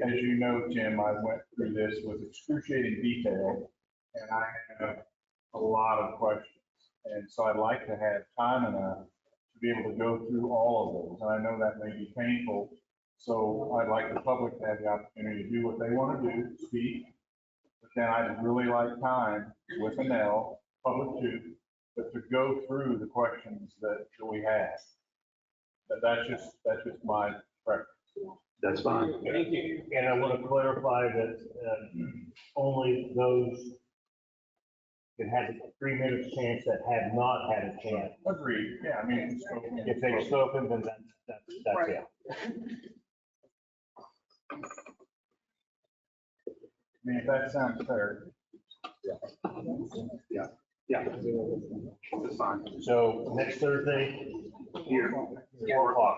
as you know, Jim, I went through this with excruciating detail, and I have a lot of questions. And so I'd like to have time enough to be able to go through all of those. And I know that may be painful. So I'd like the public to have the opportunity to do what they want to do, speak. But then I'd really like time with Annelle, public too, but to go through the questions that we have. That's just my preference. That's fine. Thank you. And I want to clarify that only those that had a 3 minutes chance that have not had a chance. Agreed. Yeah, I mean, if they've spoken, then that's it. I mean, if that sounds fair. Yeah. That's fine. So next Thursday, Here. 4 o'clock.